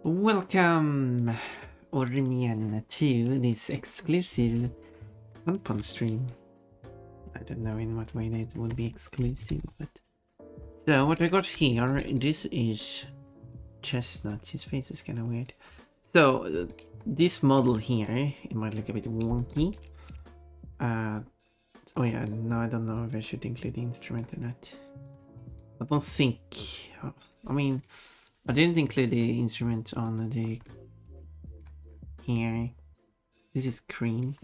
Welcome, Orimian, to this exclusive Fun stream. I don't know in what way it would be exclusive, but... So, what we got here, this is Chestnut. His face is kind of weird. So, this model here, it might look a bit wonky. Oh yeah, no, I don't know if I should include the instrument or not. I don't think... I mean... I didn't include the instrument on the here. This is green.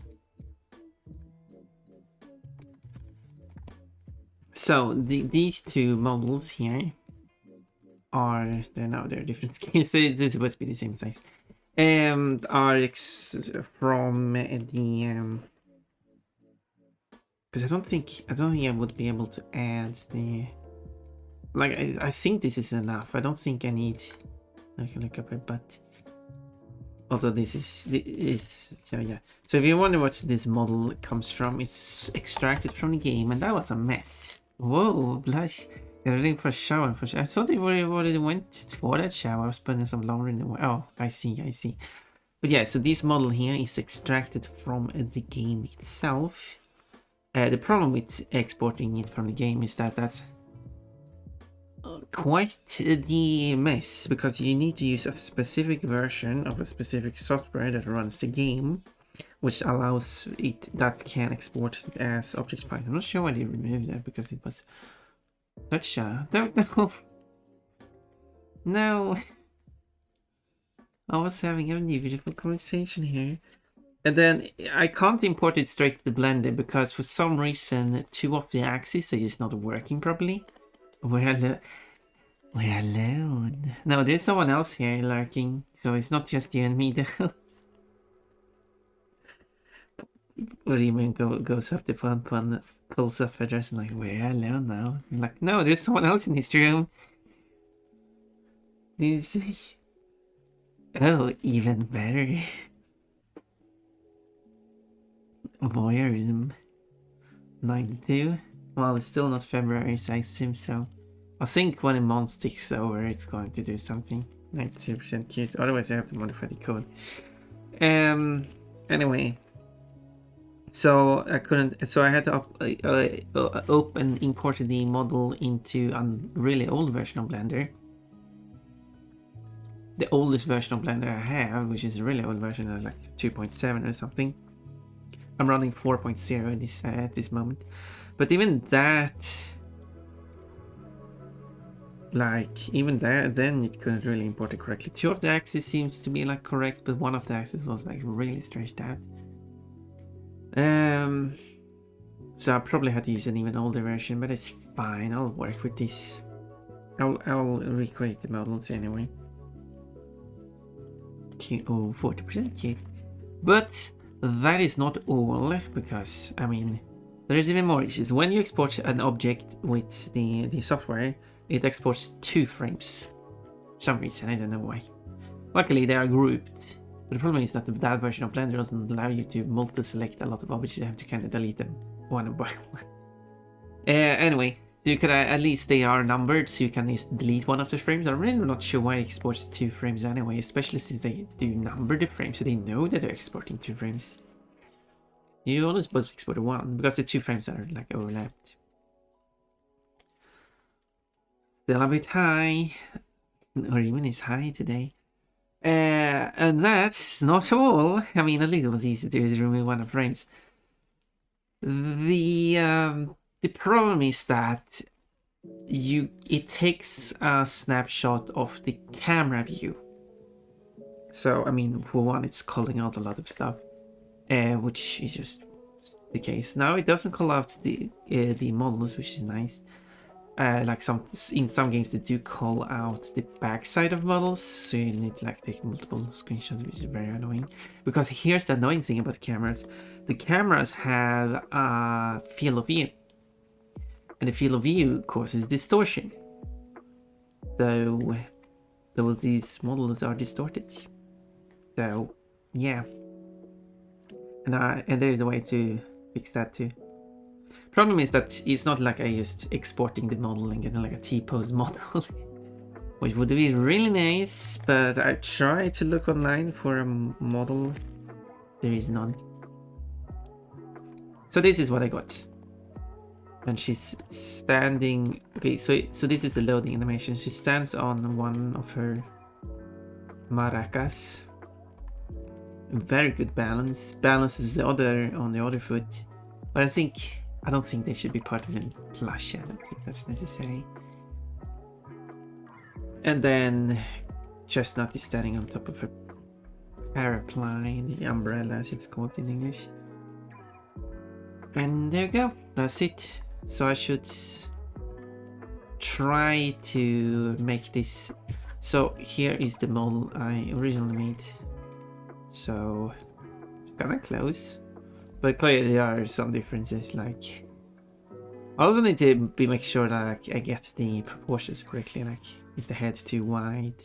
So these two models here are they're different scales. So it's supposed to be the same size. Are from the because I don't think I would be able to add the. Like, I think this is enough. I don't think I need... I can look up it, but... Also, this is... So, yeah. So, if you wonder what this model comes from, it's extracted from the game, and that was a mess. Whoa, Blush. You're looking for a shower. I thought you already went for that shower. I was putting some laundry in the way. Oh, I see. But yeah, so this model here is extracted from the game itself. The problem with exporting it from the game is that that's... quite the mess, because you need to use a specific version of a specific software that runs the game, which allows it that can export as object files. I'm not sure why they removed that, because it was such a no. I was having a beautiful conversation here, and then I can't import it straight to the Blender because for some reason 2 of the axes are just not working properly. We're alone. No, there's someone else here lurking, so it's not just you and me though. Urimen goes up the fun, pulls up her dress and like, we're alone now. I'm like, no, there's someone else in this room. Oh, even better. Voyeurism. 92. Well, it's still not February, so I assume so. I think when a month ticks over, it's going to do something. 92% cute. Otherwise, I have to modify the code. Anyway, so I couldn't. So I had to open import the model into a really old version of Blender. The oldest version of Blender I have, which is a really old version, of like 2.7 or something. I'm running 4.0 in this at this moment, but even that. Like, even there, then it couldn't really import it correctly. 2 of the axes seems to be like correct, but 1 of the axes was like really stretched out. So I probably had to use an even older version, but it's fine. I'll work with this. I'll recreate the models anyway. Oh, 40% cute. But that is not all, because I mean, there's even more issues. When you export an object with the software, it exports 2 frames. For some reason, I don't know why. Luckily, they are grouped. But the problem is that that version of Blender doesn't allow you to multi-select a lot of objects. You have to kind of delete them one by one. Anyway, so you can at least they are numbered, so you can just delete one of the frames. I'm really not sure why it exports 2 frames anyway, especially since they do number the frames, so they know that they're exporting 2 frames. You're only supposed to export 1, because the 2 frames are like overlapped. Still a bit high, or even is high today. And that's not all. I mean, at least it was easy to remove 1 of the frames. The problem is that it takes a snapshot of the camera view. So I mean, for one, it's calling out a lot of stuff, which is just the case. Now it doesn't call out the models, which is nice. Like in some games they do call out the backside of models, so you need to like take multiple screenshots, which is very annoying. Because here's the annoying thing about cameras: the cameras have a field of view, and the field of view causes distortion. So these models are distorted. So yeah, and there is a way to fix that too. Problem is that it's not like I just exporting the model and getting like a T-pose model. which would be really nice, but I tried to look online for a model. There is none. So this is what I got. And she's standing. Okay, so this is the loading animation. She stands on one of her maracas. Very good balance. Balances the other on the other foot. But I don't think they should be part of the plushie. I don't think that's necessary. And then Chestnut is standing on top of a paraply, the umbrella as it's called in English. And there you go, that's it. So I should try to make this. So here is the model I originally made. So kind of close, but clearly there are some differences. Like I also need to make sure that I get the proportions correctly. Like, is the head too wide?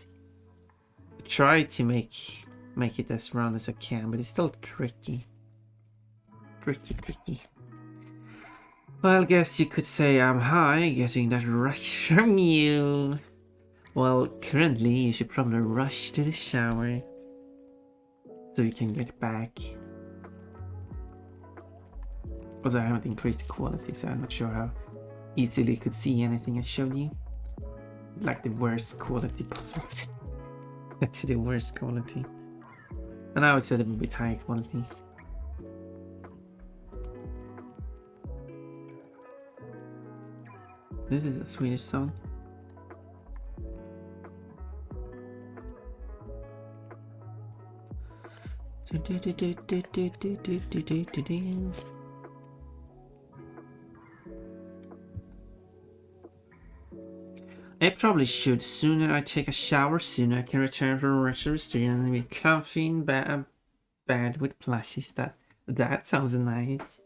Try to make it as round as I can, but it's still tricky. Tricky. Well, I guess you could say I'm high, getting that rush from you. Well, currently you should probably rush to the shower so you can get back. Also, I haven't increased the quality, so I'm not sure how easily you could see anything I showed you. Like the worst quality possible. That's the worst quality. And I would set it a bit higher quality. This is a Swedish song. I probably should. Sooner I take a shower, sooner I can return from the rest of the stream and be comfy in bed with plushies. That sounds nice.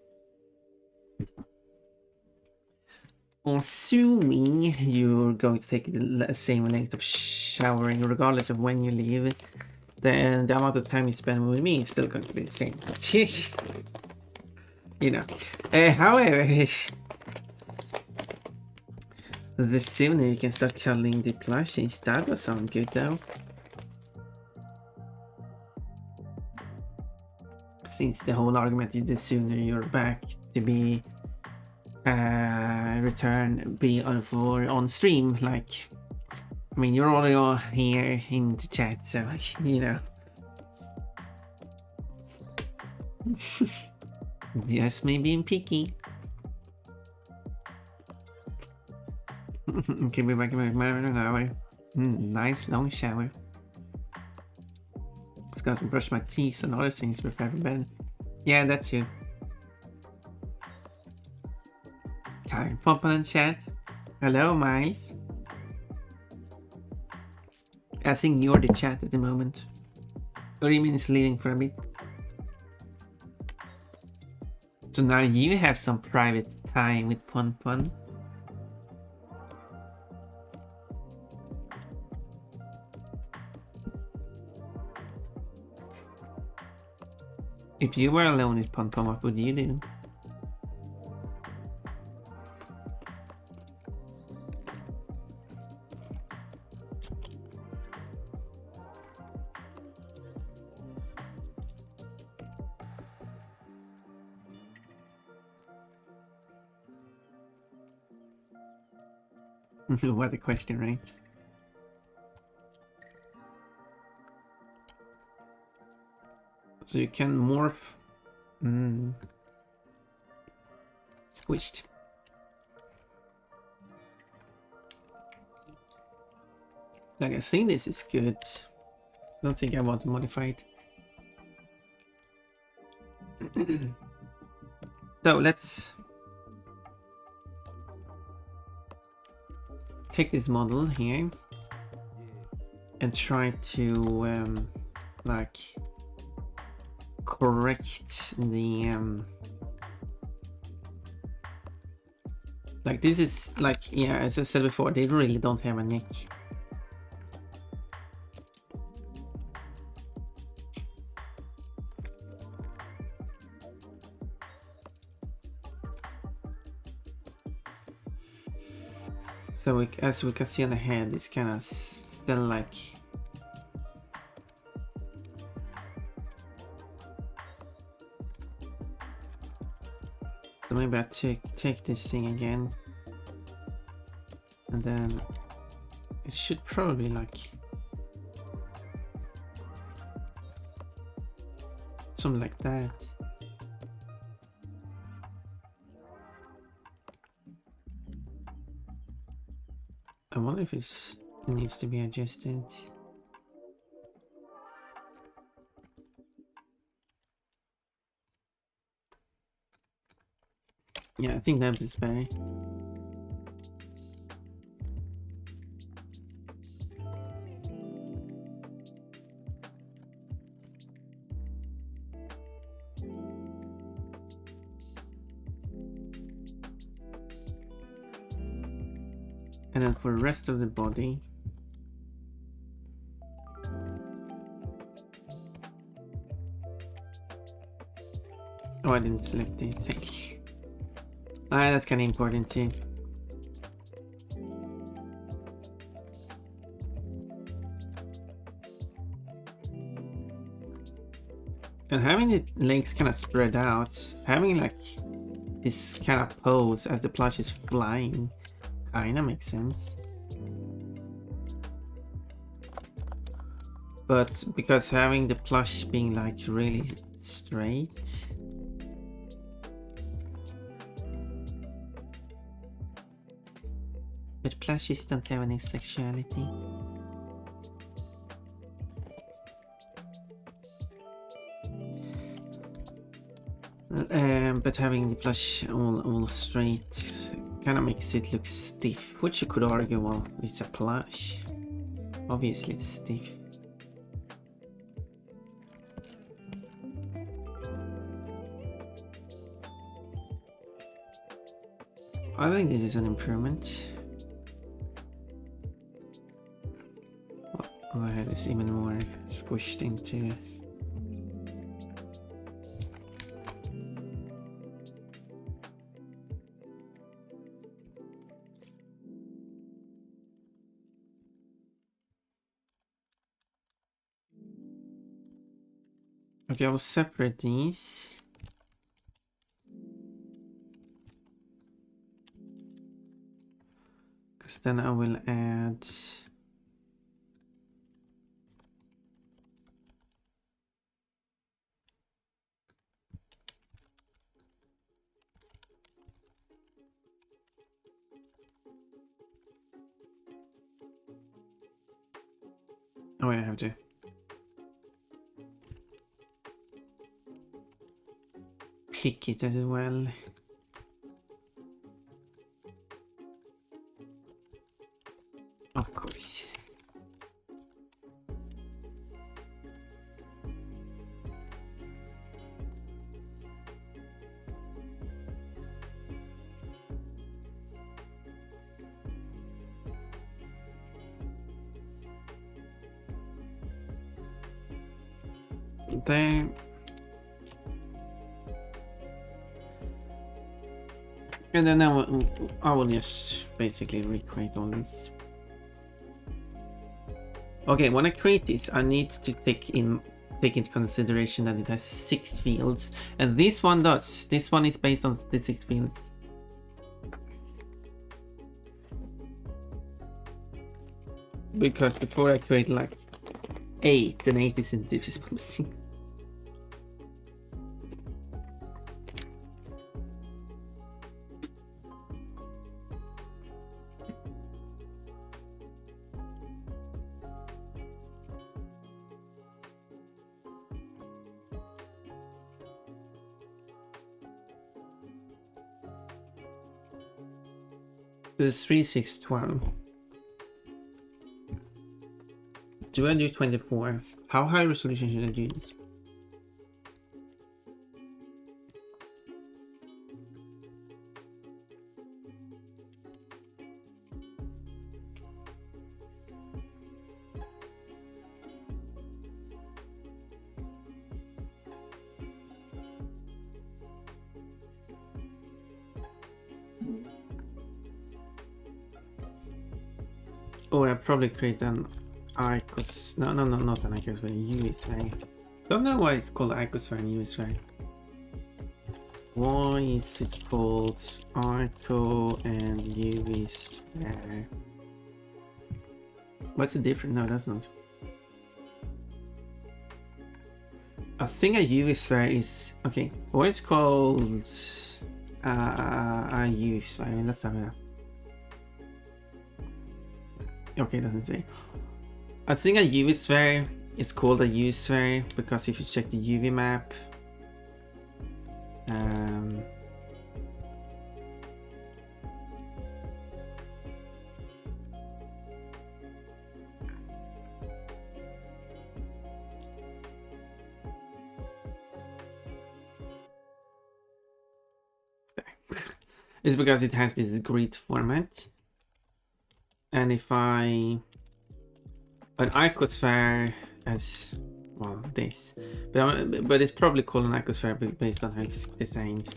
Assuming you're going to take the same length of showering regardless of when you leave, then the amount of time you spend with me is still going to be the same. You know. However, the sooner you can start cuddling the plushies, that would sound good though. Since the whole argument is the sooner you're back to be be on stream, like, I mean, you're already all here in the chat, so you know. Just me being picky. Okay, be back in an hour. Nice long shower. Just got to brush my teeth and other things before bed. Yeah, that's you. Hi, Papa in chat. Hello, Miles. I think you're the chat at the moment. Or you mean it's leaving for a bit? So now you have some private time with Pon Pon. If you were alone with Pon Pon, what would you do? What a question, right? So you can morph. Squished. Like, I think this is good. I don't think I want to modify it. So let's take this model here and try to like correct the like, this is like, yeah, as I said before, they really don't have a neck. So as we can see on the head, it's kind of still like... So maybe I take this thing again. And then it should probably like... something like that. I wonder if it needs to be adjusted. Yeah, I think that is better. And then for the rest of the body, oh, I didn't select it. Thanks. Alright, that's kind of important too. And having the legs kind of spread out, having like this kind of pose as the plush is flying, kind of makes sense. But because having the plush being like really straight, but plushies don't have any sexuality. But having the plush all straight kind of makes it look stiff, which you could argue, well, it's a plush. Obviously it's stiff. I think this is an improvement. Oh, my head is even more squished into. Okay, I will separate these. Because then I will add... Oh, I have to. Pick it as well. Of course. There. And then I will just basically recreate all this. Okay, when I create this, I need to take into consideration that it has 6 fields, and this one does. This one is based on the 6 fields. Because before I create like 8, and 8 is indivisible. There's 3, 6, 12. Do I do 24? How high resolution should I do this? Or I probably create an Icos. No, not an icosphere. UV sphere. Don't know why it's called icosphere and UV sphere. Why is it called Ico and UV sphere? What's the difference? No, that's not. I think a UV sphere is okay. What is called a UV sphere? I mean, let's have that. Okay, it doesn't say. I think a UV sphere is called a UV sphere because if you check the UV map, it's because it has this grid format. And if an icosphere as well, this, but it's probably called an icosphere based on how it's designed.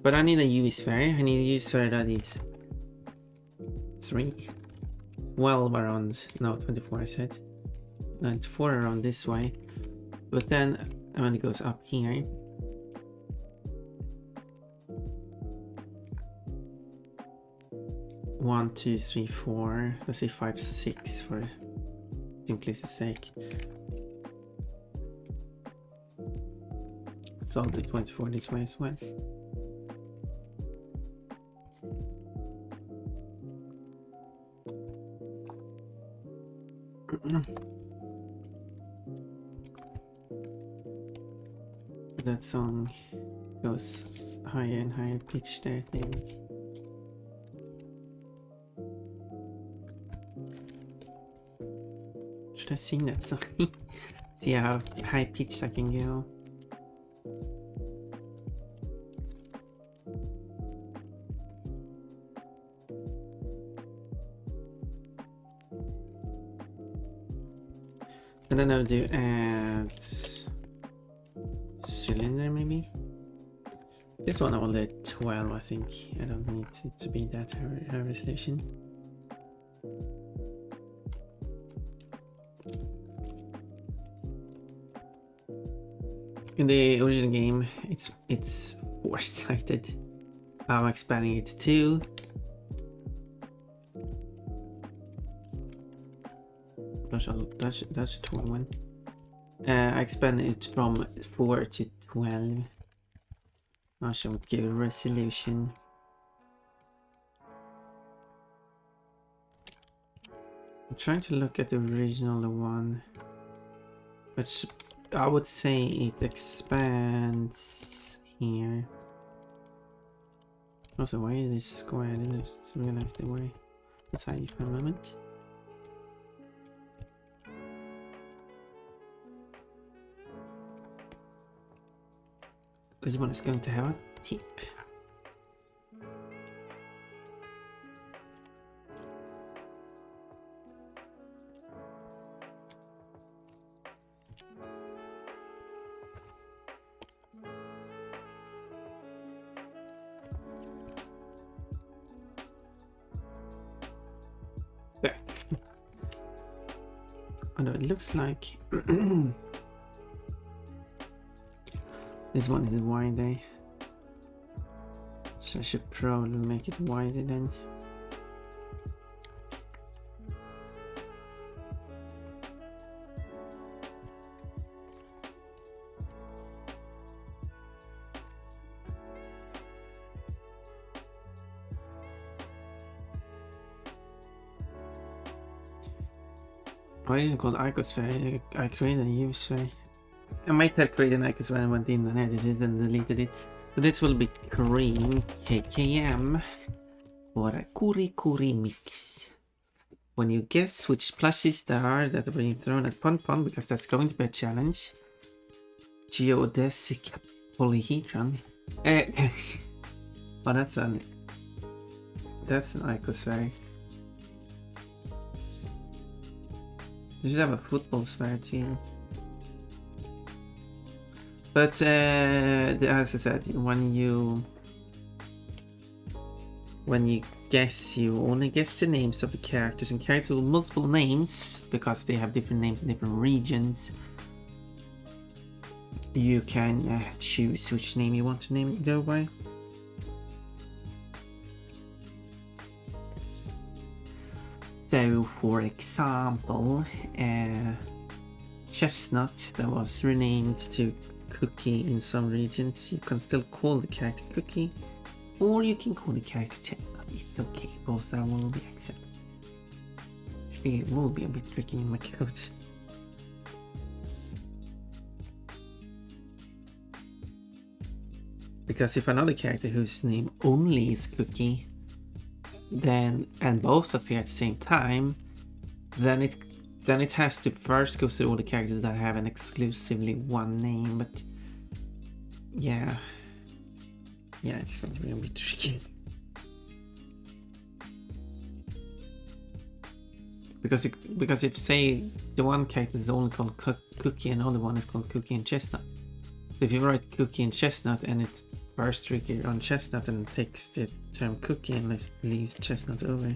But I need a UV sphere. I need a UV sphere that is 12 around, no, 24 I said, and 4 around this way. But then when it goes up here, one, 2, 3, 4. Let's say 5, 6 for simplicity's sake. So I'll do 24 this way as well. That song goes higher and higher pitch there, I think. Should I sing that song? See how high pitched I can go. And then I'll do add cylinder maybe. This one I will let 12, I think. I don't need it to be that high resolution. In the original game, it's four-sided. I'm expanding it to 2. That's a 12 one. I expanded it from 4 to 12. I shall give a resolution. I'm trying to look at the original one, but I would say it expands here. Also, why is this square? I didn't just realize the way. Let's hide it for a moment. This one is going to have a tip. There. Although it looks like this one is wider, so I should probably make it wider then. Why is it called icosphere? I created a UV sphere. I might have created an icosphere and went in and edited and deleted it. So this will be cream KKM for a Kuri mix. When you guess which plushies there are that are being thrown at Pon Pon, because that's going to be a challenge. Geodesic polyhedron. Oh, that's an icosphere. You should have a football sphere too. But as I said, when you guess. You only guess the names of the characters, and characters with multiple names, because they have different names in different regions. You can choose which name you want to go by. So, for example, Chestnut, that was renamed to Cookie in some regions. You can still call the character Cookie, or you can call the character Chestnut. It's okay, both will be accepted. It will be a bit tricky in my code. Because if another character whose name only is Cookie, then and both appear at the same time, then it has to first go through all the characters that have an exclusively one name. But yeah, it's going to be a bit tricky. Because if say the one character is only called Cookie and the other one is called Cookie and Chestnut. So if you write Cookie and Chestnut and it first trigger on Chestnut and takes the term Cookie and leaves Chestnut over,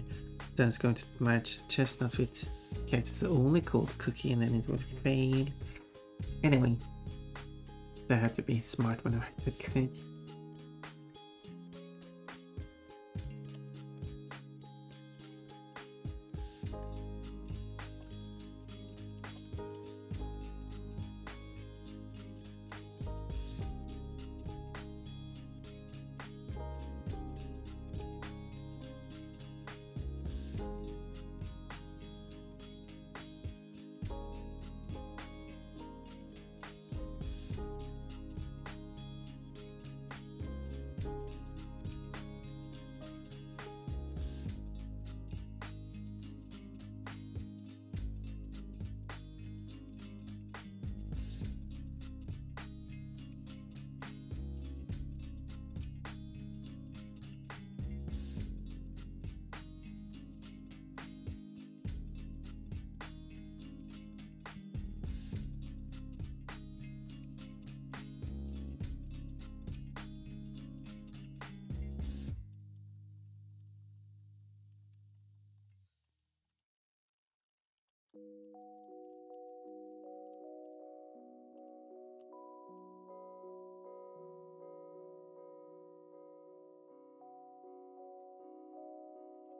then it's going to match Chestnut with characters only called Cookie, and then it would fail. Anyway, I have to be smart when I write the code.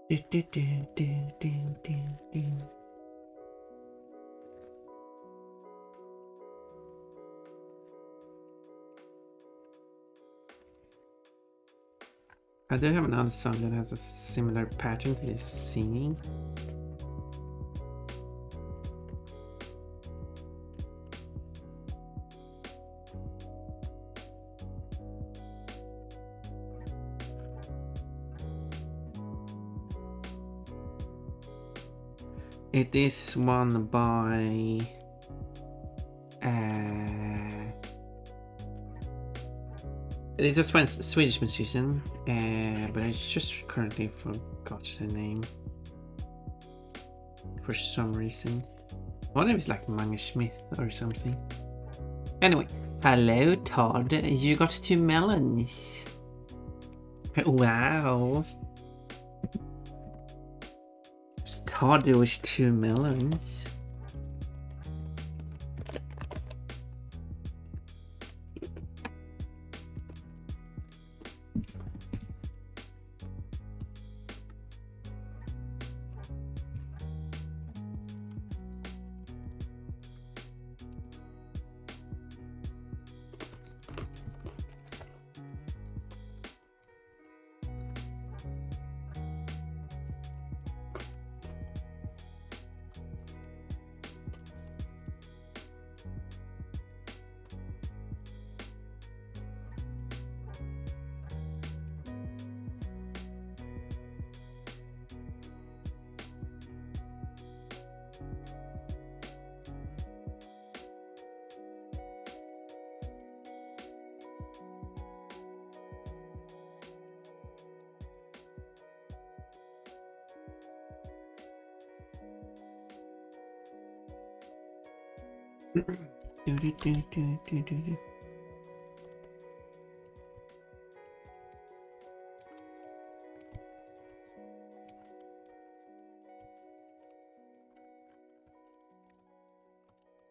I do have another song that has a similar pattern to this singing. It is one by it is a Swedish musician, but I just currently forgot the name for some reason. One of them is like Mange Smith or something. Anyway, hello Todd, you got 2 melons. Wow. Todd was 2 melons.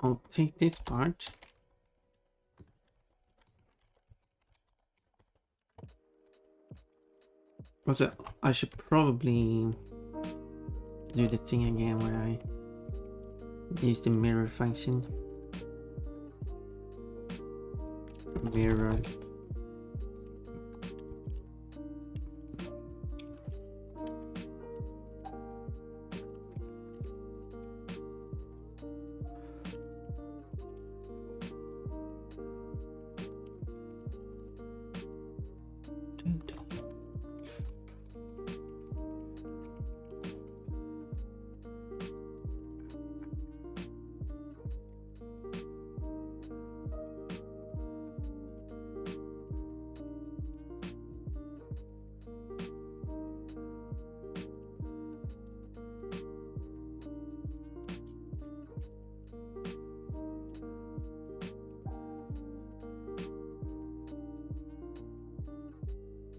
I'll take this part. Also, I should probably do the thing again where I use the mirror function. Mirror.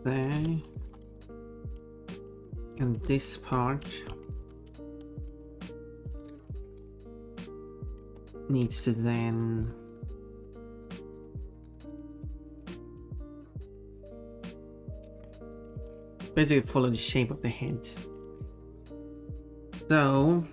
There. And this part needs to then basically follow the shape of the head. So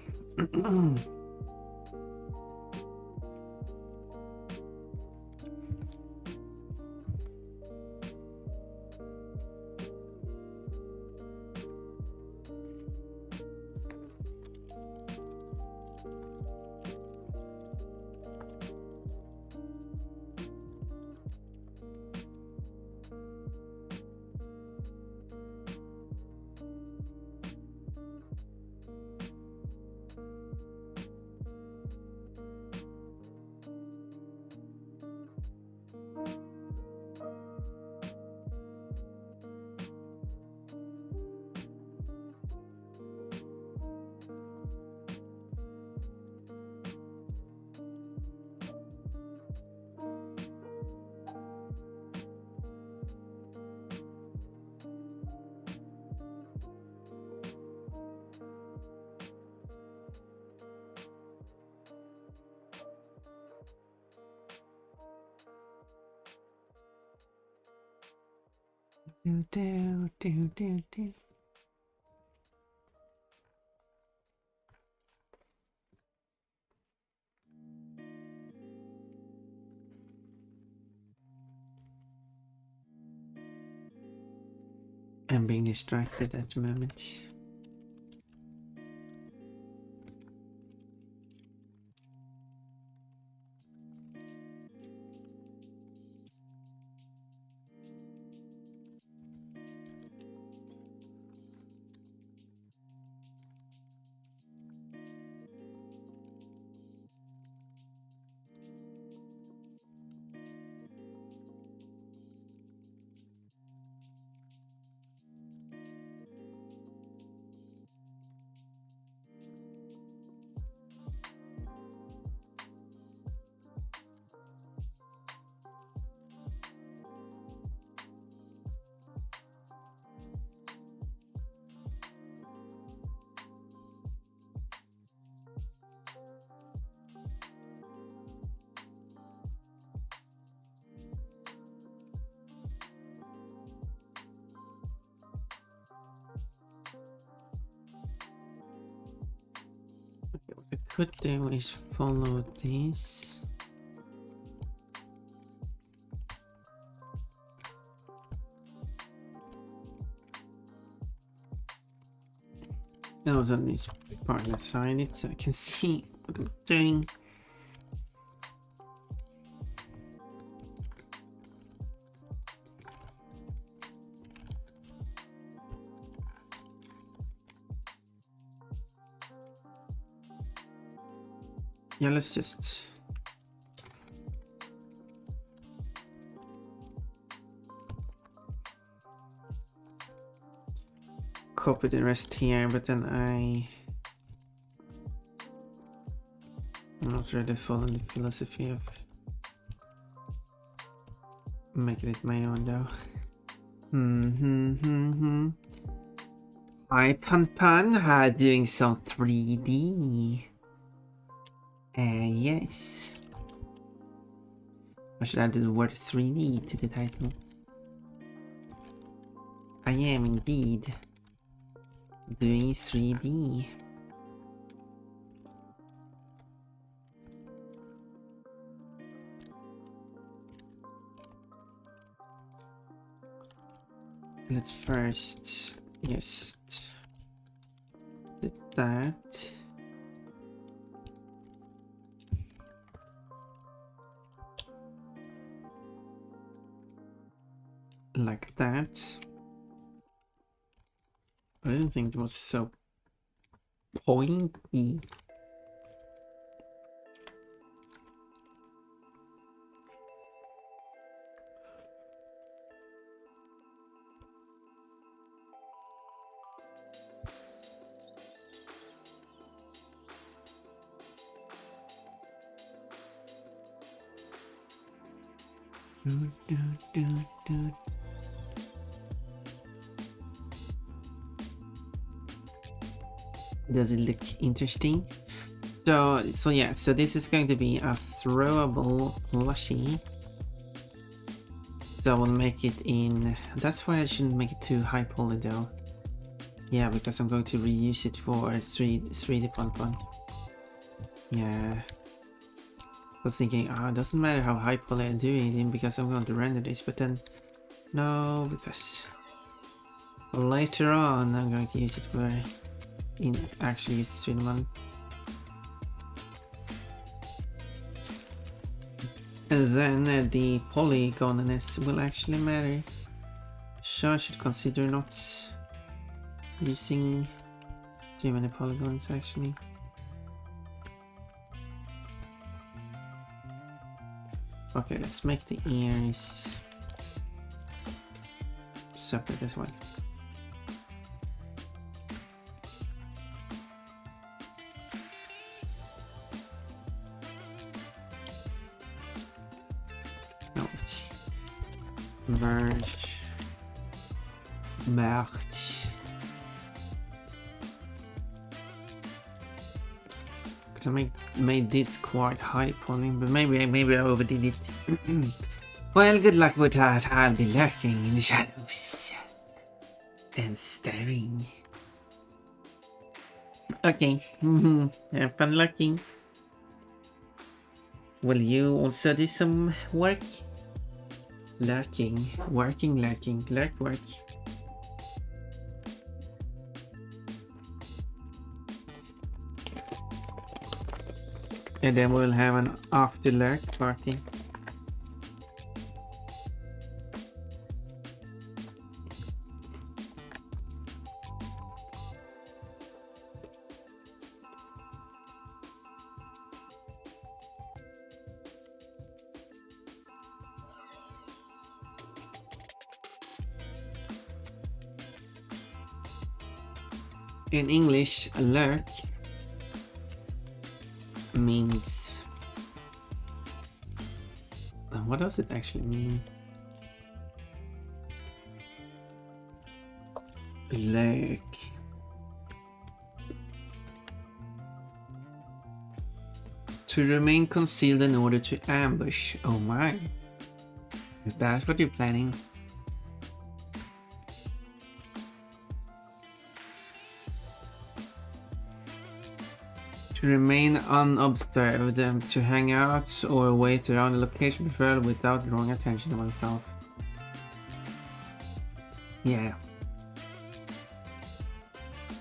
do. I'm being distracted at the moment. What I could do is follow this. And also this part inside it so I can see what I'm doing. Yeah, let's just copy the rest here, but then I'm not really following the philosophy of making it my own though. Hi Pan Pan, how doing some 3D? Yes. I should add the word 3D to the title. I am indeed doing 3D. Let's first just do that. Like that. I didn't think it was so pointy. Does it look interesting? So yeah, so this is going to be a throwable plushie. So I will make it in, that's why I shouldn't make it too high poly though. Yeah, because I'm going to reuse it for 3D pon. Yeah. I was thinking, it doesn't matter how high poly I do it in because I'm going to render this, but then no, because later on I'm going to use it for actually use this 3D one. And then the polygonness will actually matter. So I should consider not using too many polygons actually. Okay, let's make the ears separate as well. No. Merge. Because I made this quite high poly, but maybe I overdid it. Well, good luck with that. I'll be lurking in the shadows and staring. Okay, have fun lurking. Will you also do some work? Lurking, working, lurking, lurk work. And then we'll have an after lurk party. In English, a lurk means... what does it actually mean? Lurk. To remain concealed in order to ambush. Oh my. Is that what you're planning? To remain unobserved, to hang out or wait around a location preferred without drawing attention to oneself. Yeah.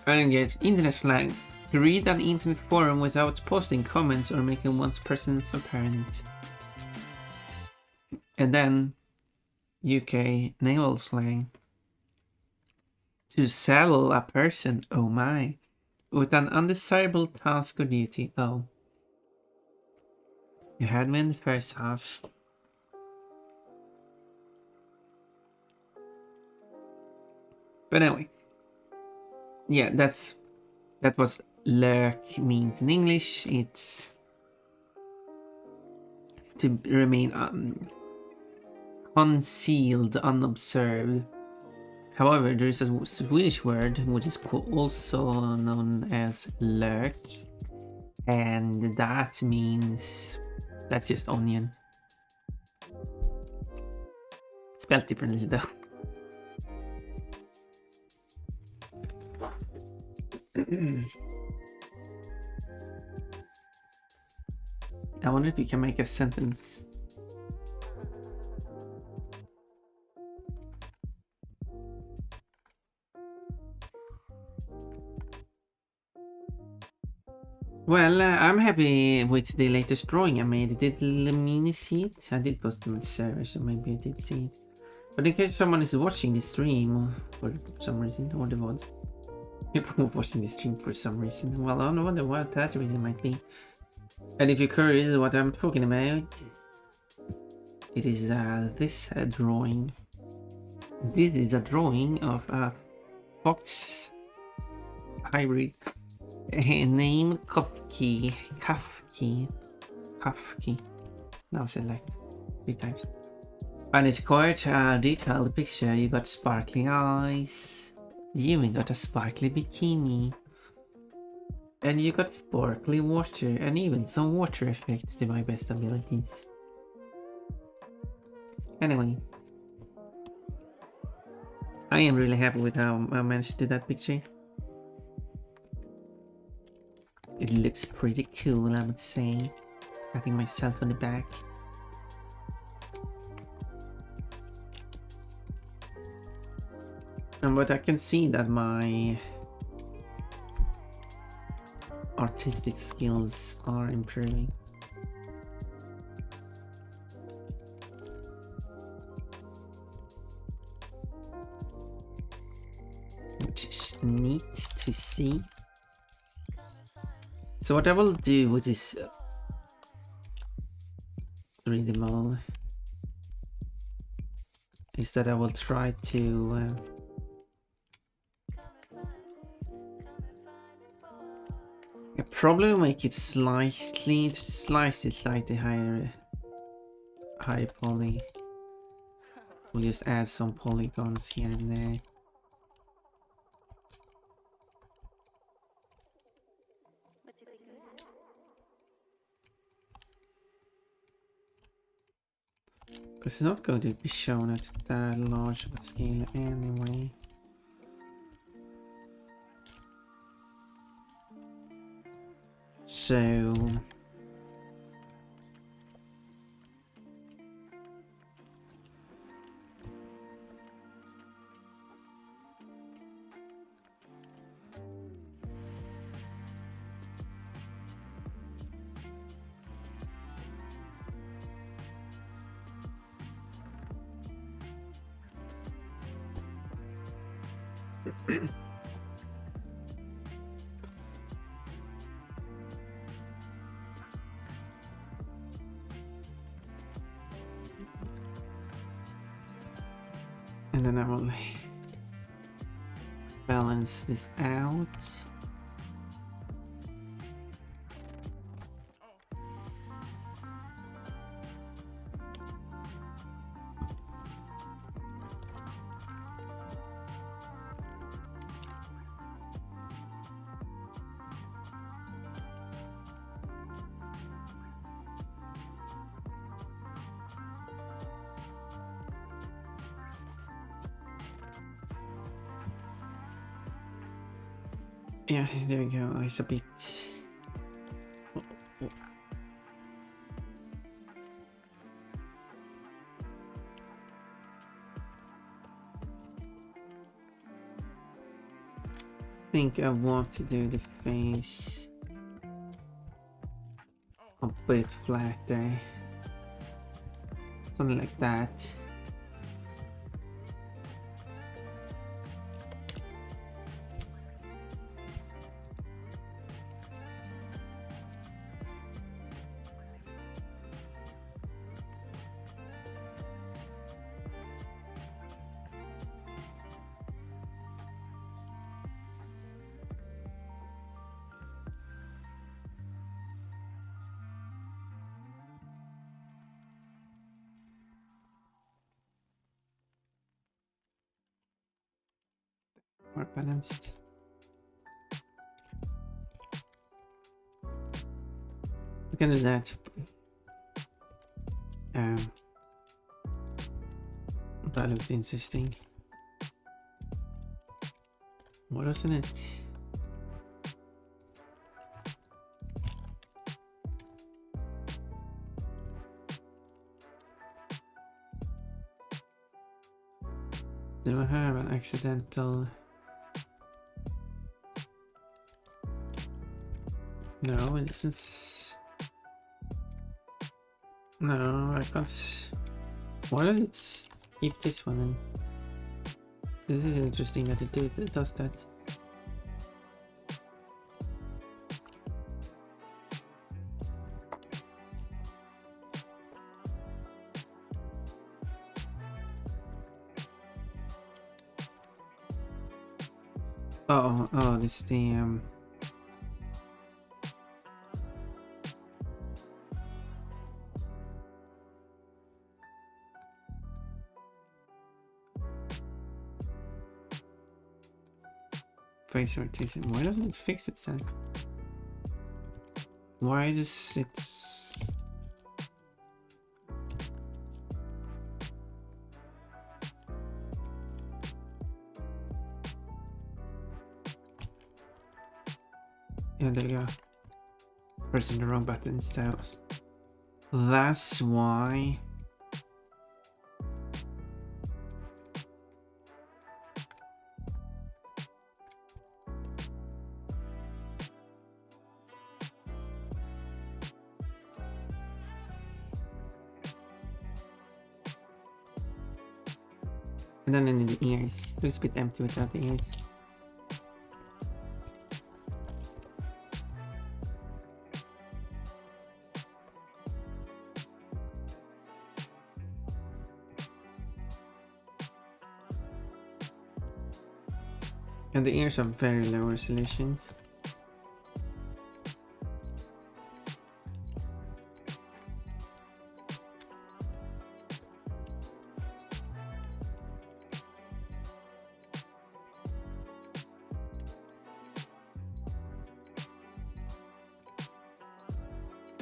Engage internet slang. To read an internet forum without posting comments or making one's presence apparent. And then UK naval slang. To saddle a person, oh my, with an undesirable task or duty. Oh. You had me in the first half. But anyway. Yeah, that was lurk means in English. It's to remain concealed, unobserved. However, there is a Swedish word which is also known as lurk. And that means that's just onion. Spelled differently though. I wonder if you can make a sentence. Well, I'm happy with the latest drawing I made. Did Lemini see it? I did post it on the server, so maybe I did see it. But in case someone is watching the stream for some reason, or the VOD, people watching the stream for some reason, well, I don't wonder what that reason might be. And if you're curious what I'm talking about, it is this drawing. This is a drawing of a fox hybrid named Kafki. Now said like 3 times. And it's quite a detailed picture. You got sparkling eyes. You even got a sparkly bikini. And you got sparkly water and even some water effects to my best abilities. Anyway, I am really happy with how I managed to do that picture. It looks pretty cool, I would say. Patting myself on the back. But I can see that my artistic skills are improving. Which is neat to see. So what I will do with this 3D model is that I will try to probably make it slightly higher poly. We'll just add some polygons here and there. Because it's not going to be shown at that large of a scale anyway. So and then I will balance this out. Yeah, there we go. It's a bit. I think I want to do the face a bit flatter. Something like that. More balanced. can do that. That looked interesting. What wasn't it? Do I have an accidental? No, it isn't. No, I can't. Why does it keep this one in? This is interesting that it does that. Oh, this is the face rotation. Why doesn't it fix it then? Why does it? Yeah, there you go. Pressing the wrong button instead. That's why. And then in the ears. It looks a bit empty without the ears. And the ears are very low resolution.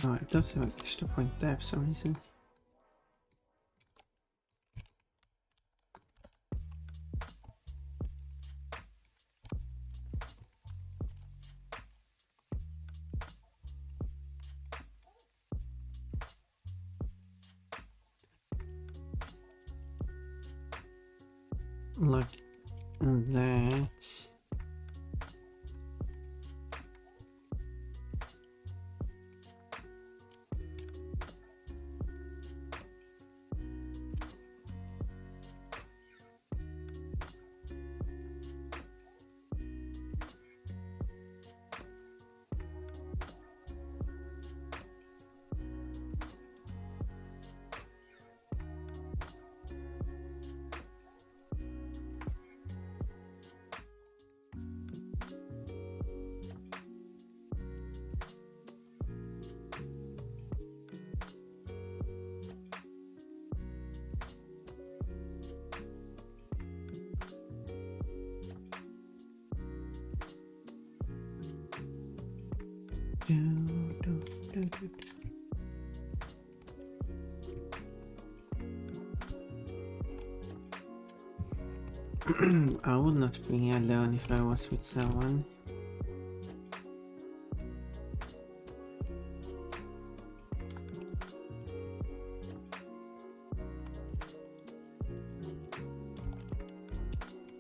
Oh, it does have an extra point there for some reason. Like that. I would not be alone if I was with someone.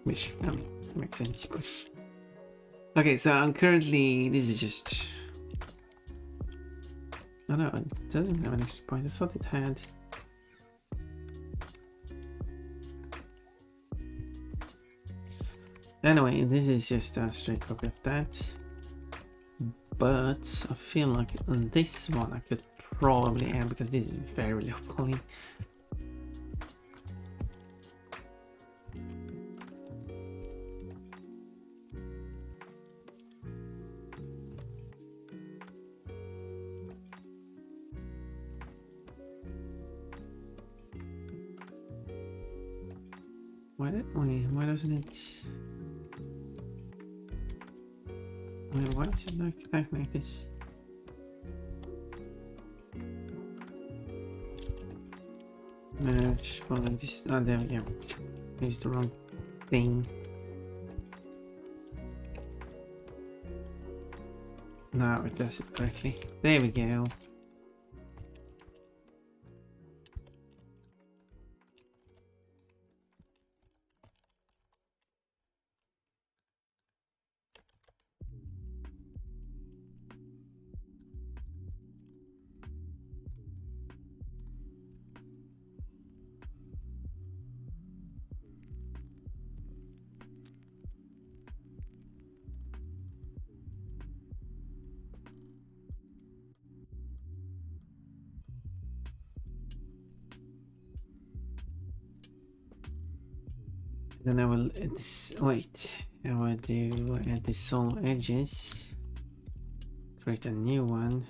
Which, I mean, makes sense. Okay, so I'm currently, this is just... Oh no, it doesn't have an extra point. I thought it had. Anyway, this is just a straight copy of that. But I feel like this one I could probably add because this is very low poly. Why doesn't it? Why does it like act like this? Merge. Well, this. Oh, there we go. It's the wrong thing. Now it does it correctly. There we go. Then I will wait. I will do add the soul edges. Create a new one.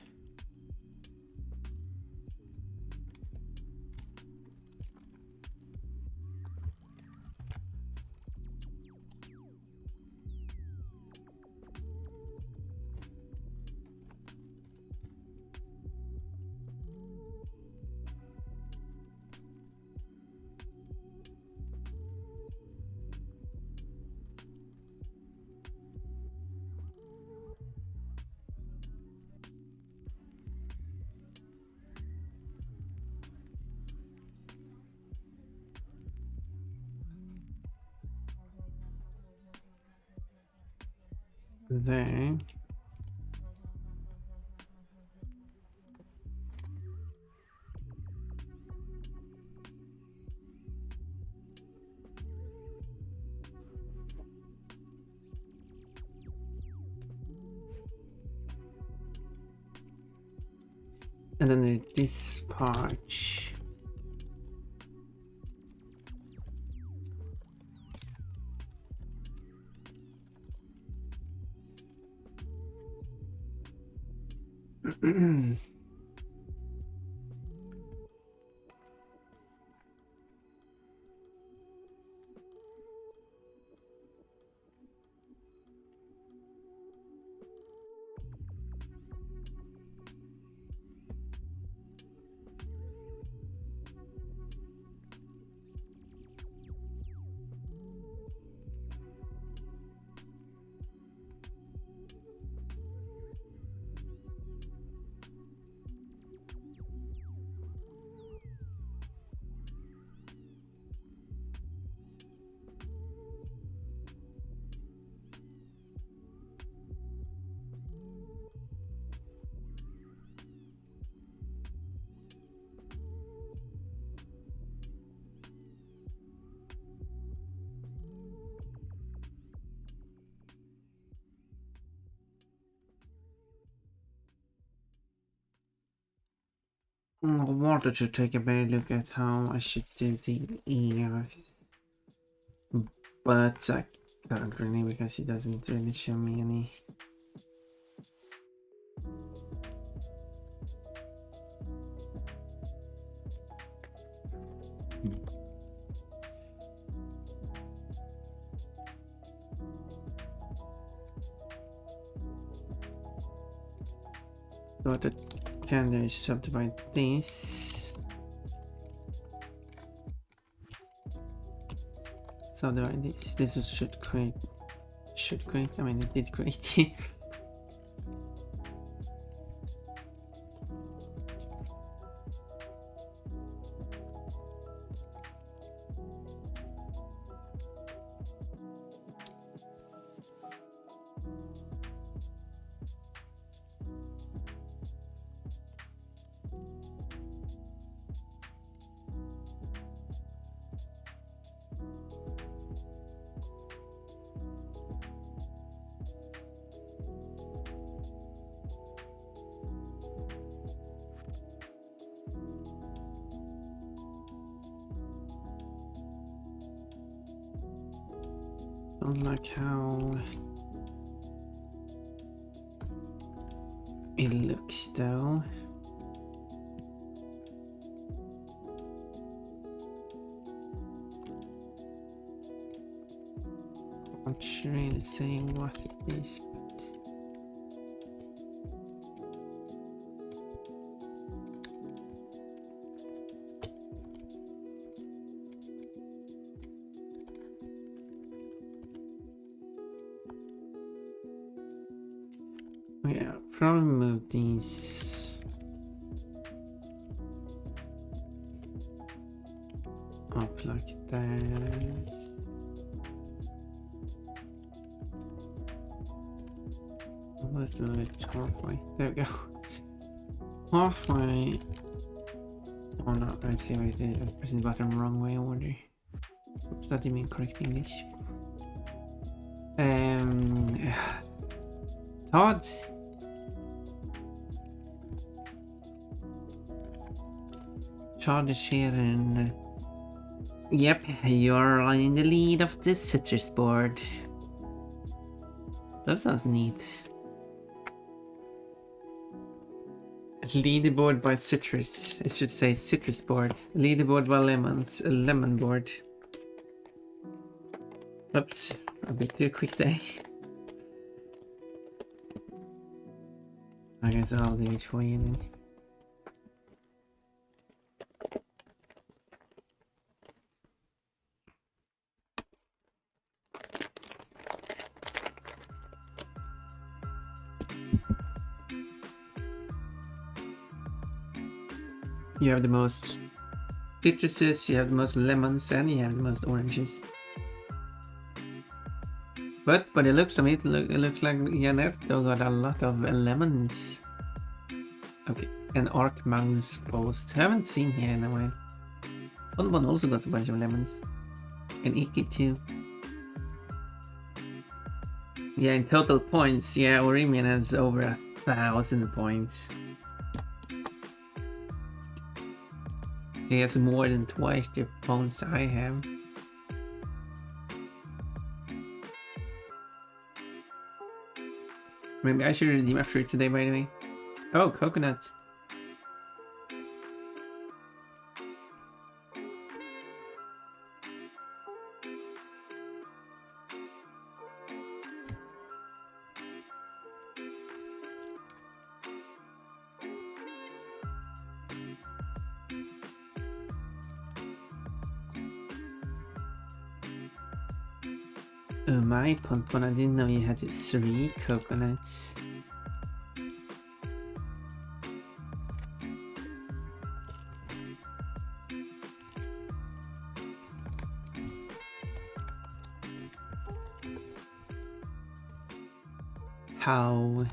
There. And then there's this part. I wanted to take a better look at how I should do the ears, but I can't really because it doesn't really show me any. So what I can do is subdivide this. Subdivide this. This should create. I mean, it did create. Don't like how it looks though. Not really saying what it is, but Yeah, probably move these up like that. Let's do it halfway. There we go. Halfway. Oh no, I see what I did. I pressed the button the wrong way, I wonder. Oops, that didn't mean correct English. Todd? Todd is here and... Yep, you're in the lead of the citrus board. That sounds neat. Leaderboard by citrus. It should say citrus board. Leaderboard by lemons. A lemon board. Oops, a bit too quick there. I guess I'll do it for you then. You have the most citruses, you have the most lemons, and you have the most oranges. But by the looks of it, it looks like Janetto got a lot of lemons. Okay, and Arc Magnus Post. Haven't seen here in a while. Other one also got a bunch of lemons. And Iki too. Yeah, in total points, yeah, Orimian has over 1,000 points. He has more than twice the points I have. Maybe I should redeem a fruit today, by the way. Oh, coconut. My Pompon, I didn't know you had 3 coconuts. How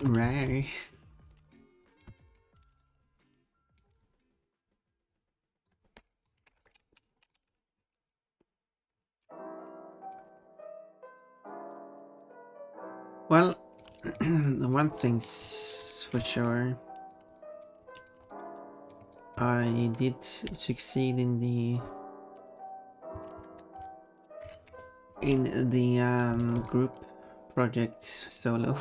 rare. Well, one thing's for sure. I did succeed in the group project solo.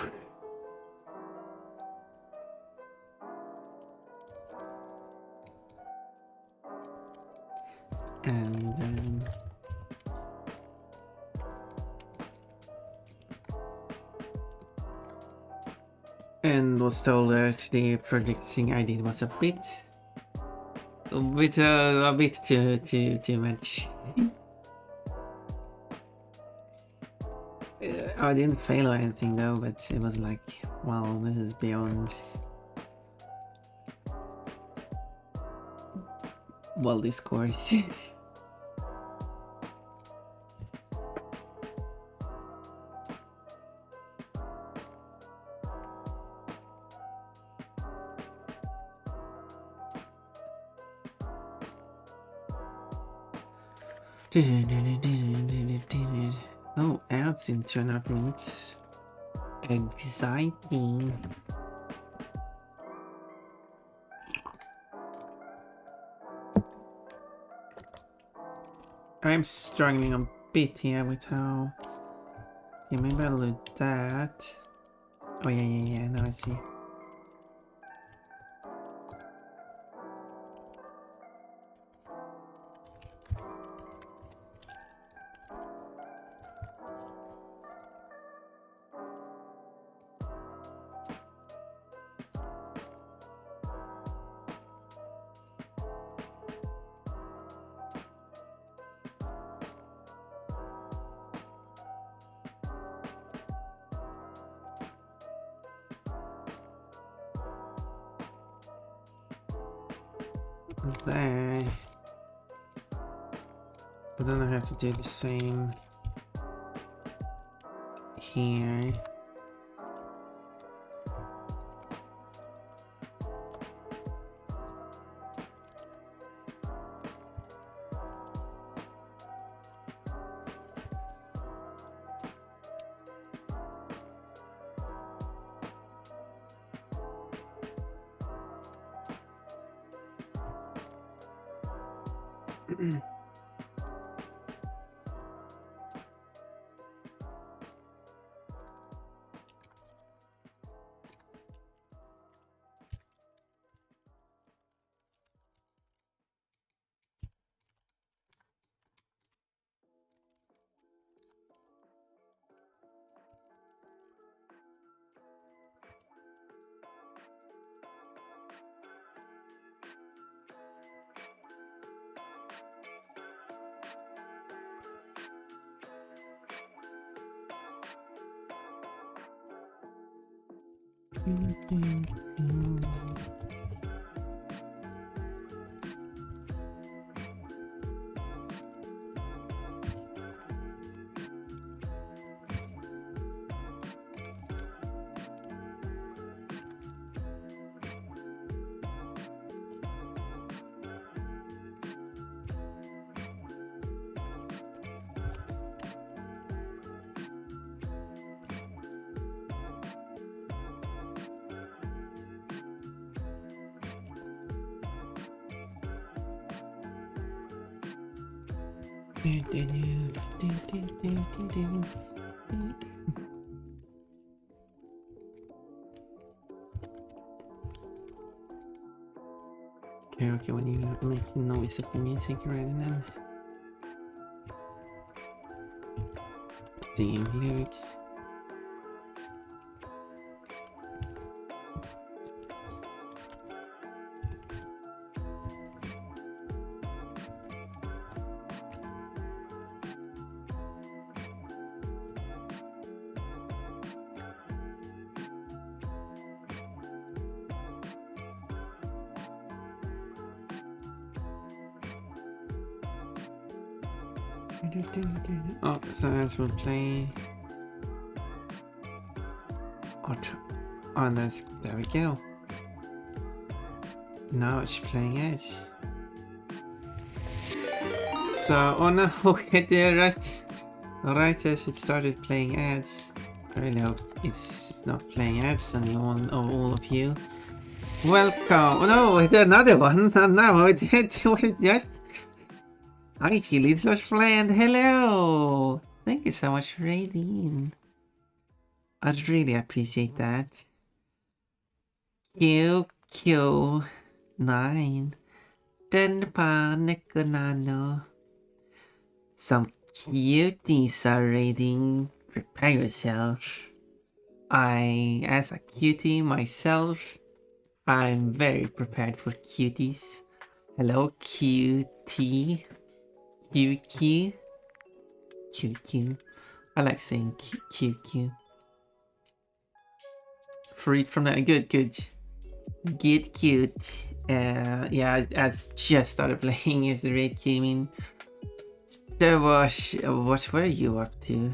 And was told that the project thing I did was a bit too much. I didn't fail or anything though, but it was like, well, this is beyond this course. Oh, ads in 2.5 minutes. Exciting. I'm struggling a bit here with how... Yeah, maybe I'll do that. Oh yeah, now I see. there. But then I have to do the same here. Okay, when you make the noise of the music right now. Singing lyrics. Oh, so as we'll play. Oh, there we go. Now it's playing Edge. So, oh no, okay, there, right as it started playing ads. I really hope it's not playing ads on all of you. Welcome. Oh no, another one. No, it what? I feel it's much planned. Hello! Thank you so much for raiding. I'd really appreciate that. QQ9. Denpa Nekonano. Some cuties are raiding. Prepare yourself. As a cutie myself, I'm very prepared for cuties. Hello, QT. QQ. QQ. I like saying QQ. Free from that. Good. Get cute. Yeah, I just started playing as the raid came in. So, what were you up to?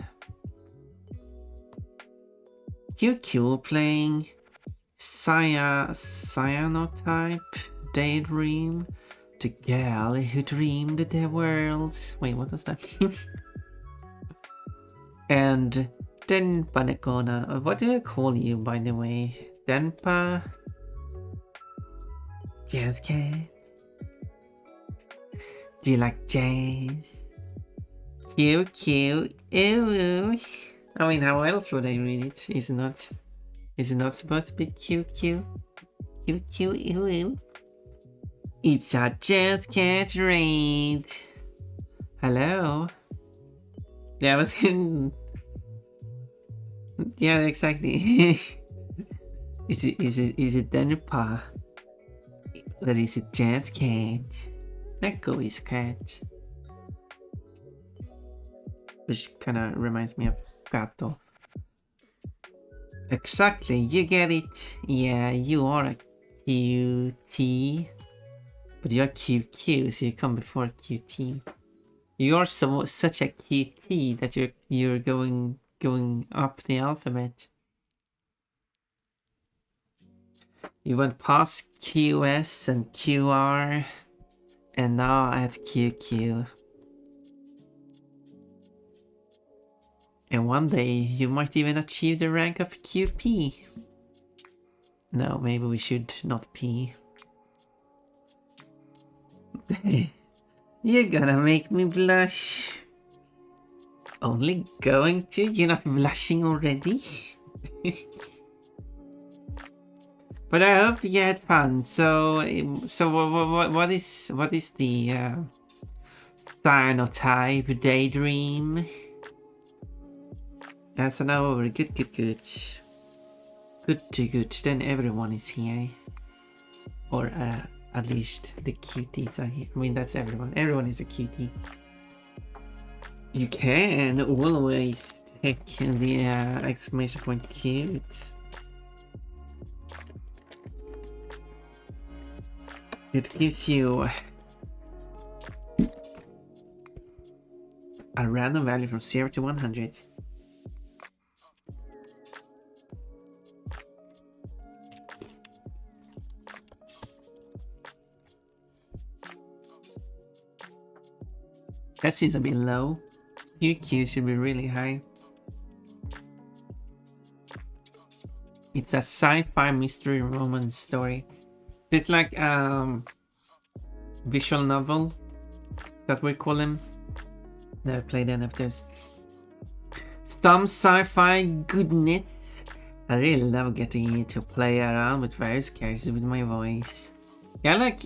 QQ playing Cyanotype Daydream. The girl who dreamed the world. Wait, what does that mean? And Denpa Nekona. What do I call you, by the way? Denpa? Jazz cat? Do you like jazz? QQ. Ooh. I mean, how else would I read it? Is it not supposed to be QQ? QQ. Ooh. It's a jazz cat raid. Hello. Yeah, I was yeah, exactly. Is it Denpa? Or is it jazz cat? Echo is cat. Which kinda reminds me of gato. Exactly, you get it. Yeah, you are a cutie. But you're QQ, so you come before QT. You are such a QT that you're going up the alphabet. You went past QS and QR, and now at QQ. And one day you might even achieve the rank of QP. No, maybe we should not P. You're gonna make me blush. Only going to? You're not blushing already? But I hope you had fun. So what is the cyanotype daydream? So now we're good. Good. Then everyone is here, or at least the cuties are here. I mean, that's everyone. Everyone is a cutie. You can always take the exclamation point cute. It gives you a random value from 0 to 100. That seems a bit low. QQ should be really high. It's a sci-fi mystery romance story. It's like visual novel that we call them. Never played any of those. Some sci-fi goodness. I really love getting to play around with various characters with my voice. Yeah, like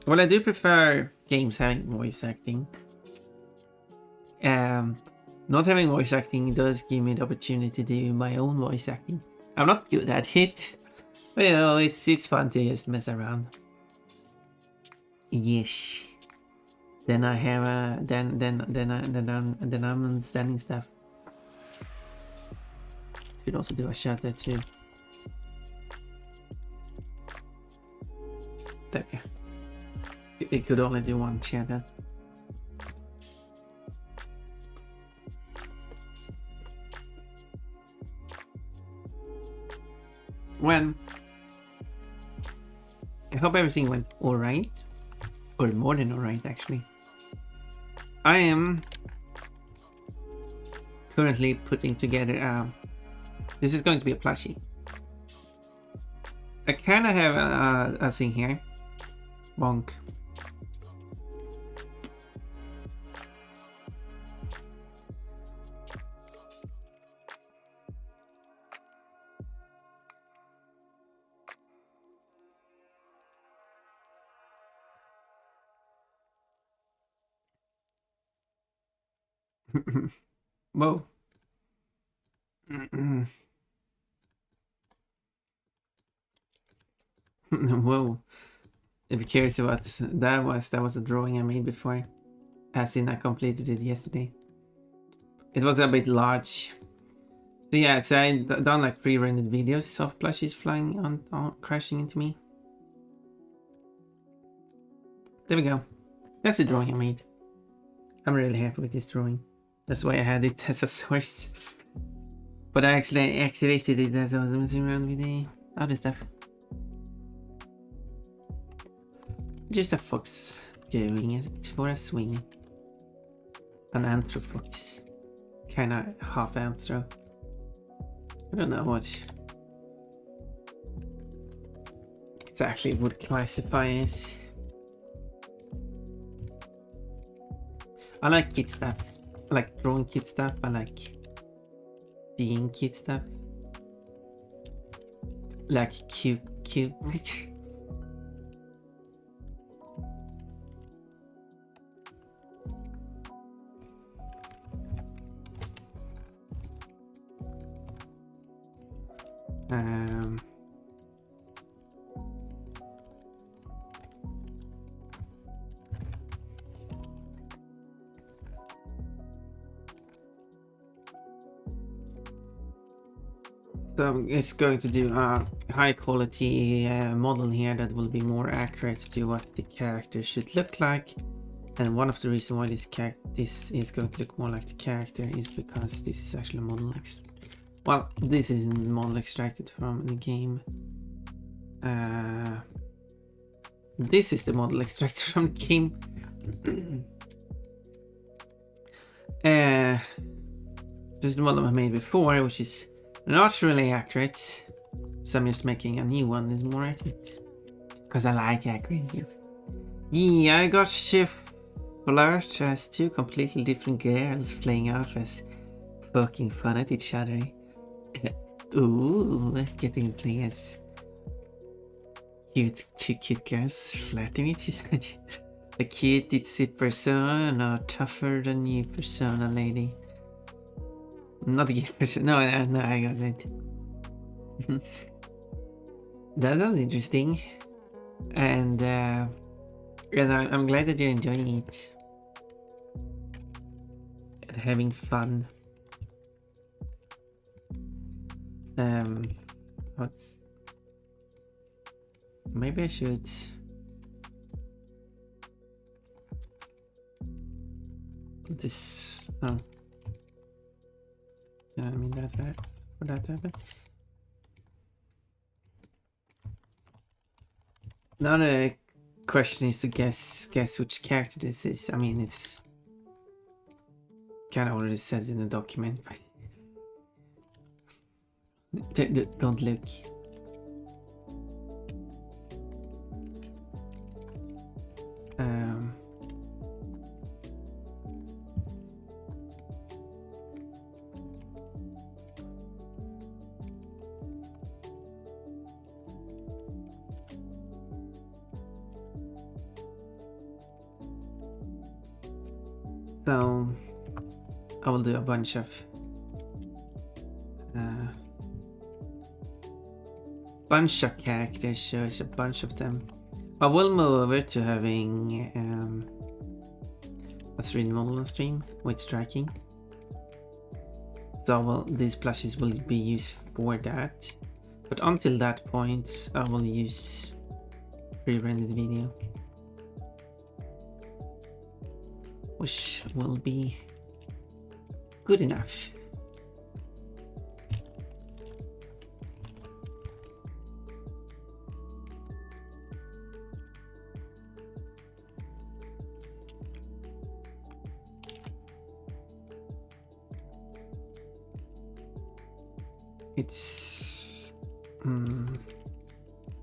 well, I do prefer games having voice acting. Not having voice acting does give me the opportunity to do my own voice acting. I'm not good at it, but you know, it's fun to just mess around. Yes. Then I have then I'm understanding stuff. Should also do a shout out too. Okay. It could only do one shout out. When I hope everything went alright, or more than alright actually. I am currently putting together this is going to be a plushie. I kind of have a thing here. Bonk. Whoa. Whoa. If you're curious what that was a drawing I made before. As in I completed it yesterday. It was a bit large. So yeah, so I done like pre-rendered videos of plushies flying on crashing into me. There we go. That's the drawing I made. I'm really happy with this drawing. That's why I had it as a source. But I actually activated it as I was messing around with the other stuff. Just a fox going it for a swing. An anthro fox. Kinda half anthro. I don't know what exactly it would classify as. I like kid stuff. I like drawing kid stuff. I like seeing kid stuff. Like cute. So it's going to do a high quality model here that will be more accurate to what the character should look like. And one of the reasons why this is going to look more like the character is because this is actually a model well, this is a model extracted from the game. This is the model extracted from the game. This is the model I made before, which is not really accurate. So I'm just making a new one that's more accurate. Because I like accuracy. Yeah, I got flirt as two completely different girls playing off as poking fun at each other. Ooh, getting to play as two cute girls flirting with each other. A cute itsy persona, tougher than you persona lady. Not a gay person. No, I got it. That sounds interesting. And I'm glad that you're enjoying it. And having fun. What? Maybe I should. This. Oh. Yeah, I mean that right for that to happen. Now the question is to guess which character this is. I mean, it's kind of already says in the document, but don't look. So I will do a bunch of characters, so it's a bunch of them. I will move over to having a 3D model on stream with tracking. So these plushies will be used for that. But until that point, I will use pre-rendered video, which will be good enough. It's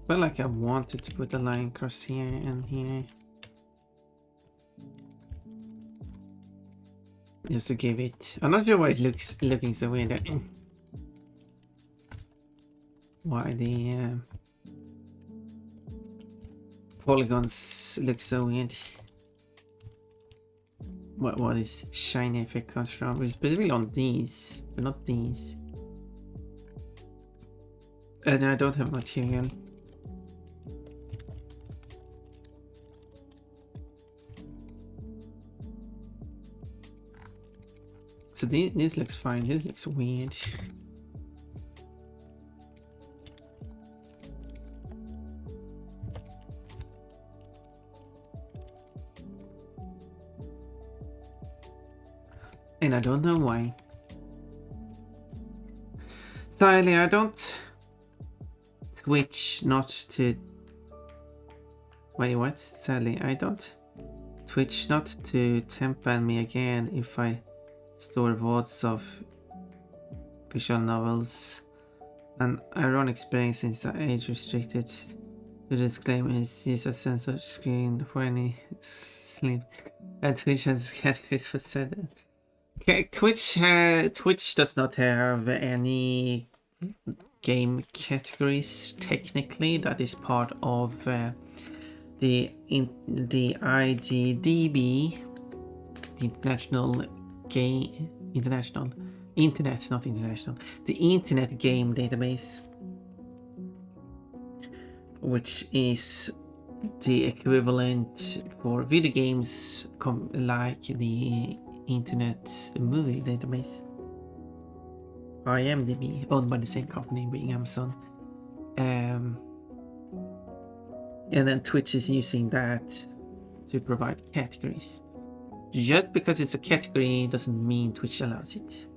felt like I wanted to put a line across here and here, just to give it. I'm not sure why it looking so weird. Why the polygons look so weird. What is shiny effect comes from? It's specifically on these, but not these. And I don't have material. So this looks fine. This looks weird. And I don't know why. Sadly, I don't Twitch not to. Wait, what? Sadly, I don't Twitch not to temp ban me again if I store VODs of visual novels. An ironic experience since I age restricted. The disclaimer is use a sensor screen for any sleep. And Twitch has categories for said. Okay, Twitch does not have any game categories technically. That is part of the IGDB, the the Internet Game Database, which is the equivalent for video games like the Internet Movie Database. IMDb, owned by the same company, being Amazon. And then Twitch is using that to provide categories. Just because it's a category doesn't mean Twitch allows it.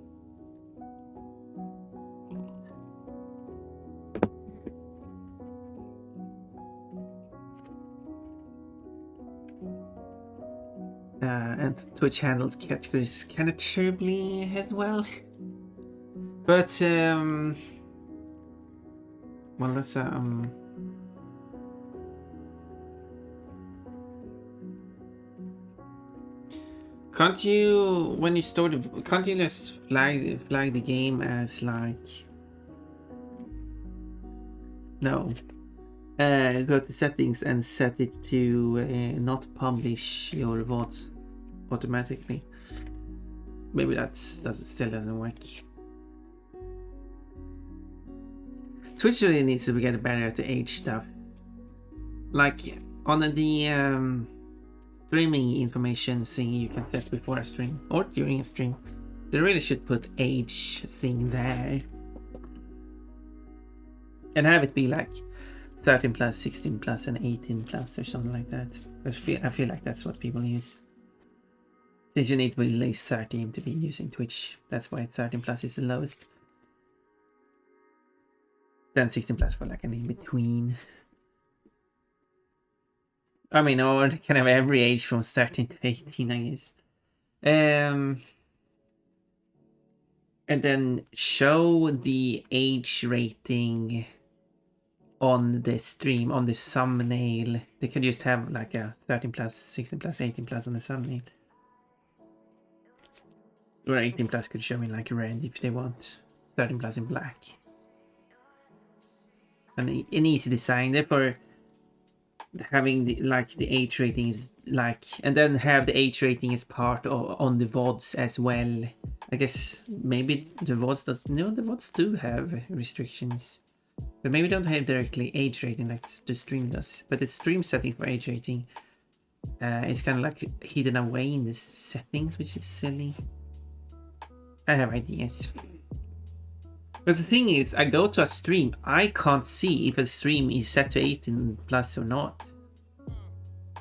And Twitch handles categories kind of terribly as well. But well, let's can't you, when you store the, can't you just flag the game as like, no, go to settings and set it to not publish your VODs automatically. Maybe that still doesn't work. Twitch really needs to get better at the age stuff. Like on the streaming information thing you can set before a stream or during a stream, they really should put age thing there and have it be like 13 plus, 16 plus, and 18 plus or something like that. I feel like that's what people use. Since you need to be at least 13 to be using Twitch. That's why 13 plus is the lowest. Then 16 plus for like an in-between. I mean, or kind of every age from 13 to 18, I guess. And then show the age rating on the stream, on the thumbnail. They could just have like a 13 plus, 16 plus, 18 plus on the thumbnail. Or 18 plus could show in like red if they want. 13 plus in black. And an easy design, therefore having the age rating is like, and then have the age rating as part of on the VODs as well. I guess maybe the VODs the VODs do have restrictions, but maybe don't have directly age rating like the stream does. But the stream setting for age rating is kind of like hidden away in the settings, which is silly. I have ideas. But the thing is, I go to a stream, I can't see if a stream is set to 18 plus or not.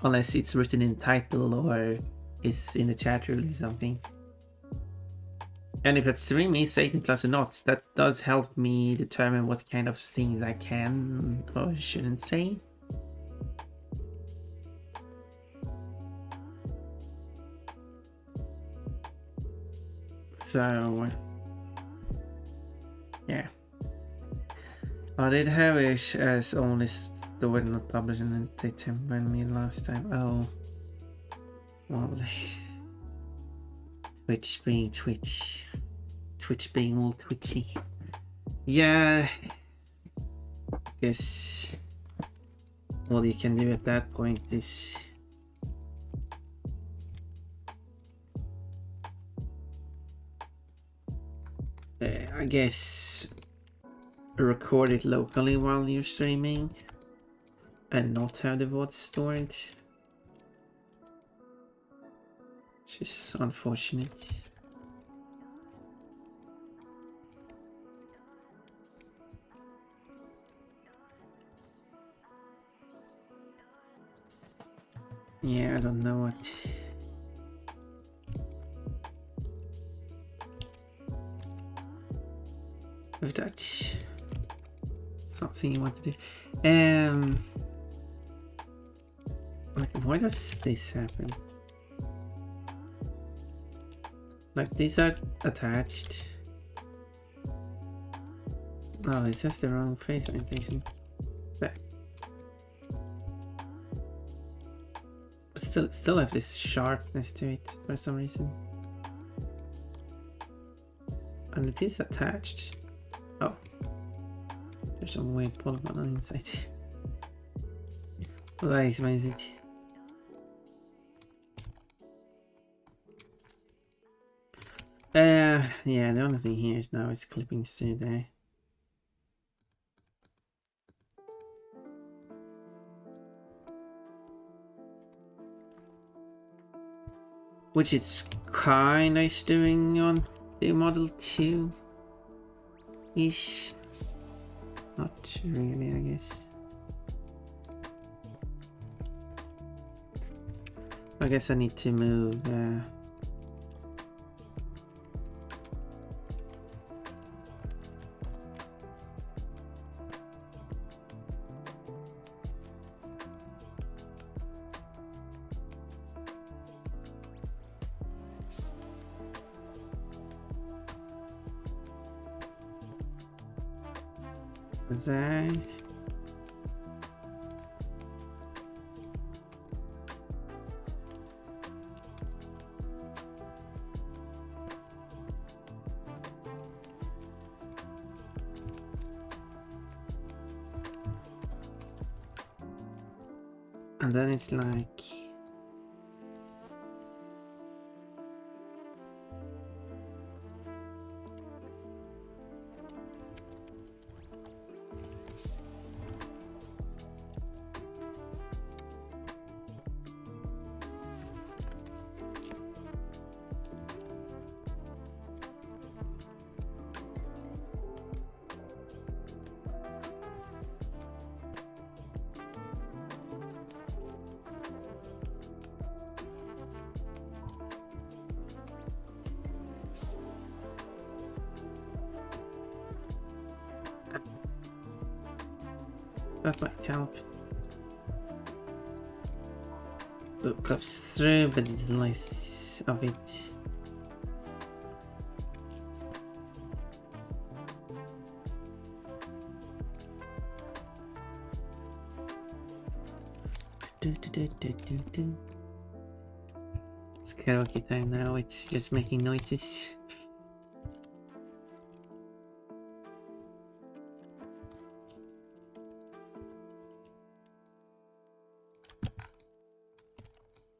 Unless it's written in the title or is in the chat rule or something. And if a stream is 18 plus or not, that does help me determine what kind of things I can or shouldn't say. So yeah. I did have it as only stored and not published, and they tempered me last time. Oh. Well, Twitch being Twitch. Twitch being all twitchy. Yeah. Guess all you can do at that point is I guess record it locally while you're streaming and not have the VOD stored, which is unfortunate. Yeah, I don't know what. If that's something you want to do. Like, why does this happen? Like, these are attached. Oh, it says the wrong face orientation. Back. But still have this sharpness to it for some reason. And it is attached. Oh. There's some weird polygon on the inside. Well, that explains it. Yeah, the only thing here is now it's clipping through there. Which it's kinda doing on the Model 2. ish. Not really, I guess. I guess I need to move there. And then it's like that might help. Look comes through, but it's less of it. It's karaoke time now, it's just making noises.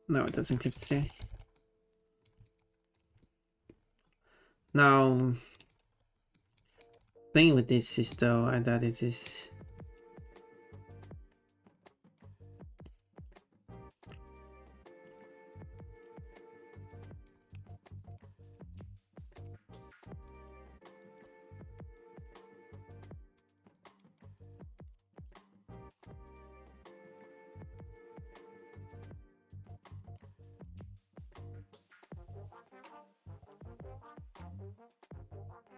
No, it doesn't clip through. Now, thing with this is though that it is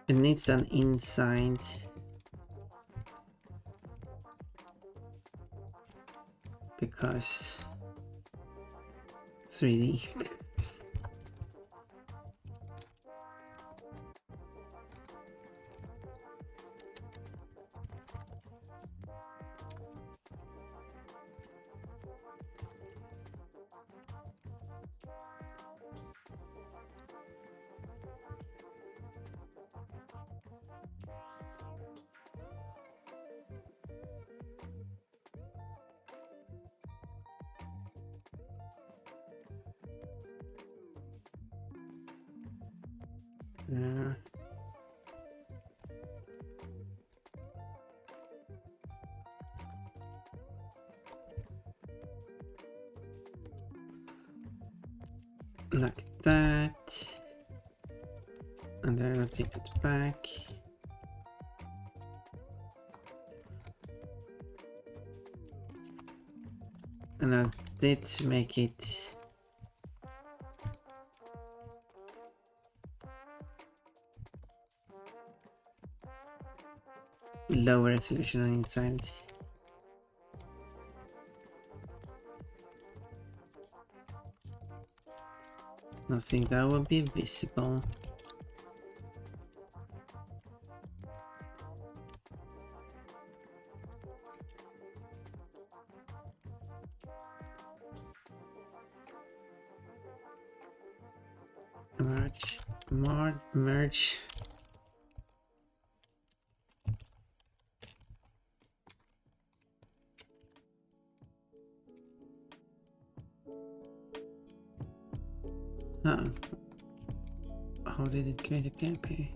it needs an inside because 3D. Like that, and then I'll take it back. And I did make it lower resolution on inside. Nothing that will be visible. Merge. How did it create a gap here?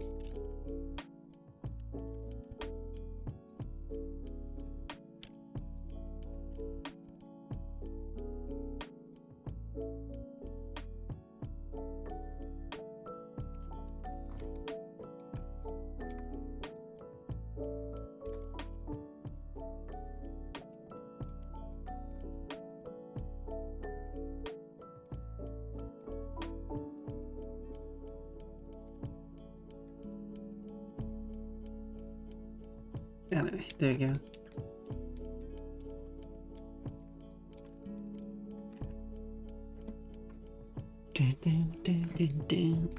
Anyway, there you go.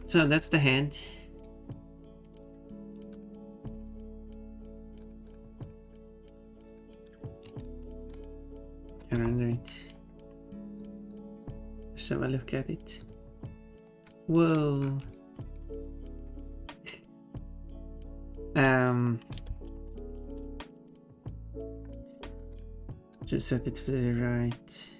So that's the head. Can render it. Let's have a look at it. Whoa. Just set it to the right.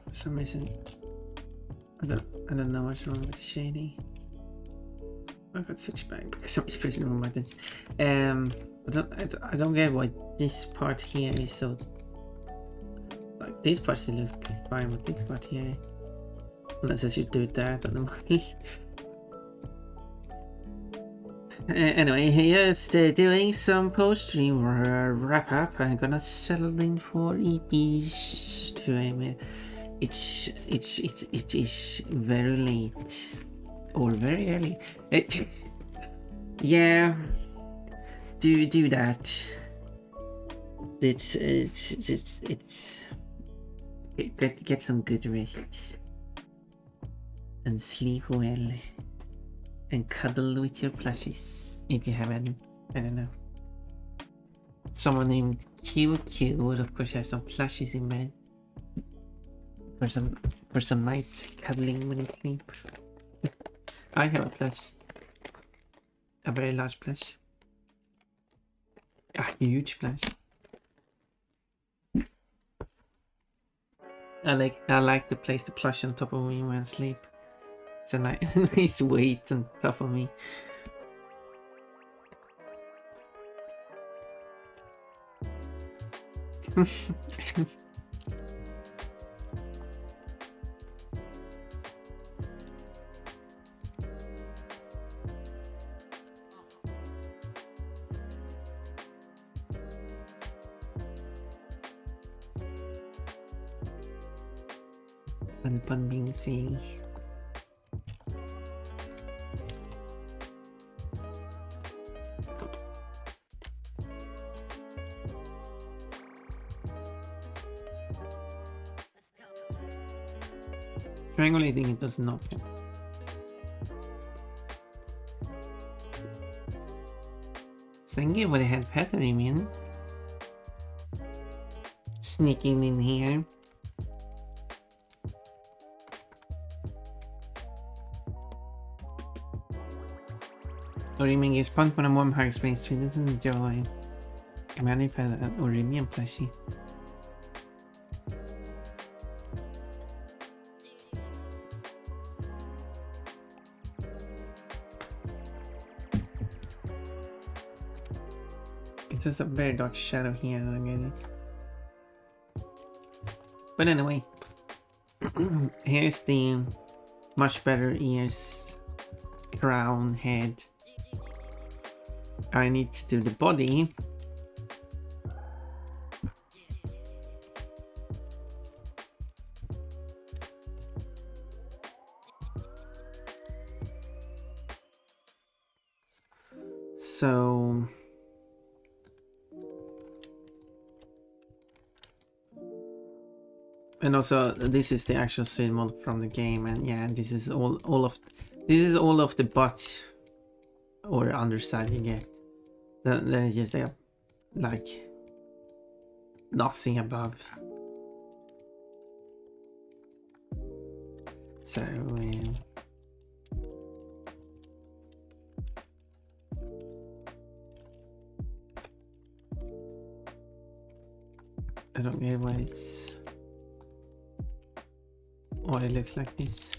For some reason, I don't know what's wrong with the shading. I got switch back because I'm just pressing the wrong buttons. I don't get why this part here is so. Like this part still looks fine, but this part here. Unless I should do that on the model. Anyway, just doing some post-stream wrap-up. I'm gonna settle in for EP stream. It is very late or very early. Yeah, do that. Get some good rest and sleep well and cuddle with your plushies if you have any. I don't know. Someone named QQ would of course have some plushies in bed for some nice cuddling when you sleep. I have a plush, a very large plush, a huge plush. I like to place the plush on top of me when I sleep. It's a nice weight on top of me. Pan being seen. Triangulating it does not. Thank you for the head patterning, man. Sneaking in here. Orimin ger spann på den warm high space feeling som jag är med för att Orimin plushie. It's just a very dark shadow here, I don't get it. But anyway, here's the much better ears, crown, head. I need to do the body. So and also this is the actual scene model from the game, and yeah, this is all of the butt or underside you get. Then it's just like nothing above. So I don't get why it looks like this.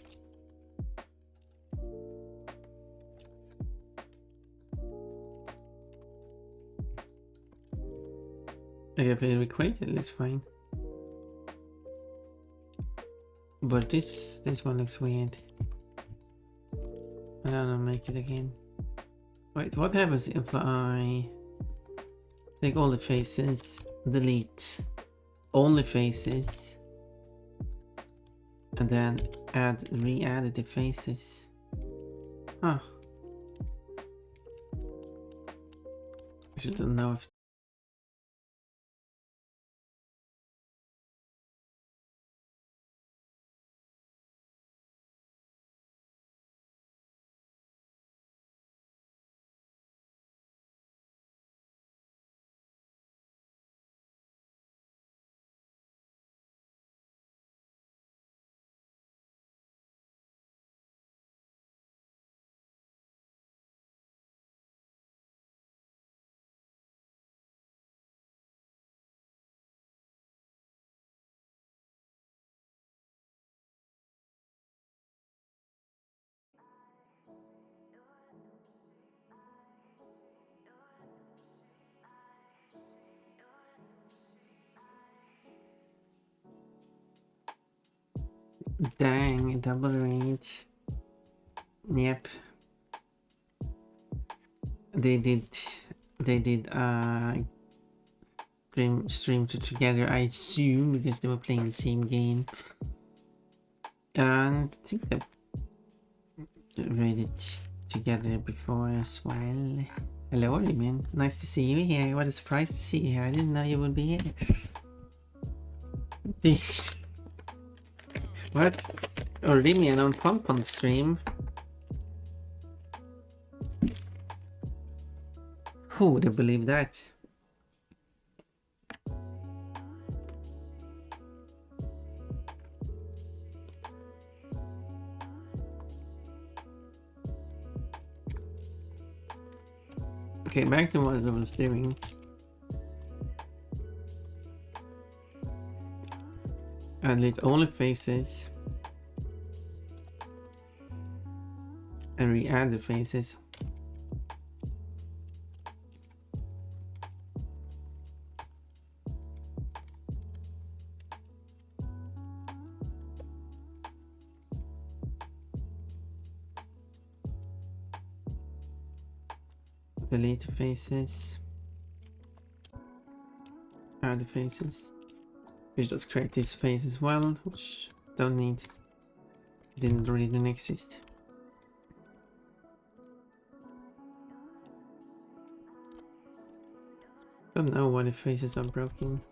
If it recreated, it looks fine. But this one looks weird. I don't know, make it again. Wait, what happens if I take all the faces, delete only faces. And then re-added the faces. Huh. I shouldn't know if... Dang, double rate. Yep. They did stream together, I assume, because they were playing the same game. And I think they read it together before as well. Hello, man. Nice to see you here. What a surprise to see you here. I didn't know you would be here. What? Oh, Rimian on Pump on the stream? Who would have believed that? Okay, back to what I was doing. And it only faces. And re-add the faces. Delete faces. Add the faces. We just create this face as well, which don't need. Didn't really exist. Don't know why the faces are broken.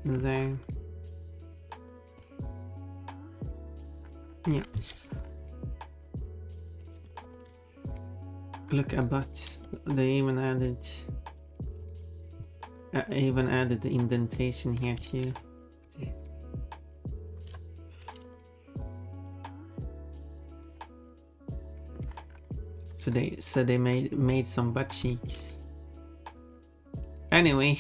There. Yeah. Look, but they even added the indentation here too. So they made some butt cheeks. Anyway.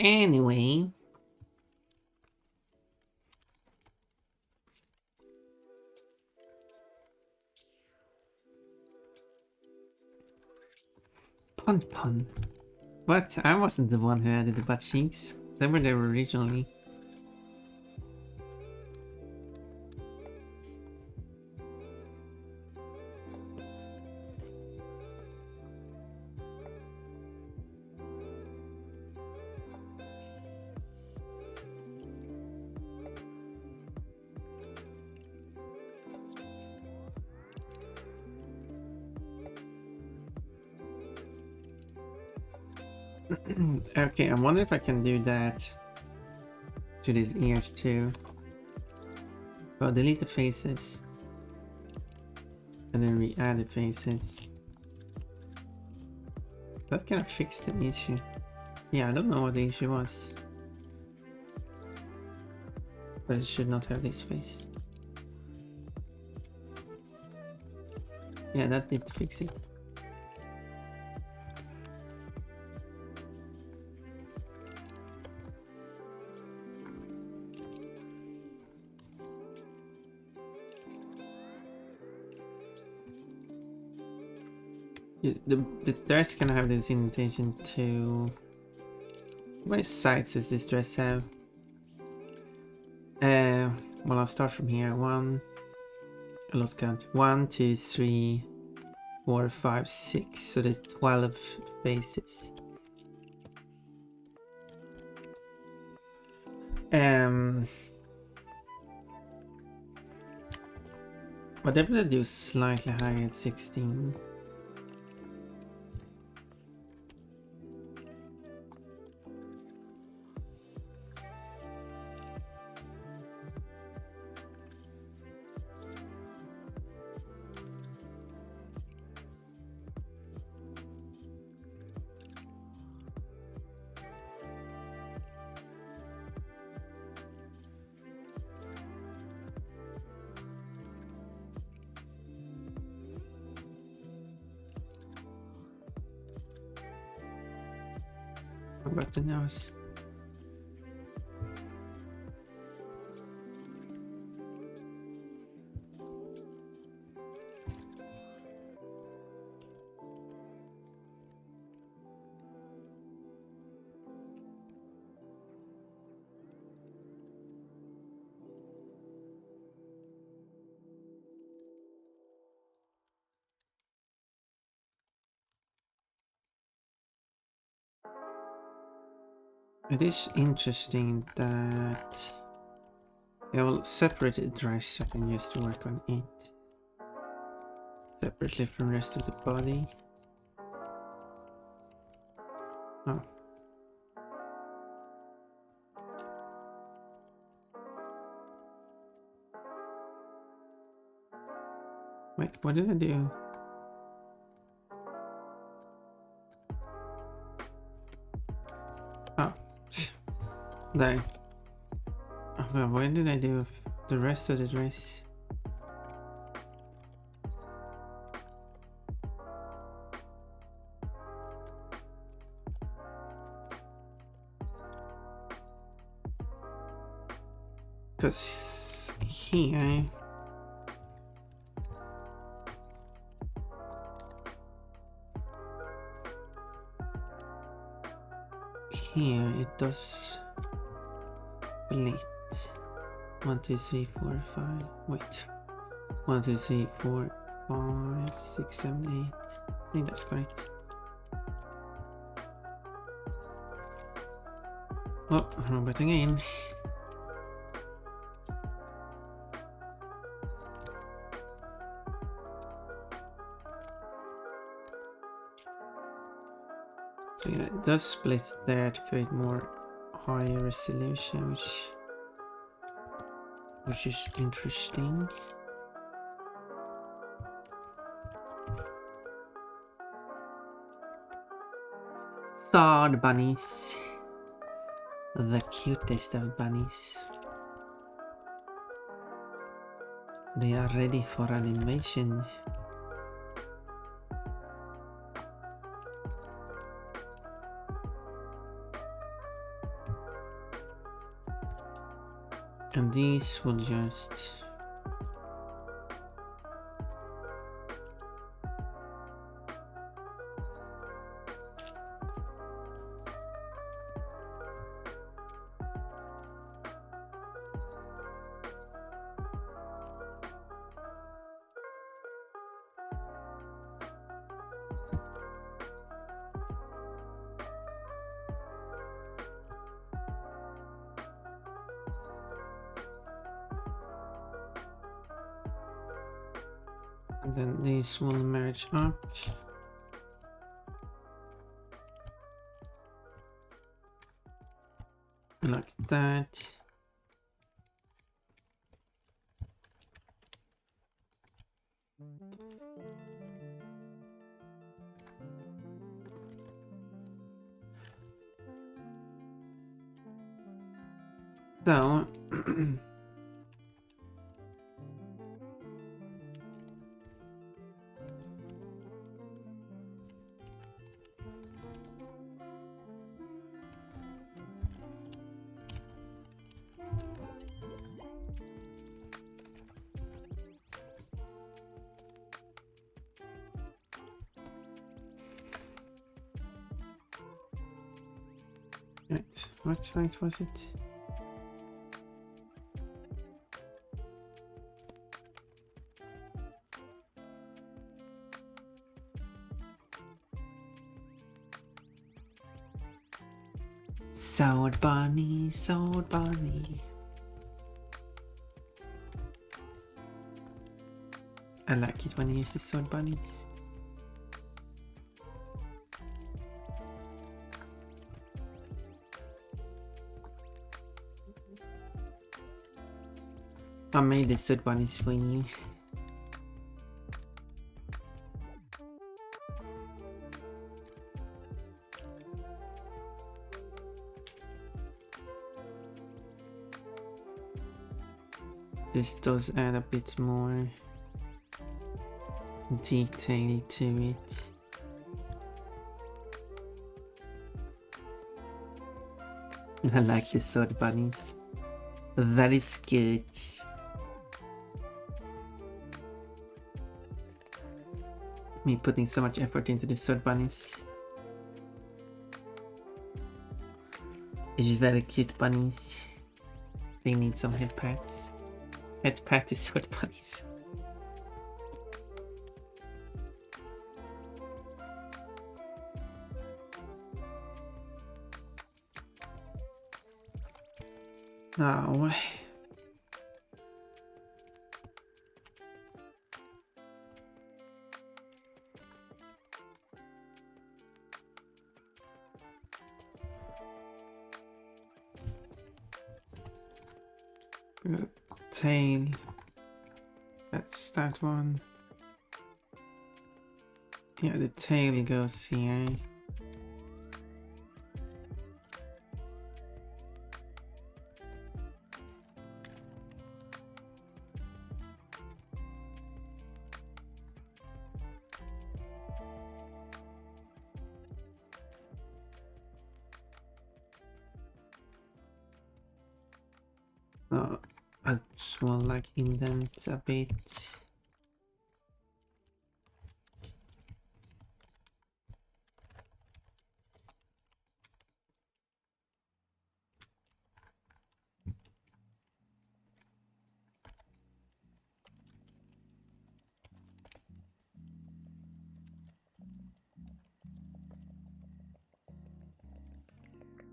Anyway. Pun. What? I wasn't the one who added the butt cheeks. They were there originally. Okay, I wonder if I can do that to these ears too. Well, delete the faces and then re-add the faces. That kind of fixed the issue. Yeah, I don't know what the issue was, but it should not have this face. Yeah, that did fix it. The dress can have this indentation too. How many sides does this dress have? Well, I'll start from here. I lost count. 1, 2, 3, 4, 5, 6. So there's 12 faces. But if I do slightly higher at 16. How about the nose? It is interesting that I will separate the dress so I can just work on it separately from the rest of the body. Oh. Wait, what did I do? Oh. There. So what did I do with the rest of the dress? Because here it does split. 1, 2, 3, 4, 5. Wait. 1, 2, 3, 4, 5, 6, 7, 8. I think that's correct. Oh, Robert again. So yeah, it does split there to create more higher resolution, which is interesting. Sword bunnies. The cutest of bunnies. They are ready for an invasion. And these will just and then these will merge up. Like that. So Right, what size was it? Sour bunny, sour bunny. I like it when he uses sour bunnies. I made the sour bunnies for you. This does add a bit more detail to it. I like the sword bunnies. That is good. Me putting so much effort into the sword bunnies. It's very cute bunnies. They need some head pats. Head pat is sword bunnies. No. Tail. That's that one. Yeah, the tail goes here. Oh, I just want like indent a bit.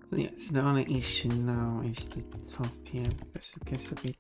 So yeah, so the only issue now is the top here because it gets a bit.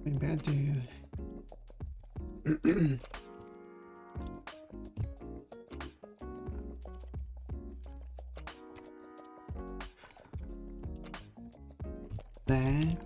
Maybe I do. That.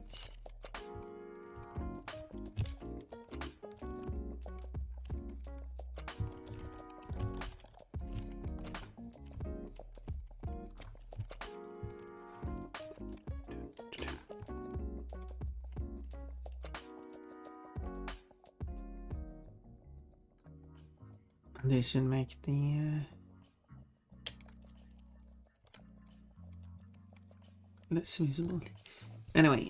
They should make the less visible. Anyway,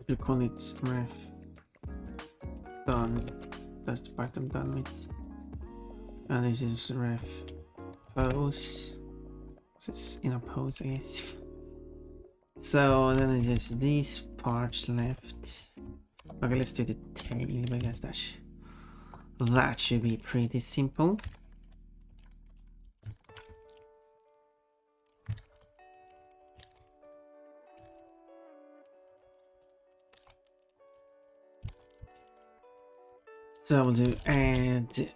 you call it ref done. That's the part I'm done with. And this is ref pose. It's in a pose, I guess. So then it's just these parts left. Okay, let's do the tail because that should be pretty simple. So we'll do add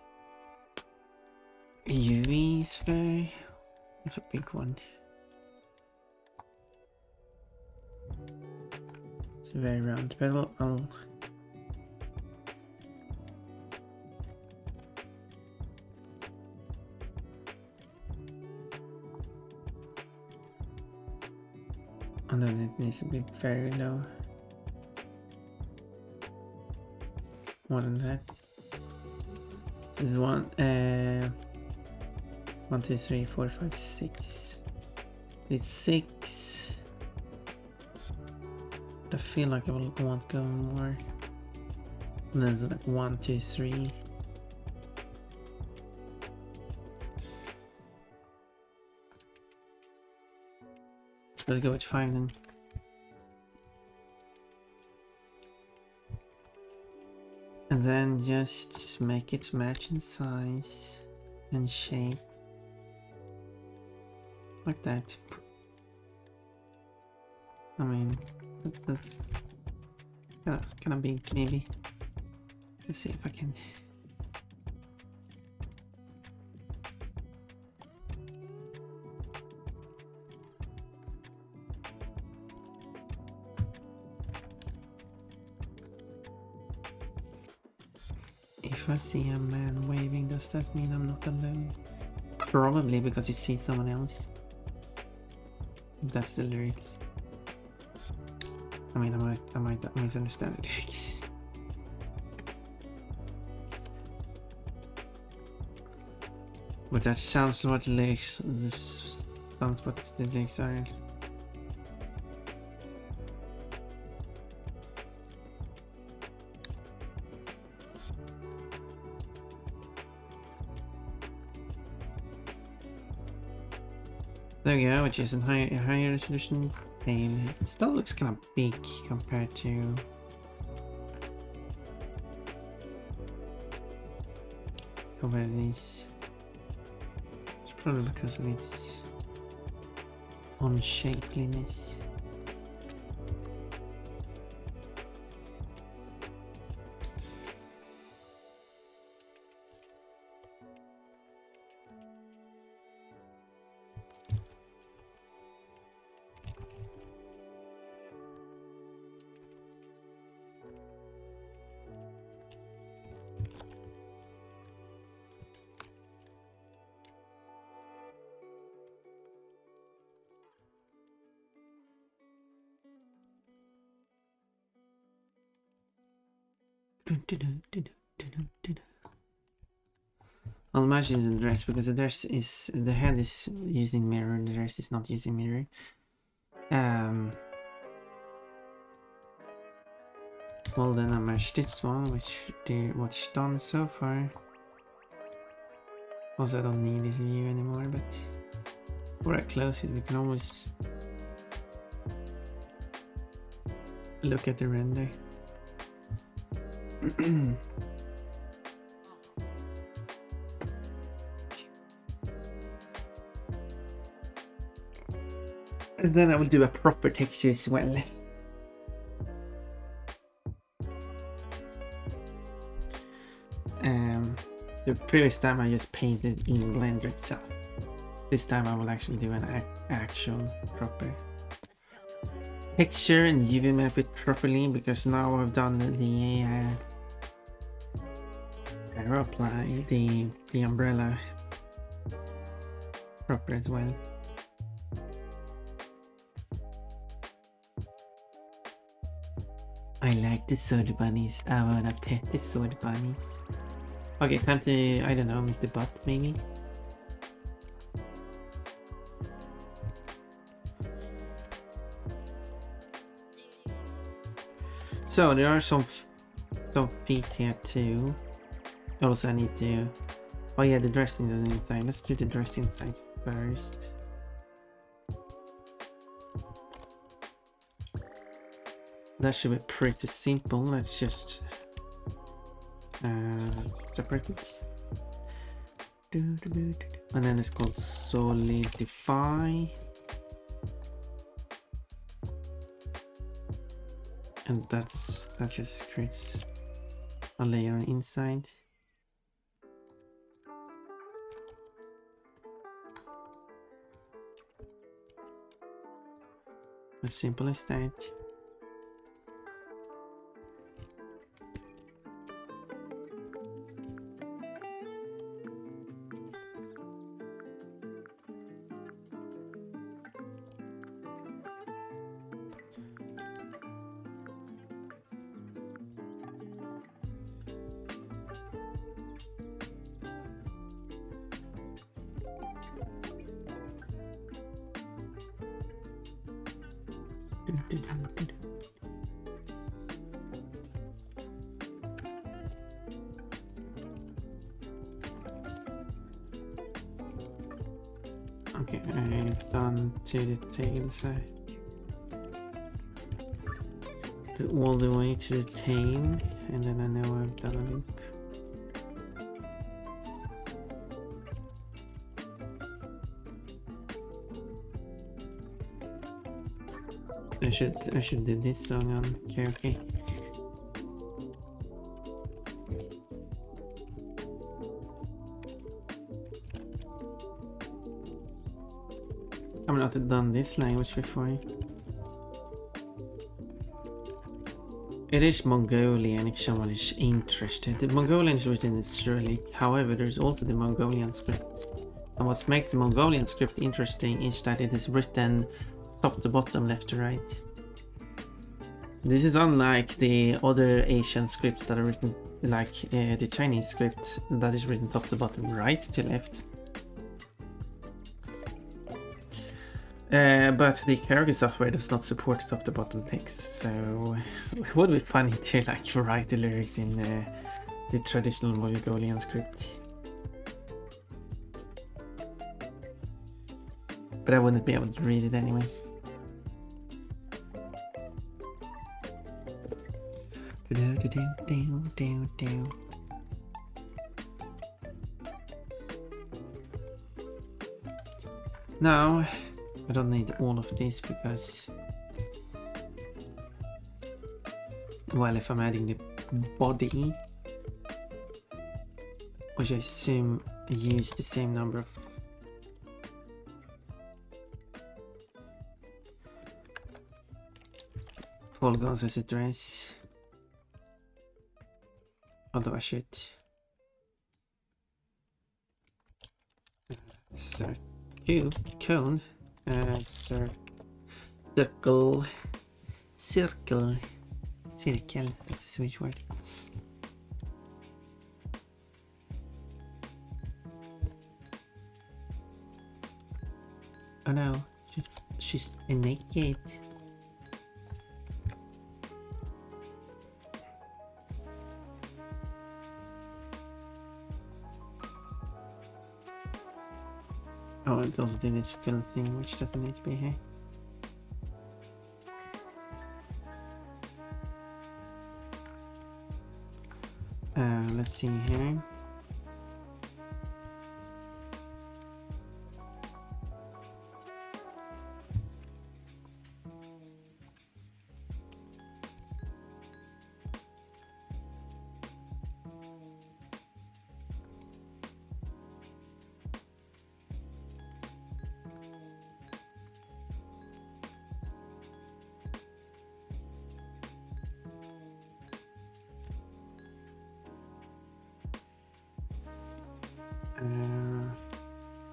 UV sphere. That's a big one. It's very round, but I'll and then it needs to be very low. More than that. This is 1, 2, 3, 4, 5, 6. It's 6. But I feel like I will want to go more. And then it's like 1, 2, 3. Let's go with 5 then. And then just make it match in size and shape. Like that. I mean, that's kind of big, maybe. Let's see if I can. If I see a man waving, does that mean I'm not alone? Probably because you see someone else. That's the lyrics. I mean, I might misunderstand the lyrics. But that sounds what the lyrics. This sounds what the lyrics are. There we go, which is a higher resolution tail. It still looks kind of big compared to these. It's probably because of its unshapeliness. I'll imagine the dress because the head is using mirror and the dress is not using mirror. Well then I match this one, what's done so far. Also I don't need this view anymore, but before I close it we can always look at the render. And then I will do a proper texture as well. The previous time I just painted in Blender itself. This time I will actually do an actual proper texture and UV map it properly, because now I've done the arrow apply, the umbrella proper as well. I like the sword bunnies. I wanna pet the sword bunnies. Okay, time to, I don't know, make the butt maybe. So there are some feet here too. Also I need to, oh yeah, the dressing is inside. Let's do the dress inside first. That should be pretty simple. Let's just separate it. And then it's called solidify. And that just creates a layer on inside. As simple as that. Okay, I've done to the tail side. All the way to the tail, and then I know I've done a loop. I should do this song on karaoke. I've not done this language before. It is Mongolian if someone is interested. The Mongolian is written in Cyrillic, however there's also the Mongolian script. And what makes the Mongolian script interesting is that it is written top to bottom, left to right. This is unlike the other Asian scripts that are written like the Chinese script that is written top to bottom, right to left. But the karaoke software does not support top to bottom text, so it would be funny to like write the lyrics in the traditional Mongolian script. But I wouldn't be able to read it anyway. Now, I don't need all of this because, well, if I'm adding the body, which I assume I use the same number of polygons as a dress, although I should cone, circle, circle, that's a Swedish word. Oh no, she's naked. Oh, it also did this fill thing, which doesn't need to be here. Let's see here.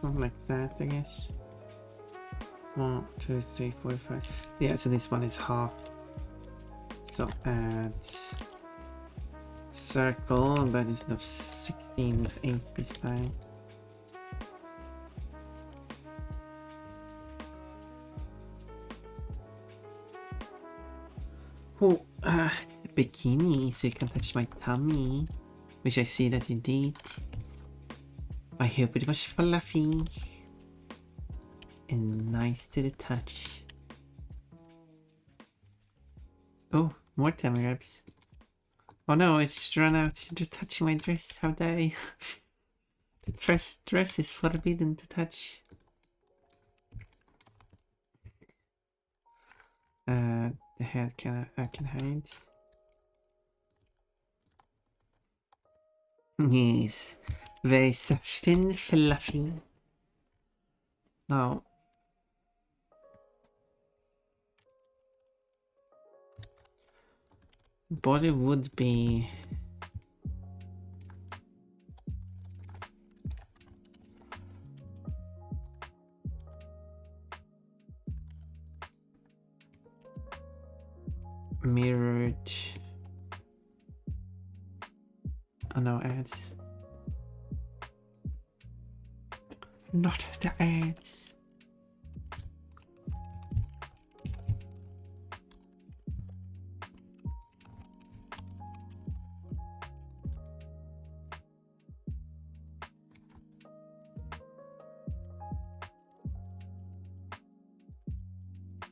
Something like that, I guess. 1, 2, 3, 4, 5. Yeah, so this one is half. So add circle, but instead of 16, it's 8 this time. Oh, bikini, so you can touch my tummy, which I see that you did. I hope it was fluffy and nice to the touch. Oh, more time grabs. Oh no, it's run out. You're just touching my dress. How dare you? The dress is forbidden to touch. The head I can hide. Yes, very soft and fluffy. Now, body would be mirrored. Oh no, ads. Not the ads.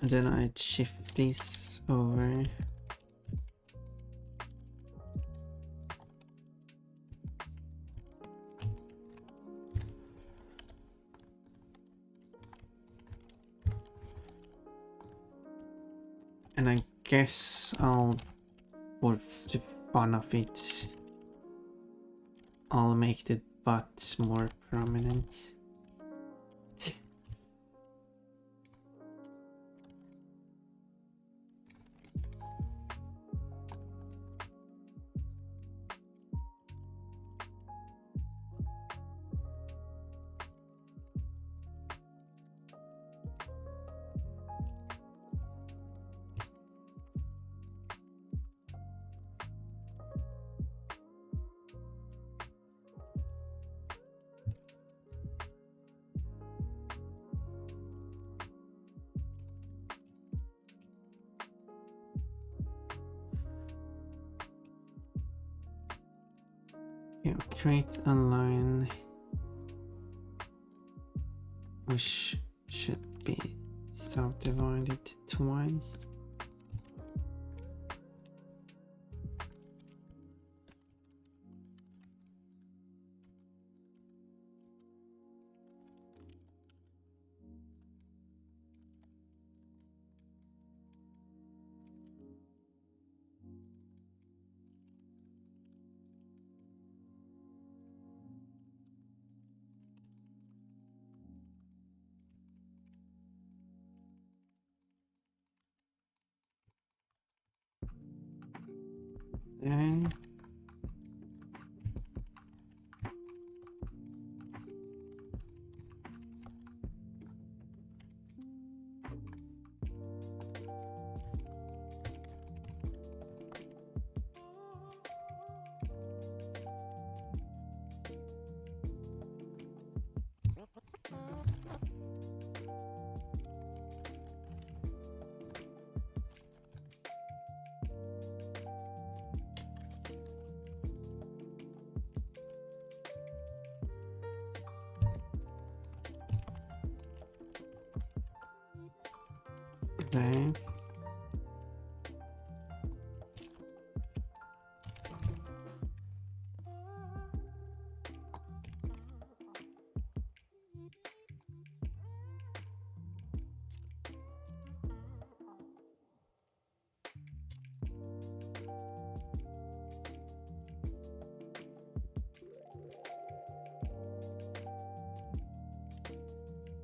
And then I'd shift this over. And I guess I'll, for the fun of it, I'll make the butt more prominent. Yeah, create a line which should be subdivided twice. And then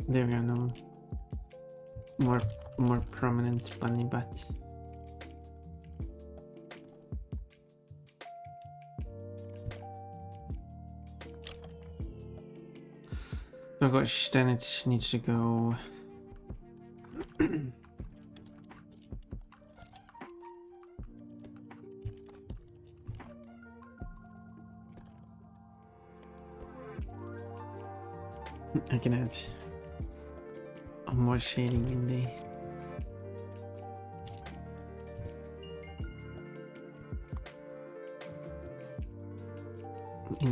there we are now. More prominent bunny butt. Oh gosh, then it needs to go. I can add more shading in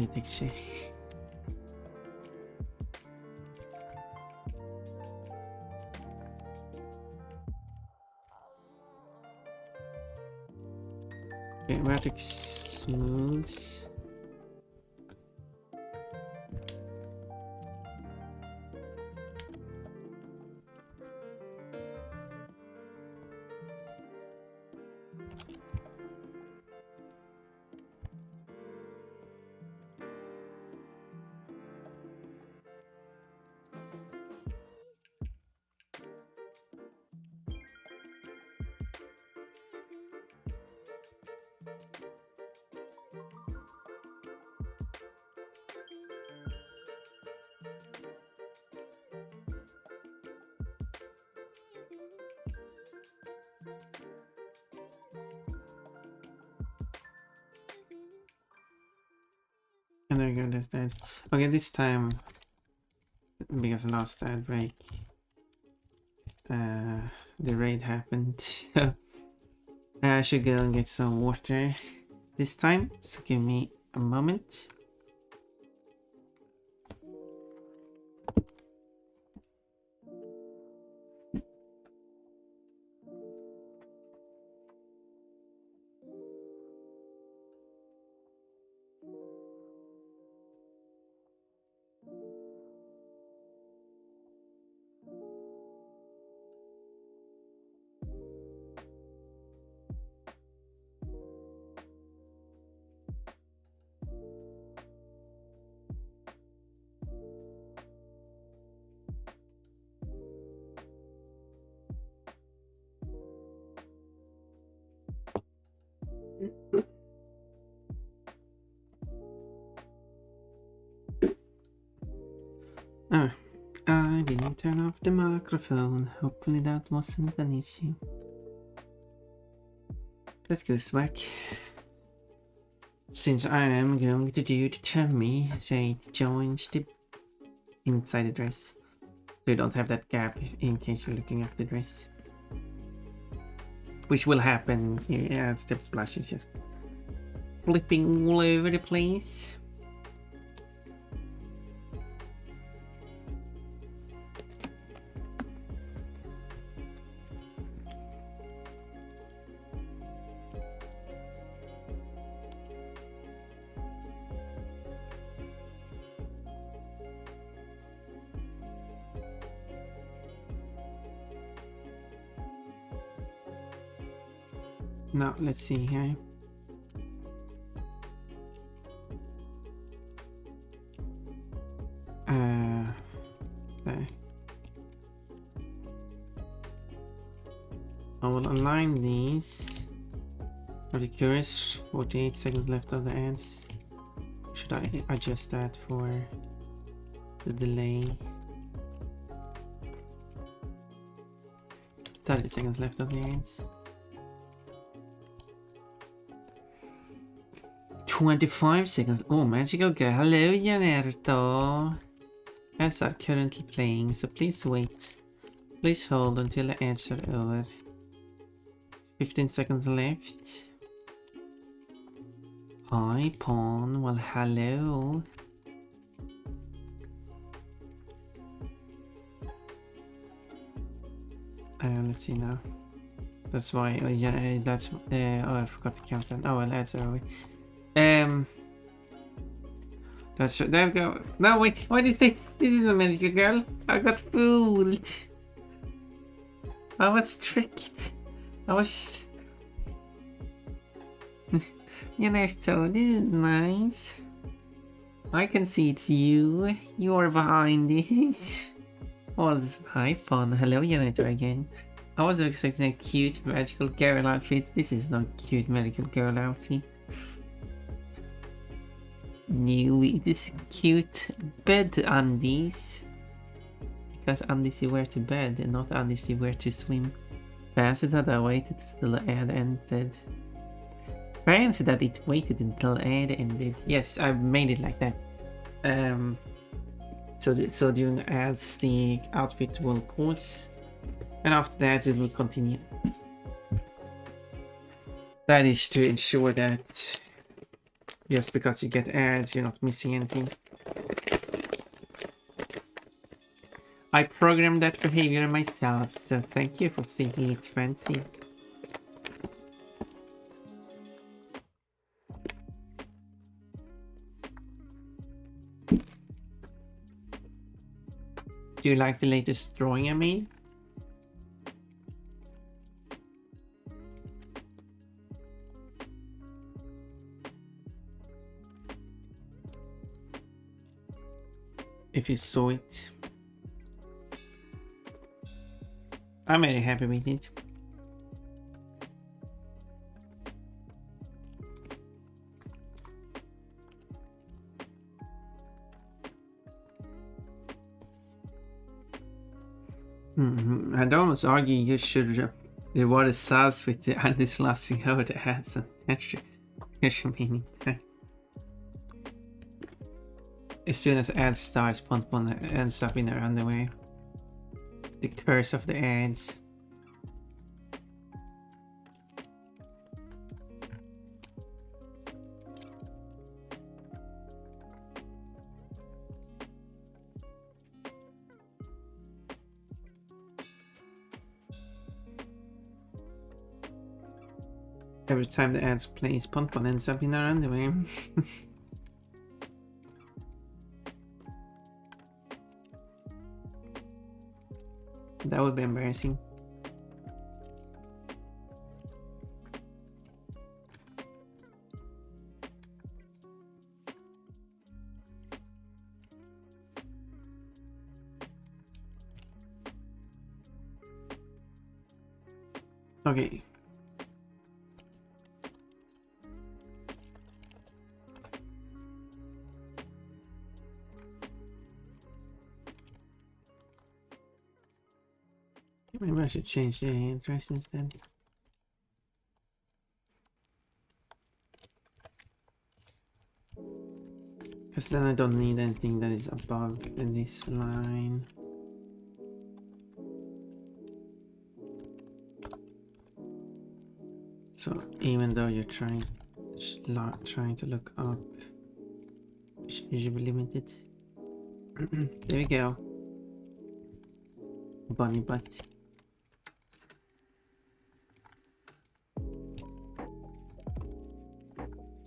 the texture. Okay, vertex smooth. And there you go, that's that. Okay, this time, because last ad break, the raid happened, so I should go and get some water this time. So give me a moment. Oh, I didn't turn off the microphone. Hopefully that wasn't an issue. Let's go back. Since I am going to do the tummy, say it joins the inside the dress. So you don't have that gap in case you're looking at the dress. Which will happen here as the blush is just flipping all over the place. Now let's see here. There. I will align these. Are you curious? 48 seconds left of the ads. Should I adjust that for the delay? 30 seconds left of the ads. 25 seconds. Oh, magical girl. Hello, Janerto. Ads are currently playing, so please wait. Please hold until the ads are over. 15 seconds left. Hi, Pawn. Well, hello. Let's see now. That's why. Yeah, that's. Oh, I forgot to count that. Oh, well, ads are over. That's there we go. No, wait, what is this? This is a magical girl. I got fooled. I was tricked. I was. You know, so this is nice. I can see it's you. You are behind this. Was hi fun. Hello, Janitor again. I was expecting a cute magical girl outfit. This is not cute magical girl outfit. New, it is cute bed undies. Because undies you wear to bed and not undies you wear to swim. Fancy that I waited till the ad ended. Fancy that it waited until ad ended. Yes, I made it like that. So during ads the outfit will pause. And after that it will continue. That is to ensure that just because you get ads, you're not missing anything. I programmed that behavior myself, so thank you for thinking it's fancy. Do you like the latest drawing I made? If you saw it, I'm very happy with it. I'd almost argue you should reward the subs with the anti-flossing over the ads and extra meaning there. As soon as ad starts, Pontpon ends up in her underwear. The curse of the ads. Every time the ads plays, Pontpon ends up in her underwear. That would be embarrassing. Okay. Maybe I should change the address instead. Because then I don't need anything that is above this line. So even though you're trying to look up, you should be limited. There we go. Bunny butt.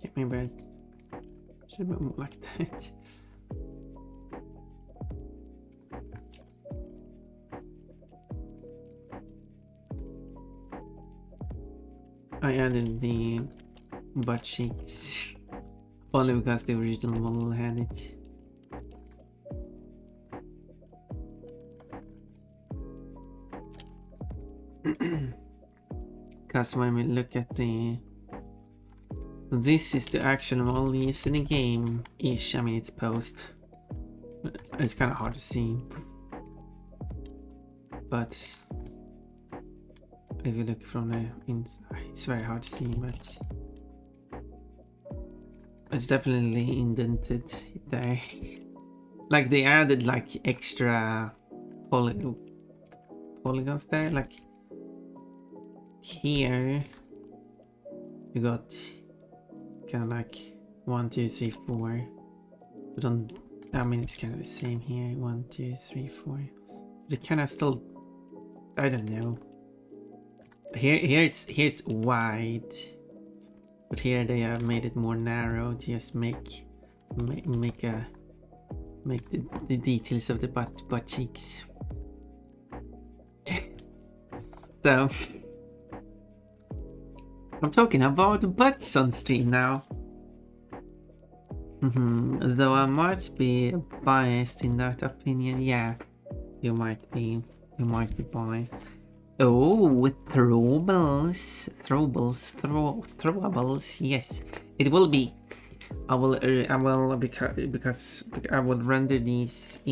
Get me bread. Should be more like that. I added the butt cheeks only because the original model had it. Because when we look at the... This is the actual model used in the game-ish. I mean, it's post. It's kind of hard to see. But if you look from the inside, it's very hard to see, but it's definitely indented there. Like they added like extra polygons there. Like here you got kind of like 1, 2, 3, 4. But on, I mean, it's kind of the same here. 1, 2, 3, 4. But it kind of still, I don't know. Here's wide, but here they have made it more narrow. Just make the details of the butt cheeks. So I'm talking about butts on stream now. Though I might be biased in that opinion. Yeah, you might be biased. Oh, throwables, yes, it will be. I will because I will render these as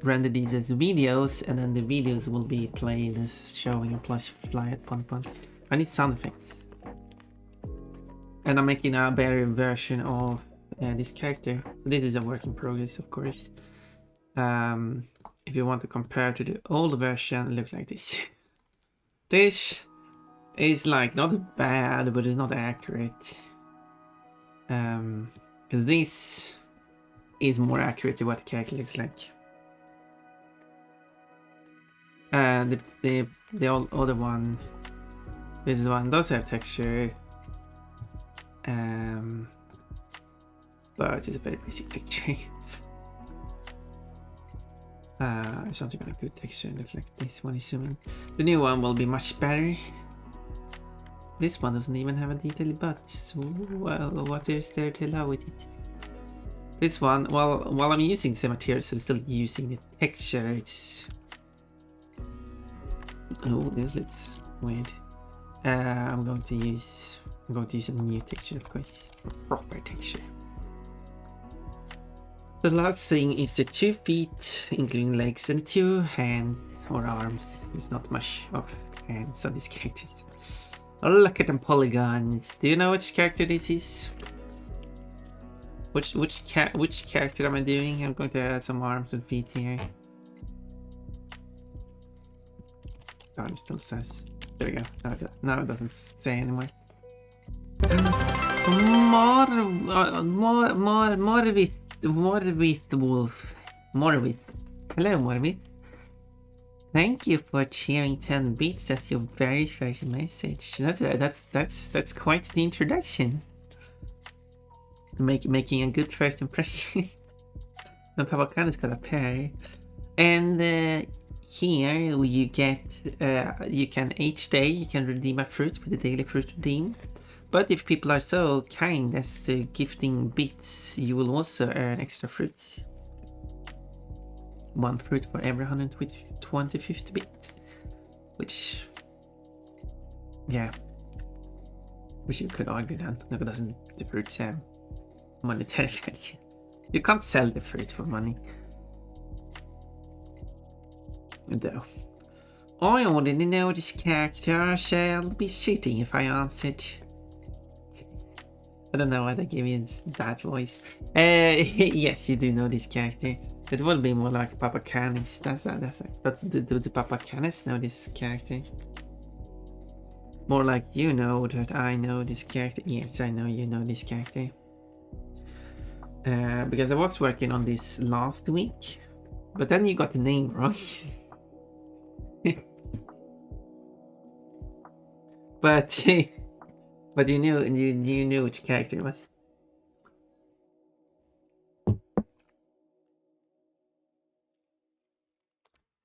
videos, and then the videos will be played as showing a plush fly at Pontpon. I need sound effects, and I'm making a better version of this character. This is a work in progress, of course. If you want to compare to the old version, look like this. This is like not bad, but it's not accurate. This is more accurate to what the character looks like. And the other one, this one does have texture, but it's a very basic picture. It's not even a good texture. Look like this one is zooming. The new one will be much better. This one doesn't even have a detailed butt. So, well, what is there to love with it? This one, well, while I'm using the materials, I'm still using the texture. It's... Oh, this looks weird. I'm going to use a new texture, of course. A proper texture. The last thing is the 2 feet, including legs, and 2 hands or arms. There's not much of hands on these characters. Oh, look at them polygons. Do you know which character this is? Which character am I doing? I'm going to add some arms and feet here. Oh, it still says. There we go. Now it doesn't say anymore. Morwith Wolf. Morwith. Hello, Morwith. Thank you for cheering 10 bits as your very first message. That's quite the introduction. Making a good first impression. And Papakan's got a pair. And here you get you can each day you can redeem a fruit with the daily fruit redeem. But if people are so kind as to gifting bits, you will also earn extra fruits. 1 fruit for every 125th bit. Which, yeah. Which you could argue then. No, doesn't the fruits have monetary value? You can't sell the fruits for money. Though. I already know this character, so I'll be cheating if I answered. I don't know why they gave you that voice. Yes, you do know this character. It will be more like Papa Canis. Do the Papa Canis know this character? More like you know that I know this character. Yes, I know you know this character. Because I was working on this last week, but then you got the name wrong. But you knew which character it was.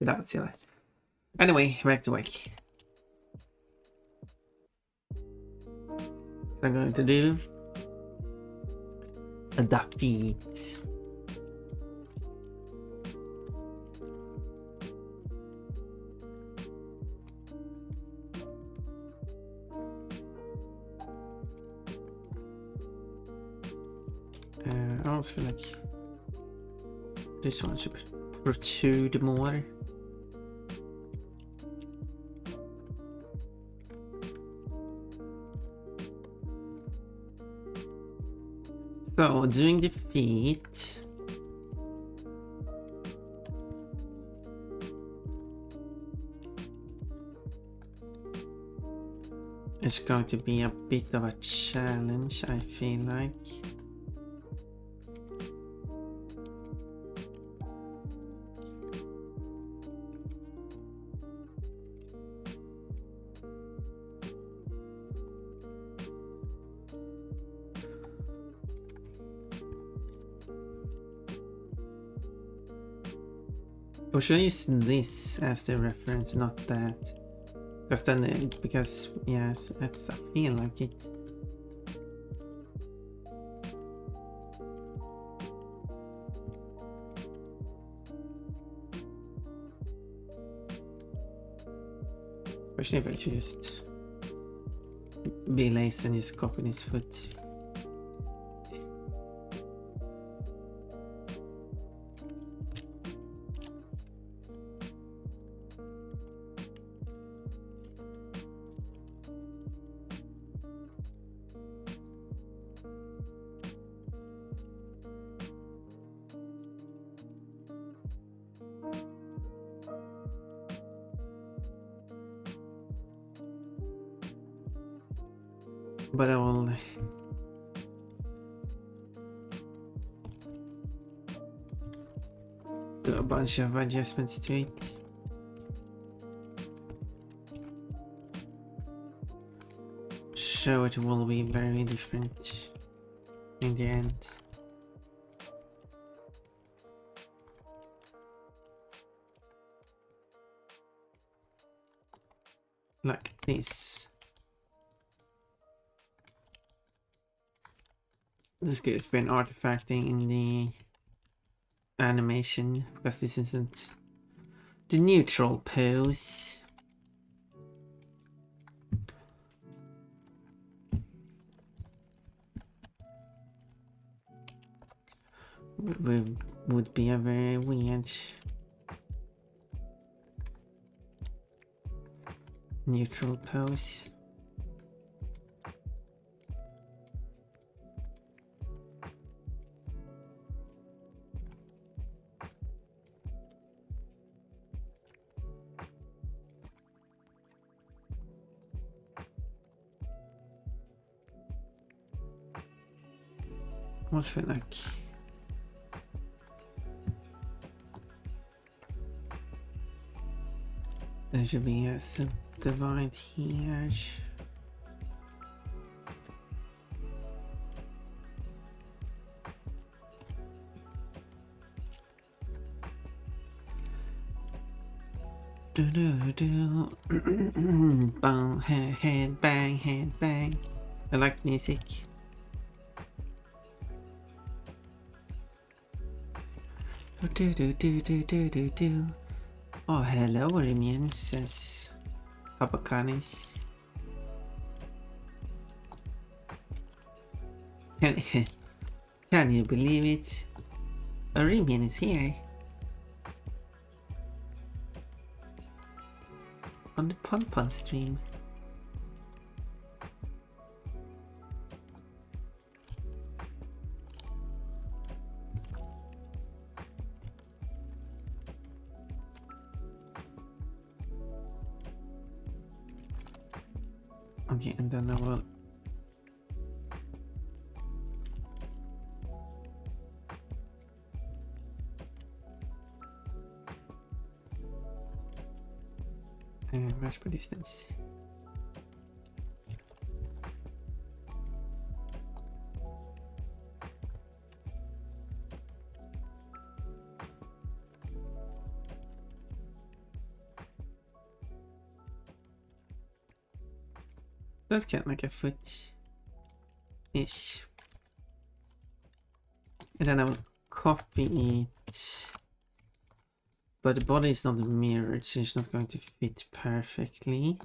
That was silly. Anyway, back to work. So I'm going to do a defeat. I also feel like this one should protrude more. So, doing the feet. It's going to be a bit of a challenge, I feel like. Or should I use this as the reference, not that? Because then, yes, that's, I feel like it. Especially if I just be lazy and just copy this foot. But I will do a bunch of adjustments to it. So it will be very different in the end. like this. This could be an artifacting in the animation because this isn't the neutral pose. Would be a very weird neutral pose. What's for like? There should be a subdivide here. Do do do. Bang, head bang, head bang. I like music. Do do do do do do do. Oh, hello, Remian, says Papa Canis. Can you believe it? Remian is here. On the Pon Pon stream. Okay, and then I will match per distance. That's kind of like a foot-ish. And then I will copy it. But the body is not mirrored, so it's not going to fit perfectly.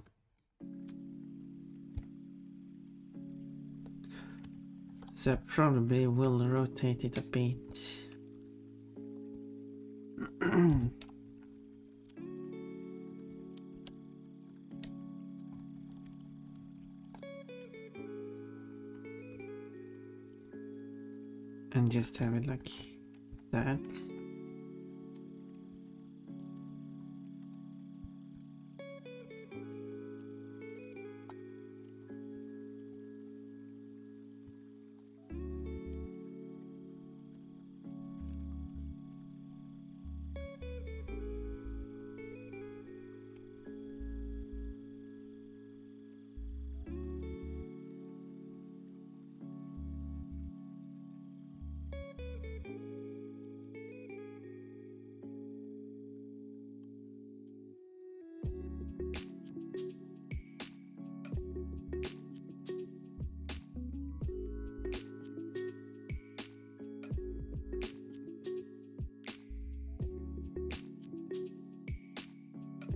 So I probably will rotate it a bit. And just have it like that.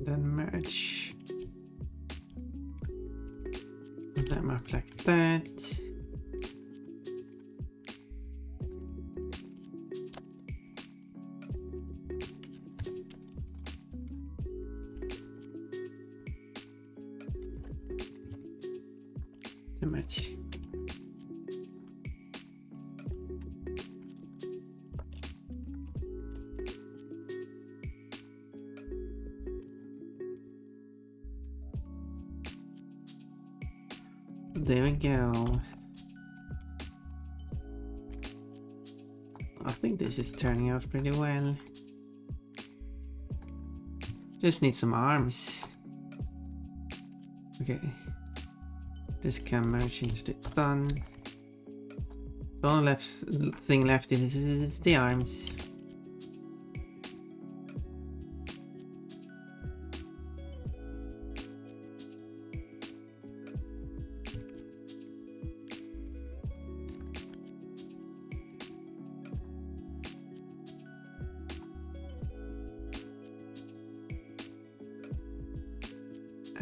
Then merge them up like that. Too much. There we go. I think this is turning out pretty well. Just need some arms. Okay. This can merge into the thumb. The only thing left is the arms.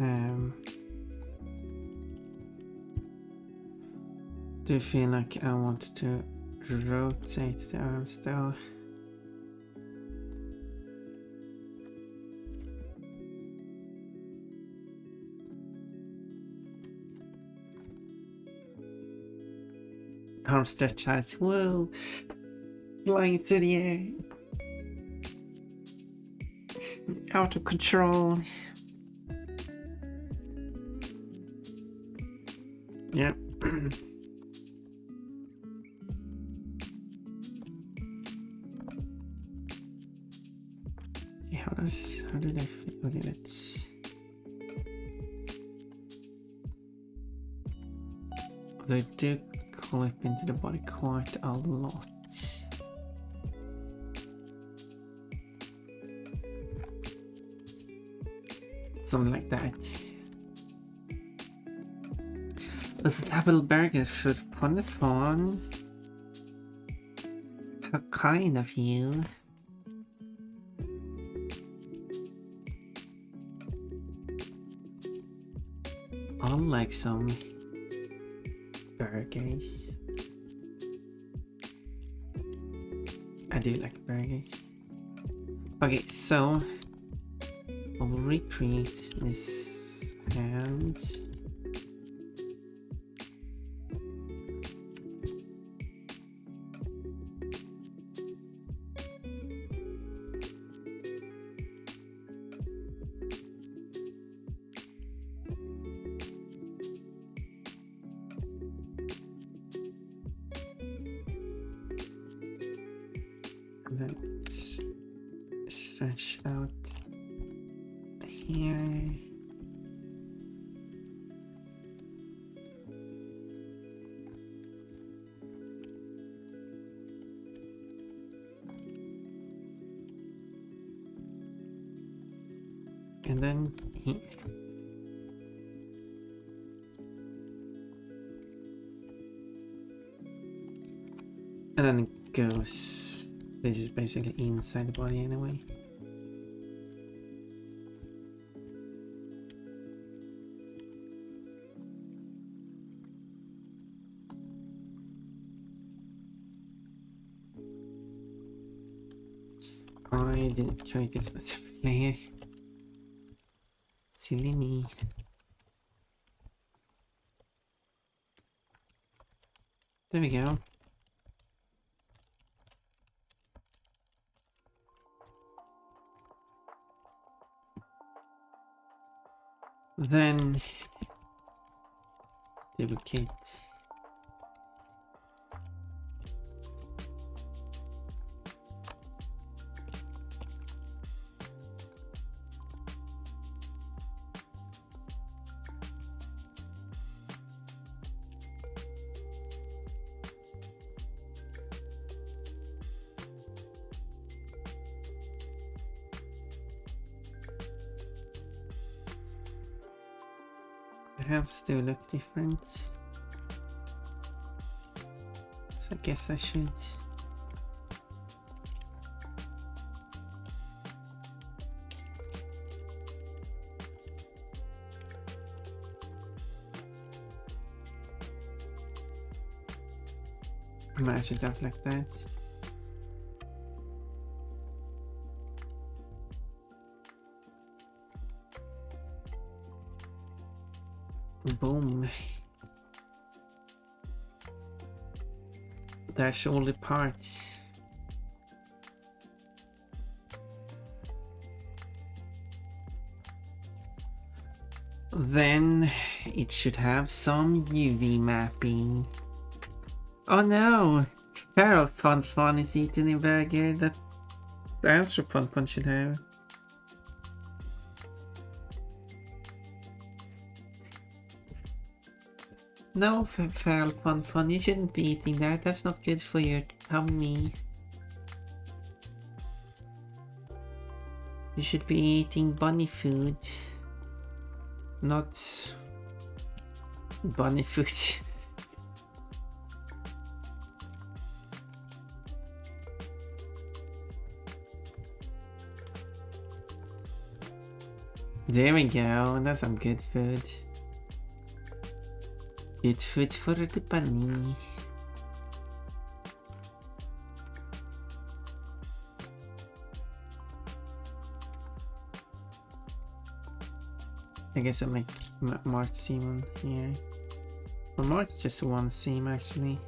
Do you feel like I want to rotate the arms though? Arm stretch eyes. Whoa! Flying through the air. Out of control. Yep. How did I feel? Okay, let's. They do clip into the body quite a lot. Something like that. There's a double burger for fun. How kind of you. I'll like some burgers. I do like burgers. Okay, so I'll recreate this hand. And then stretch out here. And then here. And then it goes, this is basically inside the body anyway. I didn't create this as a player. Silly me. There we go. Then duplicate. The hands do look different, so I guess I should match it up like that. Boom. That's all the parts. Then it should have some UV mapping. Oh no! Feral Fun is eating a burger that the Astro Fun should have. No, Feral Fun, you shouldn't be eating that. That's not good for your tummy. You should be eating bunny food, not bunny food. There we go, that's some good food. Good food for the bunny. I guess I make marked seam on here. Well, marked just one seam actually.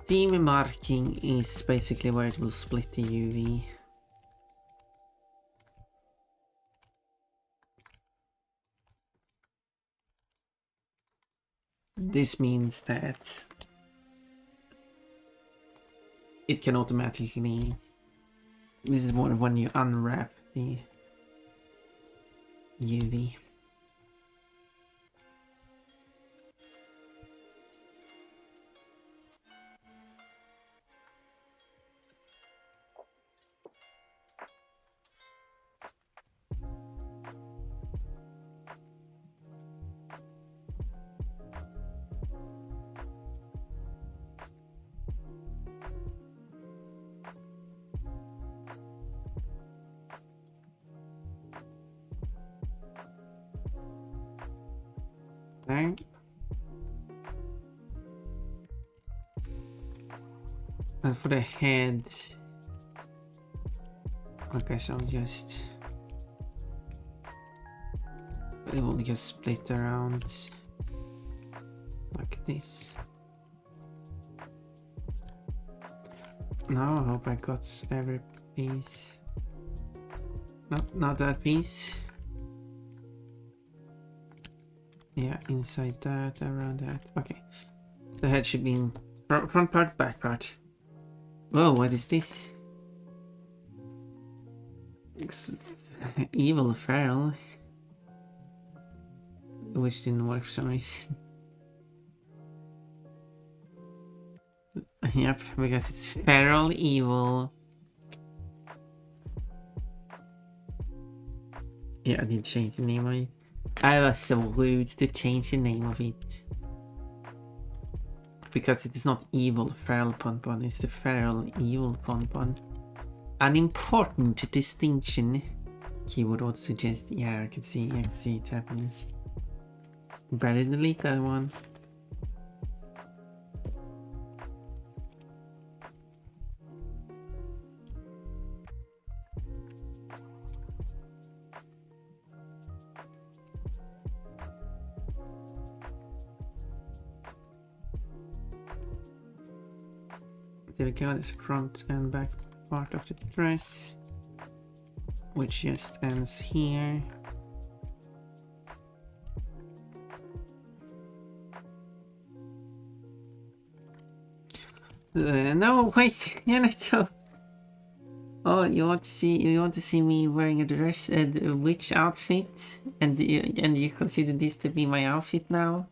Seam marking is basically where it will split the UV. This means that it can automatically. This is when you unwrap the UV. Right. And for the head, okay, so it will just split around like this. Now I hope I got every piece. Not that piece. Yeah, inside that, around that. Okay. The head should be in front part, back part. Whoa, what is this? It's evil feral. Which didn't work for some reason. Yep, because it's feral evil. Yeah, I did change the name of it. I was so rude to change the name of it. Because it is not evil feral Ponpon, it's the feral evil Ponpon. An important distinction. Keyboard would suggest, yeah, I can see it happening. Better delete that one. There we go, this front and back part of the dress, which just ends here. No, wait, so. Oh, you want to see me wearing a dress, a witch outfit, and you consider this to be my outfit now?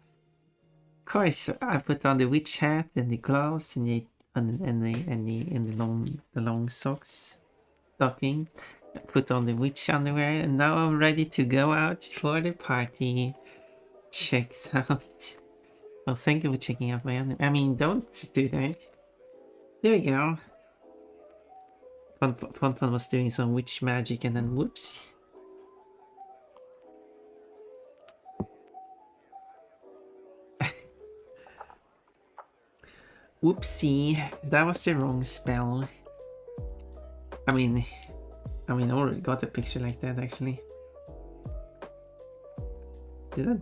Of course, I put on the witch hat and the gloves and the long socks, stockings. I put on the witch underwear, and now I'm ready to go out for the party. Checks out. Well, thank you for checking out my underwear. I mean, don't do that. There we go. Fun was doing some witch magic and then whoops. Whoopsie, that was the wrong spell. I mean, I already got a picture like that actually. Did I?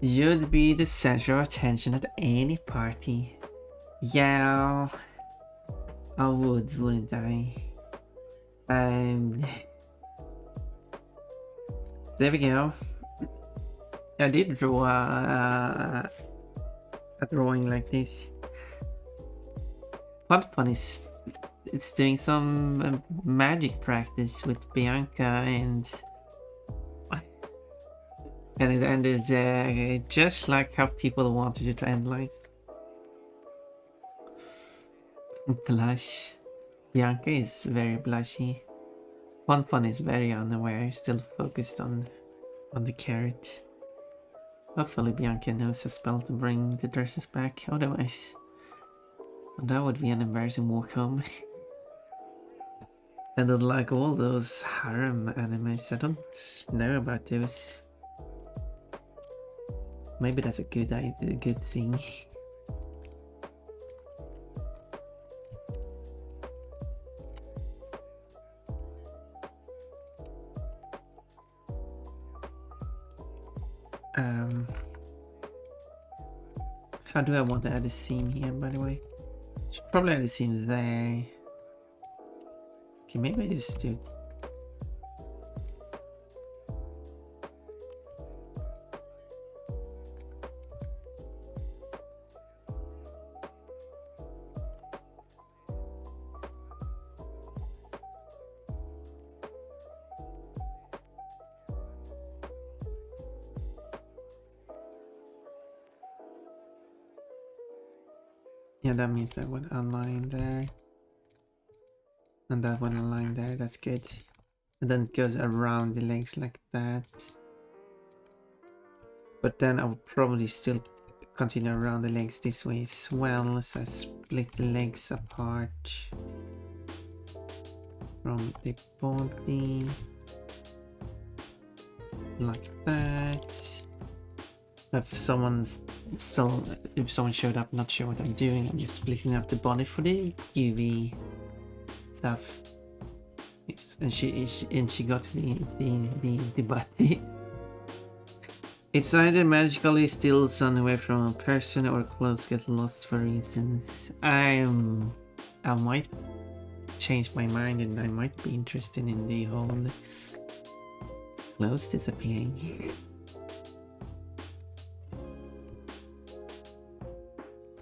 You'd be the center of attention at any party. Yeah, I would, wouldn't I? There we go. I did draw a drawing like this. Fun is it's doing some magic practice with Bianca and it ended just like how people wanted it to end, like blush. Bianca is very blushy. Fun is very unaware, still focused on the carrot. Hopefully Bianca knows a spell to bring the dresses back, otherwise That would be an embarrassing walk home. I don't like all those harem animes. I don't know about those. Maybe that's a good idea, a good thing. How do I want to add a scene here, by the way? Should probably add a scene there. Okay, maybe I just do. Yeah, that means that one align there. And that one align there, that's good. And then it goes around the legs like that. But then I will probably still continue around the legs this way as well. So I split the legs apart from the body. Like that. If someone showed up not sure what I'm doing, I'm just splitting up the body for the UV stuff. Yes, and she got the body. It's either magically steals away from a person or clothes get lost for reasons. I might change my mind and I might be interested in the whole clothes disappearing.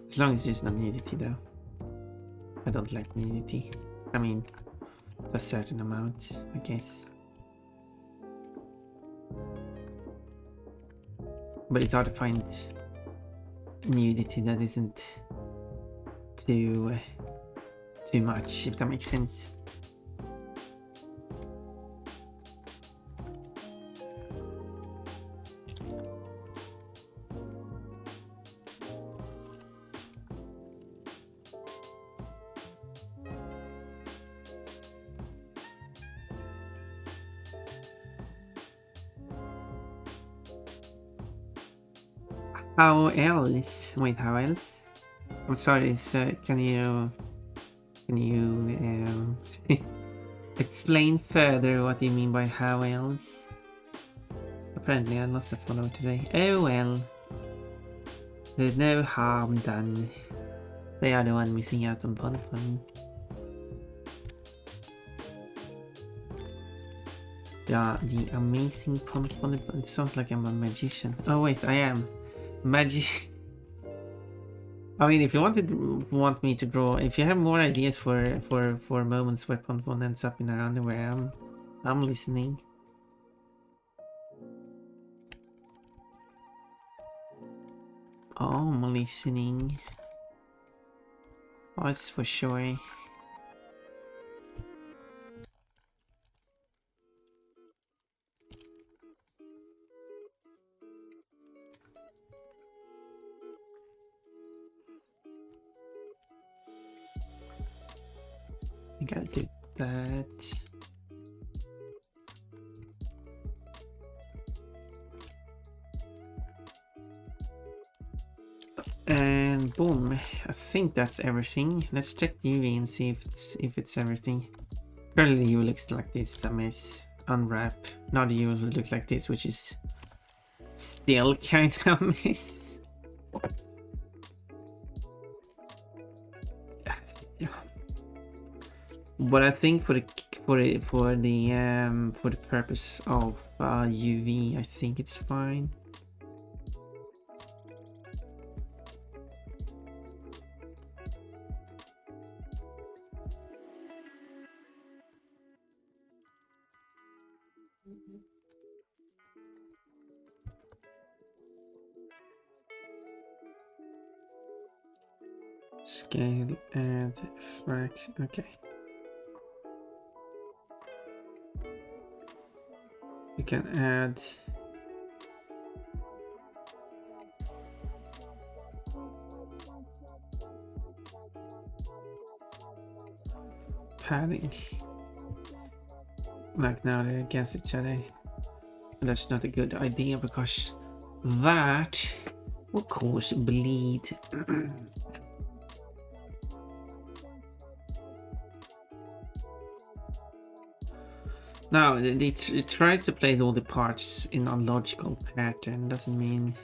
As long as there's no nudity though. I don't like nudity. I mean, a certain amount, I guess. But it's hard to find nudity that isn't too much, if that makes sense. How else? Wait, how else? I'm sorry, so can you explain further what you mean by how else? Apparently I lost a follower today. Oh well. There's no harm done. They are the one missing out on fun. Yeah, the amazing pun. It sounds like I'm a magician. Oh wait, I am. Magic. I mean, if you want me to draw, if you have more ideas for moments where Pon ends up in her underwear, I'm listening. Oh, I'm listening. Oh, that's for sure. I gotta do that. And boom, I think that's everything. Let's check the UV and see if it's everything. Currently the UV looks like this, it's a mess. Unwrap. Now the UV will look like this, which is still kind of a mess. But I think for the purpose of UV, I think it's fine. Scale, add, fraction, okay. We can add padding. Like now they're against each other. And that's not a good idea because that will cause bleed. Now it tries to place all the parts in a logical pattern. Doesn't mean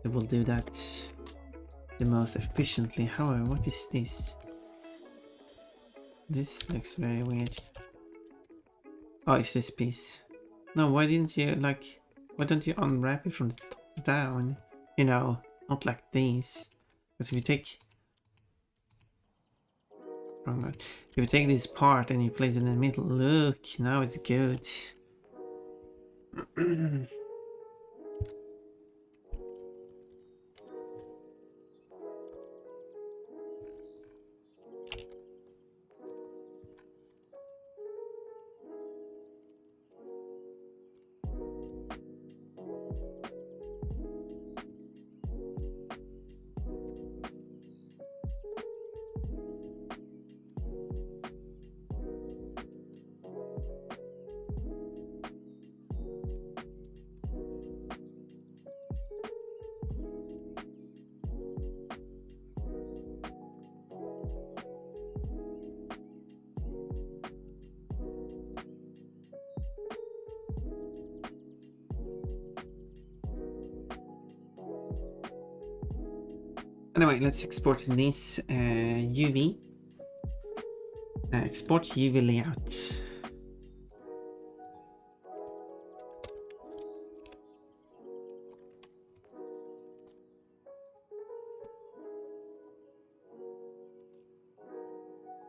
it will do that the most efficiently. However, what is this? This looks very weird. Oh, it's this piece. No, why didn't you why don't you unwrap it from the top down? You know, not like this. Because if you take if you take this part and you place it in the middle, look, now it's good. Anyway, let's export this UV. Export UV layout.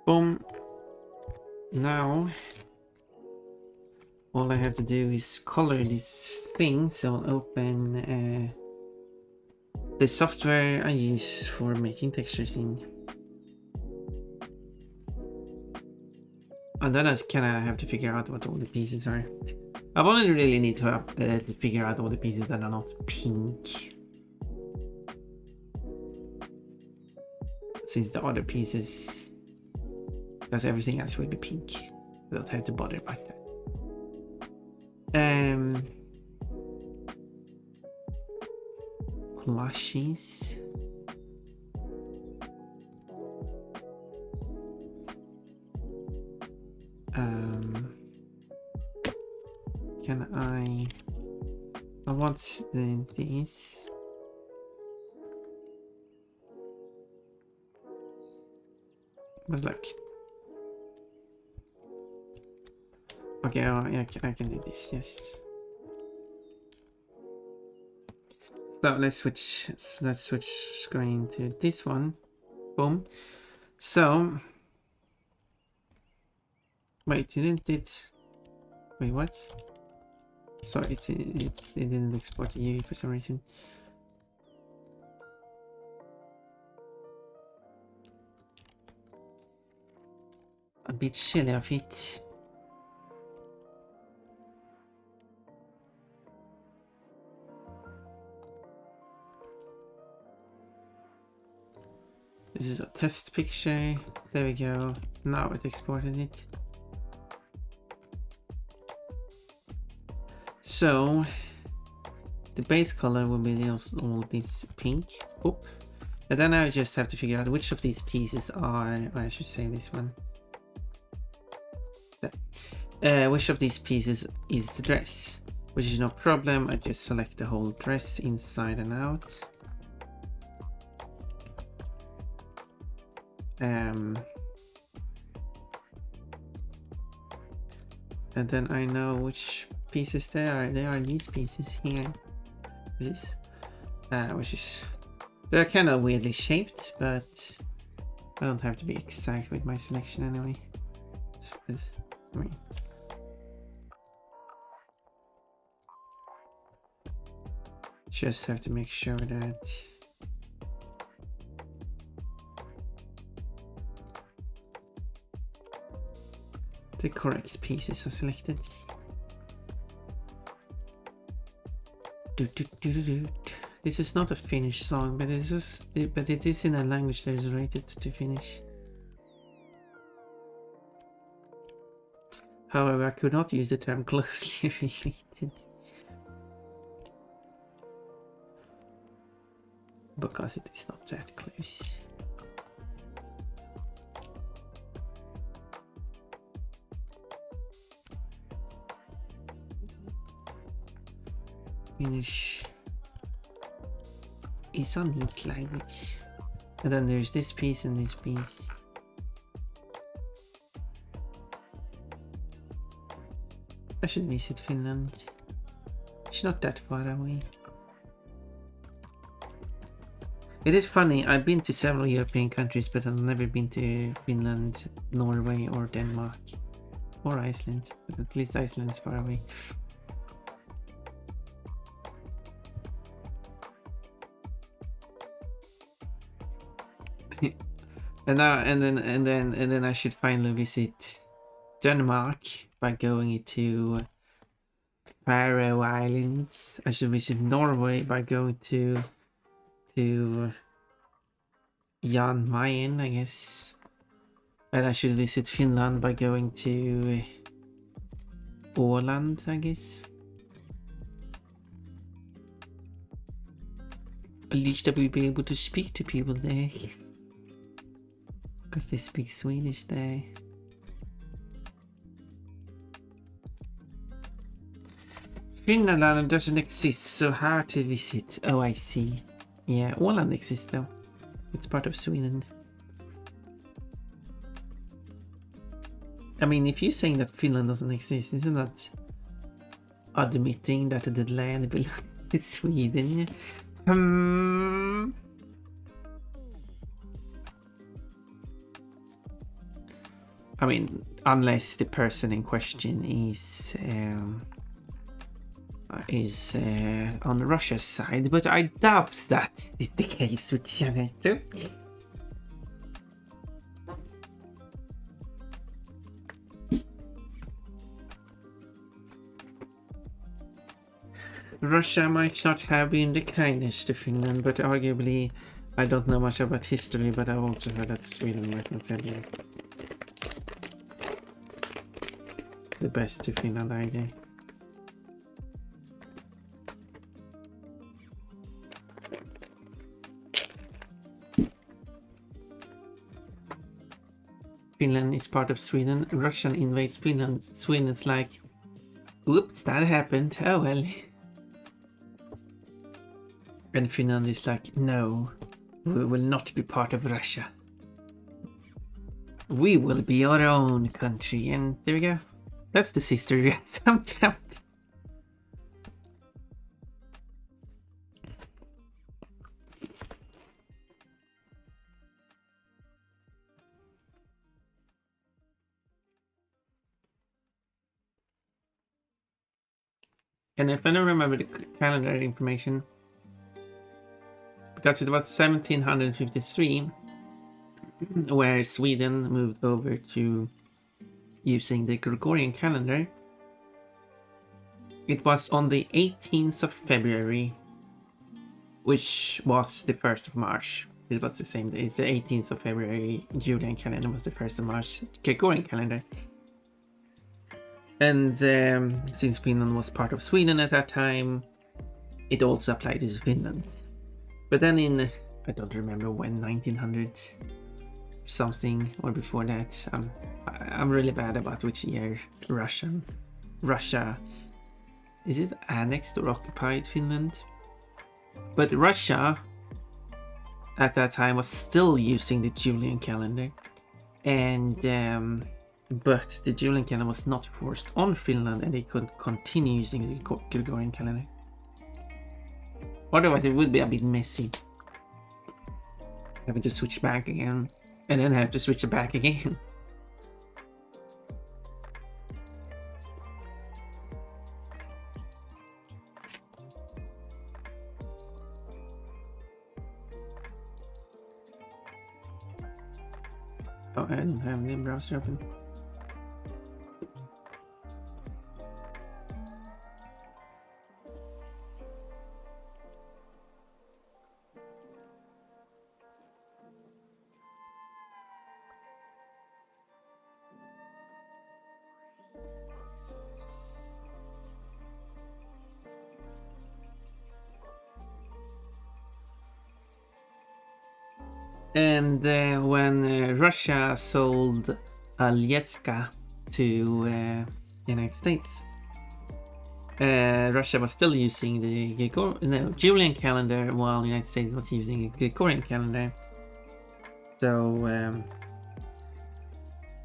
Boom. Now, all I have to do is color this thing. So I'll open the software I use for making textures in. And then I kind of have to figure out what all the pieces are. I only really need to figure out all the pieces that are not pink. Since the other pieces, because everything else will be pink. I don't have to bother about that. Plushies. Can I want these? But like, okay, yeah, I can do this. Yes. So let's switch screen to this one. Boom. So wait, didn't it? Wait, what? Sorry, it didn't export to UV for some reason. A bit chilly of it. This is a test picture. There we go. Now it exported it. So the base color will be all this pink. Oop. And then I just have to figure out which of these pieces are, I should say this one. Which of these pieces is the dress, which is no problem. I just select the whole dress inside and out. And then I know which pieces they are. They are these pieces here, which is they're kind of weirdly shaped, but I don't have to be exact with my selection anyway. I mean, just have to make sure that the correct pieces are selected. This is not a Finnish song, but it is in a language that is rated to Finnish. However, I could not use the term closely related. Because it is not that close. Finnish is a neat language. And then there's this piece and this piece. I should visit Finland. It's not that far away. It is funny, I've been to several European countries, but I've never been to Finland, Norway, or Denmark. Or Iceland, but at least Iceland is far away. And then I should finally visit Denmark by going to Faroe Islands. I should visit Norway by going to Jan Mayen, I guess. And I should visit Finland by going to Åland, I guess. At least I will be able to speak to people there. Because they speak Swedish there. Finland doesn't exist, so hard to visit. Oh, I see. Yeah, Åland exists though. It's part of Sweden. I mean, if you're saying that Finland doesn't exist, isn't that admitting that the land belongs to Sweden? I mean, unless the person in question is on Russia's side, but I doubt that is the case with Janeto. Russia might not have been the kindest to Finland, but arguably, I don't know much about history, but I've also heard that Sweden might not have been the best to Finland either. Finland is part of Sweden. Russia invades Finland. Sweden's like, oops, that happened. Oh well. And Finland is like, no, we will not be part of Russia. We will be our own country. And there we go. That's the sister at some time. And if I don't remember the calendar information, because it was 1753 where Sweden moved over to using the Gregorian calendar. It was on the 18th of February, which was the 1st of March. It was the same day. It's the 18th of February. Julian calendar was the 1st of March. Gregorian calendar. And since Finland was part of Sweden at that time, it also applied to Finland. But then in, I don't remember when, 1900 something or before that. I'm really bad about which year Russia, is it annexed or occupied Finland? But Russia at that time was still using the Julian calendar, and but the Julian calendar was not forced on Finland, and they could continue using the Gregorian calendar. Otherwise, it would be a bit messy, having to switch back again, and then have to switch it back again. Oh, I don't have the browser open. And when Russia sold Alyeska to United States, Russia was still using the Julian calendar, while the United States was using a Gregorian calendar. So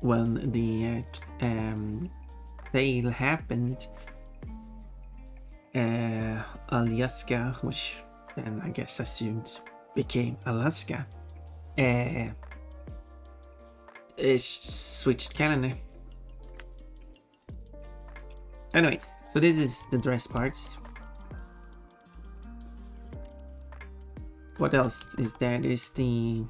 when the sale happened, Alyeska, which then I guess assumed became Alaska, switched calendar. Anyway, so this is the dress parts. What else is there? There's the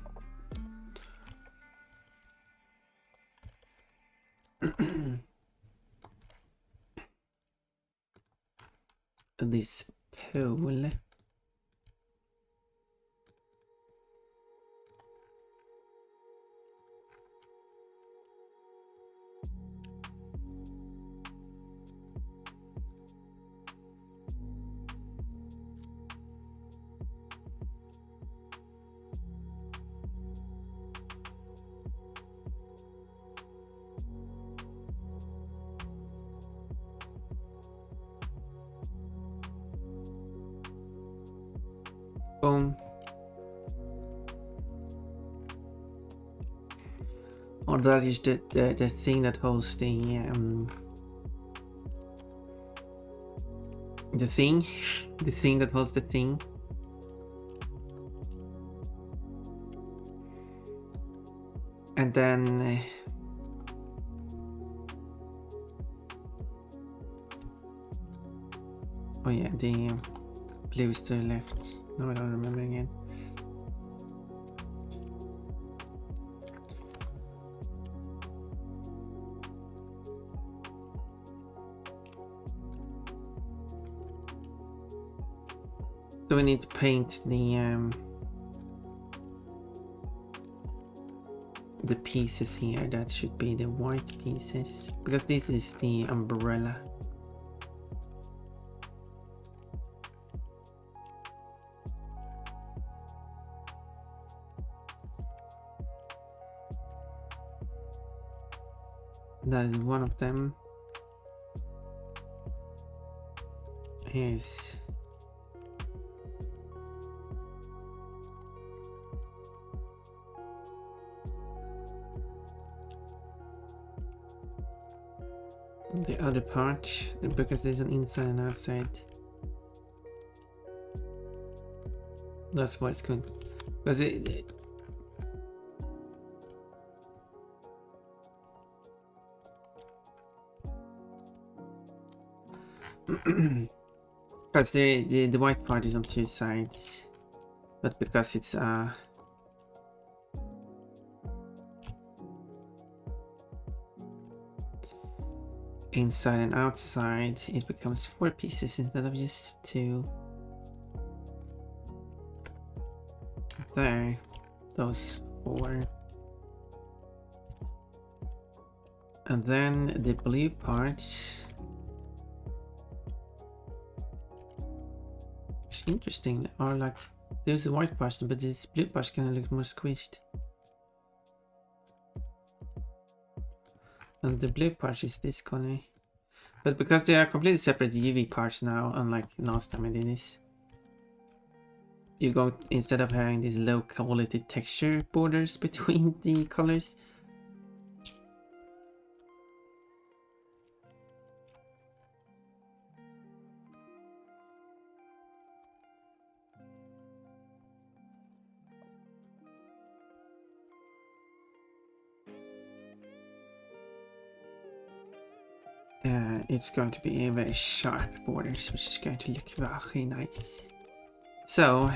this pole. Boom. Or that is the thing that holds the thing the thing that holds the thing. And then oh yeah, the blue is to the left. No, I don't remember again. So we need to paint the pieces here. That should be the white pieces, because this is the umbrella. That is one of them. Here's the other part, because there's an inside and outside. That's why it's good, because because the white part is on two sides, but because it's inside and outside, it becomes 4 pieces instead of just 2. There, those 4. And then the blue parts. It's interesting, are like, there's the white parts, but this blue parts kind of look more squished. And the blue part is this color. But because they are completely separate UV parts now, unlike last time I did this, you go, instead of having these low quality texture borders between the colors, it's going to be a very sharp borders, which is going to look very nice. So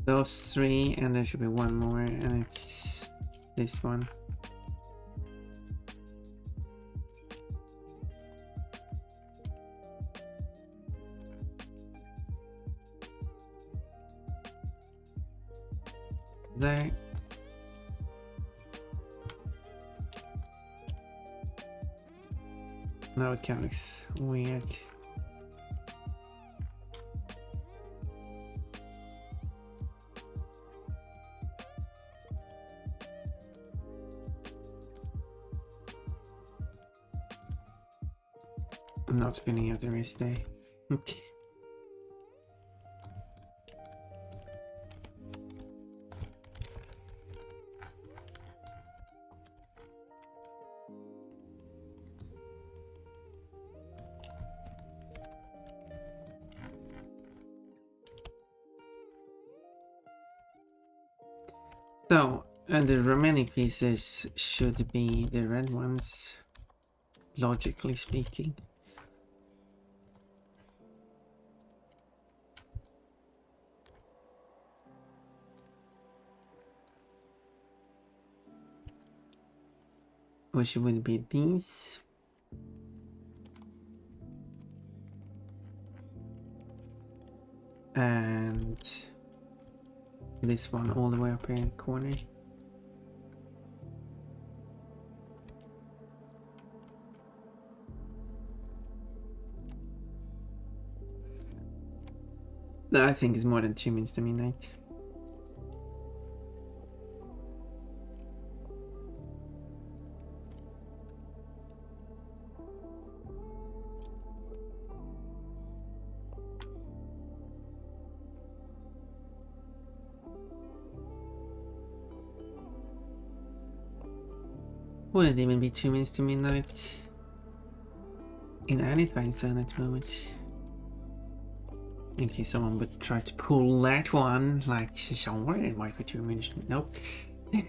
those 3, and there should be one more, and it's this one. There. Now it kind of looks weird. I'm not filling out the rest there. So, and the remaining pieces should be the red ones, logically speaking. Which would be these. And this one all the way up here in the corner. I think it's more than 2 minutes to midnight. Wouldn't even be 2 minutes to midnight in any time zone at the moment. In case someone would try to pull that one, like somewhere it might be 2 minutes. Nope. And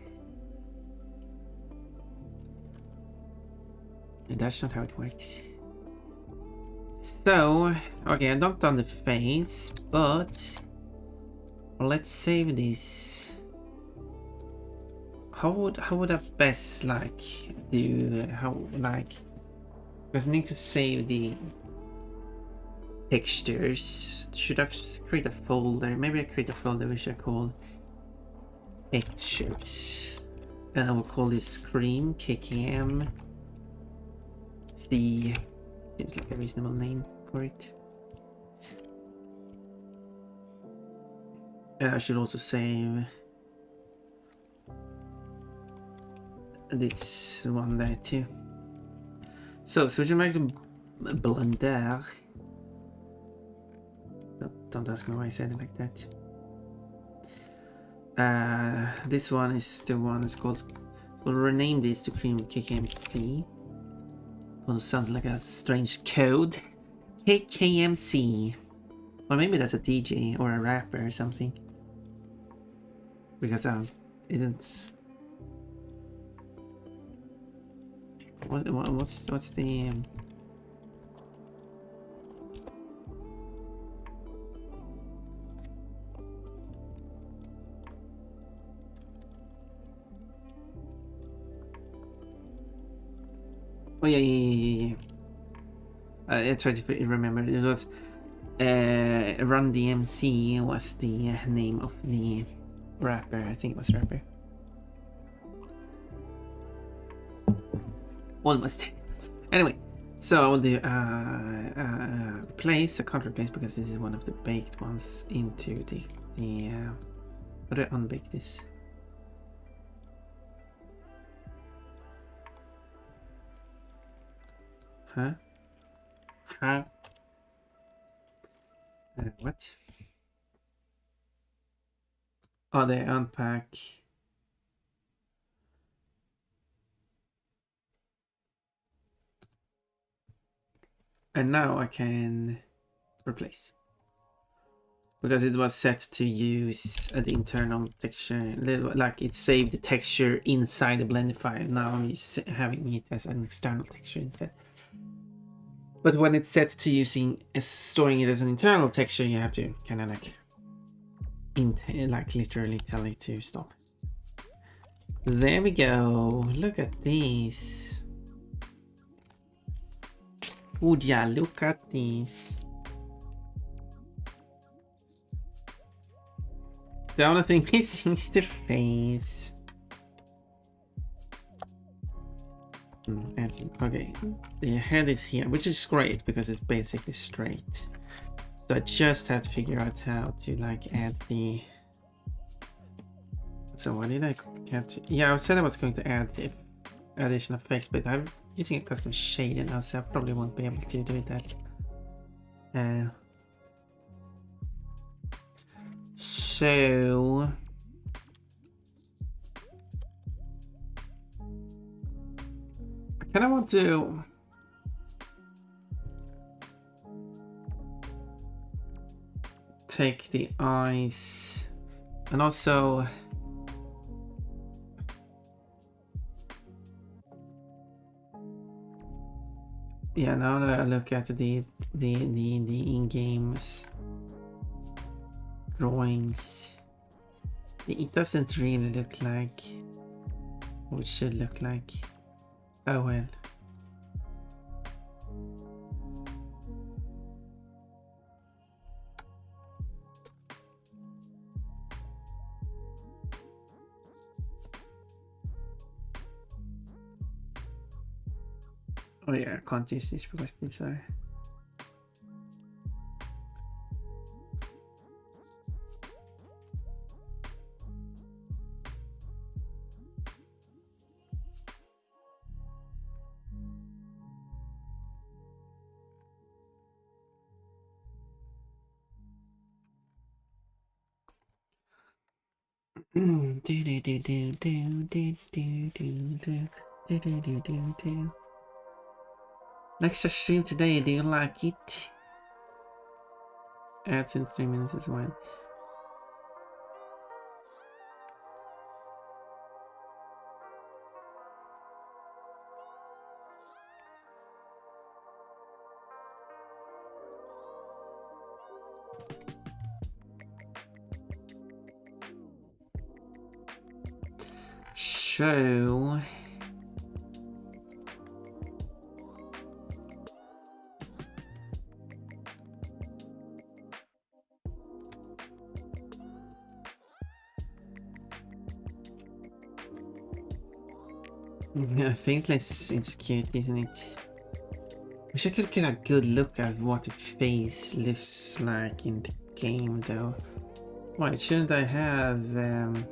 that's not how it works. So, okay, I not done the face, but let's save this. How would I best like do because I need to save the textures. Should I create a folder? Maybe I create a folder which I call textures, and I will call this screen KKM C. Seems like a reasonable name for it. And I should also save this one there too. So switching back to Blender. Don't ask me why I said it like that. This one is the one that's called. We'll rename this to Cream KKMC. Well, it sounds like a strange code. KKMC. Or maybe that's a DJ or a rapper or something. Because isn't. What's the Oh yeah. I tried to remember. It was Run DMC was the name of the rapper. I think it was rapper. Almost. Anyway, so I will do replace. I can't replace because this is one of the baked ones into the how do I unbake this? Huh? What? Oh, they unpack. And now I can replace. Because it was set to use the internal texture, like it saved the texture inside the Blender file. Now I'm having it as an external texture instead. But when it's set to storing it as an internal texture, you have to kind of like literally tell it to stop. There we go. Look at this. Oh yeah, look at this. The only thing missing is the face. Okay, the head is here, which is great because it's basically straight. So I just have to figure out how to like add the. So what did I have to? Yeah, I said I was going to add the addition of face, but I'm using a custom shader now, so I probably won't be able to do that. So I kind of want to take the eyes and also yeah, now that I look at the in-game drawings, it doesn't really look like what it should look like. Oh well. Oh yeah, I can't use this because these are. Next stream today, do you like it? Ads in 3 minutes as well. So yeah, faceless is cute, isn't it? Wish I could get a good look at what the face looks like in the game though. Why shouldn't I have the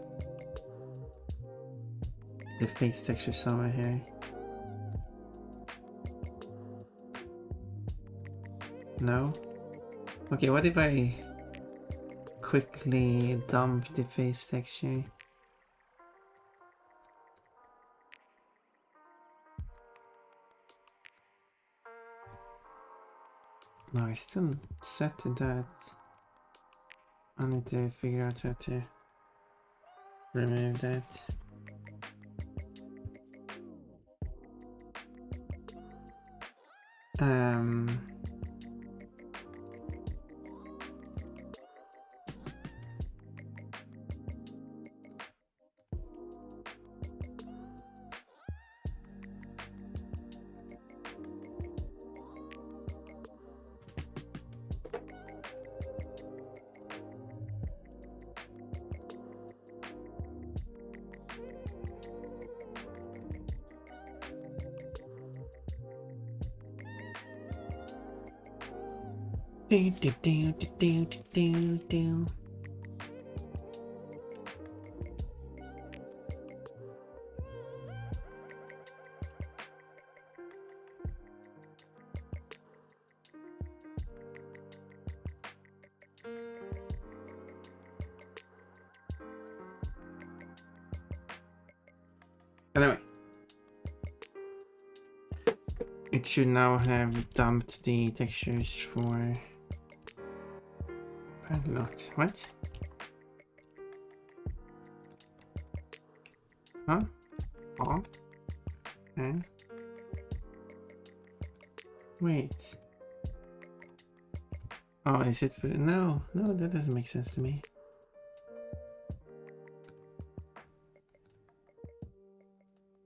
face texture somewhere here? No? Okay, what if I quickly dump the face texture? No, I still set to that. I need to figure out how to remove that. Anyway, it should now have dumped the textures for. But not what? Huh? Oh. Okay. Wait. Oh, is it? No, no, that doesn't make sense to me.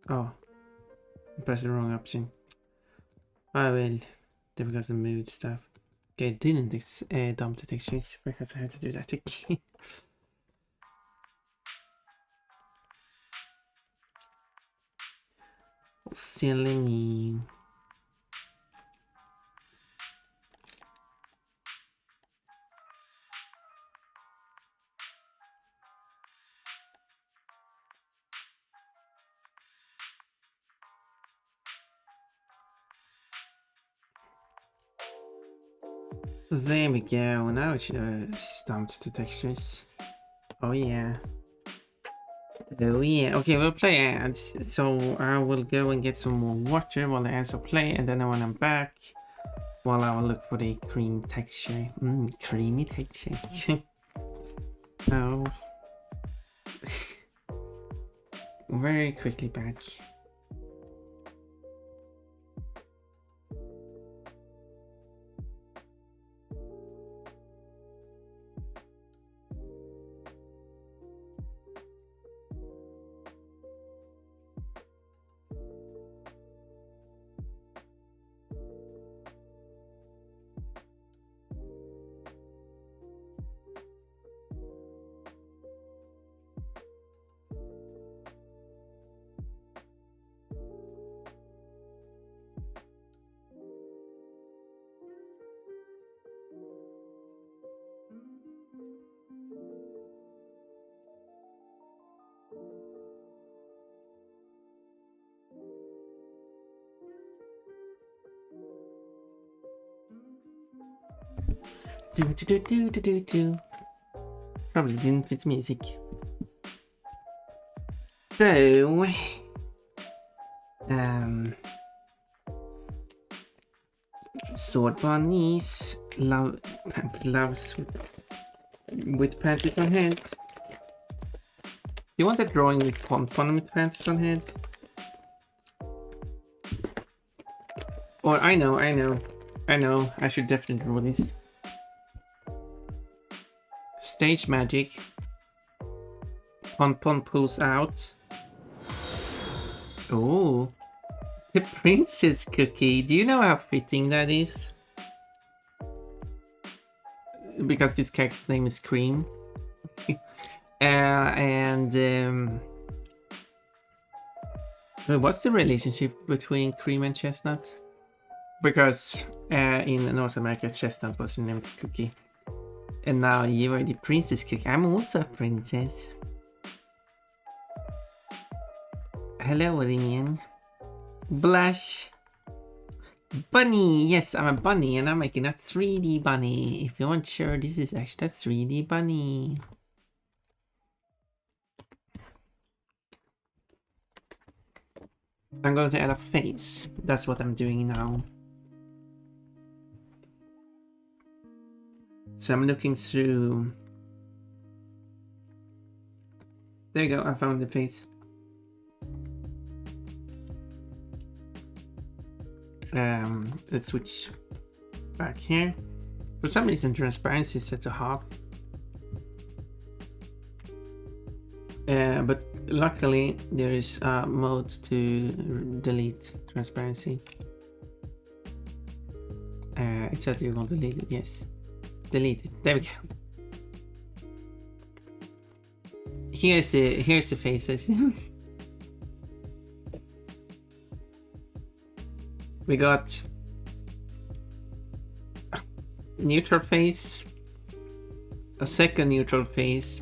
Oh, I pressed the wrong option. I will. They forgot to move stuff. Okay, I didn't dump the textures because I had to do that again. Silly me. There we go. Now it should have stumped the textures. Oh yeah. Oh yeah. Okay, we'll play ads. So I will go and get some more water while the ads are playing, and then when I'm back, while I will look for the cream texture. Creamy texture. Oh. Very quickly back. Do. Probably didn't fit music. So, sword bunnies loves with panties on head. You want a drawing with Pompon with panties on head? Or I know, I should definitely draw this. Stage magic. Pompon pulls out. Oh, the princess cookie. Do you know how fitting that is? Because this character's name is Cream. What's the relationship between Cream and Chestnut? Because in North America, Chestnut was named Cookie. And now you are the princess cookie. I'm also a princess. Hello, Damien. Blush. Bunny. Yes, I'm a bunny and I'm making a 3D bunny. If you aren't sure, this is actually a 3D bunny. I'm going to add a face. That's what I'm doing now. So I'm looking through. There you go, I found the face. Let's switch back here. For some reason, transparency is set to half. But luckily, there is a mode to delete transparency. It said you want to delete it, yes. Delete it. There we go. Here's the faces. We got a neutral face, a second neutral face,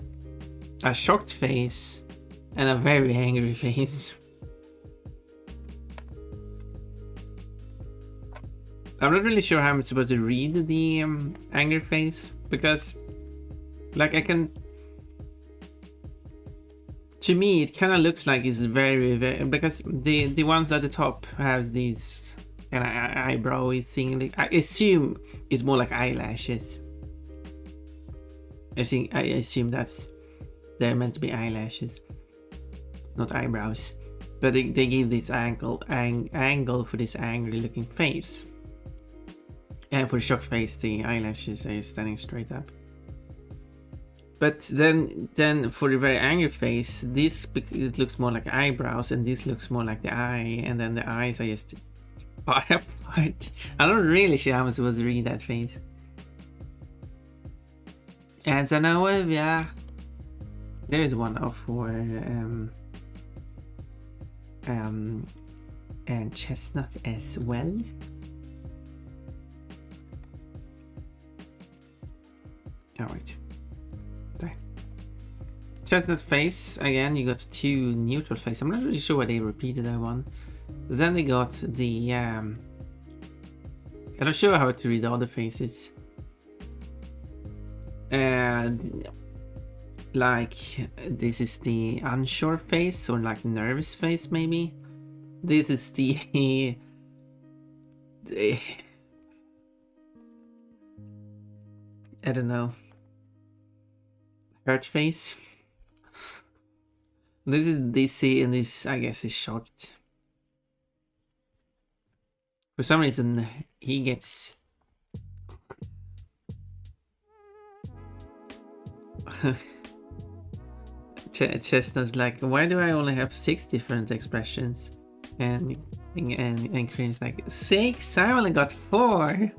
a shocked face, and a very angry face. I'm not really sure how I'm supposed to read the angry face, because like I can, to me it kind of looks like it's very because the ones at the top has these kind of eyebrowy thing. Like, I assume it's more like eyelashes. I assume they're meant to be eyelashes, not eyebrows. But they give this angle for this angry looking face. And for the shocked face, the eyelashes are standing straight up. But then for the very angry face, it looks more like eyebrows, and this looks more like the eye, and then the eyes are just far apart. I'm not really sure how I'm supposed to read that face. And so now, yeah, there is one for And chestnut as well. Oh wait. There. Chestnut face, again you got 2 neutral face. I'm not really sure why they repeated that one. Then they got the I'm not sure how to read the other faces. And like this is the unsure face, or like nervous face maybe. This is the I don't know, hurt face. This is DC, and this I guess is shocked. For some reason he gets Chestnut's like, why do I only have 6 different expressions? And Crane's like, 6? I only got 4.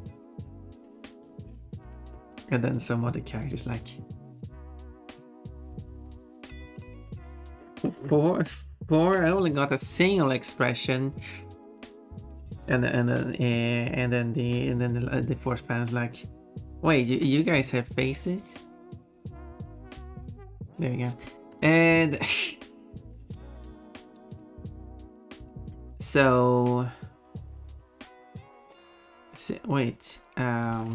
And then some other characters like, 4? I only got a single expression. And then the fourth panel's like, wait, you guys have faces? There we go. And so wait, how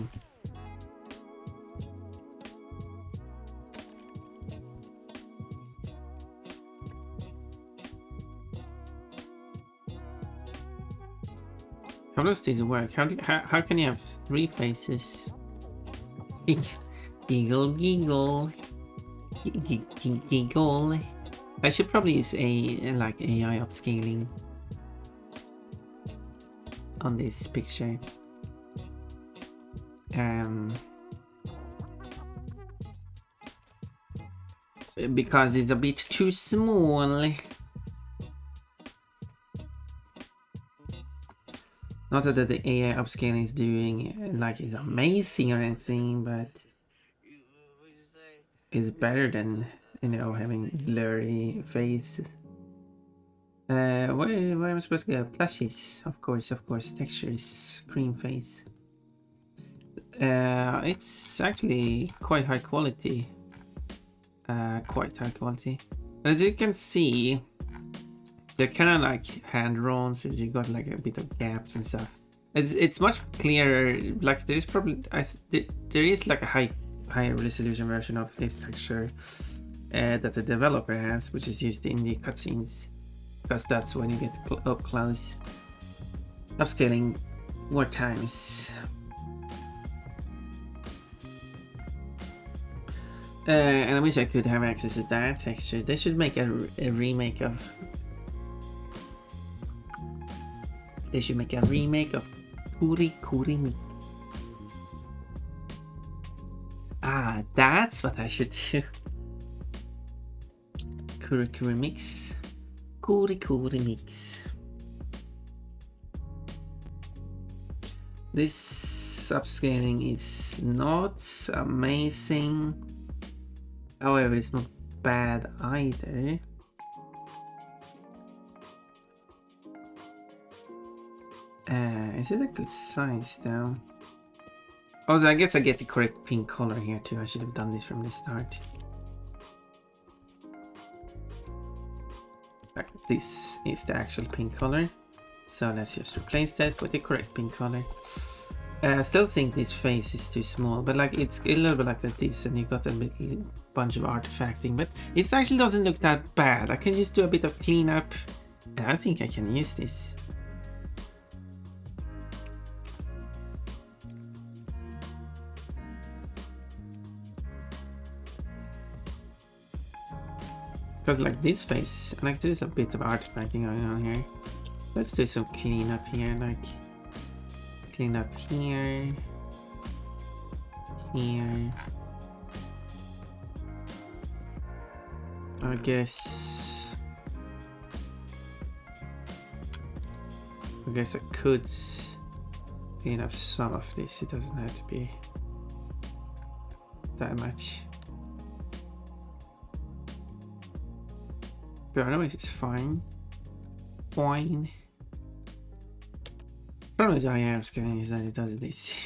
does this work? How can you have 3 faces? Giggle, giggle. Giggle. I should probably use like AI upscaling on this picture. Because it's a bit too small. Not that the AI upscaling is doing like is amazing or anything, but it's better than, you know, having blurry face. Where am I supposed to go? Plushies, of course, textures, cream face. It's actually quite high quality. As you can see, they're kind of like hand drawn, so you got like a bit of gaps and stuff. It's much clearer. Like there is probably there is like a higher resolution version of this texture that the developer has, which is used in the cutscenes, because that's when you get up close. Upscaling more times. And I wish I could have access to that texture. They should make a remake of. They should make a remake of Kuri Mix. Ah, that's what I should do. Kuri Mix. Kuri Mix. This upscaling is not amazing. However, it's not bad either. Is it a good size though? Oh, I guess I get the correct pink color here too. I should have done this from the start. Right, this is the actual pink color. So let's just replace that with the correct pink color. I still think this face is too small, but like it's a little bit like this, and you got a bunch of artifacting, but it actually doesn't look that bad. I can just do a bit of cleanup, and I think I can use this. Because like this face, like there's a bit of artifacting going on here. Let's do some cleanup here, like clean up here, here. I guess I could clean up some of this. It doesn't have to be that much. But otherwise it's fine. Fine. Problem with IR scanning is that it does this.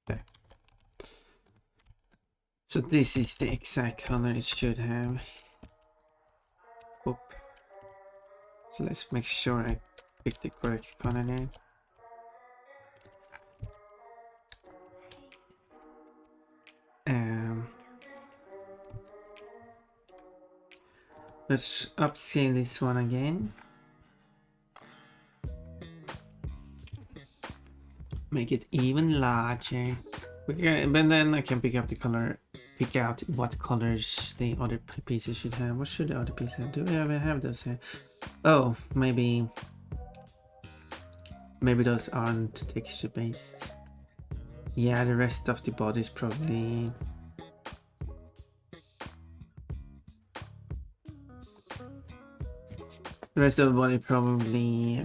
There. So this is the exact color it should have. Oop. So let's make sure I pick the correct color there. Let's upscale this one again. Make it even larger. But then I can pick up the color, pick out what colors the other pieces should have. What should the other pieces have? Do we ever have those here? Oh, maybe those aren't texture based. Yeah, the rest of the body is probably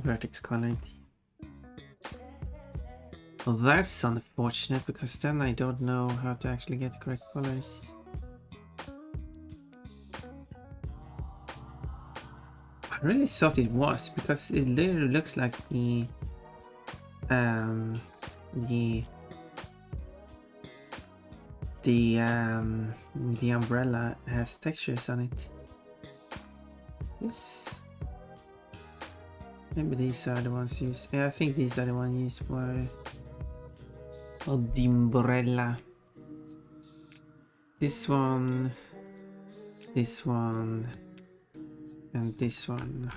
vertex colored. Well, that's unfortunate because then I don't know how to actually get the correct colors. I really thought it was because it literally looks like the umbrella has textures on it. Maybe these are the ones used. Yeah, I think these are the ones used for the umbrella. This one, and this one.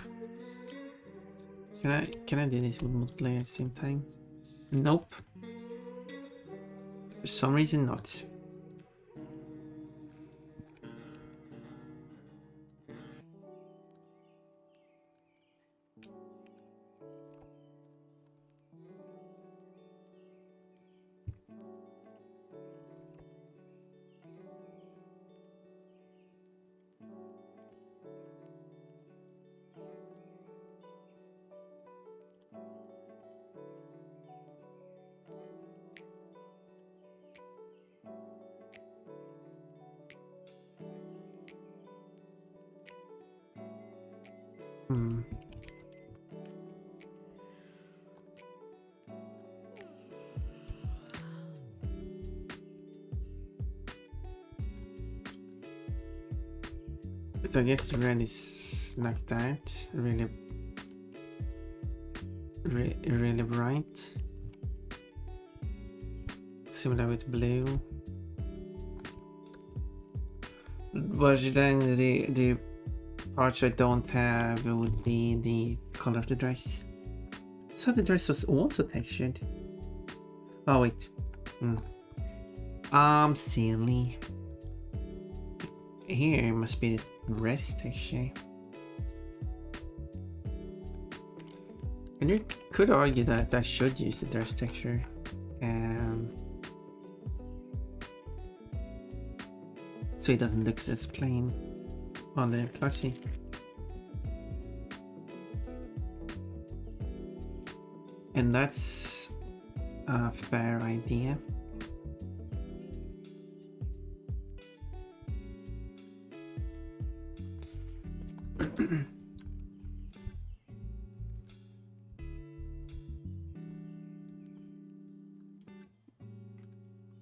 Can I do this with multiplayer at the same time? Nope. For some reason not. So I guess red is like that, really bright. Similar with blue. But then the parts I don't have would be the color of the dress. So the dress was also textured. Oh wait. I'm silly. Here must be the rest texture. And you could argue that I should use the dress texture. So it doesn't look as plain on the plushie. And that's a fair idea.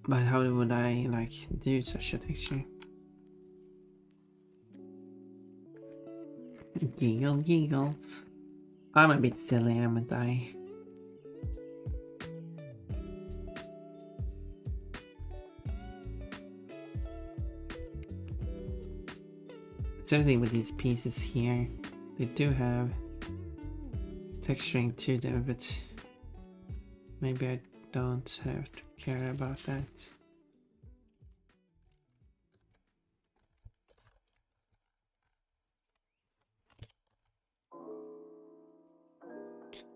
But how would I like do such a texture? Giggle, giggle. I'm a bit silly, haven't I? Same thing with these pieces here. They do have texturing to them, but maybe I don't have to care about that.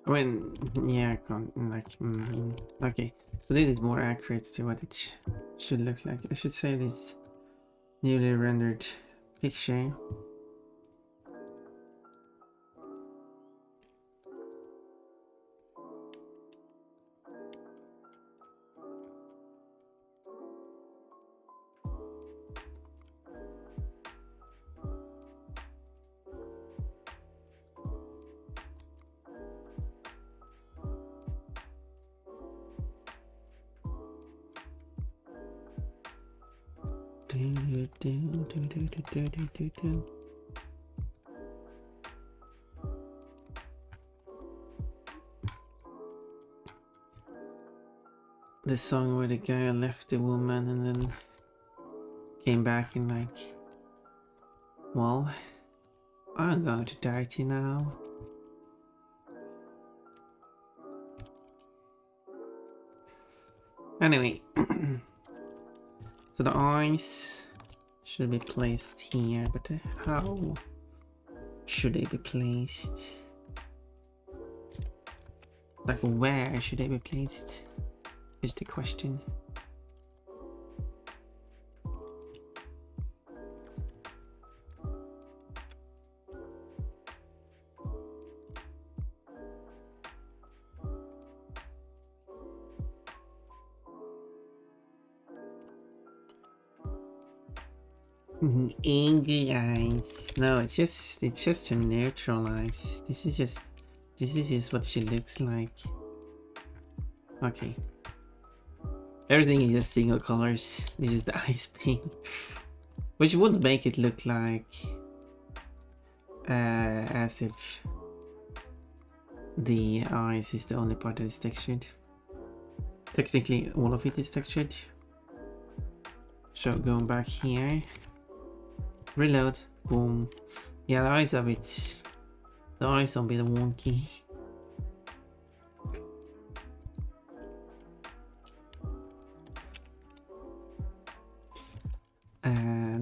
I mean, yeah, okay. So this is more accurate to what it should look like. I should say this newly rendered picture. The song where the guy left the woman and then came back and like, well, I'm going to die to you now. Anyway, so the eyes should be placed here, but how should they be placed? Like, where should they be placed is the question. Angry eyes. No, it's just her neutral eyes. This is just what she looks like. Okay. Everything is just single colors. This is the eyes paint, which would make it look like as if the eyes is the only part that is textured. Technically, all of it is textured. So going back here. Reload. Boom. Yeah, the eyes are a bit... The eyes are a bit wonky.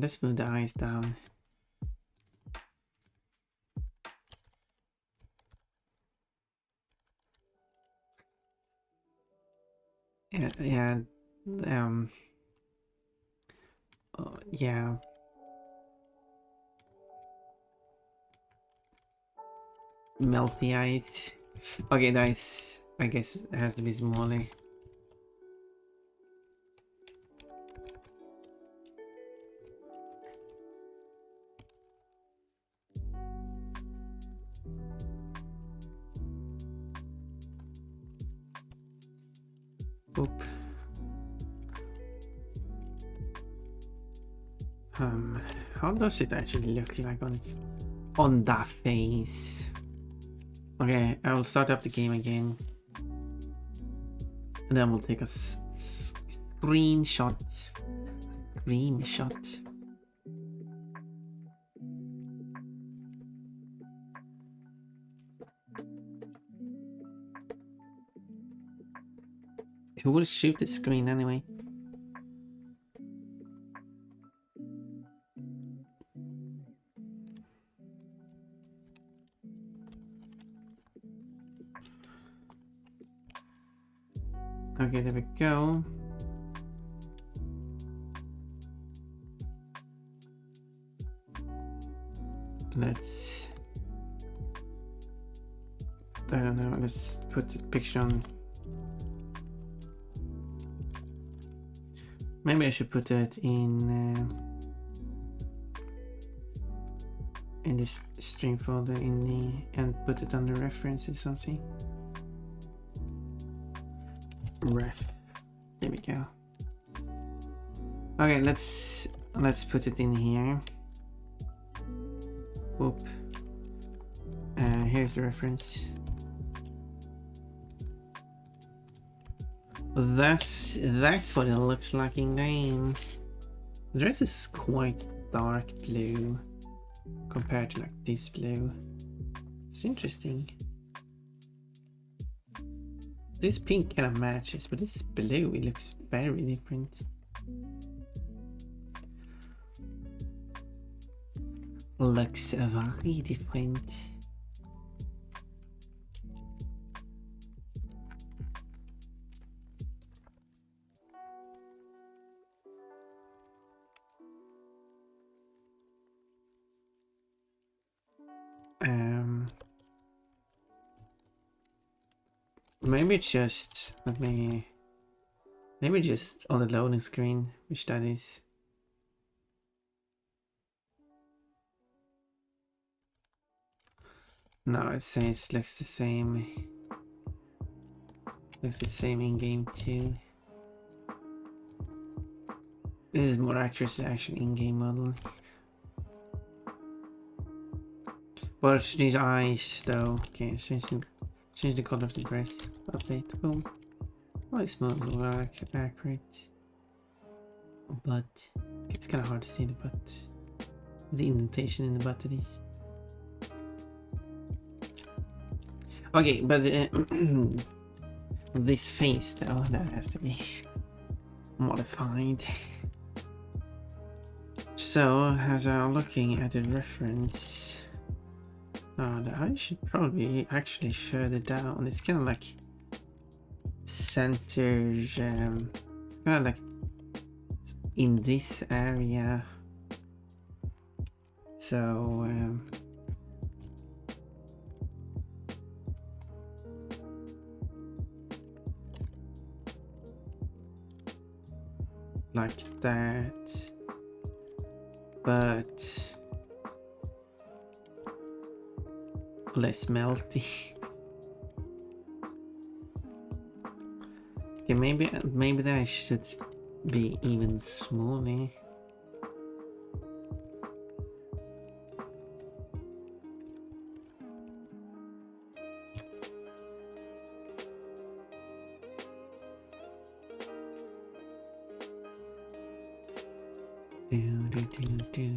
Let's move the eyes down. Yeah. Yeah. Melty eyes. Okay, nice. I guess it has to be smaller. Oop. How does it actually look like on that face? Okay, I will start up the game again, and then we'll take a screenshot. Who will shoot the screen anyway? Okay, there we go. Let's... I don't know, let's put the picture on... Maybe I should put it in this stream folder and put it under reference or something. Ref. There we go. Okay, let's put it in here. Whoop. Here's the reference. That's what it looks like in game. The dress is quite dark blue compared to like this blue. It's interesting. This pink kind of matches, but this blue, it looks very different. Looks very different. Maybe it's just, maybe just on the loading screen, which that is. No, it says looks the same. Looks the same in game too. This is more accurate to actually in-game model. But these eyes though. Okay, change the color of the dress. Update. Boom. Well, it's more accurate. But it's kind of hard to see the butt. The indentation in the butt it is. Okay, but this face though, that has to be modified. So, as I'm looking at the reference, the eye should probably actually further down. It's kind of like centered, kind of like in this area. So, like that. But less melty. Okay, maybe that should be even smaller. Do.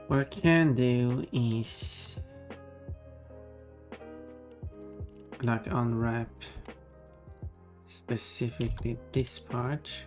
What I can do is like unwrap specifically this part.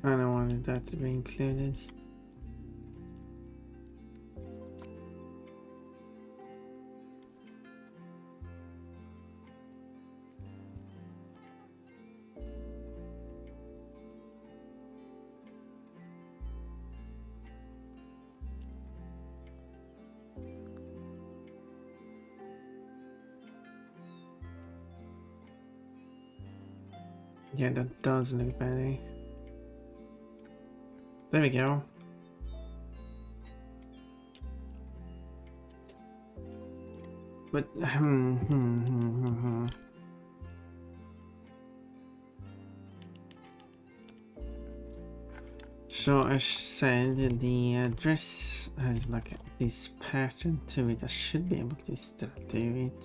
I don't want that to be included. Yeah, that does look better. There we go. But So I said the dress has like this pattern to it. I should be able to still do it.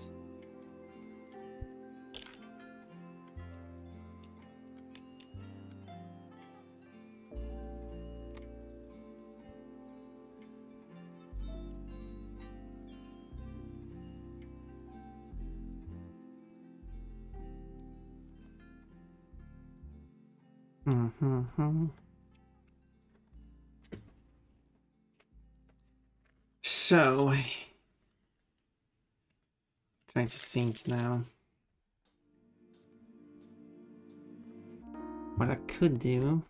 So, trying to think now what I could do.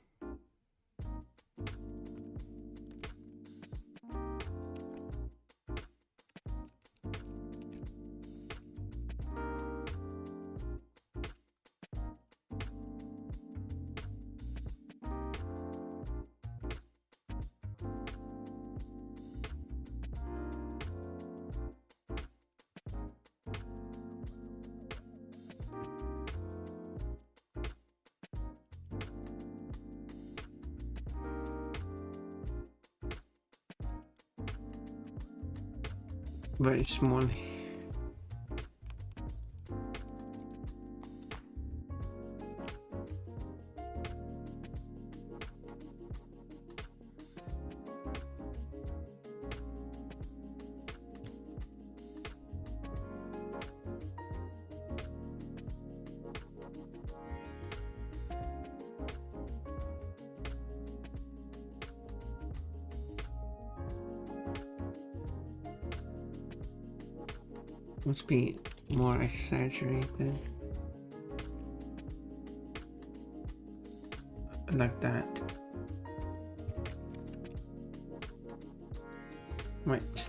very small. Must be more exaggerated. Like that. Wait.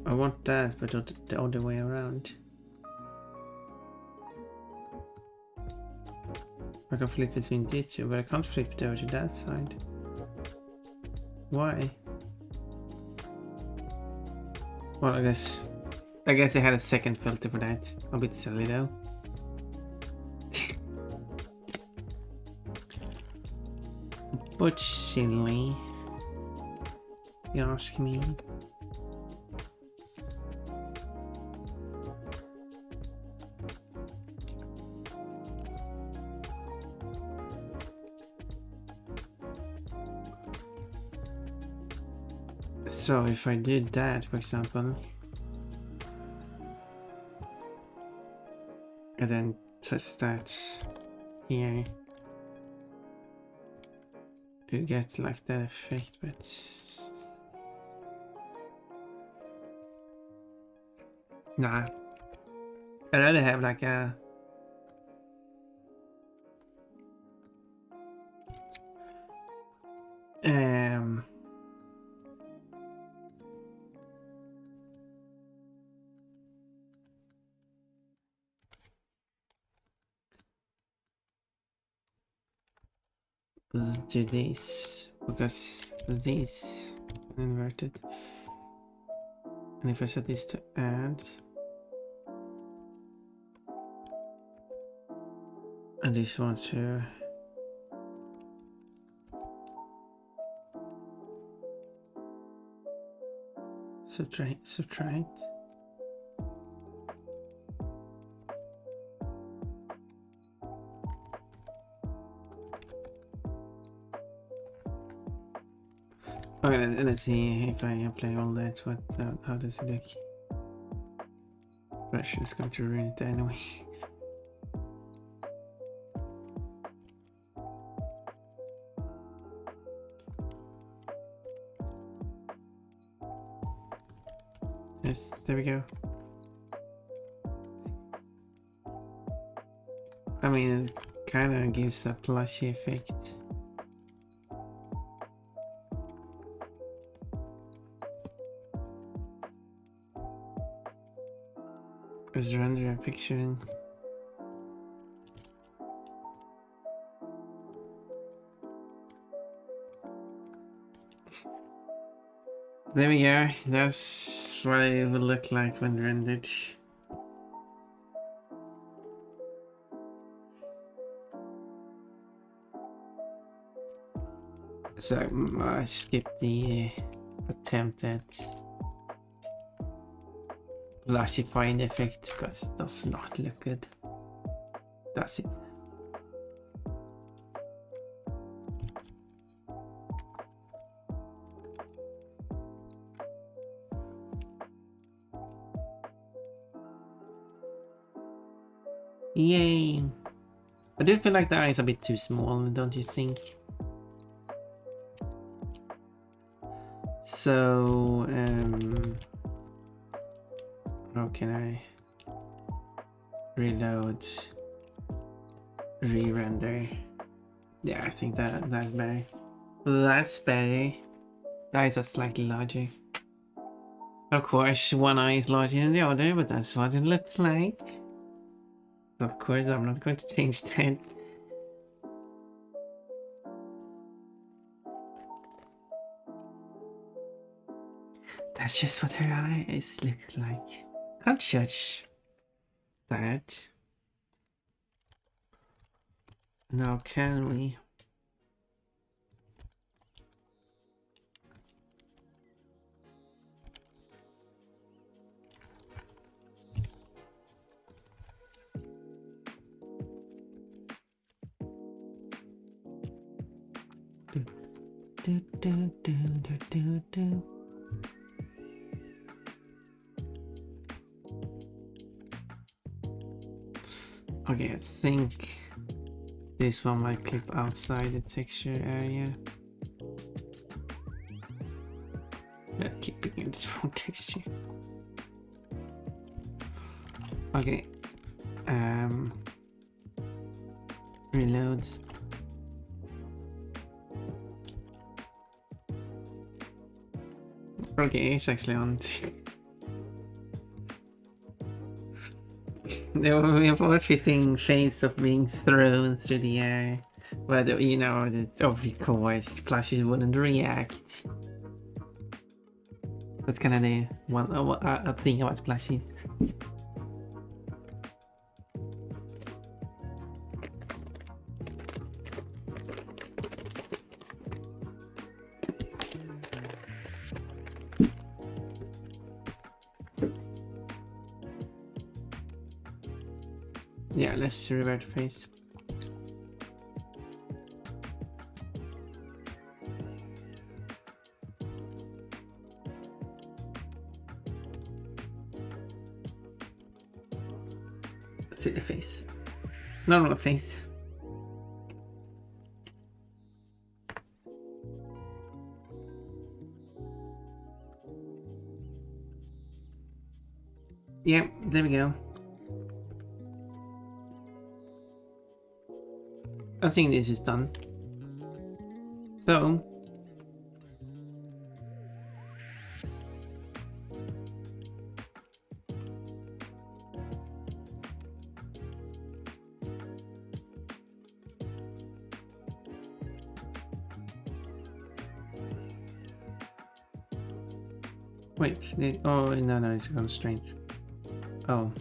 I want that, but the other way around. I can flip between these two, but I can't flip it over to that side. Why? Well, I guess they had a second filter for that. A bit silly though. But silly, you ask me. So if I did that, for example, and then test that here, you get like that effect, but nah. I'd rather have like a do this, because this inverted, and if I set this to add, and this one to subtract. Okay, let's see if I apply all that. How does it look? Pressure is going to ruin it anyway. Yes, there we go. I mean, it kind of gives a plushy effect. Let's render a picture in. There we go. That's what it will look like when rendered. So I skipped the attempt at blushifying effect because it does not look good. Does it? Yay! I do feel like the eye is a bit too small, don't you think? So, how can I reload, re-render? Yeah, I think that's better. That's better. The eyes are slightly larger. Of course, one eye is larger than the other, but that's what it looks like. Of course, I'm not going to change that. That's just what her eyes look like. Can't judge that. Now, can we? Okay, I think this one might clip outside the texture area. Yeah, keep picking this wrong texture. Okay. Reload. Okay, it's actually on. We are fitting shades of being thrown through the air, but you know, of course, plushies wouldn't react. That's kind of the one thing about plushies. Yeah, let's revert face. Let's see the face. Normal face. Yeah, there we go. I think this is done. So wait, oh no, it's a constraint. Oh.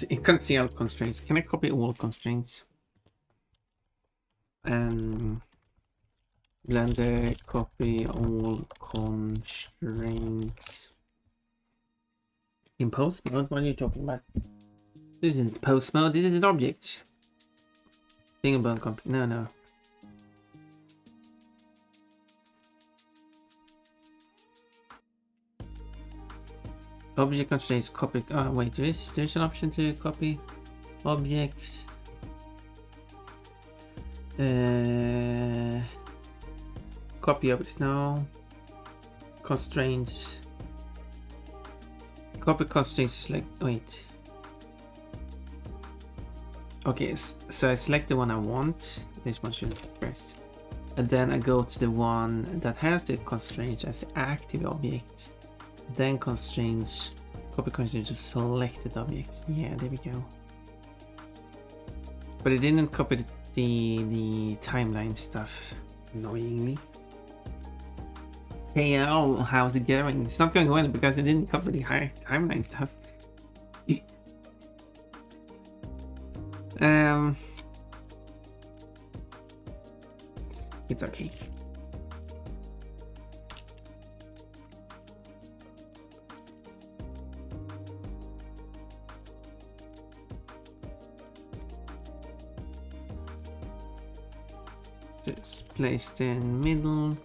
It can't see all constraints. Can I copy all constraints? Blender, copy all constraints. In post mode? What are you talking about? This isn't post mode, this is an object. Thing about copy. No. Object constraints copy. Oh wait, there's an option to copy objects. Copy objects now. Constraints. Copy constraints is like wait. Okay, so I select the one I want. This one should press. And then I go to the one that has the constraints as the active object. Then constraints, copy constraints to selected objects. Yeah, there we go. But it didn't copy the timeline stuff, annoyingly. Hey, oh, how's it going? It's not going well because it didn't copy the high timeline stuff. It's okay. Just place it in middle.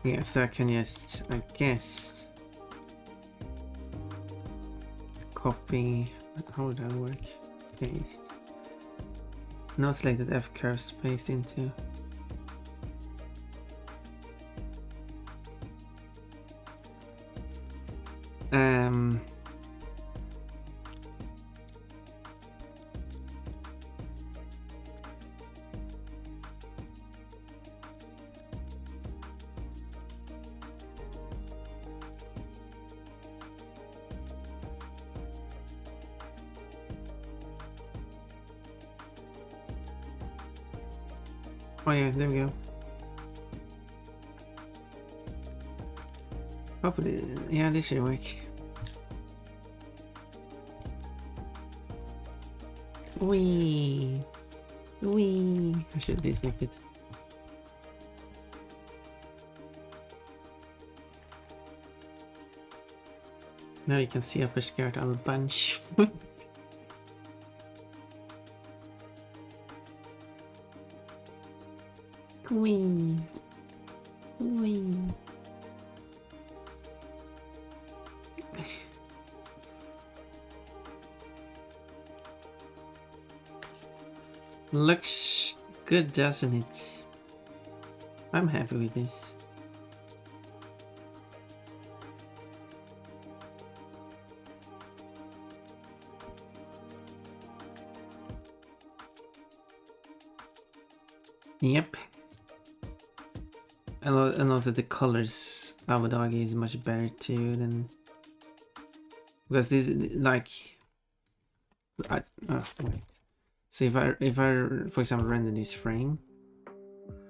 Yeah, so I can just, I guess, copy. How would that work? Paste. No selected F curves to paste into. Oh yeah, there we go. Hopefully, yeah, this should work. Wee. I should disconnect it. Now you can see upper skirt on a bunch. Queen. Queen. Looks good, doesn't it? I'm happy with this. Yep. And also the colors, I would argue, is much better too than, because this, like, wait. So if I for example render this frame,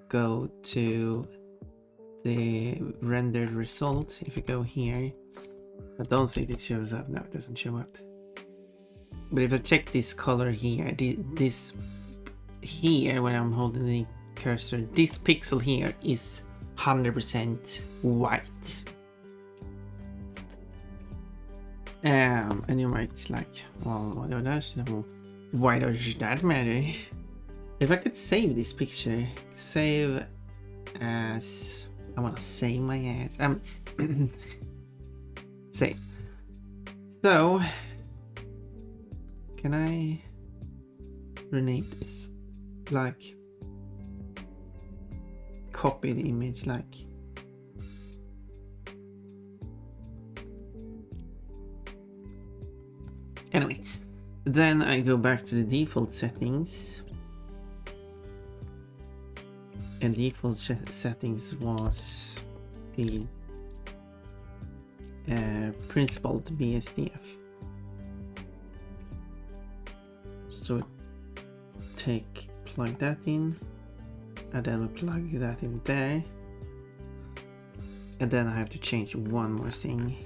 go to the rendered result. If you go here, I don't think it shows up. No, it doesn't show up. But if I check this color here, this here where I'm holding the cursor, this pixel here is 100% white. And you might like, well, why does that matter? If I could save this picture, save as, I want to save my ass. Save. So, can I rename this? Like, copy the image, like. Anyway, then I go back to the default settings. And default settings was the principled BSDF. So plug that in, and then we plug that in there. And then I have to change one more thing,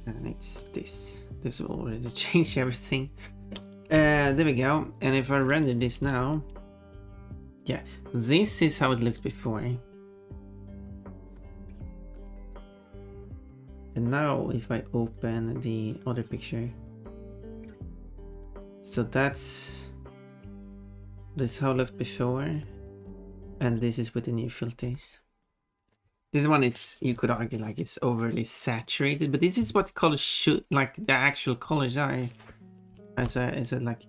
and it's this. This will already change everything. There we go. And if I render this now, yeah, this is how it looked before. And now if I open the other picture, so this is how it looked before, and this is with the new filters. This one is, you could argue, like it's overly saturated, but this is what colors should, like the actual colors are. As a like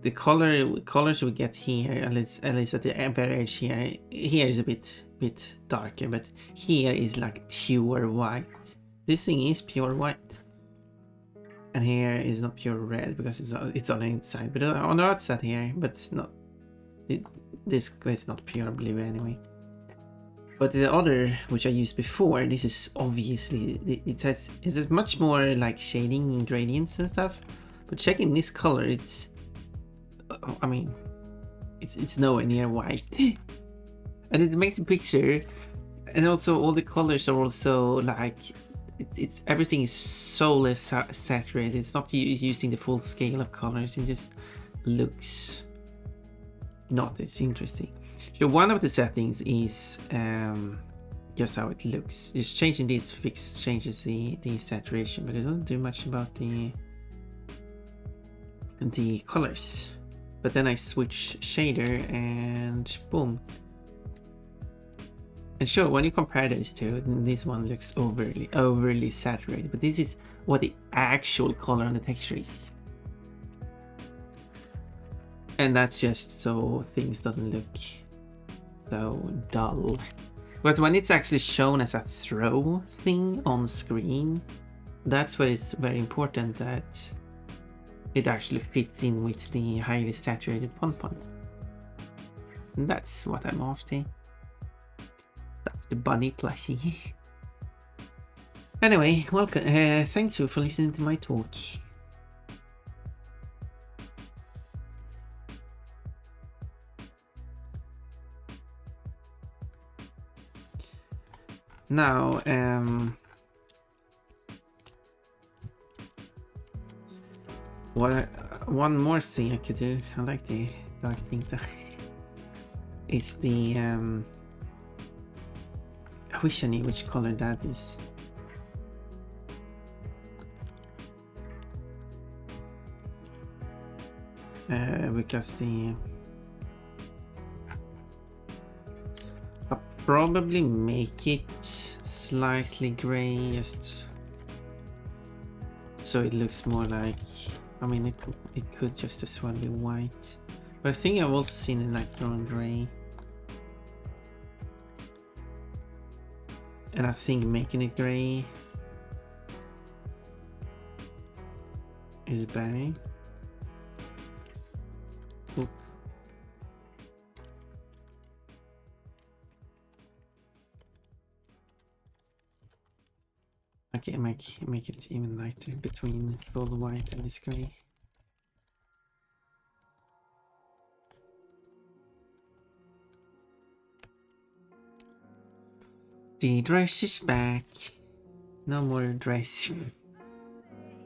the colors we get here, at least at the upper edge here. Here is a bit darker, but here is like pure white. This thing is pure white, and here is not pure red because it's on the inside, but on the outside here, but it's not. This is not pure blue anyway. But the other, which I used before, this is obviously, it's much more like shading and gradients and stuff. But checking this color, it's, I mean, it's nowhere near white. And it makes the picture, and also all the colors are also like, it's everything is so less saturated. It's not using the full scale of colors. It just looks not as interesting. So one of the settings is just how it looks. Just changing this changes the saturation, but it doesn't do much about the colors. But then I switch shader and boom. And sure, when you compare those two, this one looks overly saturated, but this is what the actual color on the texture is. And that's just so things doesn't look so dull. But when it's actually shown as a throw thing on screen, that's where it's very important that it actually fits in with the highly saturated point. And that's what I'm after. That's the bunny plushie. Anyway, welcome. Thank you for listening to my talk. Now, one more thing I could do. I like the dark pink. It's the I wish I knew which color that is. because I'll probably make it slightly gray, just so it looks more like, I mean, it could just as well be white, but I think I've also seen it like drawn gray, and I think making it gray is better. Oop. Okay, make it even lighter between all the white and this gray. The dress is back. No more dress.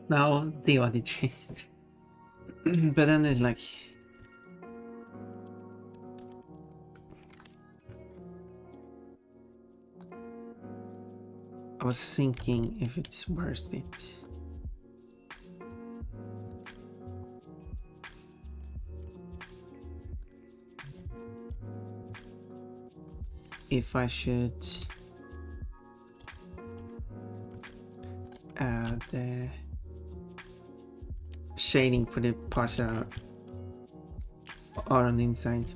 No, the other dress. But then there's like, I was thinking if it's worth it. If I should add shading for the parts that are on the inside.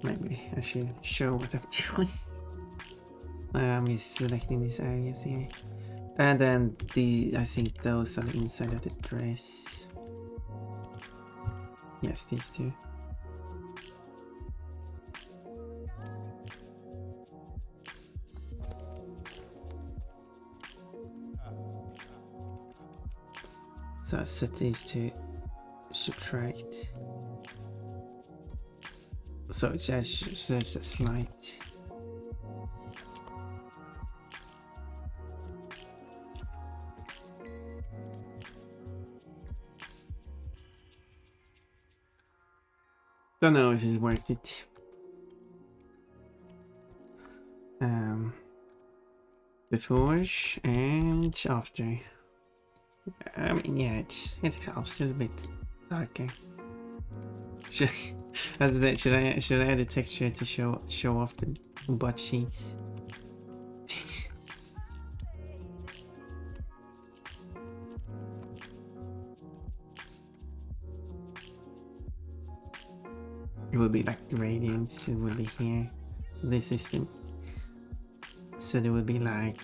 Maybe I should show what I'm doing. I'm selecting these areas here, and then I think those are the inside of the dress. Yes, these two. So I set these to subtract. So it's just a slight. Don't know if it's worth it. Before and after. I mean, yeah, it helps. It's a bit darker. Should I add a texture to show off the butt cheeks? It would be like gradients. It would be here. So this is the. So there would be like.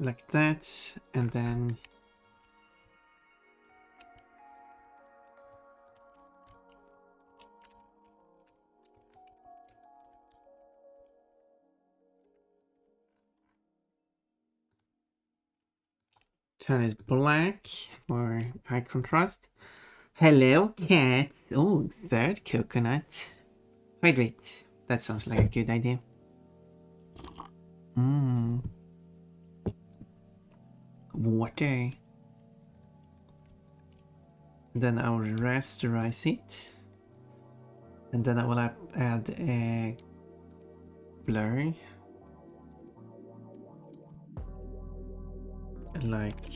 Like that, and then turn it black for high contrast. Hello, cat. Oh, third coconut. Hydrate. That sounds like a good idea. Water. Then I will rasterize it, and then I will add a blur, like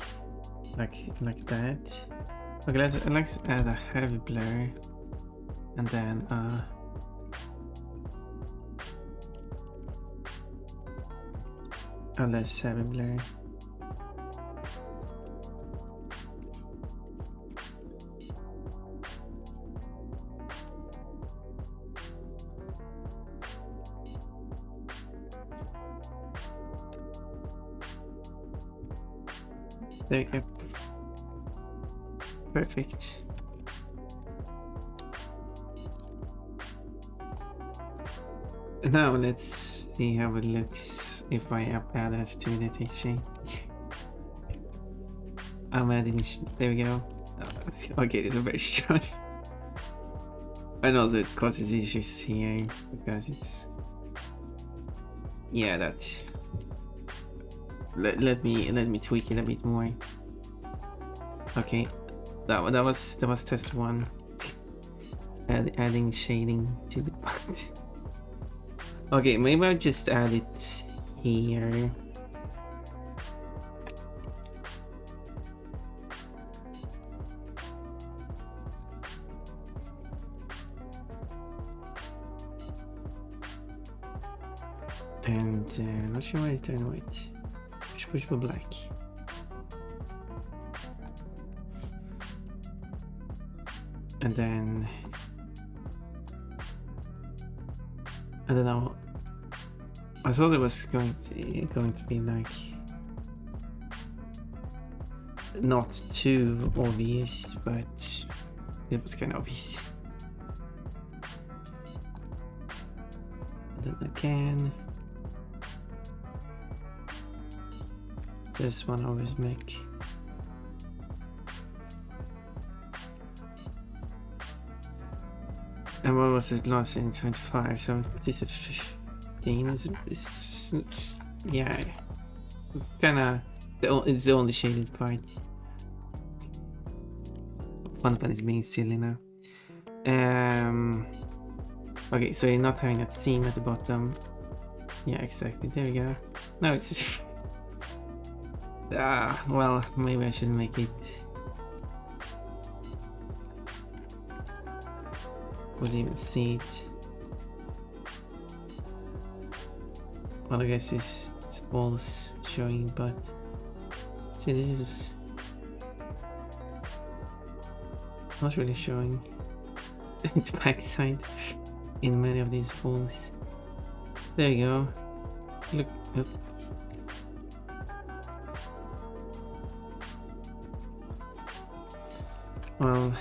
that. Okay, let's add a heavy blur, and then a less heavy blur. There you go. Perfect. Now let's see how it looks if I add that to the texture. I'm adding. There we go. Okay, it's very strong. I know that it's causing issues here because it's. Yeah, that. Let me tweak it a bit more. Okay, that was test one. Adding shading to the part. Okay, maybe I'll just add it here. And not sure why it turned white. Should push for black. And then I don't know. I thought it was going to be like not too obvious, but it was kind of obvious. And then again, this one always make. And what was it last in 25? So this is 15. It's yeah, it's kind of it's the only shaded part. One is being silly now. Okay, so you're not having that seam at the bottom. Yeah, exactly. There we go. No, it's well, maybe I should make it. Would even see it. Well, I guess it's balls showing, but see, this is not really showing its backside in many of these balls. There you go. Look up. Well,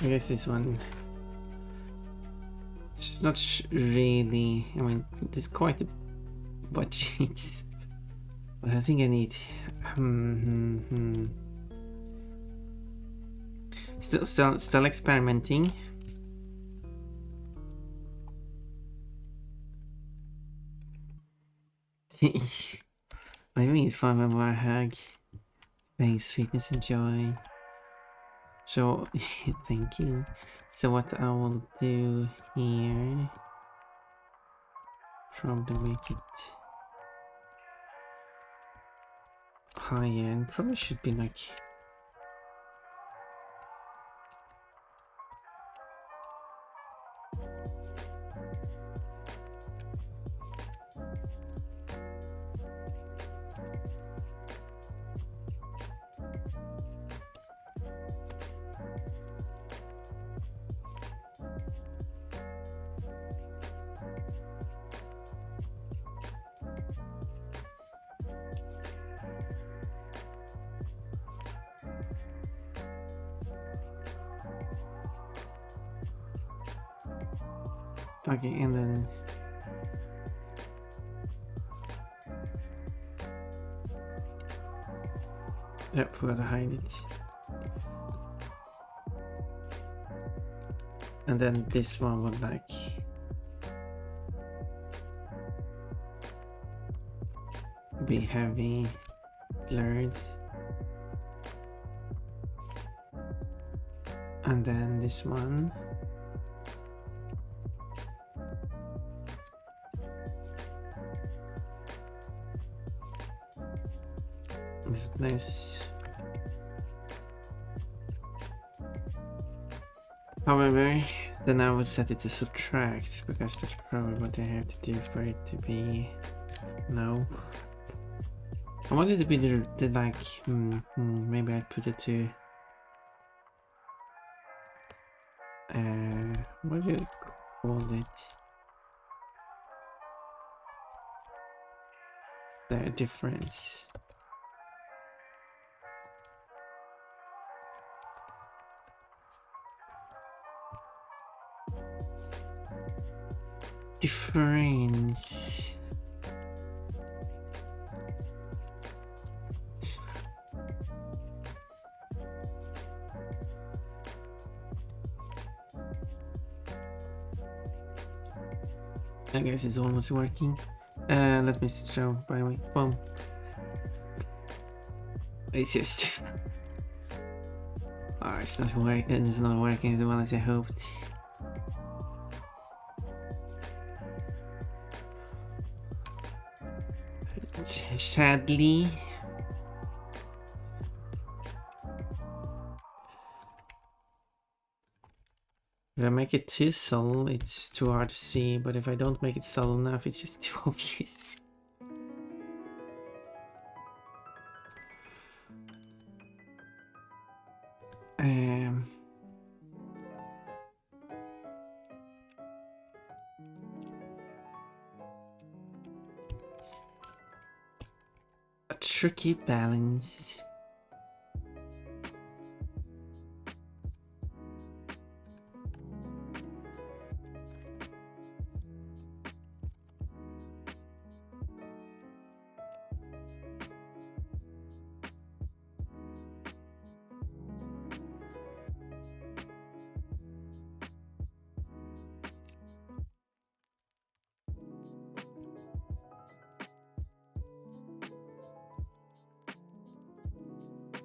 I guess this one. It's not really. I mean, there's quite a butt cheeks, but I think I need. Still experimenting. I mean, it's fun when I hug, bring sweetness and joy. So, thank you. So what I will do here, probably make it higher, and probably should be like. Okay, and then yep, we gotta hide it. And then this one would like be heavy, blurred. And then this one is less. However, then I would set it to subtract because that's probably what I have to do for it to be. No, I want it to be the like. Maybe I'd put it to. What do you call it? The difference. difference. I guess it's almost working. Let me show, by the way. Boom. It's just... oh, it's not working. It's not working as well as I hoped. Sadly. If I make it too subtle, it's too hard to see, but if I don't make it subtle enough, it's just too obvious. A tricky balance.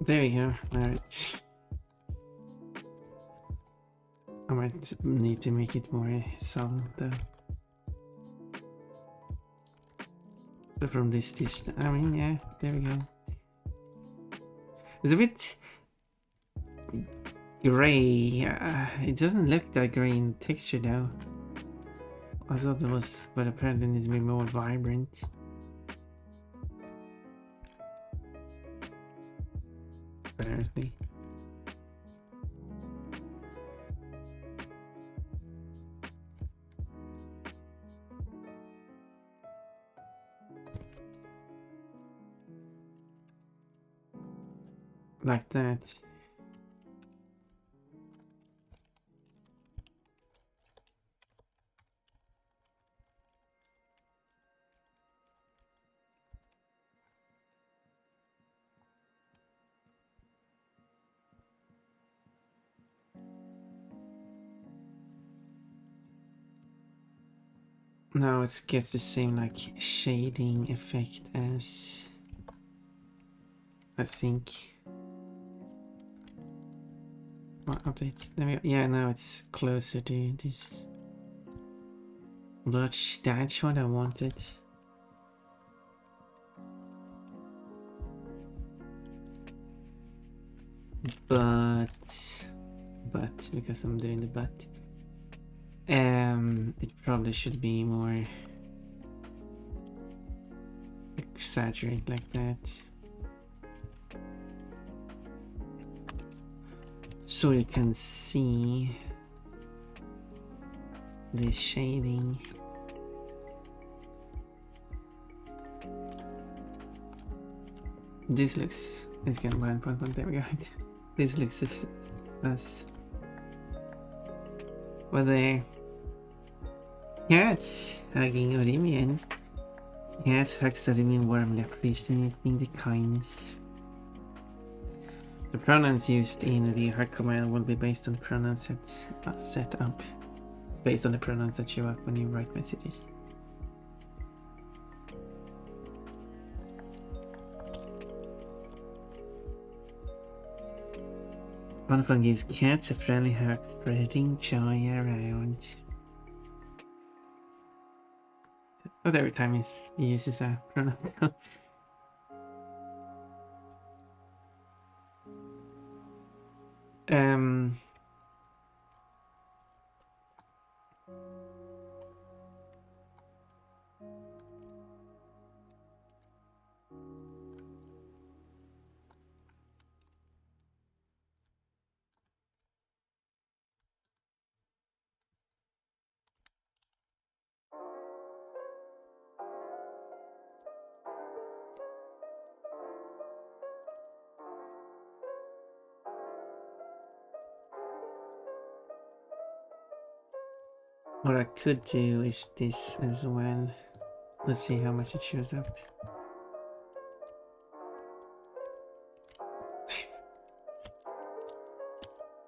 There we go. Alright. I might need to make it more subtle though. So from this dish, I mean, yeah, there we go. It's a bit gray. It doesn't look that gray in texture though. I thought it was, but apparently it needs to be more vibrant. Apparently. Like that. Now it gets the same like shading effect as I think. What update? There we go. Yeah, now it's closer to this. That's what I wanted. But because I'm doing the but. It probably should be more exaggerate like that. So you can see the shading. This looks, it's gonna blind point, there we go. This looks as well there. Cats hugging Orimian. Cats hugs Orimian warmly, appreciating the kindness. The pronouns used in the hug command will be based on the pronouns set up. Based on the pronouns that show up when you write messages. Bonfun gives cats a friendly hug, spreading joy around. Not every time he uses a pronoun. What I could do is this as well. Let's see how much it shows up.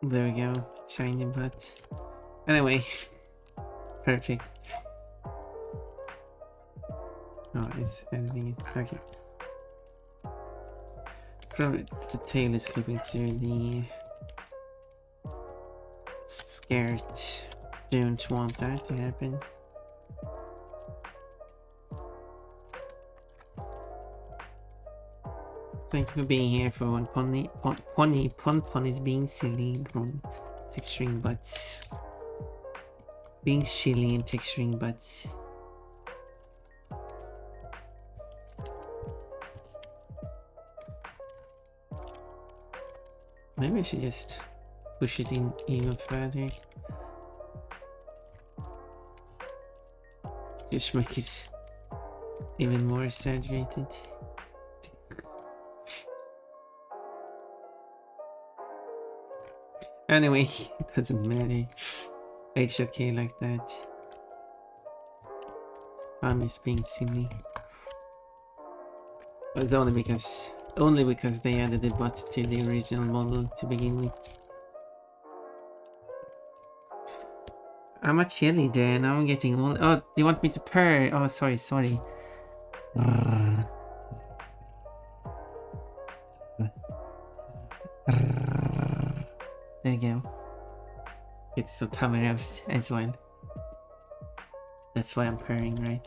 There we go, shiny butt. Anyway, perfect. Oh, it's editing it. Okay. Probably the tail is clipping through the skirt. Don't want that to happen. Thank you for being here for one pun is being silly from texturing butts. Being silly and texturing butts. Maybe I should just push it in even further. Just make it even more exaggerated. Anyway, it doesn't matter. It's okay like that. I'm just being silly. It's only because they added the butt to the original model to begin with. I'm a cheerleader, now I'm getting all. Oh, do you want me to purr? Oh, sorry. There you go. Get some tummy rubs as well. That's why I'm purring, right?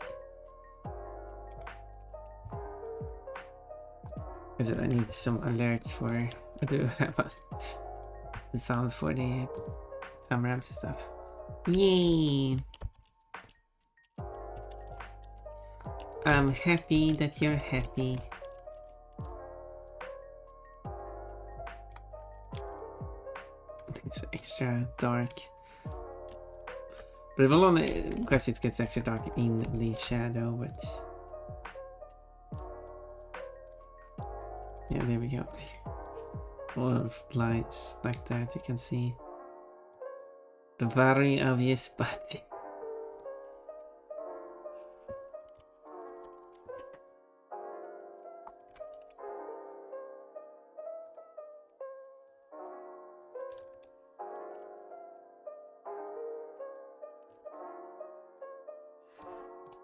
Because I need some alerts for. I do have the sounds for the tummy rubs and stuff. Yay! I'm happy that you're happy. It's extra dark. But it will only because it gets extra dark in the shadow, but yeah, there we go. All of lights like that, you can see the very obvious butt.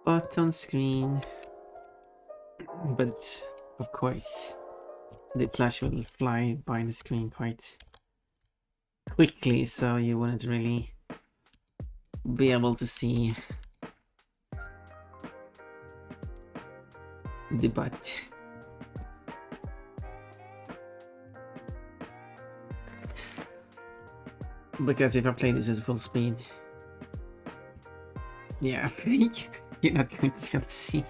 But on screen, but of course the plush will fly by the screen quite quickly, so you wouldn't really be able to see the butt. Because if I play this at full speed, yeah, you're not going to be able to see.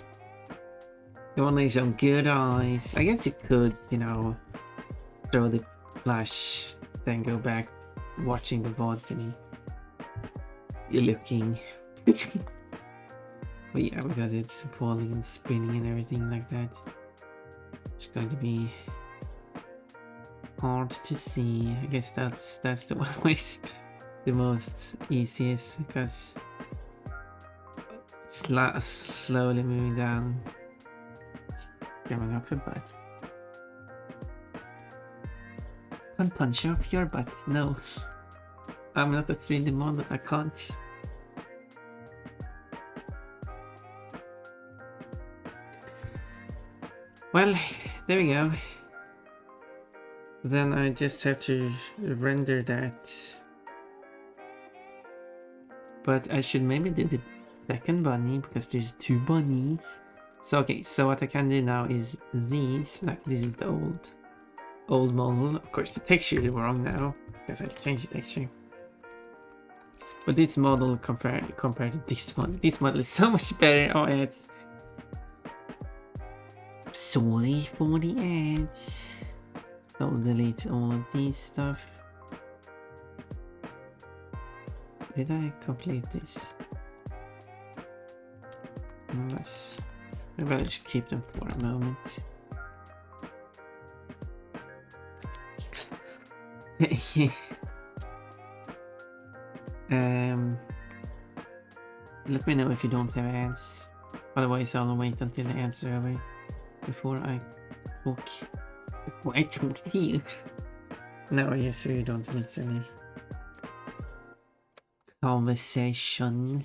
You want to show good eyes. I guess you could, you know, throw the flash, then go back watching the VOD and you're looking. But yeah, because it's falling and spinning and everything like that, it's going to be hard to see. I guess that's the one way the most easiest, because slowly moving down, coming up your butt. Can't punch up your butt. No, I'm not a 3D model. I can't. Well, there we go. Then I just have to render that. But I should maybe do the second bunny, because there's two bunnies. So okay, so what I can do now is these, like this is the old model. Of course the texture is wrong now, because I changed the texture. But this model compared to this model is so much better. Oh, ads. Sorry for the ads. So I'll delete all of these stuff. Did I complete this? Maybe I should keep them for a moment. Let me know if you don't have ads. Otherwise, I'll wait until the ads are over before I talk. Before I talk to you. No, yes, so you don't miss any conversation.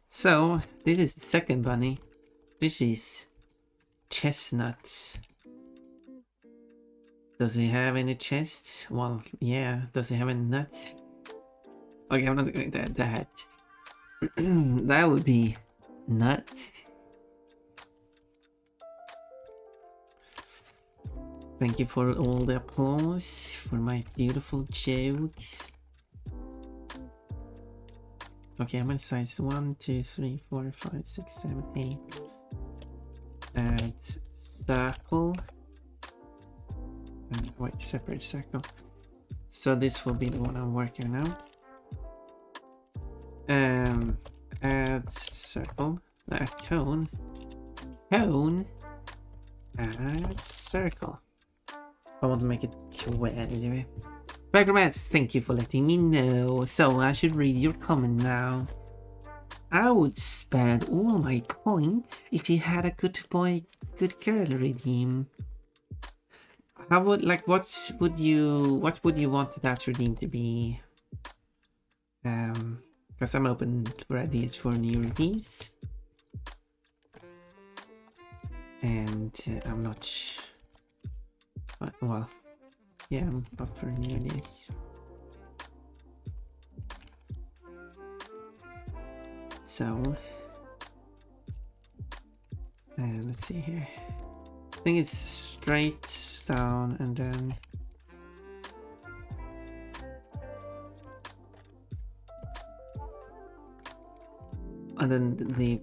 So, this is the second bunny. This is Chestnut. Does he have any chest? Well, yeah. Does he have any nuts? Okay, I'm not going to add that. That would be nuts. Thank you for all the applause for my beautiful jokes. Okay, how many sides? 1, 2, 3, 4, 5, 6, 7, 8. Add circle. Wait, separate circle. So this will be the one I'm working on now. Add circle. Add cone. Cone. Add circle. I want to make it 12. Background, thank you for letting me know. So I should read your comment now. I would spend all my points if you had a good boy, good girl redeem. How would what would you want that redeem to be? Because I'm open for ideas for new redeems. And I'm not well, yeah, I'm up for new ideas. So let's see here. I think it's straight down and then the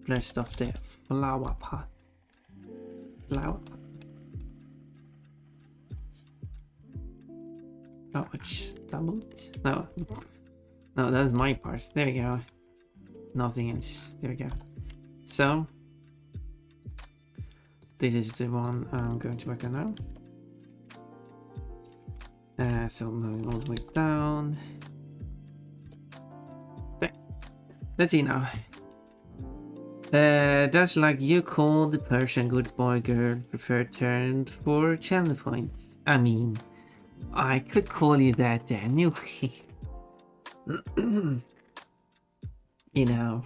rest of the flower pot. Oh, it's doubled? No, that's my part. There we go. Nothing else. There we go. So this is the one I'm going to work on now. So moving all the way down. There. Let's see now. That's like you call the Persian good boy girl preferred term for channel points. I mean, I could call you that anyway. You know.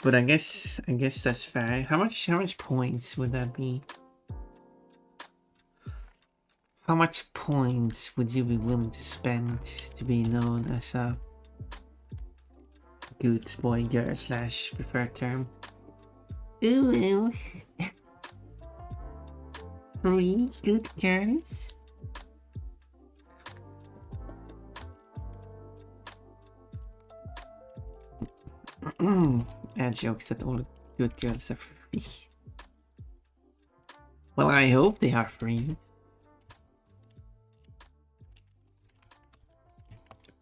But I guess that's fair. How much points would that be? How much points would you be willing to spend to be known as a good boy girl / preferred term? Ooh. 3 good girls? And jokes that all good girls are free. Well, I hope they are free.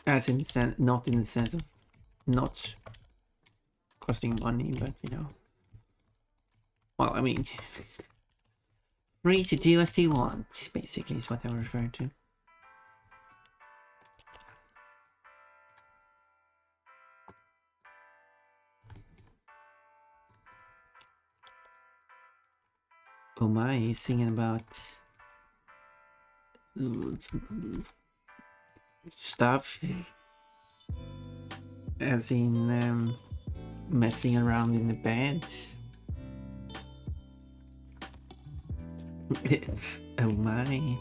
As in the sense, not in the sense of not costing money, but you know. Well, I mean, free to do as they want, basically, is what I'm referring to. Oh my, he's singing about stuff. As in messing around in the bed. Oh my.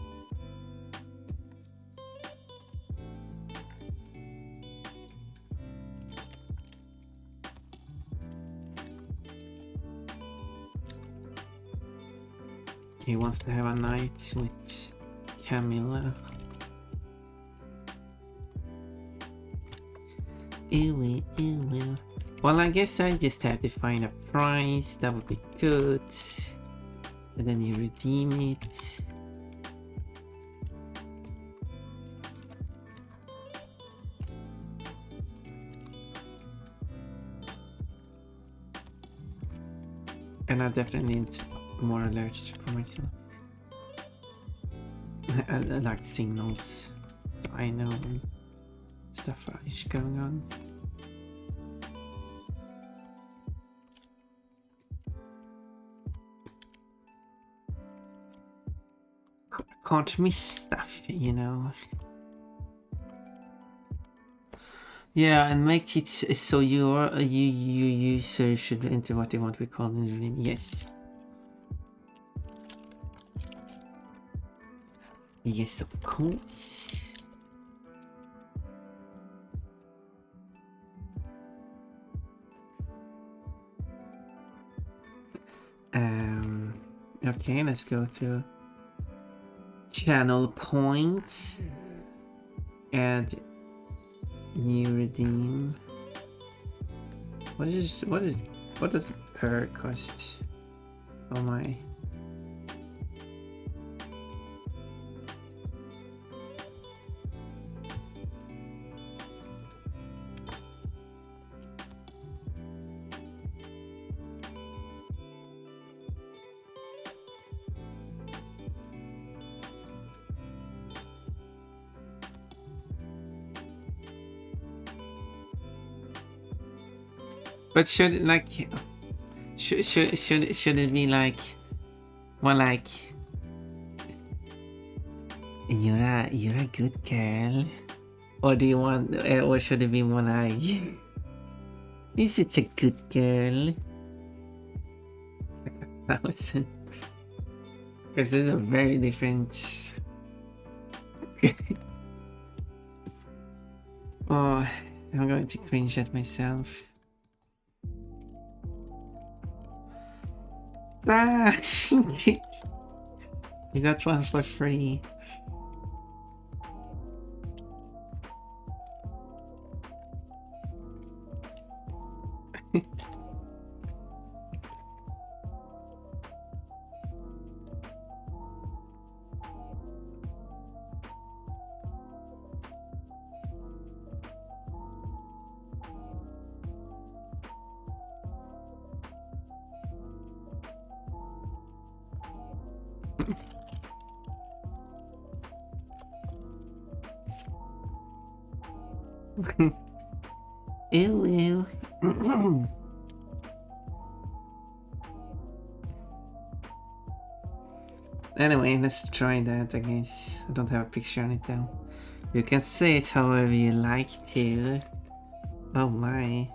He wants to have a night with Camilla. Ew. Well, I guess I just have to find a price. That would be good. And then you redeem it. And I definitely need more alerts for myself. I like signals, so I know when stuff is going on. Can't miss stuff, you know. Yeah, and make it so your user should enter what they want to be called in the name. Yes. Yes, of course. Okay, let's go to channel points. Add new redeem. What does per cost? Oh my. But should it like should it be like more like you're a good girl, or do you want, or should it be more like you're such a good girl? Like 1,000, because this is a very different. Oh, I'm going to cringe at myself. Ah, you got one for free. Ew, ew. Anyway, let's try that, I guess. I don't have a picture on it though. You can say it however you like to. Oh my.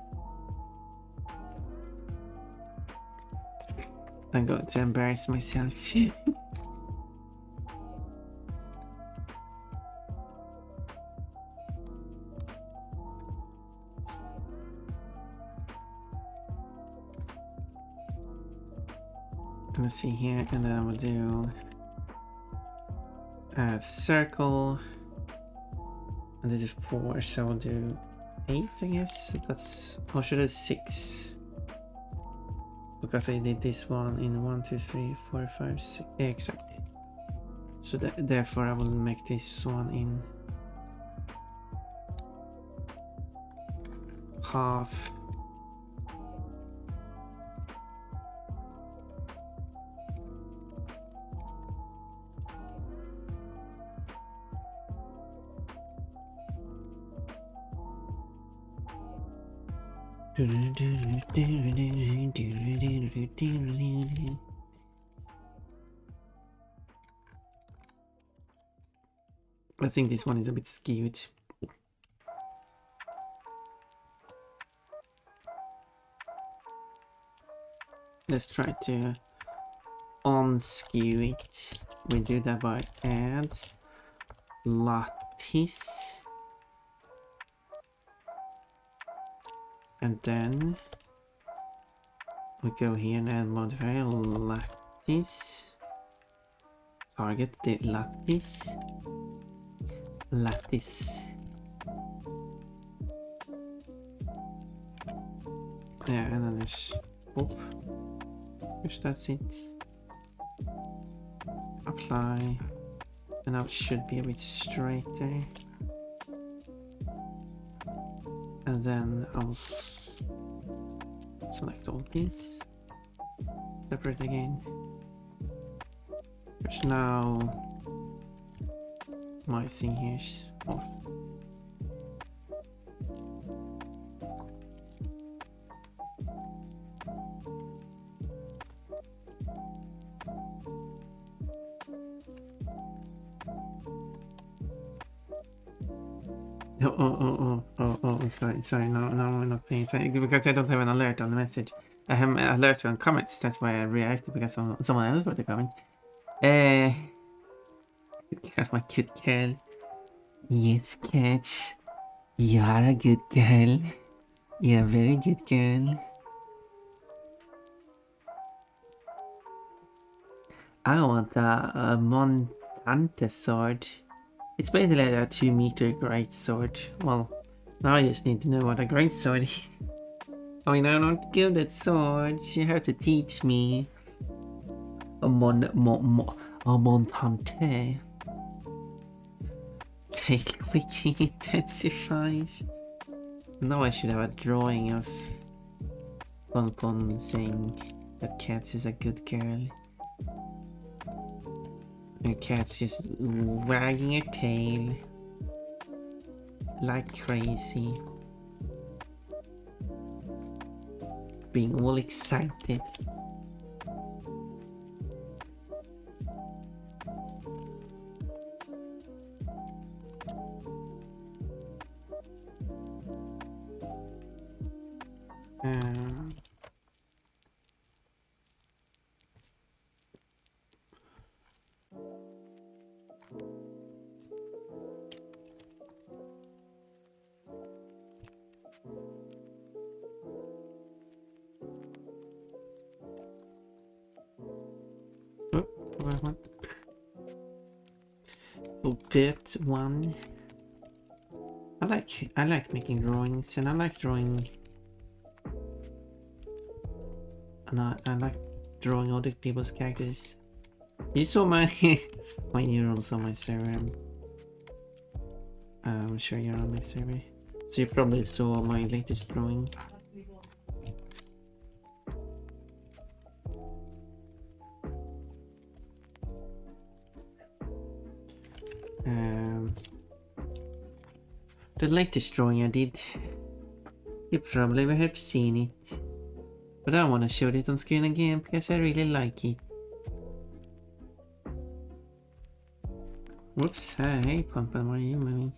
I'm going to embarrass myself. Let's see here, and then I will do a circle, and this is 4, so we'll do 8, I guess. So that's, or should I do 6? Because I did this one in 1, 2, 3, 4, 5, 6. Yeah, exactly. So therefore I will make this one in half. I think this one is a bit skewed. Let's try to unskew it. We do that by add lattice, and then we go here and add modifier lattice. Target the lattice. Yeah, and then there's which that's it. Apply, and now it should be a bit straighter. And then I'll select all these, separate again, Because now my thing here is off. Sorry, no, I'm not paying attention because I don't have an alert on the message. I have an alert on comments, that's why I reacted because someone else wrote a comment. Good girl, my good girl. Yes, cats. You are a good girl. You're a very good girl. I want a Montante sword. It's basically like a 2-meter great sword. Well, now I just need to know what a great sword is. I mean, I'm not good at swords. You have to teach me. A Montante. Take clicking intensifies. Now I should have a drawing of Pon saying that Cats is a good girl. And Cat's just wagging her tail like crazy. Being all excited. Bit one. I like making drawings, and I like drawing, and I like drawing other people's characters. You saw my my neurons on my server. I'm sure you're on my server, so you probably saw my latest drawing. The latest drawing I did, you probably have seen it, but I want to show it on screen again because I really like it. Whoops, hey Pumpkin, why are you moving?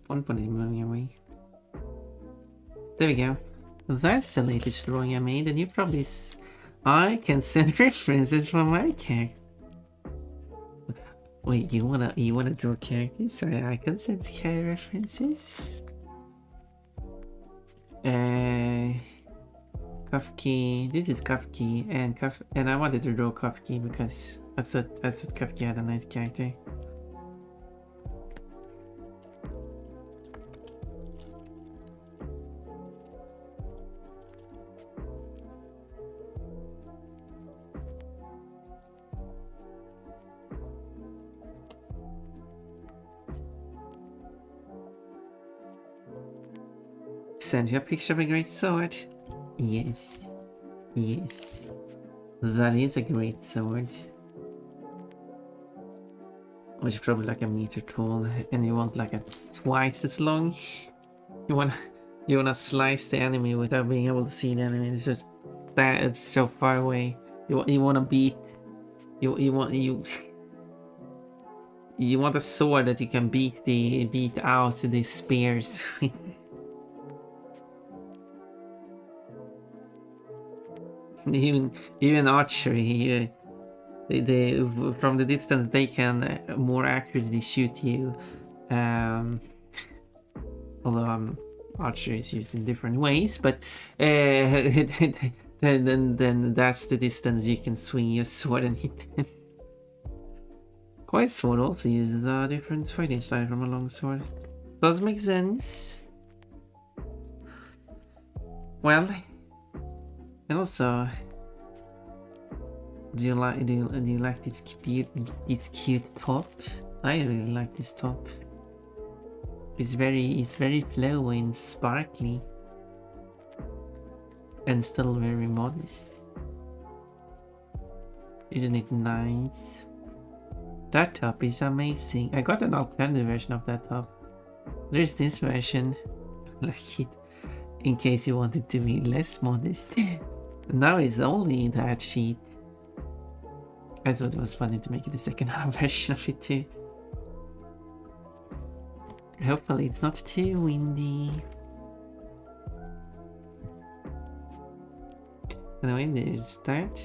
Pumpkin is moving away. There we go. That's the latest drawing I made, and you probably I can send references from my character. Wait, you wanna draw characters so I can send character references? Kafki, this is Kafki, and I wanted to draw Kafki because I thought Kafki had a nice character. Send you a picture of a great sword. Yes. Yes. That is a great sword. Which is probably like a meter tall, and you want like a twice as long. You wanna slice the enemy without being able to see the enemy. It's just that it's so far away. You wanna beat. You want a sword that you can beat out the spears. even archery, they from the distance they can more accurately shoot you. Although archery is used in different ways, but then that's the distance you can swing your sword and hit them. Quiet sword also uses a different fighting style from a long sword. Does make sense. Well. And also, do you like this cute top? I really like this top. It's very flowy and sparkly, and still very modest. Isn't it nice? That top is amazing. I got an alternative version of that top. There's this version, like it, in case you wanted to be less modest. Now it's only that sheet. I thought it was funny to make it the second half version of it too. Hopefully it's not too windy. Anyway, there's that.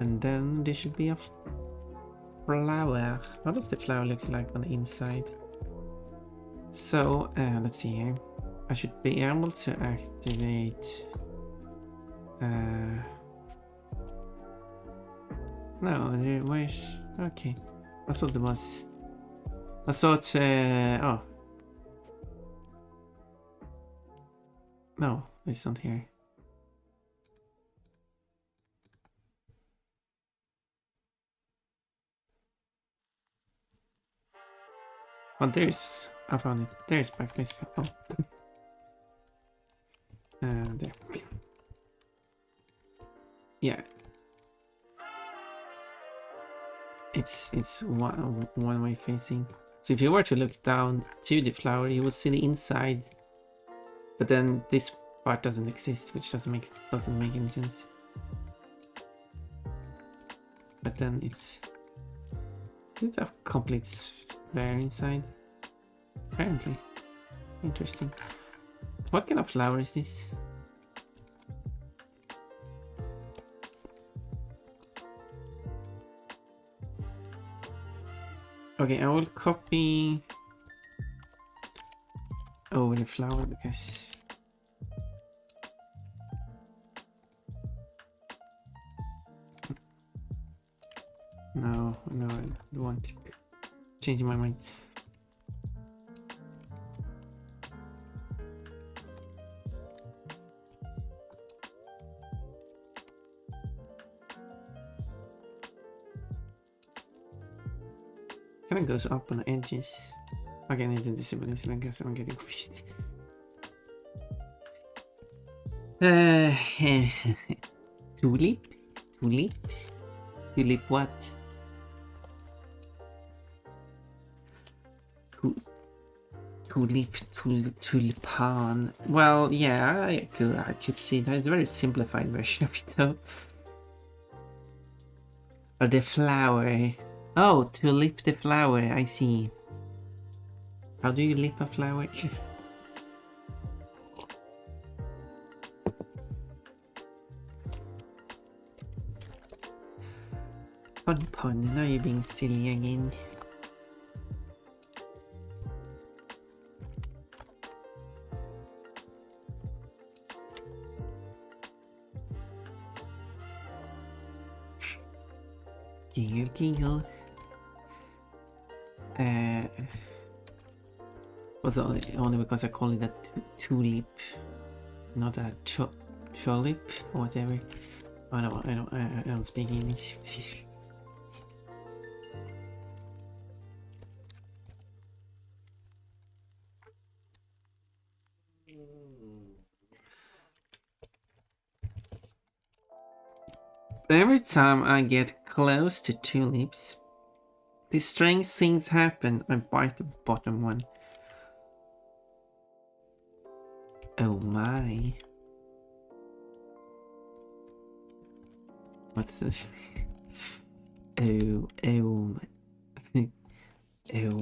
And then there should be a flower. How does the flower look like on the inside? So, let's see here. I should be able to activate... No, where's... Okay. I thought there was... I thought... oh. No, it's not here. Oh, there's... I found it. There's backface. Oh. There. Yeah. It's one way facing. So if you were to look down to the flower, you would see the inside. But then this part doesn't exist, which doesn't make any sense. But then is it a complete sphere inside? Apparently. Interesting. What kind of flower is this? Okay, I will copy over the flower because no, I don't want to change my mind. Kind of goes up on the edges. Okay, I need to disable this because I'm getting confused. Tulip? Tulip? Tulip what? Tulipan. Well, yeah, I could see that. It's a very simplified version of it though. Or the flower. Oh, to lip the flower, I see. How do you lip a flower? Pun, now you're being silly again. Giggle. Was only because I call it a tulip, not a tulip or whatever. I don't speak English. Every time I get close to tulips, these strange things happen. I bite the bottom one. Oh my. What's this? Oh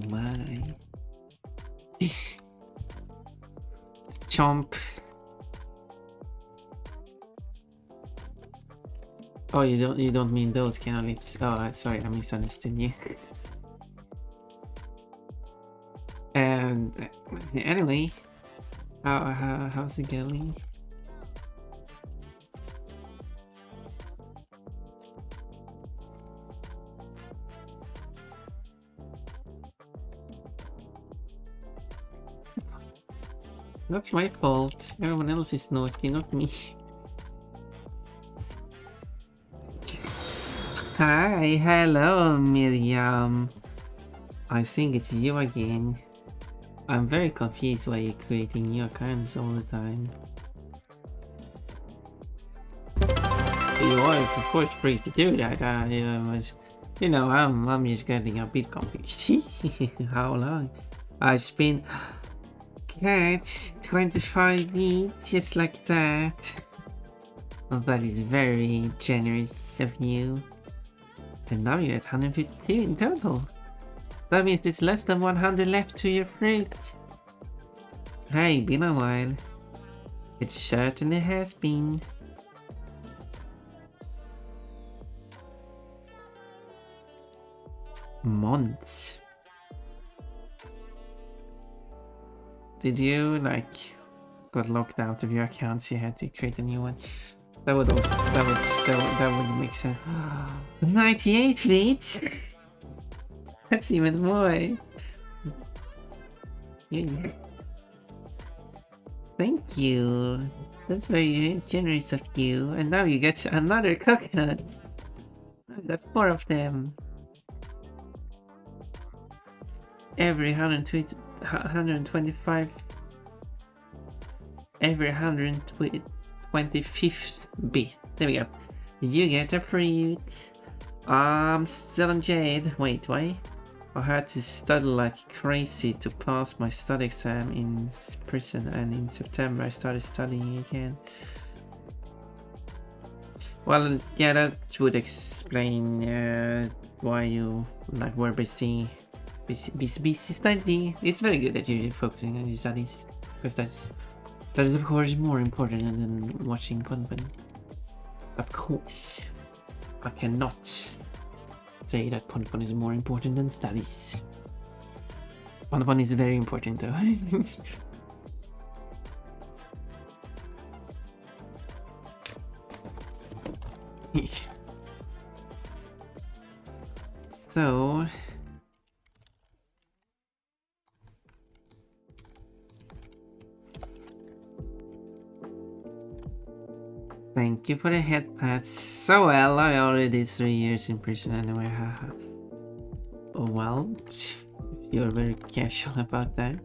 my. Chomp. Oh, you don't mean those kind of lips. Oh, sorry, I misunderstood you. And anyway, how's it going? That's my fault. Everyone else is naughty, not me. Hi, hello, Miriam. I think it's you again. I'm very confused why you're creating new accounts all the time. You are, of course, free to do that. You know, I'm just getting a bit confused. How long? It's been cats 25 weeks, just like that. Well, that is very generous of you. And now you're at 152 in total. That means there's less than 100 left to your fruit. Hey, been a while. It certainly has been. Months. Did you got locked out of your accounts? You had to create a new one. That would also that would make sense. 98 feet. That's even more. Yeah. Thank you. That's very generous of you. And now you get another coconut. I got 4 of them. Every 125. Every 125th bit. There we go. You get a fruit. I'm still on Jade. Wait, why? I had to study like crazy to pass my study exam in prison, and in September I started studying again. Well, yeah, that would explain why you were busy studying. It's very good that you're focusing on your studies, because that is of course more important than watching Ponpon. Of course, I cannot say that Ponpon is more important than studies. Ponpon is very important though. So thank you for the head pats. So well, I already did 3 years in prison anyway. Oh well, you're very casual about that.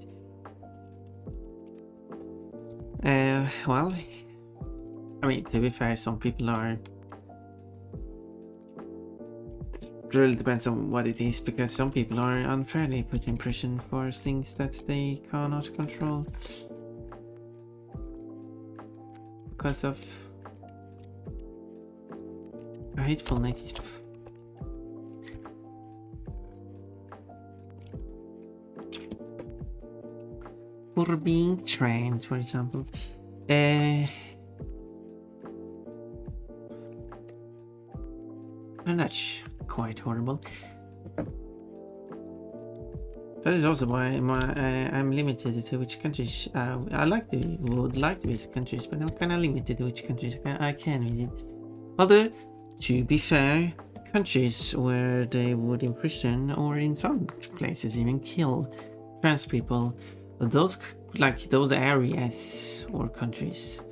Well, I mean, to be fair, some people are. It really depends on what it is, because some people are unfairly put in prison for things that they cannot control because of hatefulness. For being trans, for example. And that's quite horrible. That is also why I'm limited to which countries I would like to visit countries, but I'm kind of limited to which countries I can visit. Although, to be fair, countries where they would imprison or in some places even kill trans people, those areas or countries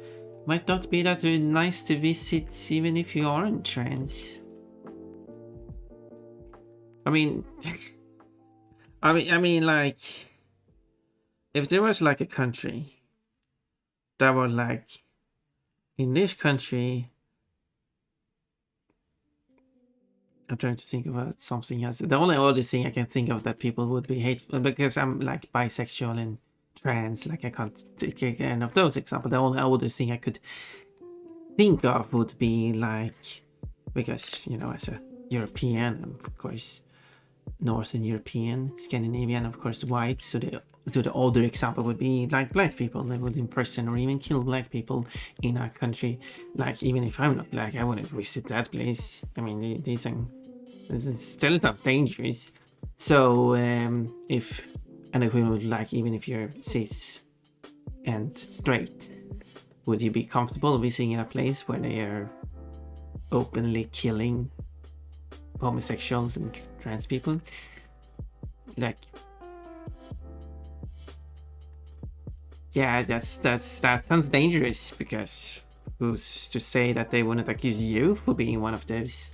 might not be that nice to visit even if you aren't trans. I mean, like, if there was like a country that were like, in this country, I'm trying to think about something else. The only other thing I can think of that people would be hateful, because I'm like bisexual and trans, like I can't take any of those examples. The only other thing I could think of would be like, because, you know, as a European, of course, Northern European, Scandinavian, of course, white. So the other example would be like black people. They would imprison or even kill black people in our country. Like, even if I'm not black, I wouldn't visit that place. I mean, this still sounds dangerous. So if we would like, even if you're cis and straight, would you be comfortable visiting a place where they are openly killing homosexuals and trans people? Like, yeah, that sounds dangerous, because who's to say that they wouldn't accuse you for being one of those?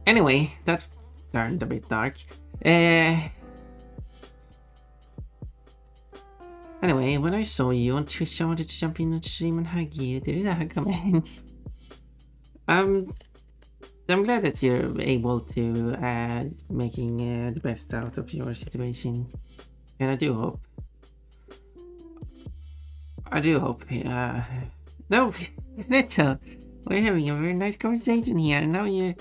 Anyway, that turned a bit dark. Anyway, when I saw you on Twitch, I wanted to jump in and stream and hug you. Did you hug me? I'm glad that you're able to making the best out of your situation, and I do hope. No, Netta, we're having a very nice conversation here. Now you,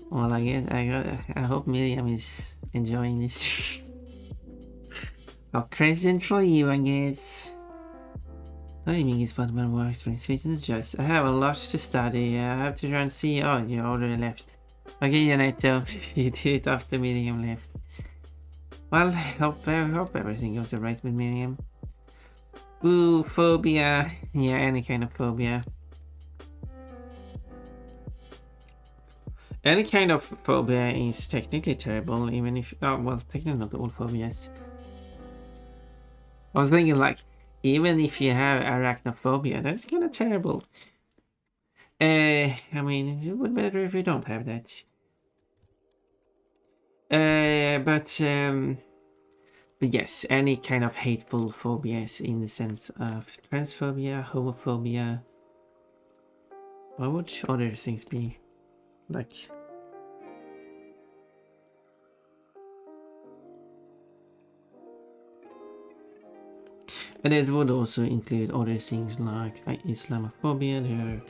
well, I hope Miriam is enjoying this. A present for you, I guess. What do you mean it's about my work experience? Just I have a lot to study. I have to try and see. Oh, you already left. Okay, Janetto, you did it after Miriam left. Well, I hope everything goes alright with Miriam. Ooh, phobia. Yeah, any kind of phobia. Any kind of phobia is technically terrible, even if... Oh, well, technically not all phobias. I was thinking, like, even if you have arachnophobia, that's kind of terrible. I mean, it would be better if you don't have that. But yes, any kind of hateful phobias in the sense of transphobia, homophobia. What would other things be? Like... And it would also include other things like Islamophobia. There are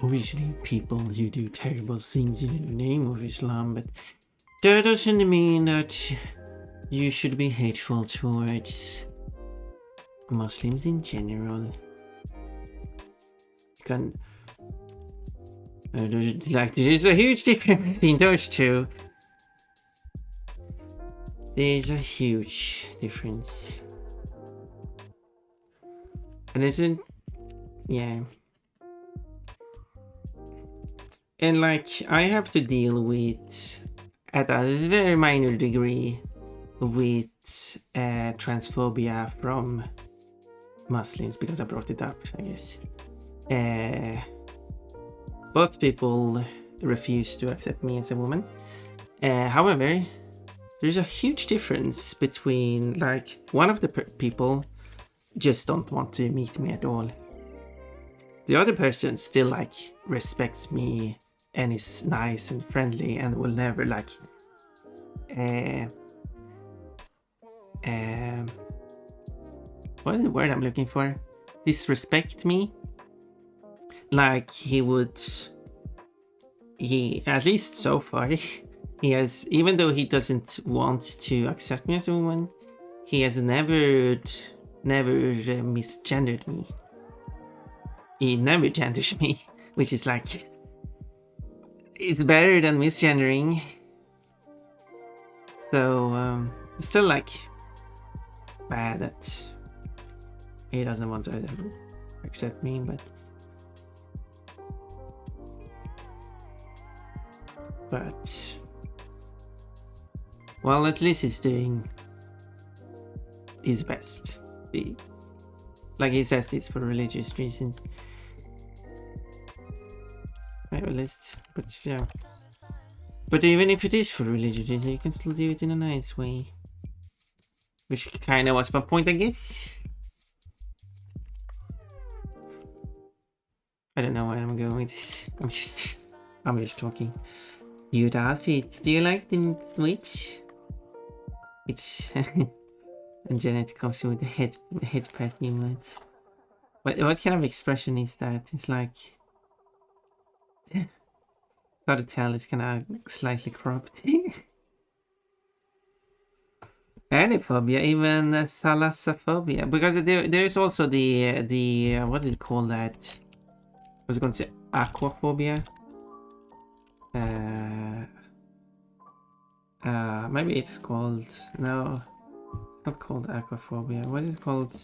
obviously people who do terrible things in the name of Islam, but that doesn't mean that you should be hateful towards Muslims in general. You can... there's a huge difference between those two. There's a huge difference. And isn't... Yeah. And like, I have to deal with, at a very minor degree, with transphobia from Muslims, because I brought it up, I guess. Both people refuse to accept me as a woman. However, there's a huge difference between, like, one of the people just don't want to meet me at all. The other person still, like, respects me and is nice and friendly and will never, like, what is the word I'm looking for? Disrespect me. Like, he, at least so far, he has, even though he doesn't want to accept me as a woman, he has never misgendered me. He never genders me, which is like, it's better than misgendering. So, still like bad that he doesn't want to accept me, but well, at least he's doing his best. Like he says, this for religious reasons. Maybe list, but yeah. But even if it is for religious reasons, you can still do it in a nice way. Which kind of was my point, I guess. I don't know where I'm going with this. I'm just talking. Cute outfits. Do you like the witch? Which and Janet comes in with the head pat movement. What kind of expression is that? It's like, hard to tell. It's kind of slightly cropped. Anyphobia, even thalassophobia, because there is also the what do you call that? I was going to say aquaphobia. Maybe it's called, no, it's not called aquaphobia. What is it called?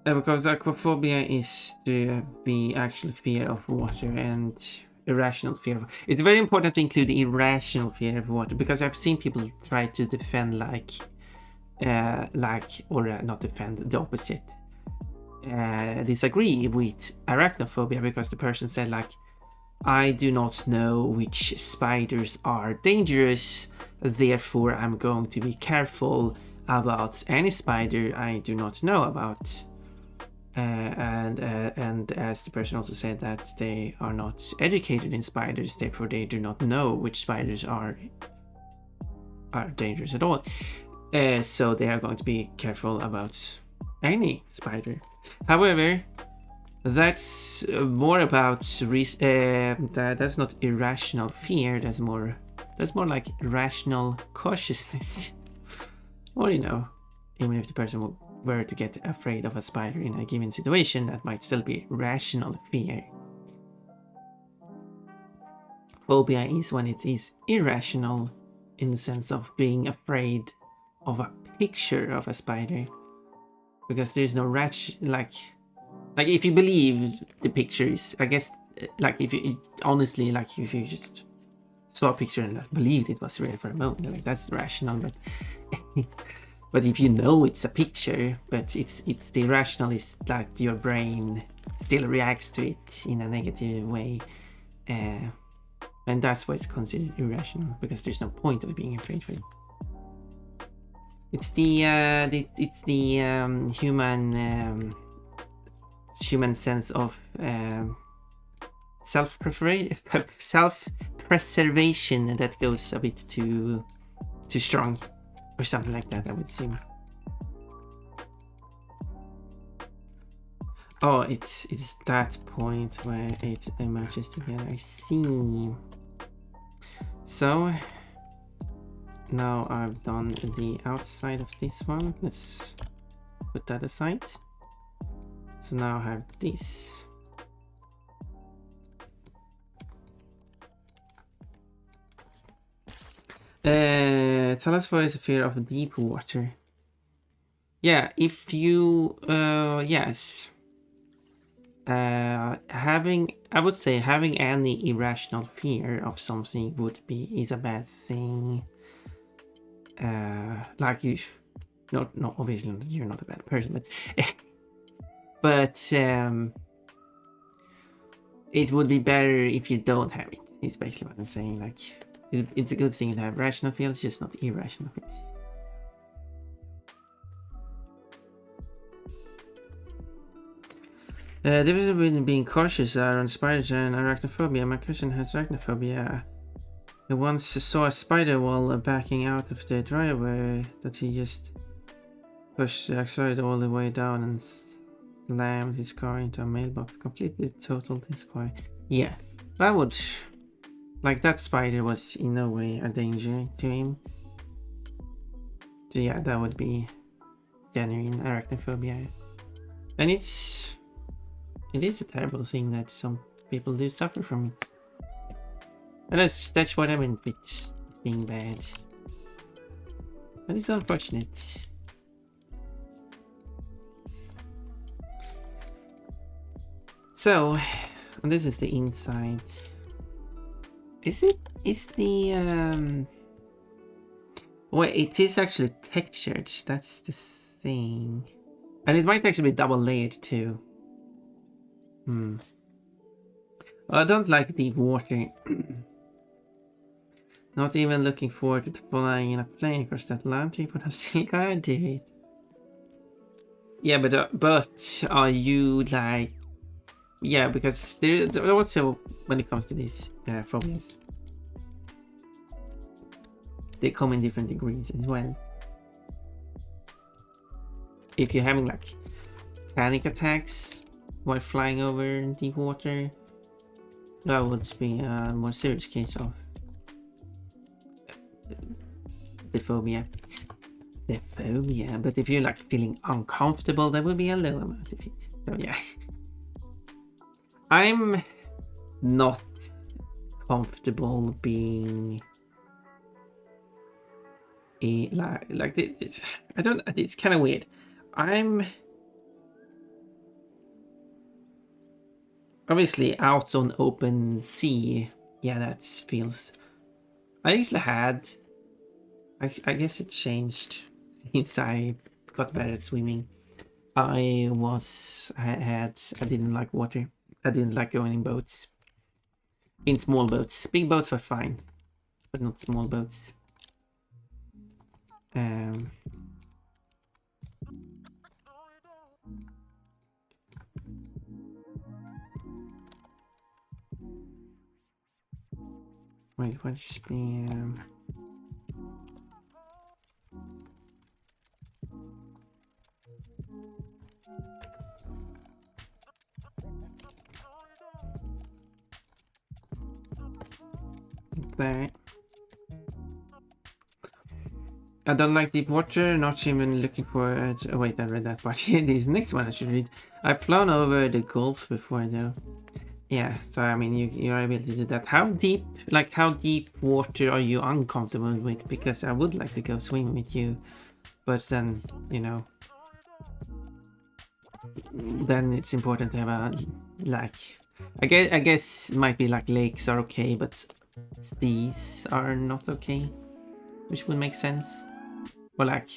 Because aquaphobia is to be actual fear of water and irrational fear. It's very important to include the irrational fear of water, because I've seen people try to defend not defend, the opposite. Disagree with arachnophobia because the person said, like, I do not know which spiders are dangerous, therefore I'm going to be careful about any spider I do not know about. And as the person also said that they are not educated in spiders, therefore they do not know which spiders are dangerous at all. So they are going to be careful about any spider. However, that's more about that's not irrational fear. That's more like rational cautiousness. Or even if the person were to get afraid of a spider in a given situation, that might still be rational fear. Phobia is when it is irrational, in the sense of being afraid of a picture of a spider, because there's no like if you believe the picture is, I guess, like if you honestly, like if you just saw a picture and believed it was real for a moment, like that's rational. But but if you know it's a picture, but it's the irrational is that your brain still reacts to it in a negative way, and that's why it's considered irrational, because there's no point of being afraid of it. It's the human sense of self-preservation that goes a bit too strong, or something like that, I would say. Oh, it's that point where it emerges together. I see. So now I've done the outside of this one. Let's put that aside. So now I have this. Tell us what is the fear of deep water. Yeah, if you yes. I would say having any irrational fear of something is a bad thing. Like you, not obviously you're not a bad person, but it would be better if you don't have it. Is basically what I'm saying. Like it's a good thing to have rational fears, just not irrational fears. The difference between being cautious around spiders and arachnophobia. My cousin has arachnophobia. He once saw a spider while backing out of the driveway that he just pushed the accelerator all the way down and slammed his car into a mailbox. Completely totaled his car. Yeah, that would... Like, that spider was in no way a danger to him. So yeah, that would be genuine arachnophobia. And it is a terrible thing that some people do suffer from it. And that's what I meant with being bad. But it's unfortunate. So, and this is the inside. Is the well, it is actually textured. That's the thing. And it might actually be double layered too. I don't like deep water. Not even looking forward to flying in a plane across the Atlantic, but I'm still gonna do it. Yeah, but are you like... Yeah, because there also, when it comes to these phobias, they come in different degrees as well. If you're having like panic attacks while flying over deep water, that would be a more serious case of the phobia. But if you're like feeling uncomfortable, that would be a low amount of it. So yeah. I'm not comfortable being like this. I don't... It's kind of weird. I'm obviously out on open sea. Yeah, that feels... I usually had... I guess it changed since I got better at swimming. I didn't like water. I didn't like going in boats. In small boats. Big boats were fine, but not small boats. Wait, what's the... There. I don't like deep water, not even looking for it. Oh, wait, I read that part. This next one I should read. I've flown over the Gulf before, though. Yeah, so I mean, you are able to do that. How deep water are you uncomfortable with? Because I would like to go swim with you, but then, you know, then it's important to have a, like, I guess it might be like lakes are okay, but seas are not okay, which would make sense. Or like,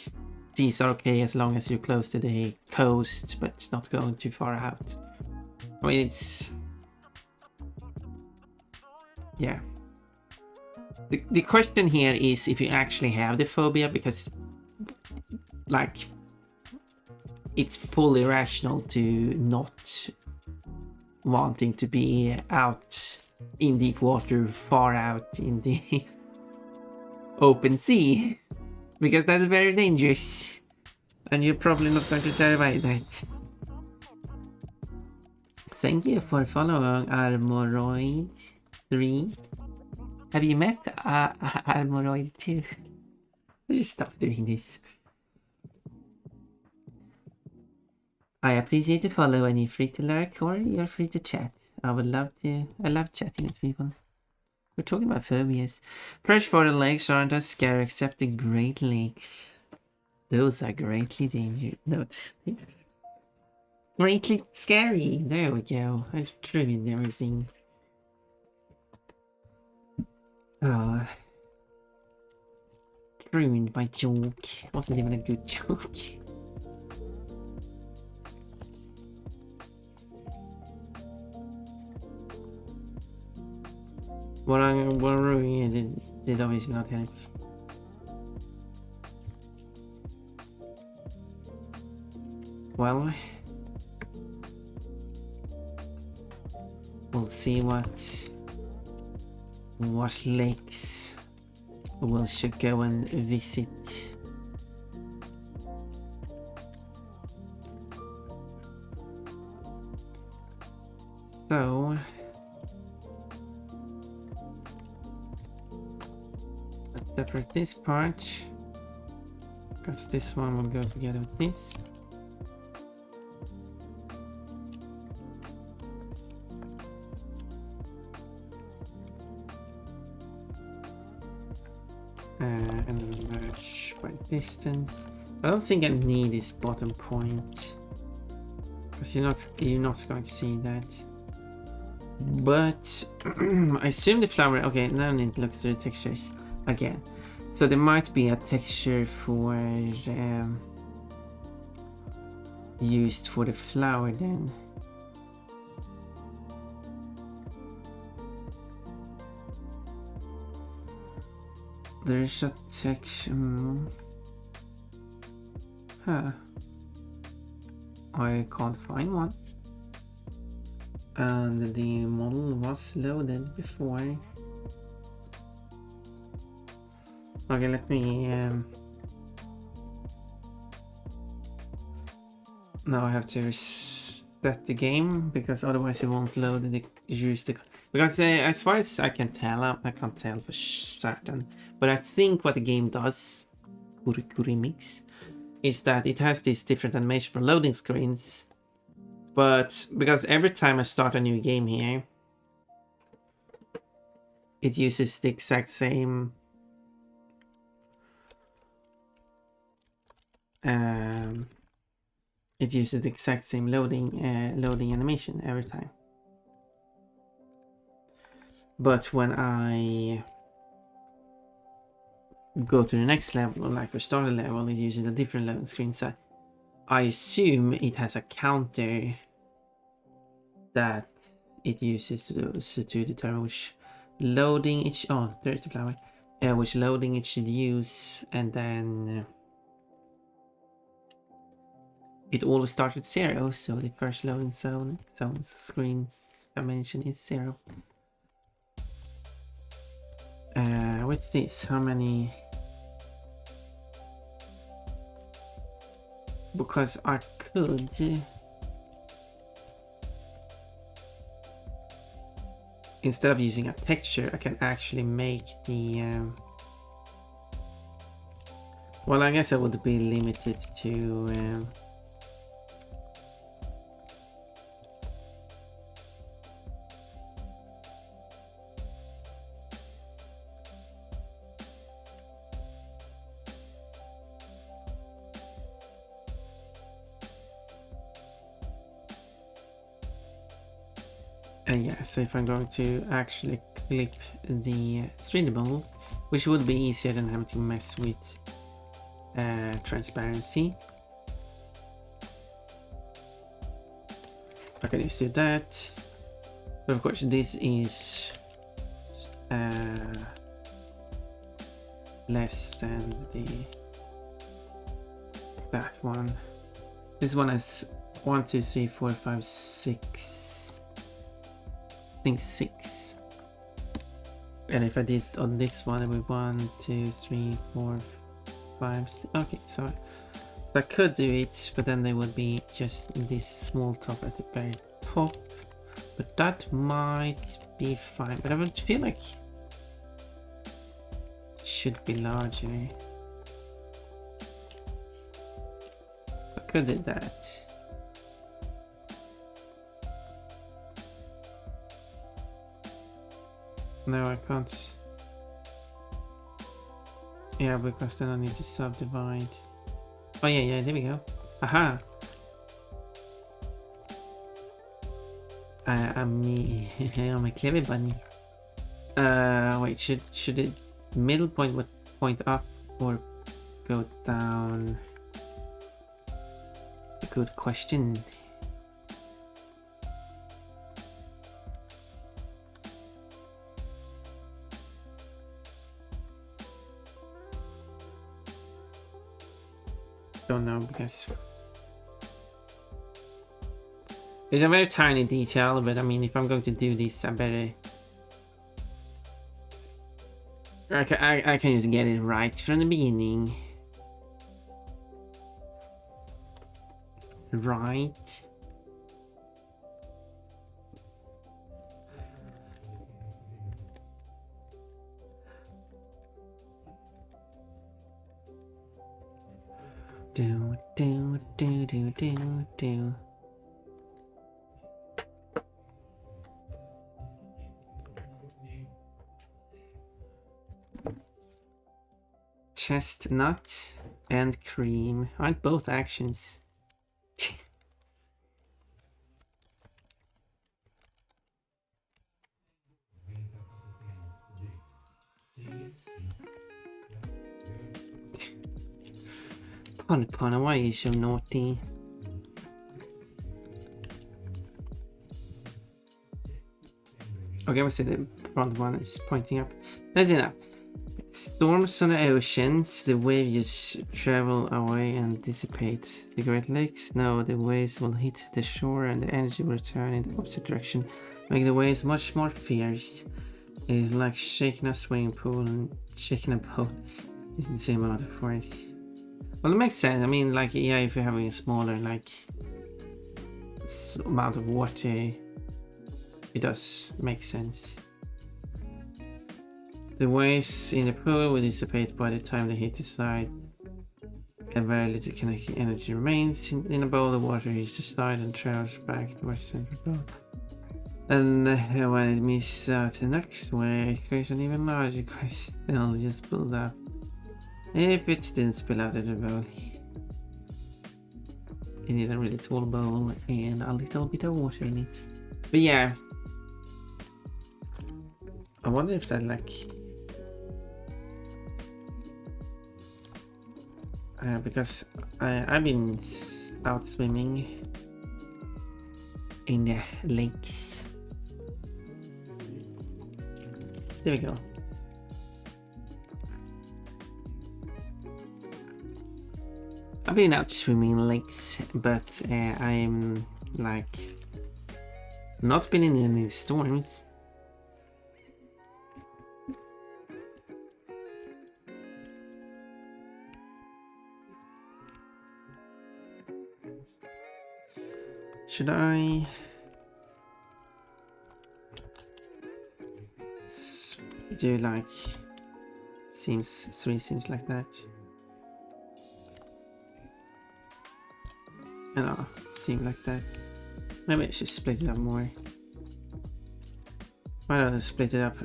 seas are okay as long as you're close to the coast, but it's not going too far out. I mean, it's... yeah. The question here is if you actually have the phobia, because, like, it's fully rational to not wanting to be out in deep water, far out in the open sea, because that's very dangerous, and you're probably not going to survive that. Thank you for following Armoroid3. Have you met Armoroid2? I'll just stop doing this. I appreciate the follow and you're free to lurk or you're free to chat. I love chatting with people. We're talking about phobias. Freshwater lakes aren't as scary except the Great Lakes. Those are greatly dangerous. No, greatly scary. There we go. I've ruined everything. Oh. Ruined my joke. Wasn't even a good joke. What I'm ruining did obviously not help. Well, we'll see what lakes we should go and visit. So let's separate this part, because this one will go together with this. And merge by distance. I don't think I need this bottom point, because you're not going to see that. But I assume the flower. Okay, now I need to look through the textures again. So there might be a texture for used for the flower then. There's a texture. Huh. I can't find one. And the model was loaded before. Okay, let me now I have to reset the game, because otherwise it won't load the because as far as I can tell, I can't tell for certain, but I think what the game does, Kurikuri Mix, is that it has these different animation for loading screens. But because every time I start a new game here, it uses the exact same loading animation every time. But when I go to the next level, like restart a level, it uses a different loading screen. So I assume it has a counter that it uses to determine which loading it there's the flower. Which loading it should use, and then it always starts at 0, so the first loading zone screen's dimension is 0. with this, how many? Because I could. Instead of using a texture, I can actually make the. Well, I guess I would be limited to. Yeah, so if I'm going to actually clip the 3D model, which would be easier than having to mess with transparency. I can just do that. But of course, this is less than that one. This one has 1, 2, 3, 4, 5, 6. I think 6. And if I did on this one, it would be 1, 2, 3, 4, 5, 6. Okay, so I could do it, but then there would be just this small top at the very top. But that might be fine. But I would feel like it should be larger. I could do that. No, I can't. Yeah, because then I need to subdivide. Oh yeah, there we go. Aha! I'm a clever bunny. Wait, should it middle point would point up or go down? A good question. Don't know because it's a very tiny detail, but I mean, if I'm going to do this, I better. I can just get it right from the beginning. Right. Do. Chestnut and cream. Aren't both actions? Pun, why are you so naughty? Okay, we see the front one is pointing up. That's enough. Storms on the oceans, the waves travel away and dissipate. The Great Lakes, no, the waves will hit the shore and the energy will return in the opposite direction, making the waves much more fierce. It's like shaking a swimming pool and shaking a boat is the same amount of force. Well, it makes sense. I mean, like, yeah, if you're having a smaller, like, amount of water, it does make sense. The waves in the pool will dissipate by the time they hit the side, and very little kinetic energy remains. In a bowl of water reaches the side and travels back towards the center of the bowl. And when it meets the next wave, it creates an even larger crystal just build up. If it didn't spill out of the bowl, you need a really tall bowl and a little bit of water in it. But yeah, I wonder if that like because I've been out swimming in the lakes. There we go. I've been out swimming in lakes, but I'm like not been in any storms. Should I do like three seams like that? And a seam like that. Maybe I should split it up more. Why don't I split it up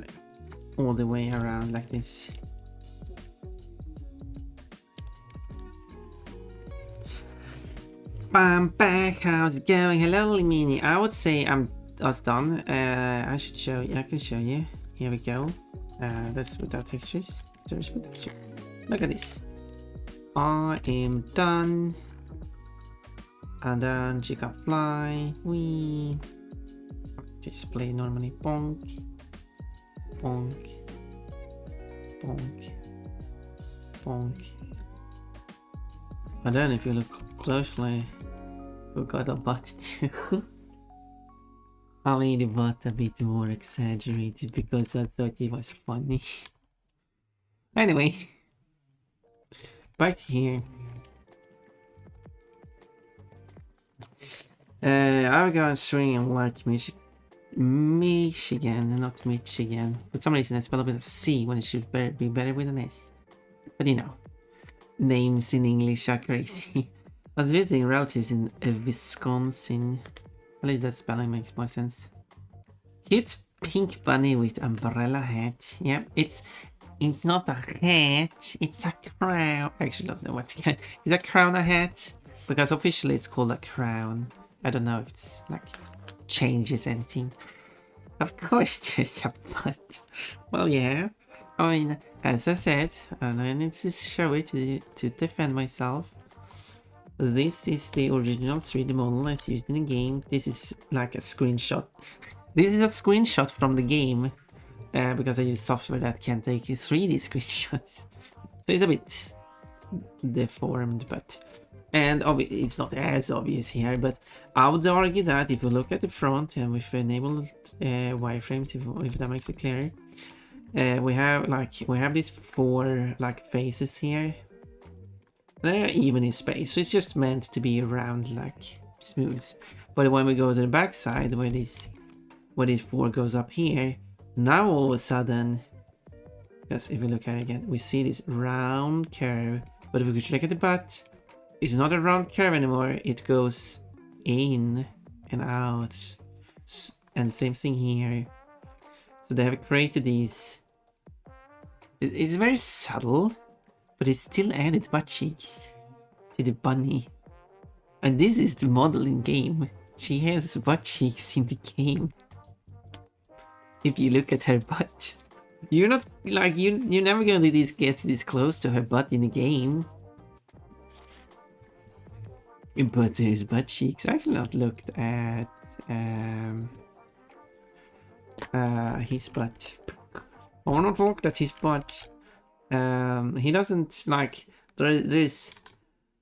all the way around like this? I'm back. How's it going? Hello, Mini. I would say I'm done. I should show you. I can show you. Here we go. That's without textures. There's with textures. Look at this. I am done. And then she can fly. Wee. Just play normally. Bonk. Bonk. Bonk. Bonk. And then if you look closely, we got a butt too. I made the butt a bit more exaggerated because I thought it was funny. Anyway, back here. I'll go and swing like Michigan, not Michigan. For some reason I spelled it with a C when it should be better with an S. But you know, names in English are crazy. I was visiting relatives in Wisconsin. At least that spelling makes more sense. Cute pink bunny with umbrella hat. Yeah, it's not a hat, it's a crown. I actually don't know what is a crown a hat? Because officially it's called a crown. I don't know if it's like changes anything. Of course there's a butt. Well, yeah. I mean, as I said, and I need to show it to defend myself. This is the original 3D model as used in the game. This is like a screenshot. This is a screenshot from the game. Because I use software that can take 3D screenshots. So it's a bit deformed, but... And it's not as obvious here, but I would argue that if you look at the front and with enabled wireframes, if that makes it clearer, we have these four like faces here. They're even in space, so it's just meant to be around like smooth. But when we go to the back side, where these four goes up here, now all of a sudden, because if we look at it again, we see this round curve. But if we look at the butt, it's not a round curve anymore. It goes in and out, and same thing here. So they have created these. It's very subtle, but it's still added butt cheeks to the bunny. And this is the model in game. She has butt cheeks in the game. If you look at her butt, you're not like you're never gonna get this close to her butt in the game. But there's butt cheeks. I actually not looked at his butt. I want not looked at his butt. He doesn't like there's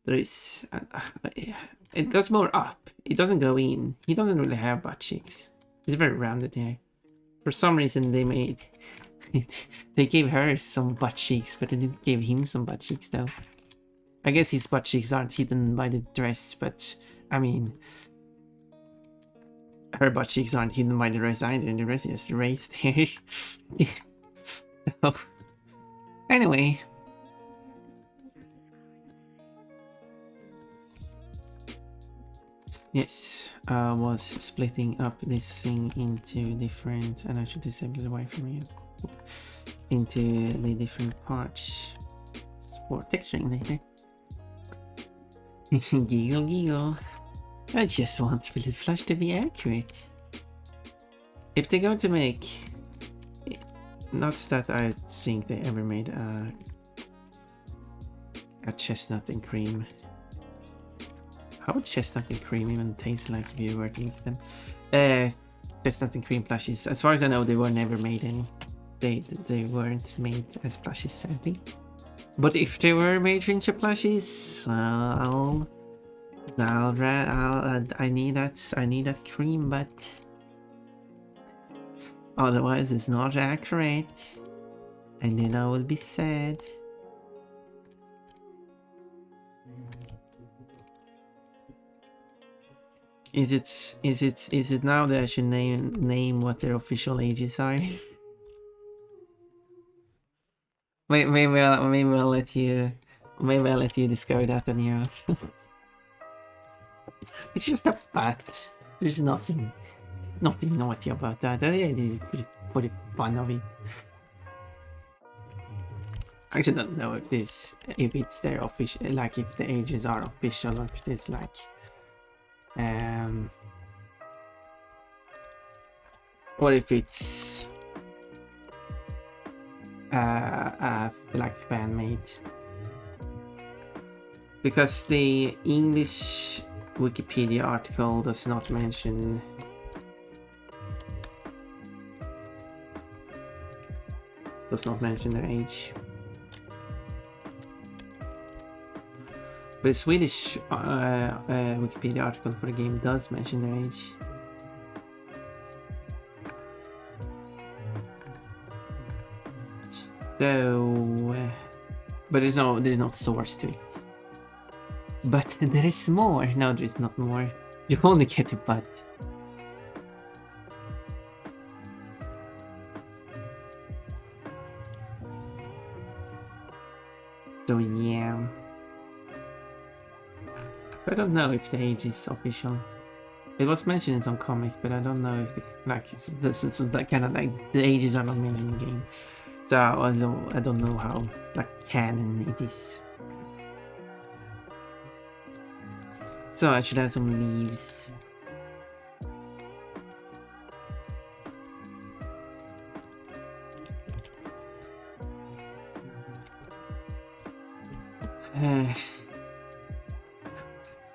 it goes more up. It doesn't go in. He doesn't really have butt cheeks. He's very rounded here. For some reason they made they gave her some butt cheeks, but they didn't give him some butt cheeks though. I guess his butt cheeks aren't hidden by the dress, but I mean her butt cheeks aren't hidden by the dress either, and the dress is raised here. So anyway. Yes, I was splitting up this thing into different, and I should disable the wireframe here, into the different parts for texturing later. Giggle, giggle. I just want Split Flash to be accurate. If they're going to make, not that I think they ever made a chestnut and cream. How would chestnut and cream even taste like if you were to mix them? Chestnut and cream plushies. As far as I know, they were never made any. They weren't made as plushies, sadly. But if they were made into plushies, I need that cream, but otherwise it's not accurate, and then I will be sad. Is it now that I should name what their official ages are? maybe I'll let you discover that on your own. It's just a fact. There's nothing naughty about that. I did put it fun of it. I actually don't know if it's their official, like if the ages are official or if it's like or if it's like fan made, because the English Wikipedia article does not mention their age. But the Swedish Wikipedia article for the game does mention their age. So, but there's no source to it. But there is more. No, there is not more. You only get a but. So yeah. So I don't know if the age is official. It was mentioned in some comic, but I don't know if that kind of like the ages are not mentioned in the game. So I don't know how like canon it is. So I should have some leaves.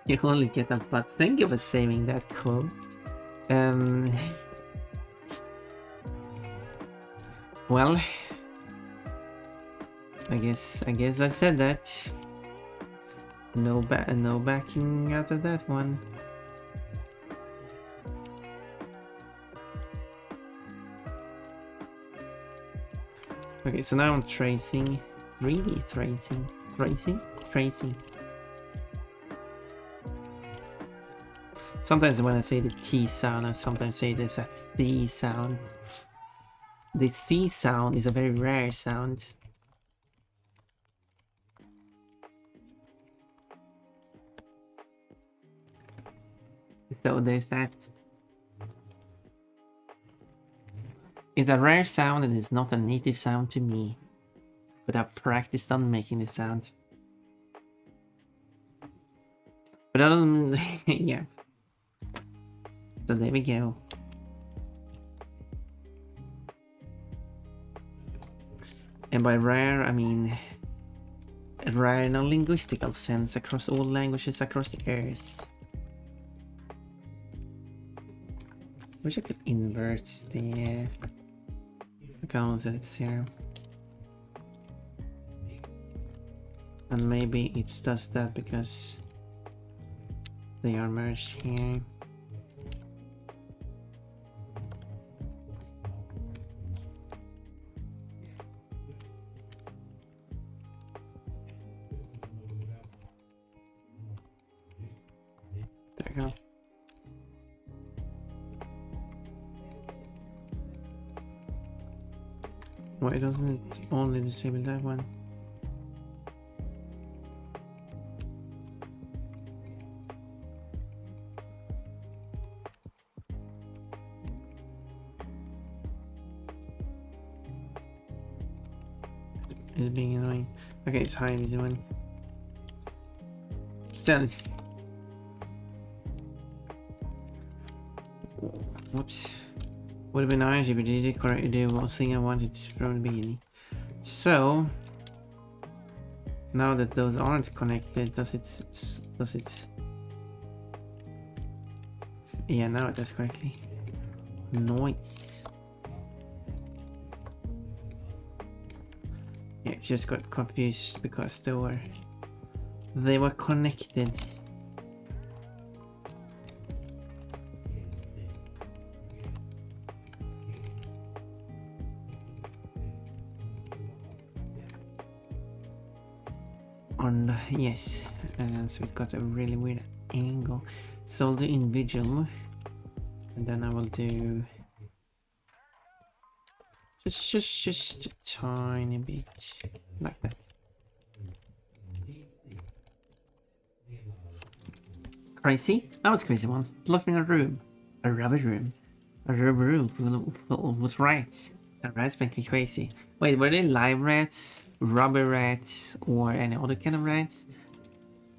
You only get a but. Thank you for saving that quote. Well, I guess I said that. No backing out of that one. Okay, so now I'm tracing. 3D tracing. Sometimes when I say the T sound, I sometimes say there's a th sound. The th sound is a very rare sound. So there's that. It's a rare sound and it's not a native sound to me. But I've practiced on making the sound. But other than yeah. So there we go. And by rare, I mean rare in a linguistical sense across all languages across the earth. Wish I could invert the columns at 0. And maybe it does that because they are merged here. There we go. Why doesn't it only disable that one? It's being annoying. Okay, it's high this one. Still. Whoops. Would have been nice if you did it correctly. The one thing I wanted from the beginning. So now that those aren't connected, does it? Yeah, now it does correctly. Noise. Yeah, it just got confused because they were connected. Yes, so it got a really weird angle. So I'll do individual, and then I will do just a tiny bit like that. Crazy? I was crazy once. Locked me in a room, a rubber room full with rats. The rats make me crazy. Wait, were they live rats, rubber rats, or any other kind of rats?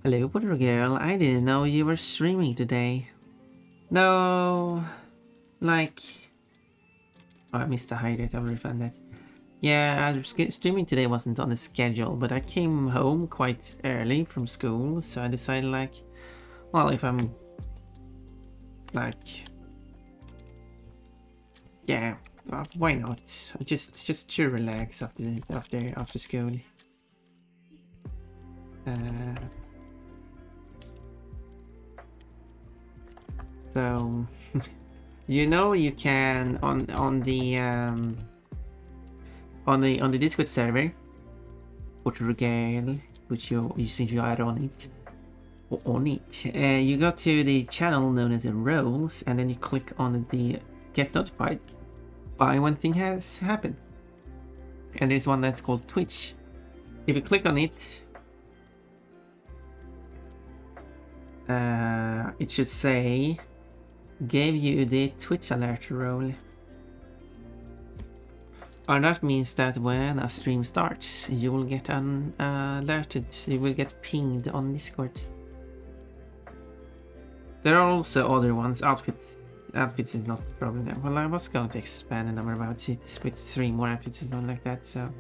Hello, Potter girl. I didn't know you were streaming today. No, like... Oh, I missed the highlight. I will refund that. Yeah, streaming today wasn't on the schedule, but I came home quite early from school, so I decided, like, well, if I'm, like, yeah, why not? Just to relax after school. So, you know, you can on the Discord server, Portugal, which you think you are on it. You go to the channel known as the roles, and then you click on the get notified by when thing has happened. And there's one that's called Twitch. If you click on it, it should say gave you the Twitch alert role. And that means that when a stream starts, you will get alerted, you will get pinged on Discord. There are also other ones. Outfits is not the problem there. Well, I was going to expand the number of outfits with 3 more outfits and like that, so...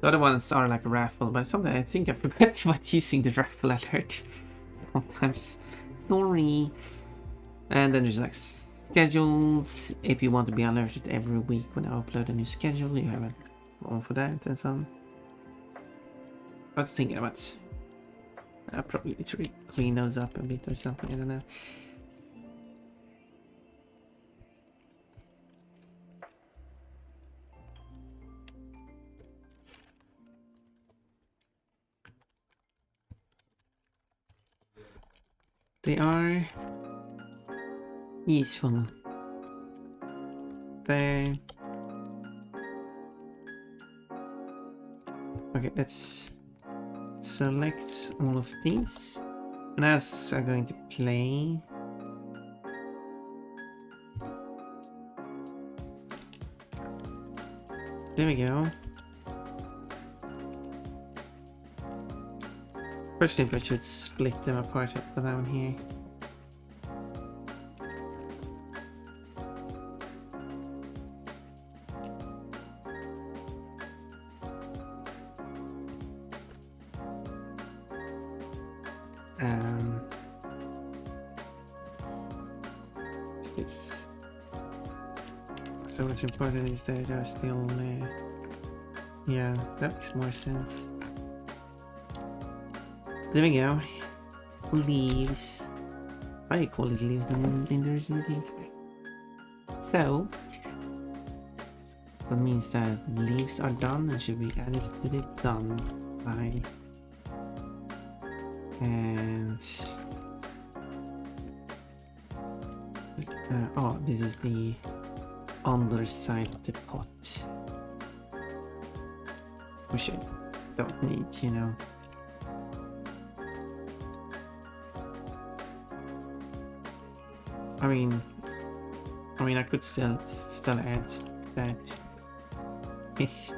The other ones are like a raffle, but sometimes I think I forgot about using the raffle alert. Sometimes. Sorry. And then there's like schedules. If you want to be alerted every week when I upload a new schedule, you have one for that and some. I was thinking about... I probably need to clean those up a bit or something, I don't know. They are useful. They... Okay, let's select all of these. And as I'm going to play... There we go. First thing I should split them apart for that one here. What's this? So what's important is that they are still... yeah, that makes more sense. There we go. Leaves. Why do you call it leaves in the original thing? So, that means that leaves are done and should be added to the done by. And oh, this is the underside of the pot, which I don't need, you know. I mean, I could still add that. Yes.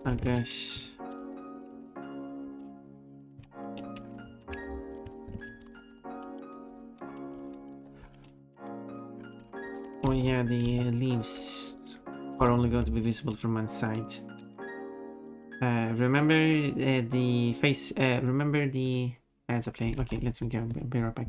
Oh gosh. Oh yeah, the leaves are only going to be visible from one side. Remember the face. Remember the ads are playing. Okay, let's go. Be right back.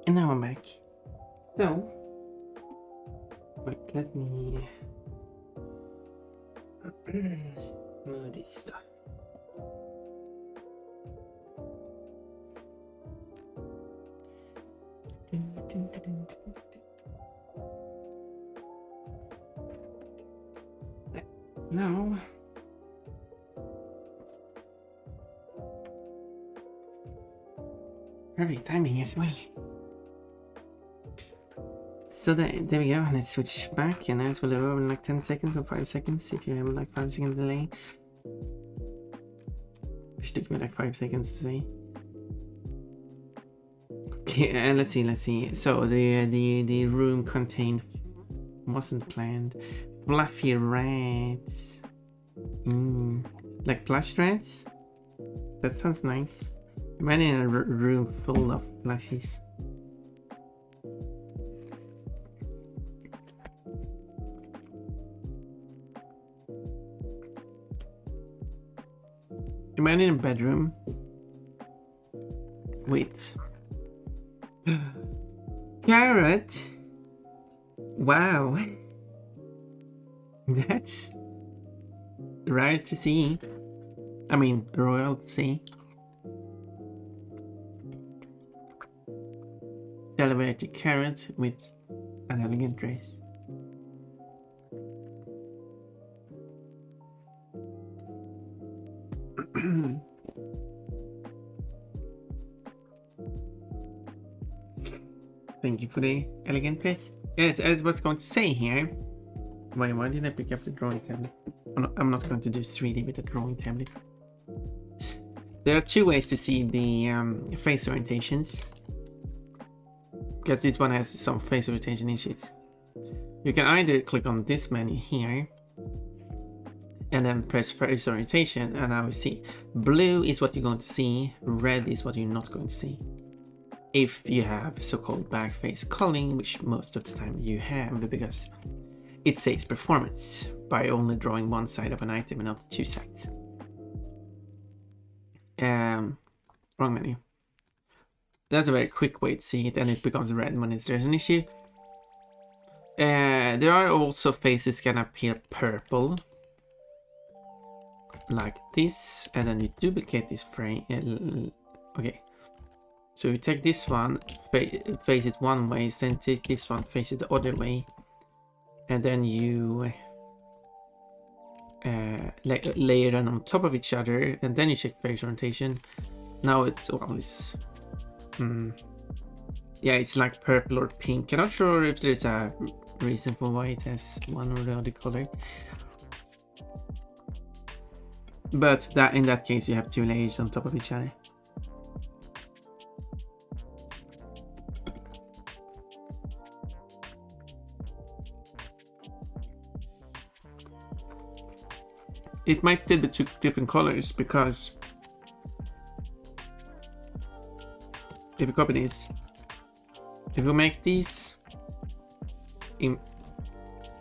And now I'm back. So, wait, let me move this stuff. No. Perfect timing as well. So there we go. Let's switch back, and as will over in like 10 seconds or 5 seconds if you have like 5 second delay. Which took me like 5 seconds to say. Okay, and let's see. So the room contained wasn't planned. Fluffy rats. Like plush rats? That sounds nice. Imagine a room full of plushies. Imagine a bedroom with carrot. Wow. That's rare to see. I mean, royal to see. Celebrated carrot with an elegant dress. Thank you for the elegant dress. Yes, as I was going to say here. Wait, why did I pick up the drawing tablet? I'm not going to do 3D with the drawing tablet. There are two ways to see the face orientations. Because this one has some face orientation issues. You can either click on this menu here and then press face orientation, and now we see blue is what you're going to see, red is what you're not going to see. If you have so-called back face culling, which most of the time you have, because it saves performance by only drawing one side of an item and not two sides. Wrong menu. That's a very quick way to see it, and it becomes red when there's an issue. There are also faces can appear purple, like this, and then you duplicate this frame. Okay, so you take this one, face it one way, then take this one, face it the other way, and then you layer them on top of each other, and then you check face orientation. Now it's all this. Yeah, it's like purple or pink. I'm not sure if there's a reason for why it has one or the other color. But that in that case you have two layers on top of each other. It might still be two different colors, because if you copy this, if you make these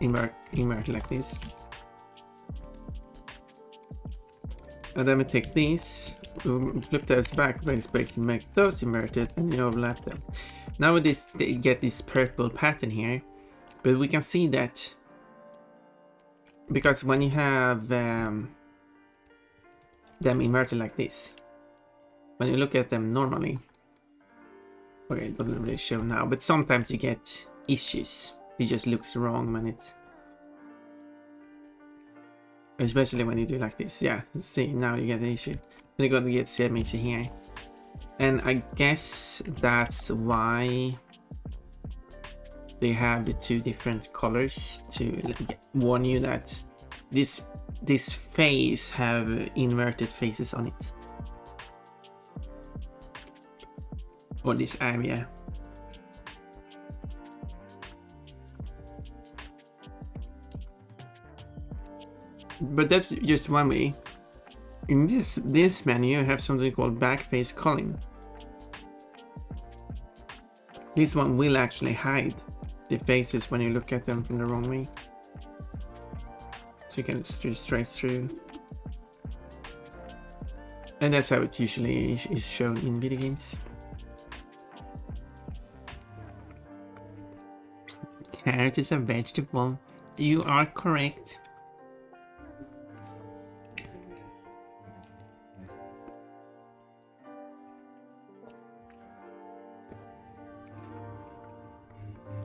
invert like this, and then we take these, we flip those back, make those inverted, and you overlap them. Now with this, they get this purple pattern here, but we can see that because when you have them inverted like this, when you look at them normally, okay, it doesn't really show now, but sometimes you get issues. It just looks wrong when it's, especially when you do like this. Yeah, see, now you get the issue. Then you're going to get same issue here, and I guess that's why they have the two different colors to warn you that this face have inverted faces on it, or this area. But that's just one way. In this menu, you have something called back face culling. This one will actually hide the faces when you look at them from the wrong way. So you can see straight through. And that's how it usually is shown in video games. carrot is a vegetable. You are correct.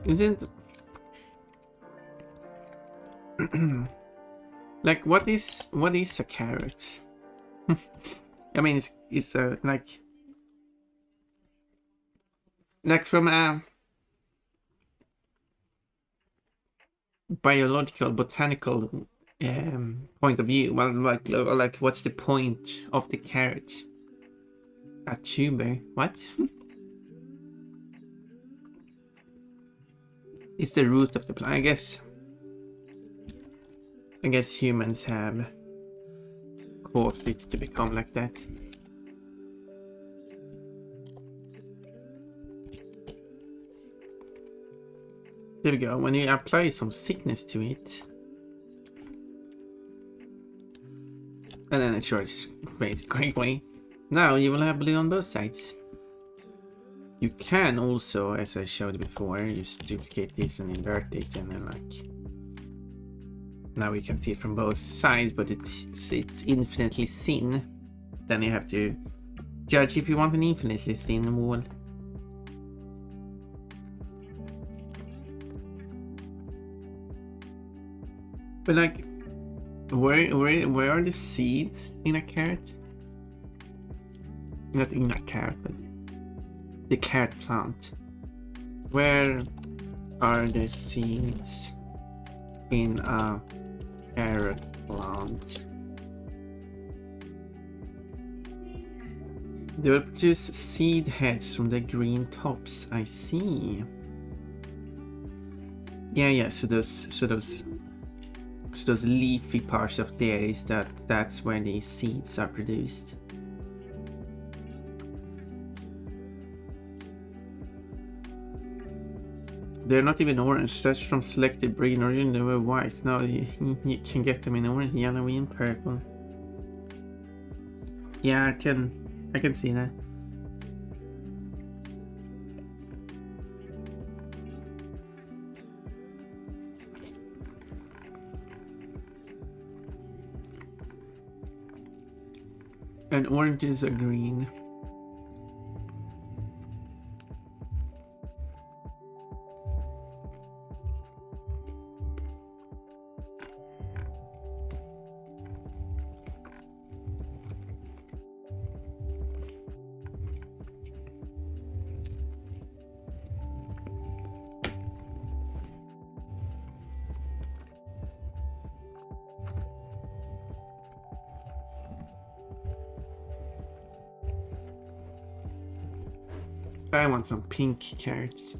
Isn't like what is a carrot? I mean, it's a like from a biological, botanical point of view. Well, like what's the point of the carrot? A tuber? What? It's the root of the plant. I guess humans have caused it to become like that. There we go. When you apply some sickness to it, and then it shorts raised quickly. Now you will have blue on both sides. You can also, as I showed before, just duplicate this and invert it, and then like now we can see it from both sides, but it's infinitely thin. Then you have to judge if you want an infinitely thin wall. But like, where are the seeds in a carrot? Not in a carrot, but the carrot plant. Where are the seeds in a carrot plant? They will produce seed heads from the green tops. I see. Yeah. So those leafy parts up there that's where the seeds are produced. They're not even orange. That's from selected breed. Originally they were white. Now you can get them in orange, yellow, and purple. Yeah, I can see that. And oranges are green. I want some pink carrots.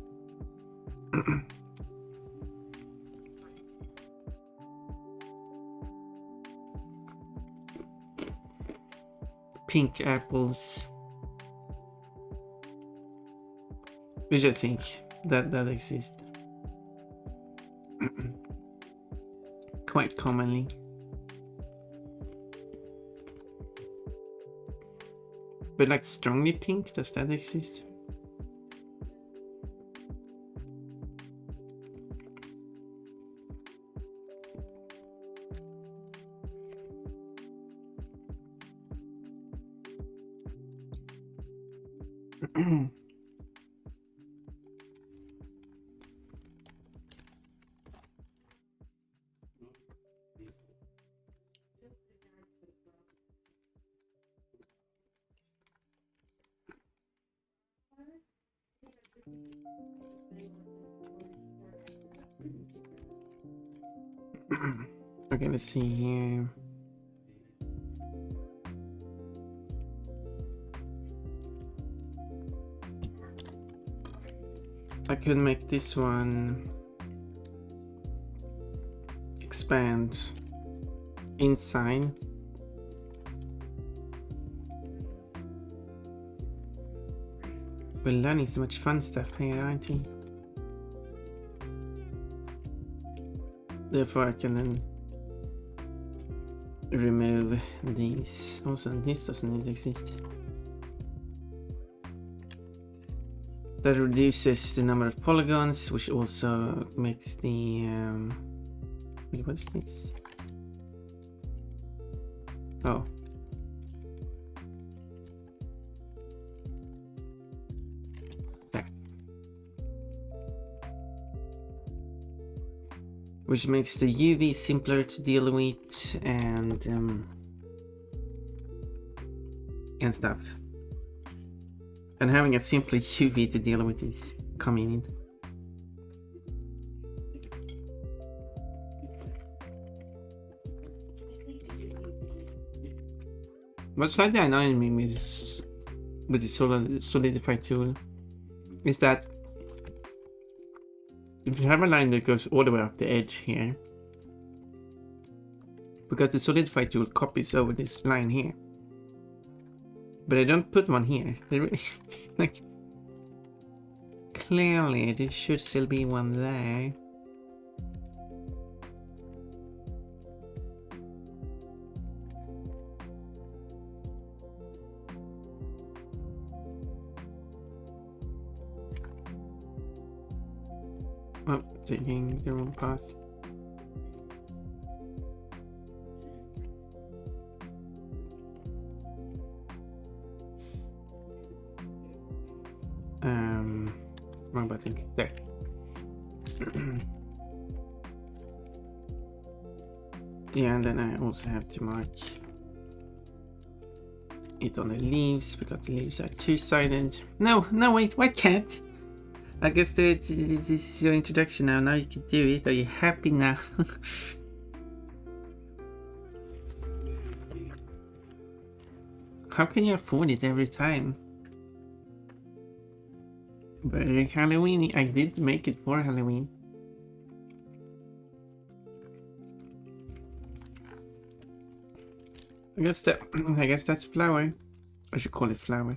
Pink apples. Which I think that exists quite commonly. But like strongly pink, does that exist? Okay, let's see here. I could make this one expand inside. We're learning so much fun stuff here, aren't we? Therefore I can then remove these. Also, this doesn't need to exist. That reduces the number of polygons, which also makes the wait, what's this? Oh. There. Which makes the UV simpler to deal with and stuff. And having a simpler UV to deal with is convenient. What's slightly annoying me with the solidify tool is that if you have a line that goes all the way up the edge here, because the solidify tool copies over this line here, but I don't put one here. Like, clearly there should still be one there. Oh, taking the wrong path. Wrong button. There. Yeah, and then I also have to mark it on the leaves because the leaves are two-sided. No, wait, why can't? I guess this is your introduction now. Now you can do it. Are you happy now? How can you afford it every time? But Halloween, I did make it for Halloween. I guess that's flour. I should call it flour.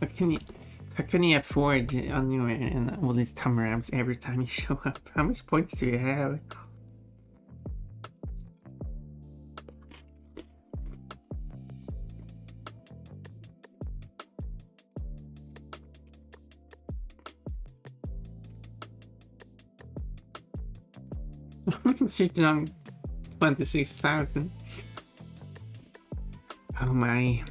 How can you afford underwear and all these tamarams every time you show up? How much points do you have? Sitting on 26,000. Oh my.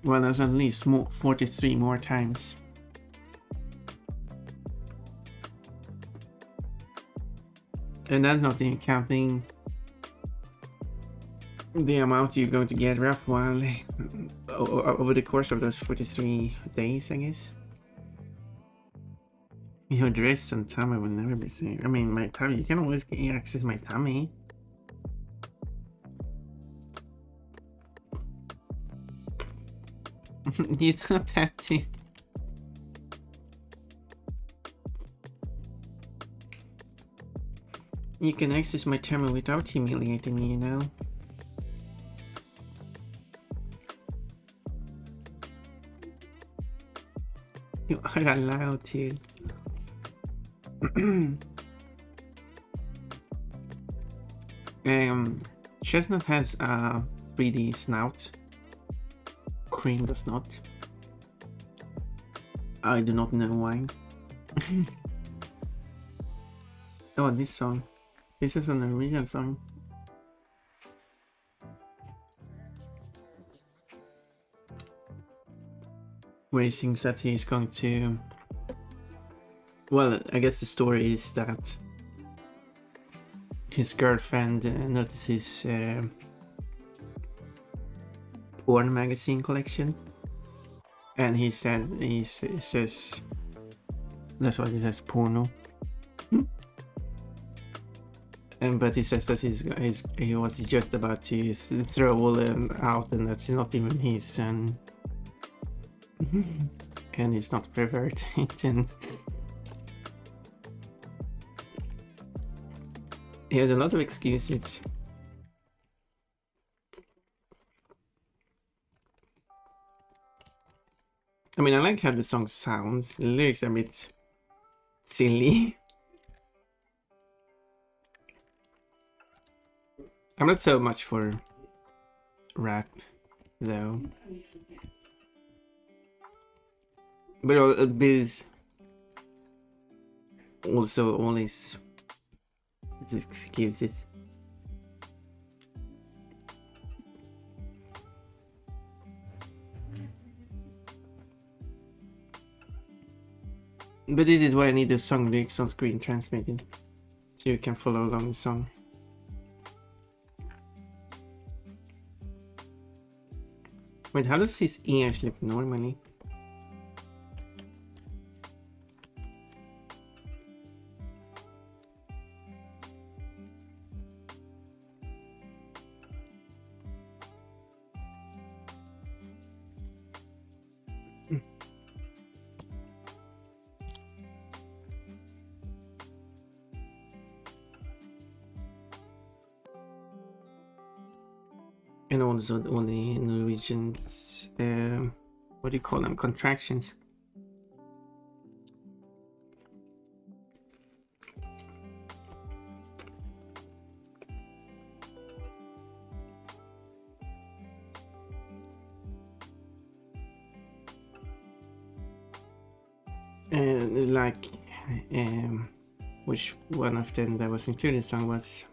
Well, there's at least 43 more times. And that's not even counting the amount you're going to get rough while over the course of those 43 days, I guess. Your dress and tummy will never be seen. I mean, my tummy, you can always get access my tummy. You don't have to. You can access my tummy without humiliating me, you know? You are allowed to. Chestnut has a 3D snout. Cream does not. I do not know why. Oh, this song. This is an Norwegian song. Where he sings that he's going to... Well, I guess the story is that his girlfriend notices porn magazine collection, and he says that's what he says, porno. But he says that he was just about to throw all them out, and that's not even his, and he's not perverted, and he had a lot of excuses. I mean, I like how the song sounds. The lyrics are a bit silly. I'm not so much for rap though. But Biz also always excuses. But this is why I need the song lyrics on screen transmitted, so you can follow along the song. Wait, how does his ears look normally? And also all the Norwegians, what do you call them? Contractions. Like, which one of them that was included in the song was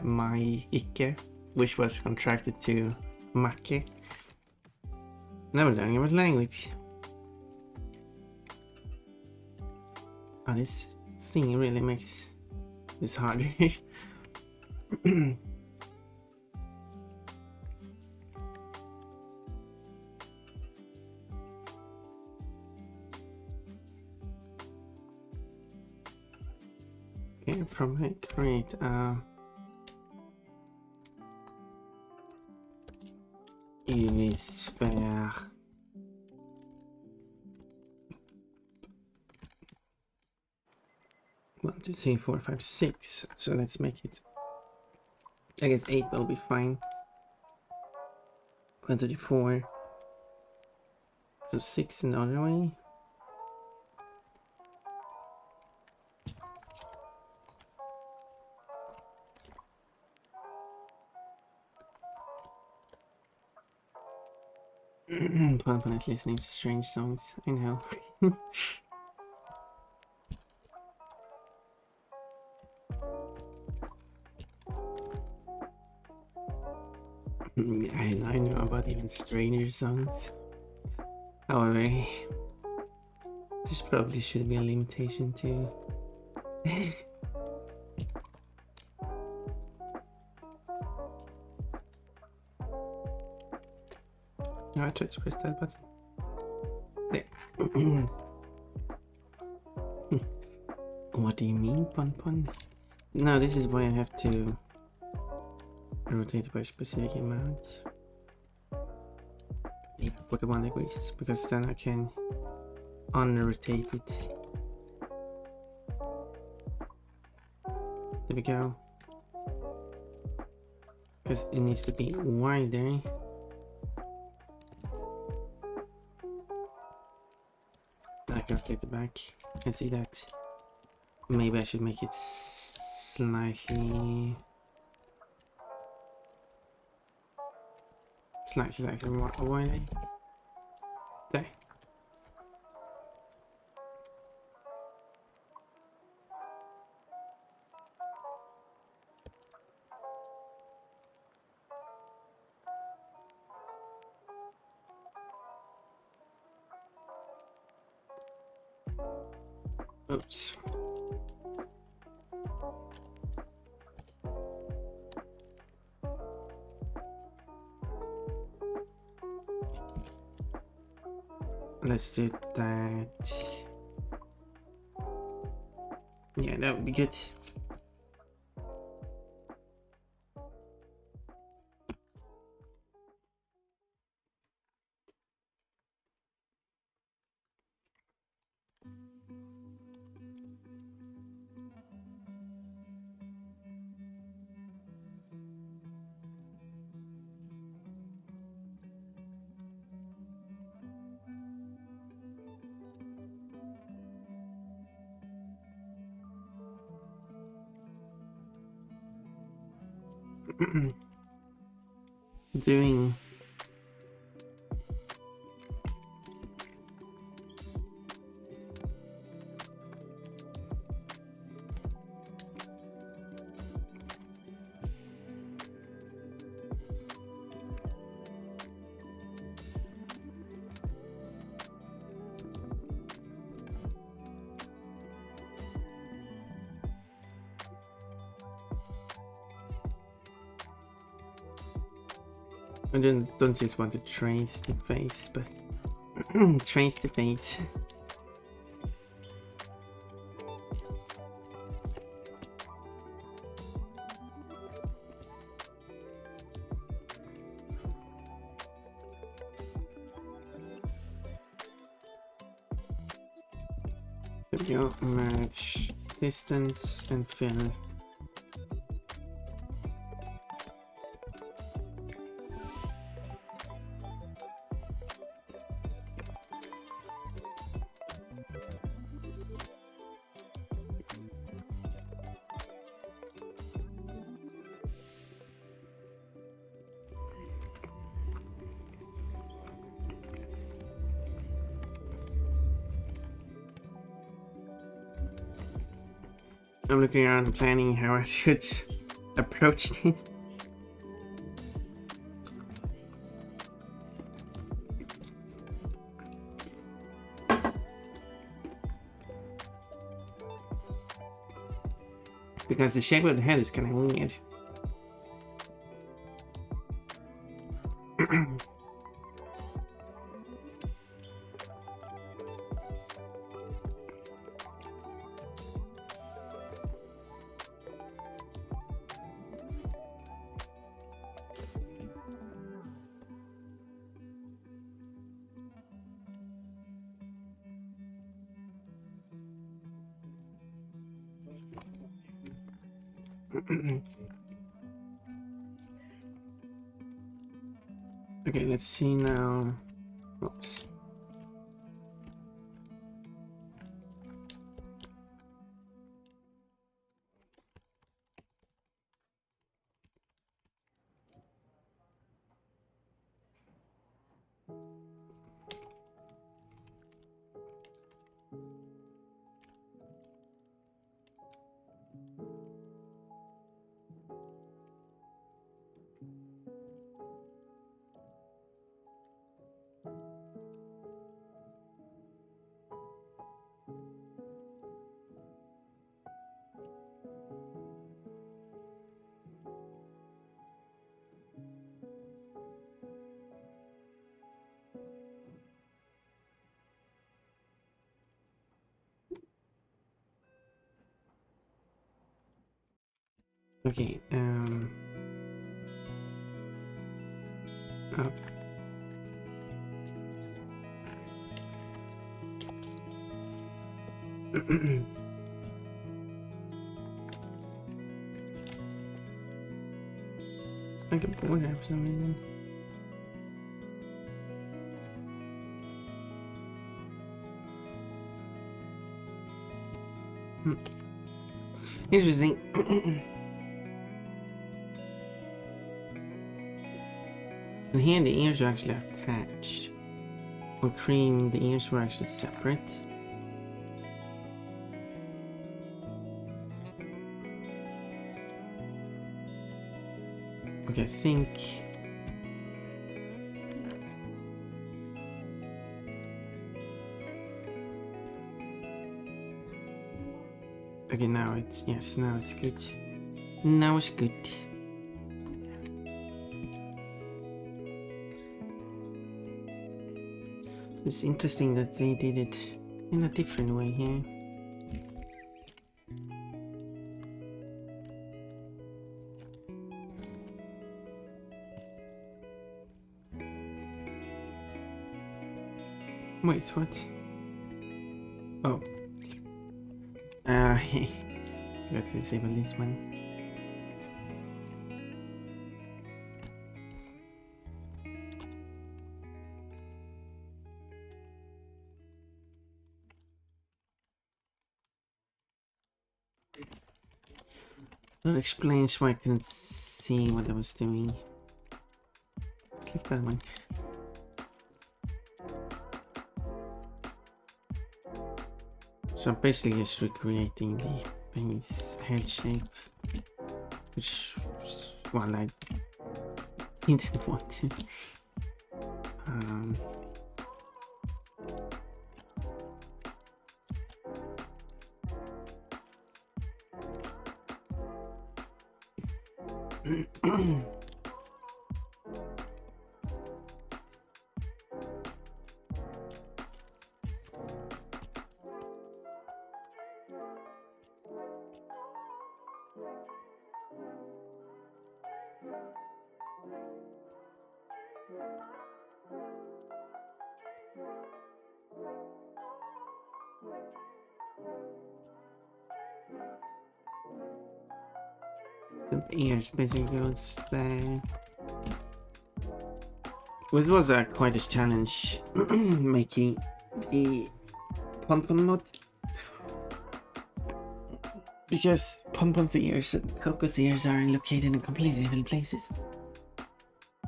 My Ikke, which was contracted to Makke. Now we're learning about language. Oh, this singing really makes this harder. Okay, probably create Unisphère. 1, 2, 3, 4, 5, 6. So let's make it. I guess 8 will be fine. 1, 2, 3, 4. So 6 another way. Pon is listening to strange songs. I know. I know about even stranger songs. However, this probably should be a limitation too. No, I tried to press that button. There. What do you mean, Pon? No, this is why I have to rotate by a specific amount. 41 degrees, because then I can unrotate it. There we go. Because it needs to be wider. I can rotate it back and see that. Maybe I should make it slightly more wider. There. Oops. Let's do that. Yeah, that would be good. doing? I don't just want to trace the face, but trace the face. There we go. Merge distance and fill. I'm looking around and planning how I should approach it. Because the shape of the head is kind of weird. Okay, let's see now. Oops. Okay, up. I get bored for some reason. Interesting. And here the ears are actually attached. On cream, the ears were actually separate. Okay, I think... Okay, now it's... Yes, now it's good. Now it's good. It's interesting that they did it in a different way here. Wait, what? Oh. Got to disable this one. That explains why I couldn't see what I was doing. click that one. So basically just recreating the base head shape, which one I didn't want to. Some ears basically goes there. It was quite a challenge making the Pon mod, because Pon's ears and Coco's ears are located in completely different places.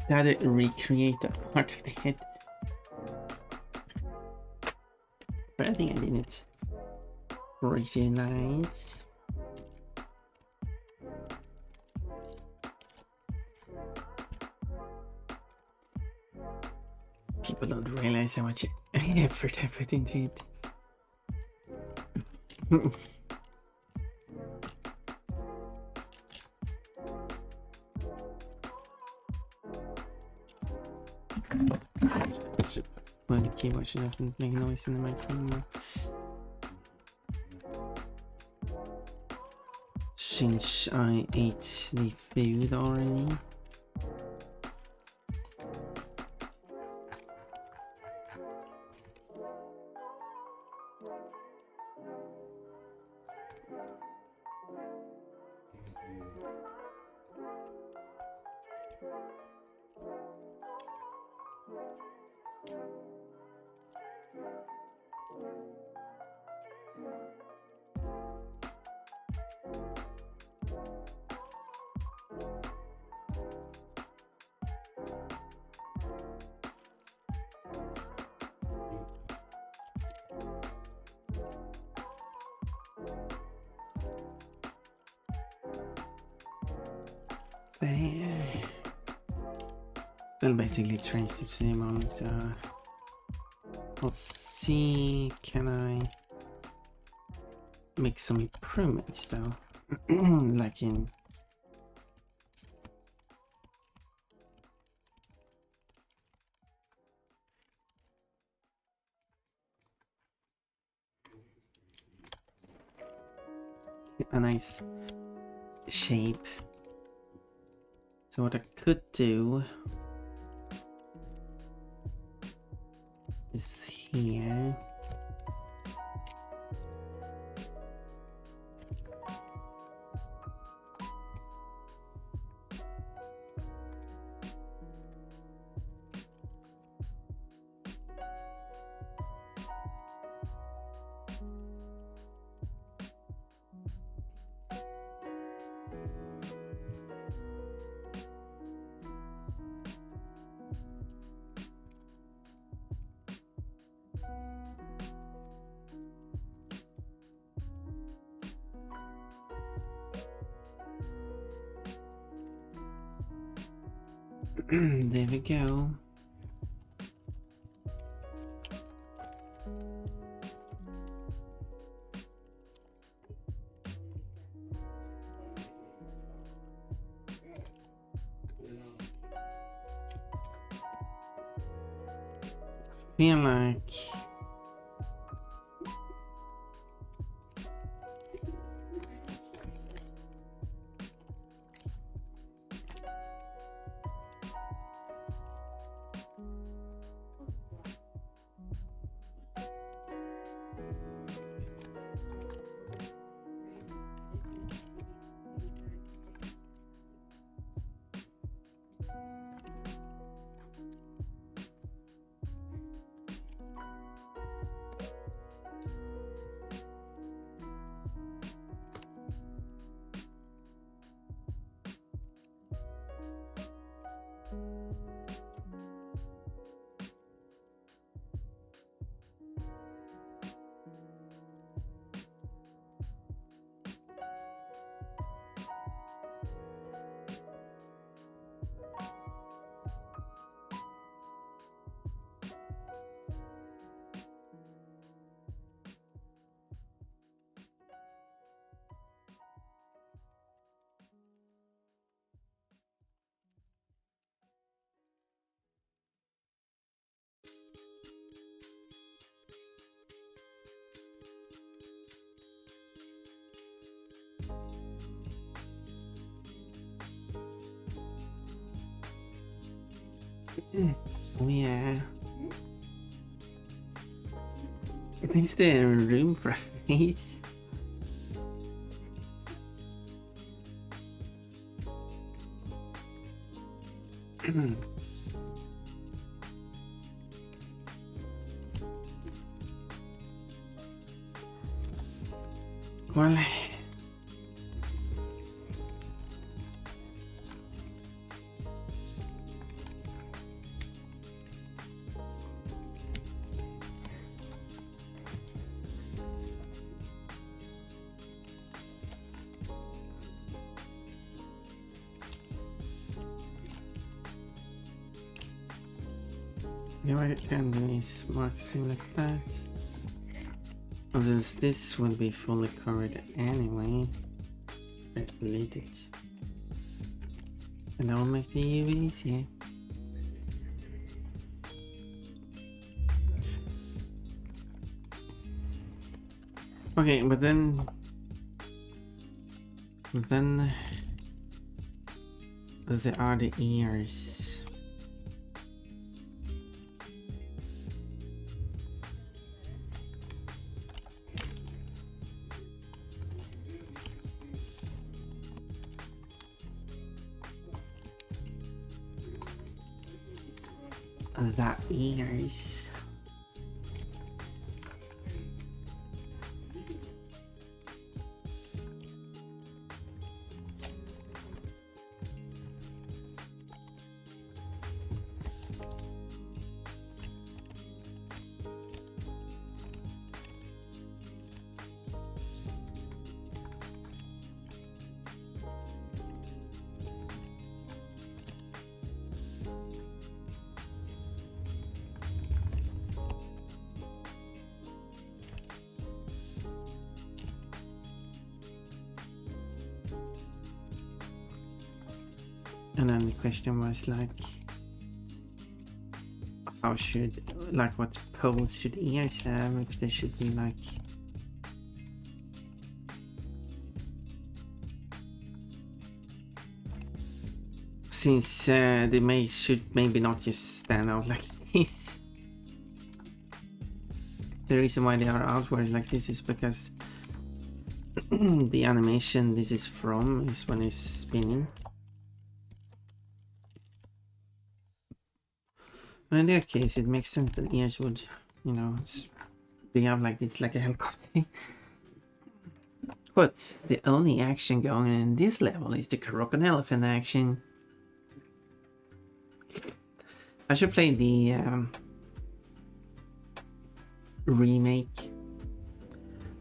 I had to recreate that part of the head, but I think I did it pretty nice. People don't realize how much effort I put into it. Well, the keyboard she doesn't make noise in the mic anymore. Since I ate the food already. There. Still basically trace the same on, so let's see, can I make some improvements though? Like in a nice shape. So what I could do is here. There we go. Feel like Oh yeah. Is there room for a face? Well, yeah, I can do is mark something like that. Since this will be fully covered anyway, let's delete it. And that will make the UV easier. Okay, but then there are the ears. The ears. And then the question was like, how should, like, what pose should ears have? If they should be like, since they should maybe not just stand out like this. The reason why they are outward like this is because the animation this is from is when it's spinning. In their case, it makes sense that ears would, you know, they have like this, like a helicopter. But the only action going on in this level is the crocodile elephant action. I should play the remake,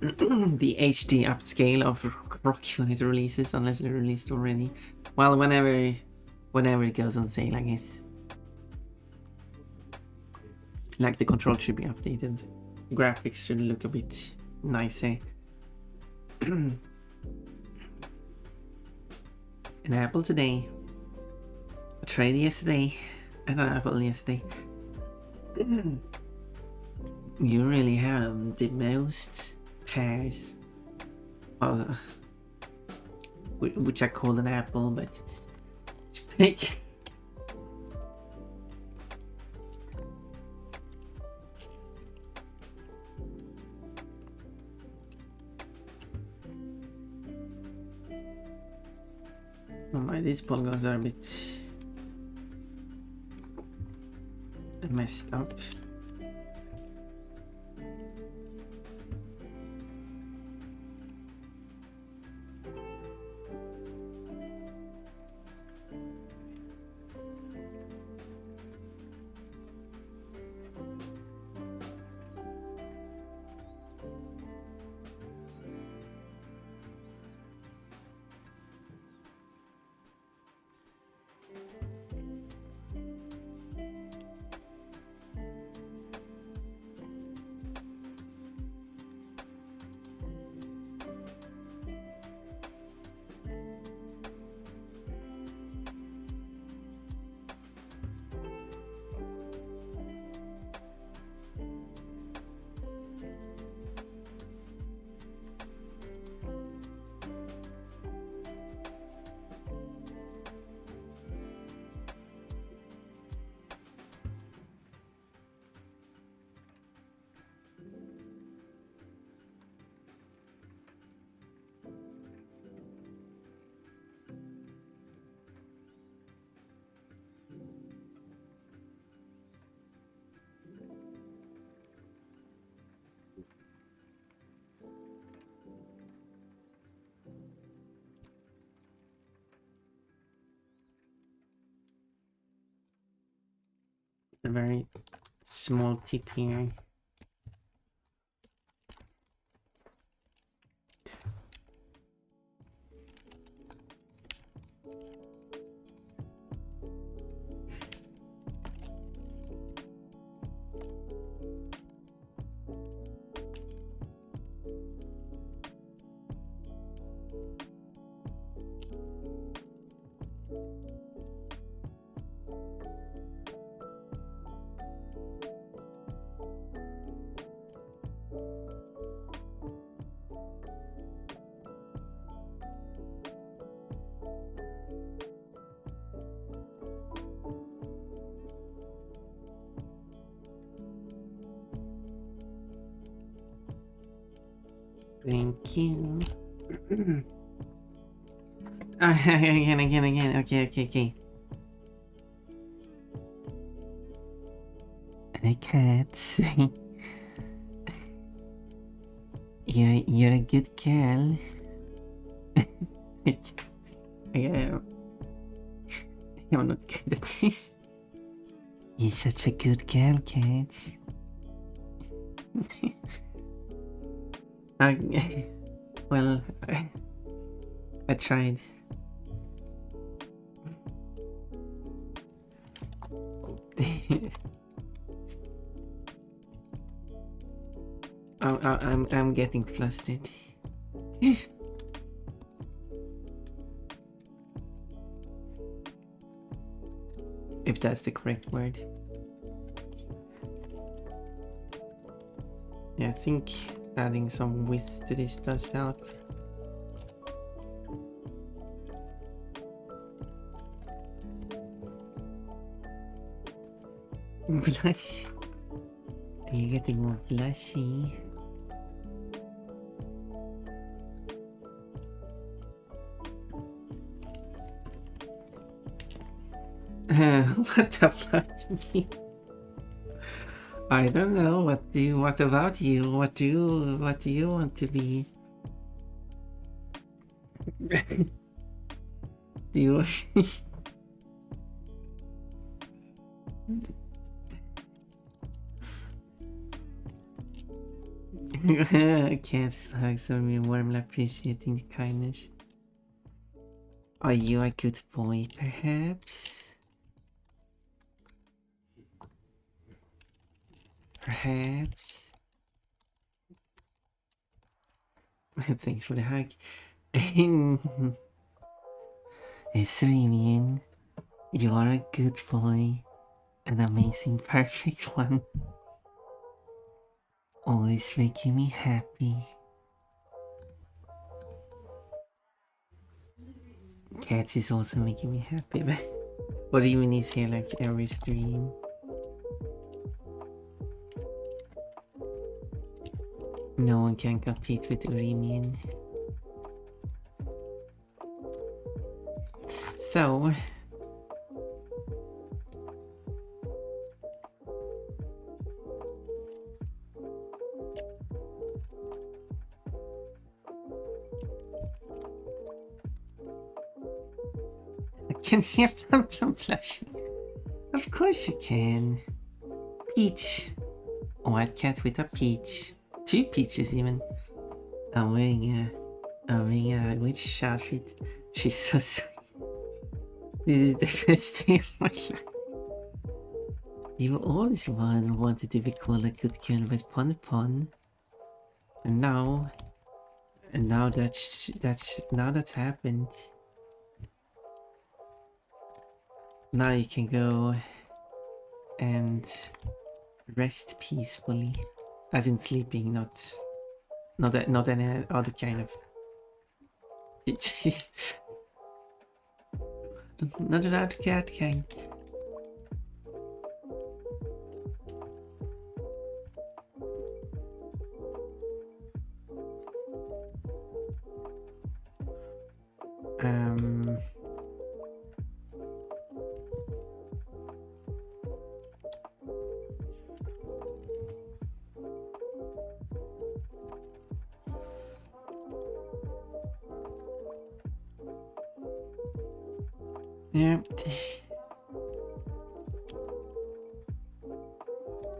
the HD upscale of Rocky when it releases, unless it released already. Well, whenever it goes on sale, I guess. Like the control should be updated, graphics should look a bit nicer. An apple today, a trade yesterday, and an apple yesterday. You really have the most pears, well, which I call an apple, but these polygons are a bit messed up. A very small tip here. Thank you. Again. Okay. I can't. You're a good girl. I'm not good at this. You're such a good girl, Kat. Well, I tried. I'm getting flustered. If that's the correct word. Yeah, I think adding some width to this does help. Blush. Are you getting more blushy? What the fuck do you mean? I don't know. What about you? What do you want to be? Do you I can't hug me warmly appreciating your kindness. Are you a good boy, perhaps? Perhaps? Thanks for the hug. It's Remian. You are a good boy. An amazing, perfect one. Always making me happy. Cats is also making me happy, but what even is here like every stream? No one can compete with Urimian. So I can hear Plum Plushie. Of course you can. Peach. A white cat with a peach. 2 peaches even. I'm wearing a witch outfit. She's so sweet. This is the best day of my life. You always wanted to be called a good girl by Pon. And now that's happened. Now you can go and rest peacefully, as in sleeping, not any other kind of. Not that cat kind. Yeah.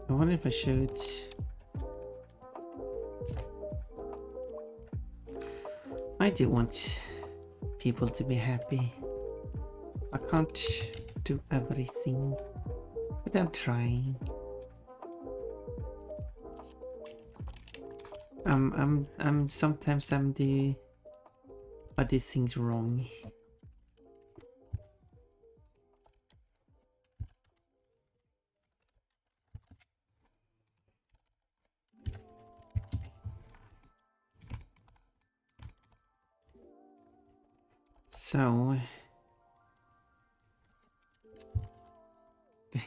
I wonder if I should. I do want people to be happy. I can't do everything, but I'm trying. Sometimes I do things wrong. So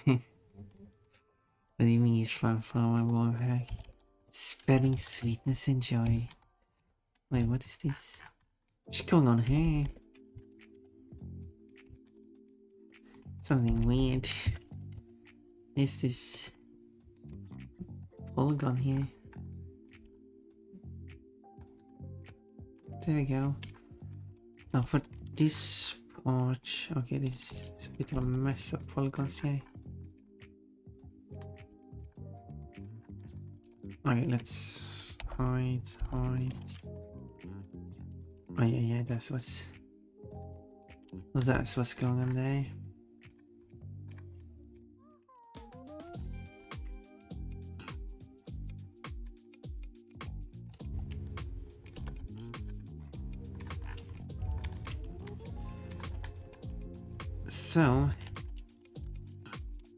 what do you mean it's fun from my wallpack? Spreading sweetness and joy. Wait, what is this? What's going on here? Something weird. Is this polygon here? There we go. Now for this part, okay, this is a bit of a mess of polygons here. Okay, let's hide. Oh yeah, that's what's going on there. So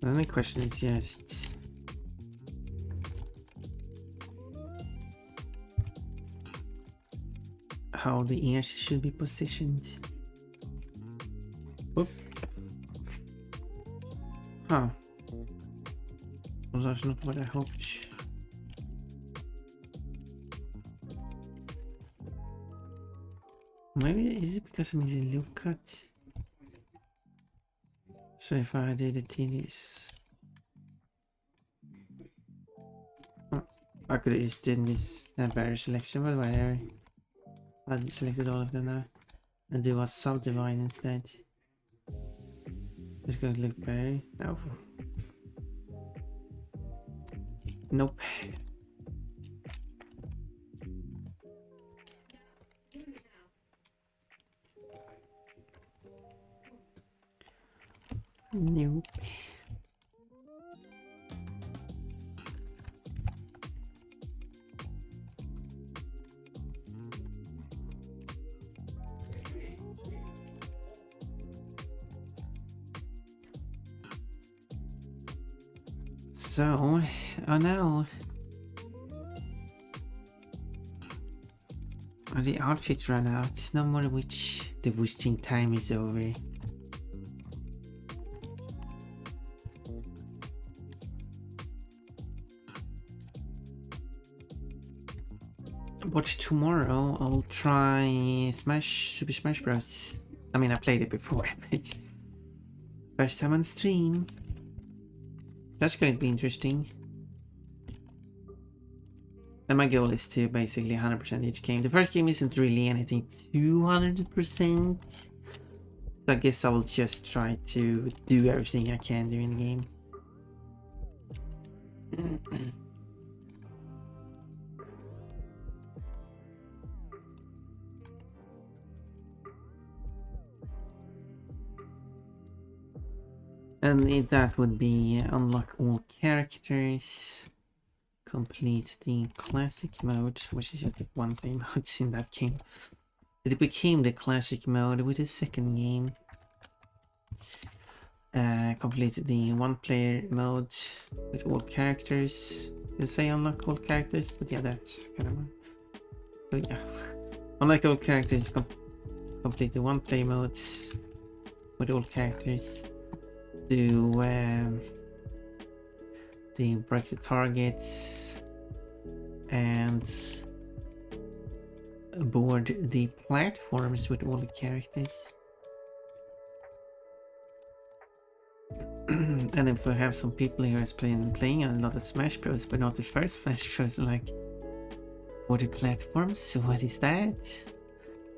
the only question is just how the ears should be positioned. Whoop. Huh. Well, that's not what I hoped. Maybe is it because I'm using loop cut? So if I did it in this, I could have just done this barrier selection, but whatever. I've selected all of them now, and do a subdivide instead. It's gonna look better. No. Nope. Nope. So, oh no. The outfit ran out. It's no more which the boosting time is over. But tomorrow I'll try Super Smash Bros. I mean, I played it before, but first time on stream. That's going to be interesting. And my goal is to basically 100% each game. The first game isn't really anything 200%. So I guess I will just try to do everything I can do in the game. And that would be unlock all characters, complete the classic mode, which is just the one play mode in that game. It became the classic mode with the second game. Complete the one player mode with all characters. Let's say unlock all characters, but yeah, that's kind of one. So yeah, unlock all characters, complete the one player mode with all characters. Do break the targets and board the platforms with all the characters. And if we have some people here who's playing a lot of Smash Bros, but not the first Smash Bros, like board the platforms, what is that?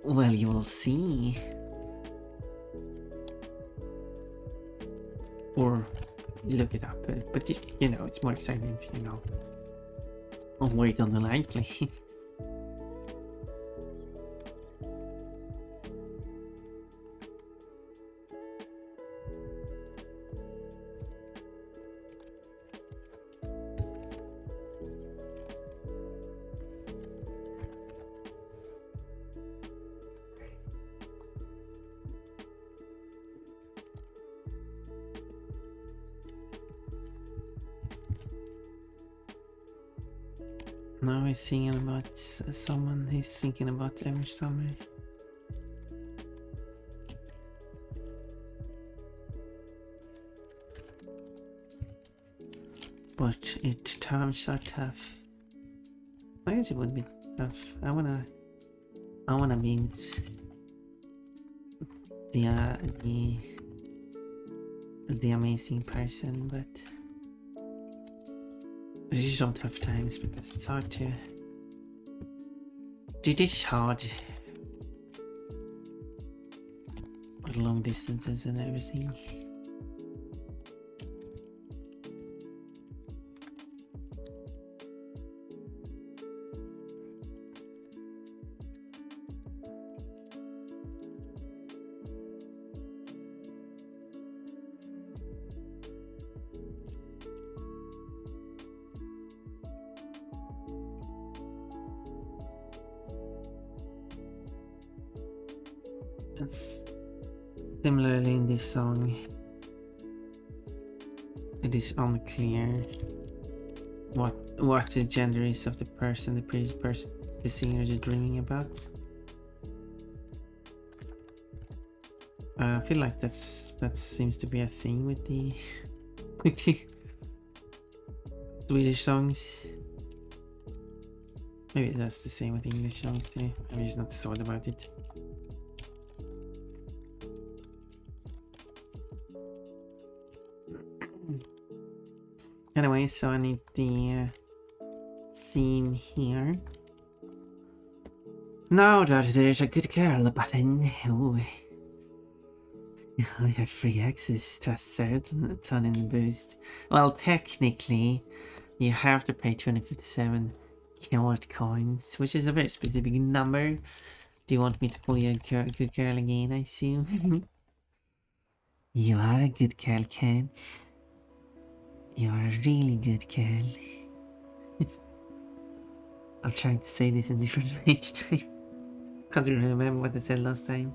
Well, you will see. Or look it up. But you know, it's more exciting if you know. I'll wait on the line, please. Now he's singing about someone he's thinking about every summer. But times are tough. I guess it would be tough. I wanna be with the amazing person, but these are tough times because it's hard to. It is hard with long distances and everything. Similarly in this song, it is unclear what the gender is of the person the singer is dreaming about. I feel like that seems to be a thing with the Swedish songs. Maybe that's the same with English songs too. I'm just not thought about it. Anyway, so I need the theme here. Now that there's a good girl button, I have free access to a certain ton in boost. Well, technically, you have to pay 257 kilowatt coins, which is a very specific number. Do you want me to call you a good girl again, I assume? You are a good girl, Kent. You are a really good girl. I'm trying to say this in different ways each time. Can't really remember what I said last time.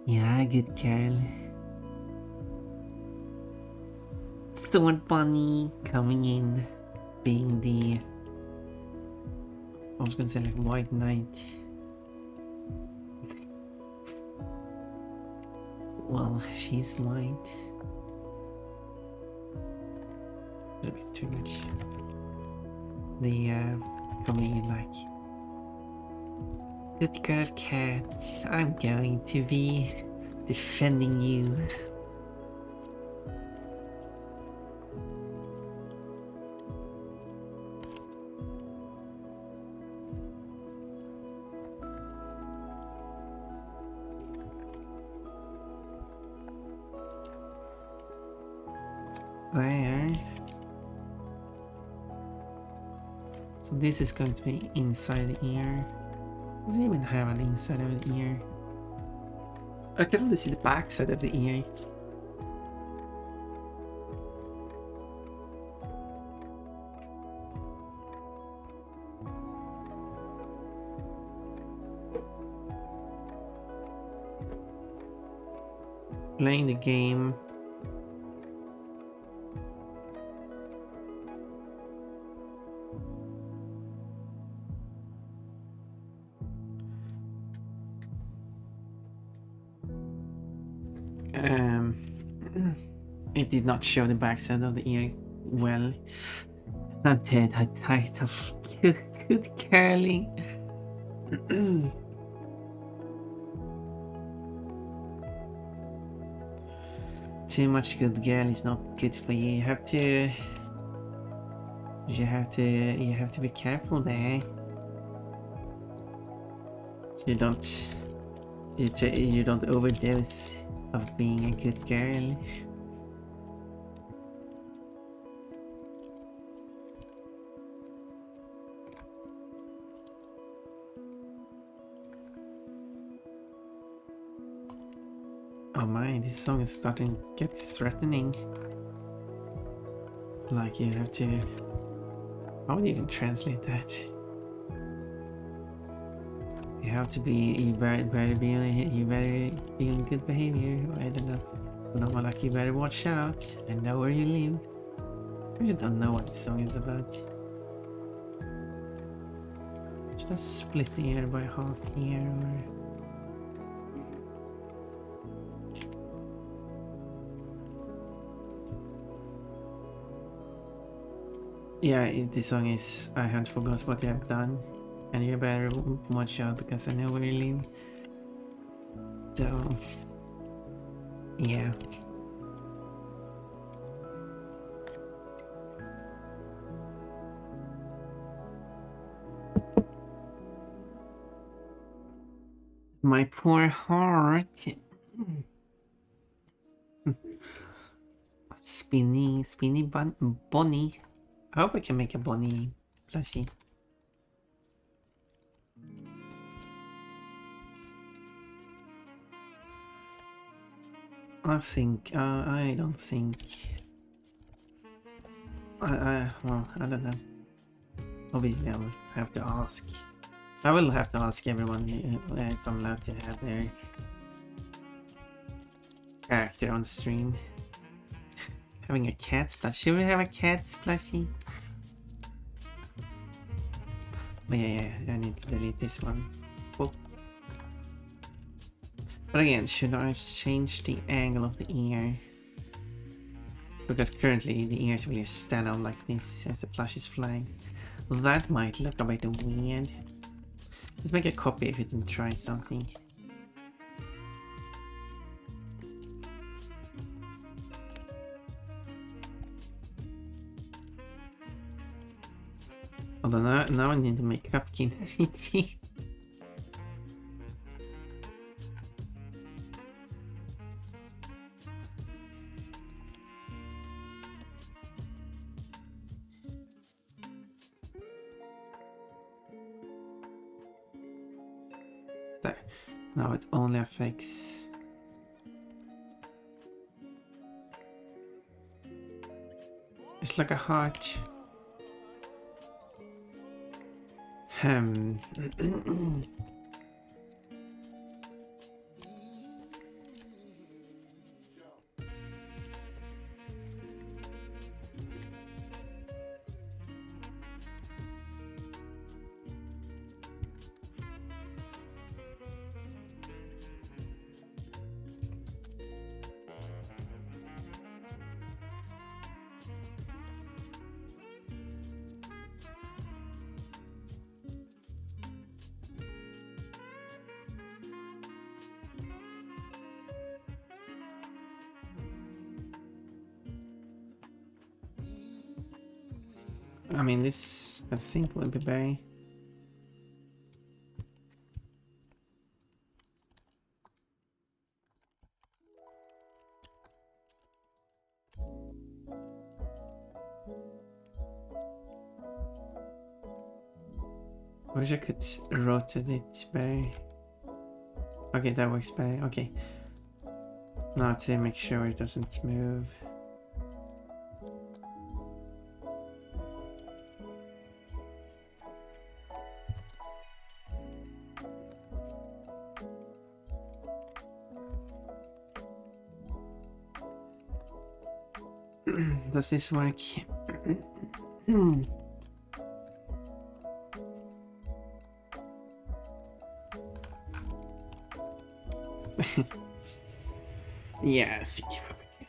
You are a good girl. Sword Bunny coming in, being the... I was gonna say like White Knight. Well, she's white. A bit too much. The coming in like, good girl, Cat. I'm going to be defending you. There. So this is going to be inside the ear. Does it even have an inside of the ear? I can only see the back side of the ear. Playing the game. It did not show the backside of the ear well. I'm dead. I'm tired of good curling. Too much good girl is not good for you. You have to be careful there. You don't overdose of being a good girl. my, this song is starting to get threatening. Like you have to... How would you even translate that? You have to be... You better be in good behavior. I don't know. But I'm like, you better watch out and know where you live. I just don't know what the song is about. Should I split the air by half here or... Yeah, this song is I haven't forgot what you have done, and you better watch out because I know where you live. So, yeah. My poor heart. Spinny Bonnie. I hope I can make a Bonnie plushie. I don't think. Well, I don't know. Obviously, I will have to ask. I will have to ask everyone if I'm allowed to have their character on stream. Having a cat plushie. Should we have a cat plushie? But yeah, I need to delete this one. Whoop. But again, should I change the angle of the ear? Because currently the ears will just stand out like this as the plush is flying. That might look a bit weird. Let's make a copy if you didn't try something. Although now I need to make Cupkin 3D. There. Now it only affects... It's like a heart. I mean, this I think will be very... I wish I could rotate it better. Okay, that works better. Okay. Now to make sure it doesn't move. Does this work? Yeah, I think it will be good.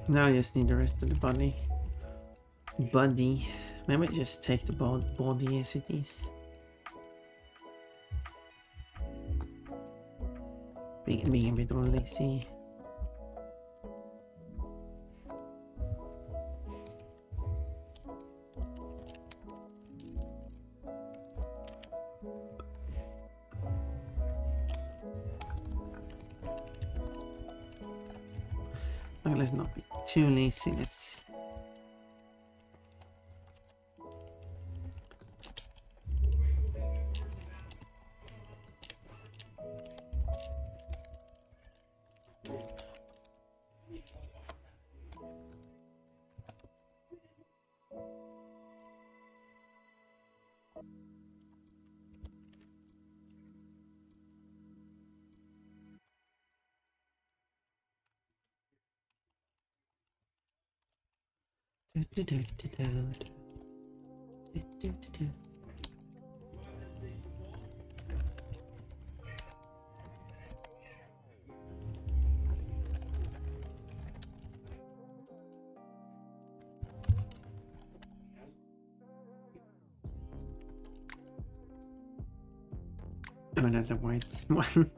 Now I just need the rest of the body. Maybe just take the body as it is. Being a bit more lazy. let's not be too lazy. Let's. Oh, that's a white one.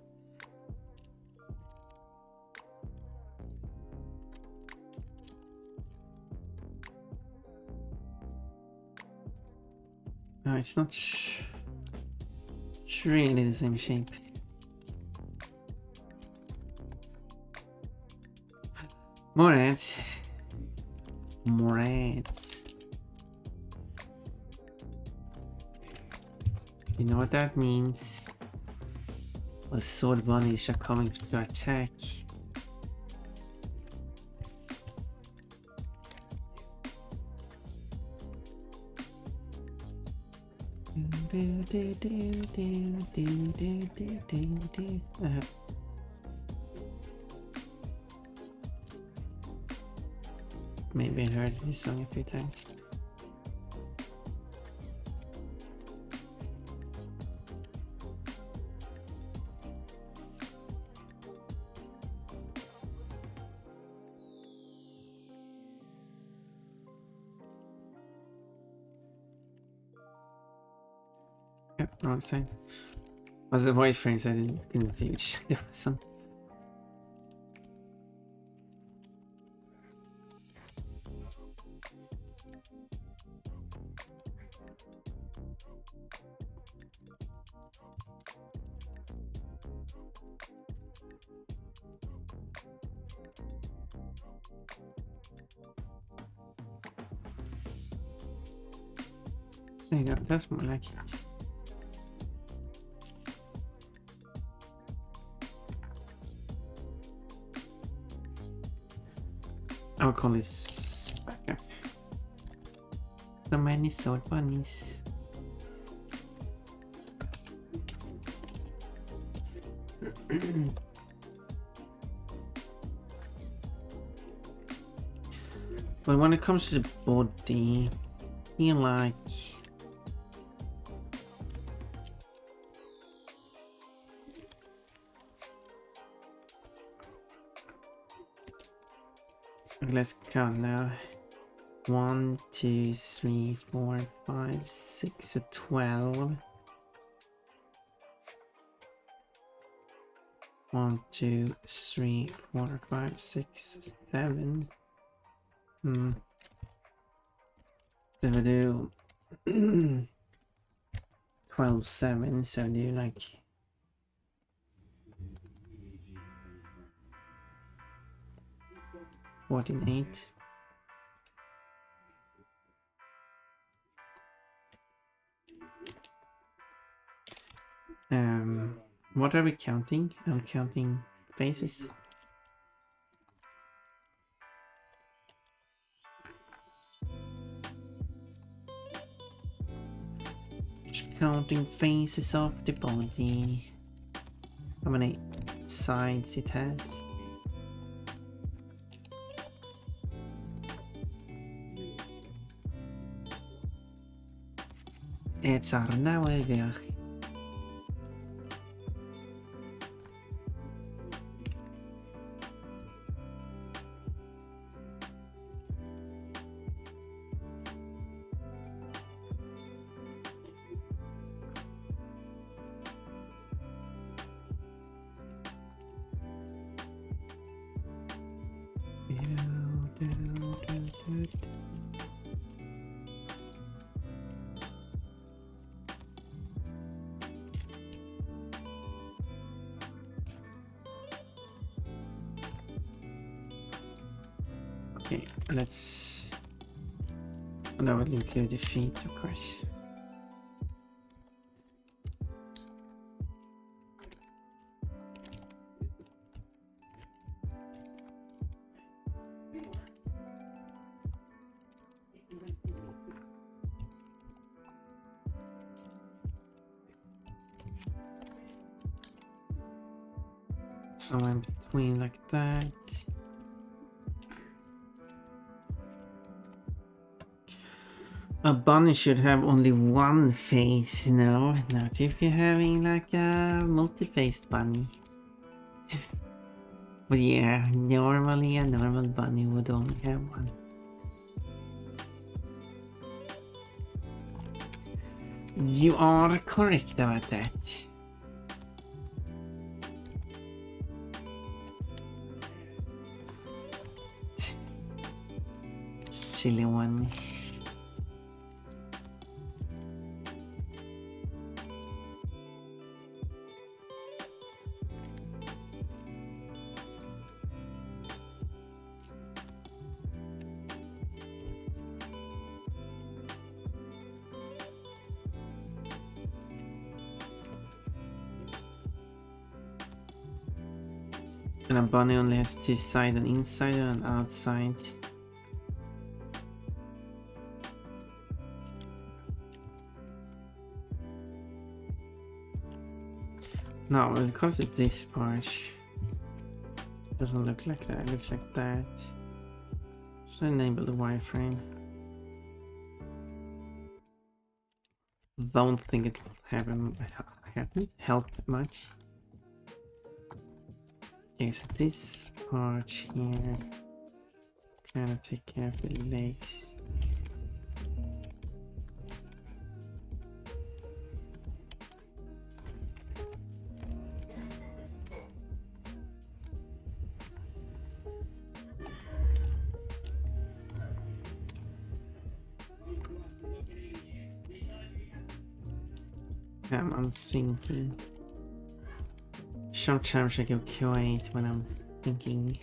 No, it's not it's really the same shape. More ads. More ads. You know what that means? The sword bunnies are coming to attack. Maybe I heard this song a few times. Yep, wrong side. Was it white frames? I couldn't see which there was some. There you go, that's more like it. I'll call this backup. So many sword bunnies. But when it comes to the body, I feel like let's count now. 1, 2, 3, 4, 5, 6, so 12. 1, 2, 3, 4, 5, 6, 7. So we do 12, 7, so do like 14, 8. What are we counting? I'm counting faces. Counting faces of the body. How many sides it has? It's now over. Okay, let's... And that would include the feet, of course. Somewhere in between like that. A bunny should have only one face, no? Not if you're having like a multi-faced bunny. But yeah, normally a normal bunny would only have one. You are correct about that. Silly one. And a bunny only has two sides, an inside and an outside. No, because of this part, it doesn't look like that, it looks like that. Should I enable the wireframe? Don't think it'll help much. Okay, so this part here kind of take care of the legs. I'm thinking. Sometimes I go quiet when I'm thinking.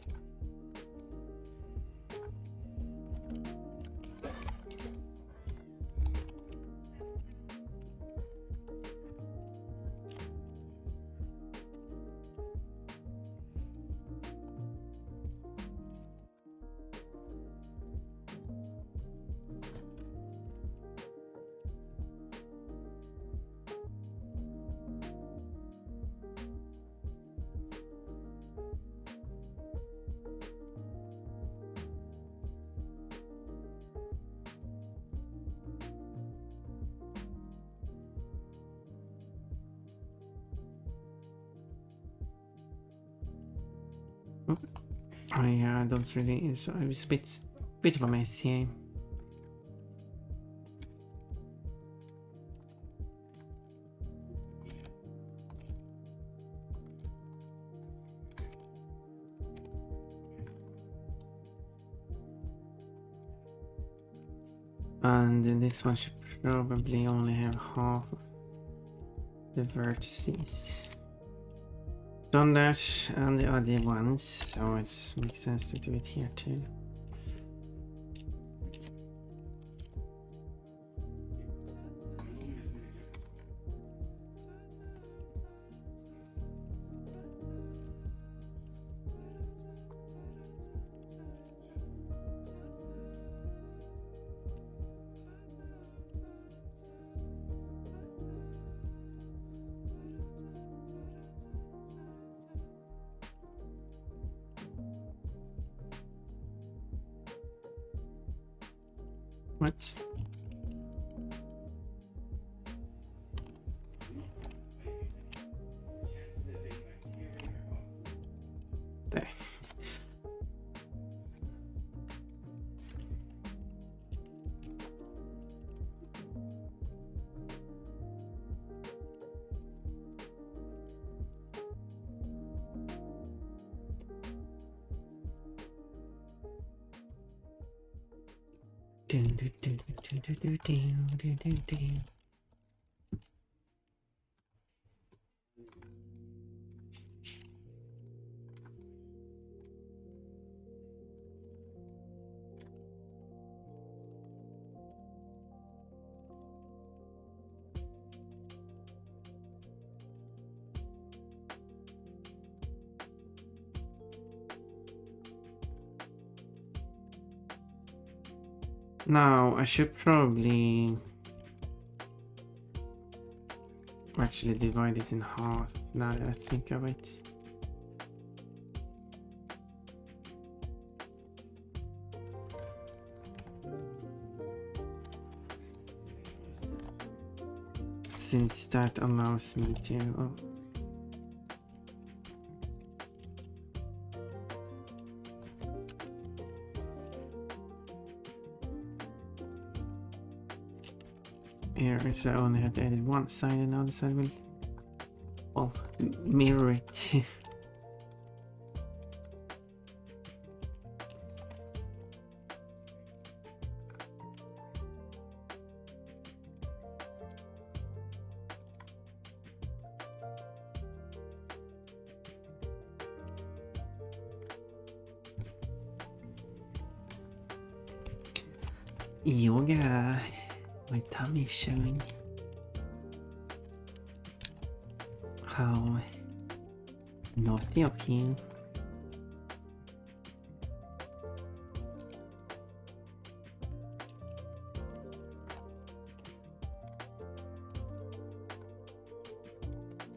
Oh yeah, I don't really. So it was a bit of a mess here. And then this one should probably only have half of the vertices. Done that and the other ones, so it makes sense to do it here too. What? There. Now I should probably actually divide this in half now that I think of it. Since that allows me to... Oh. Here, so I only have to edit one side and the other side will, well, mirror it. Yoga. My tummy is showing. How naughty of you.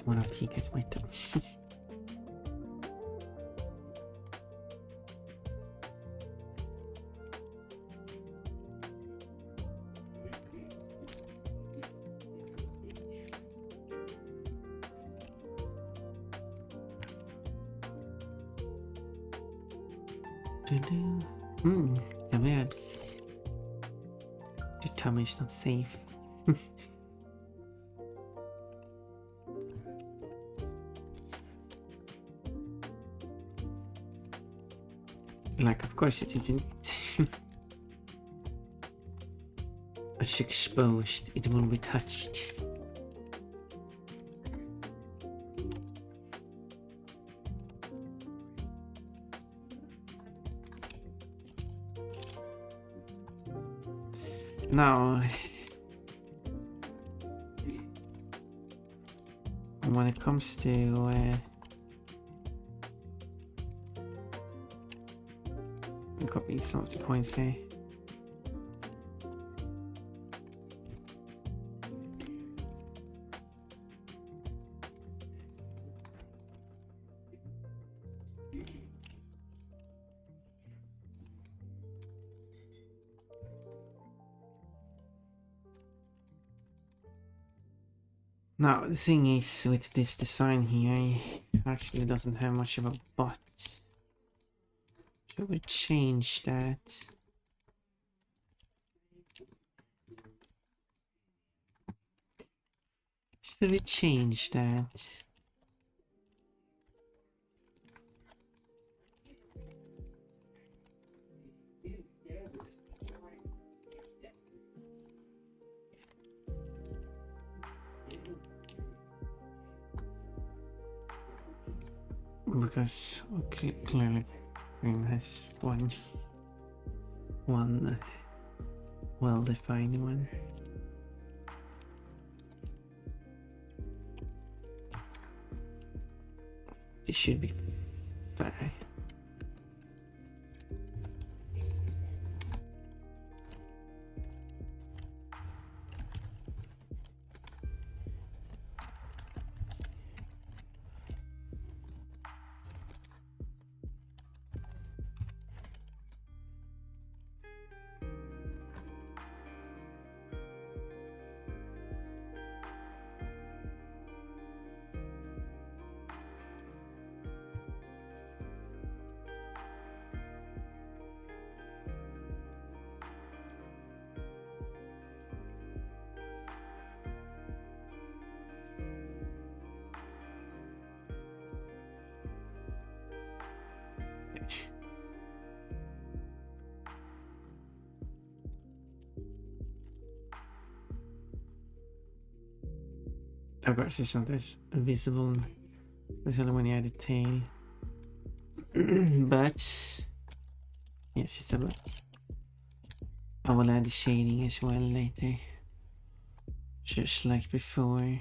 Wanna peek at my tummy? The webs. Your tummy is not safe. Like, of course it isn't. It's exposed, it will be touched. Now, when it comes to copying some of the points here. Now, the thing is, with this design here, it actually doesn't have much of a butt. Should we change that? Should we change that? Because, okay, clearly Cream has one well-defined one. It should be fine. Of course, it's not as visible, especially when you add a tail. But yes, it's a but. I will add the shading as well later, just like before.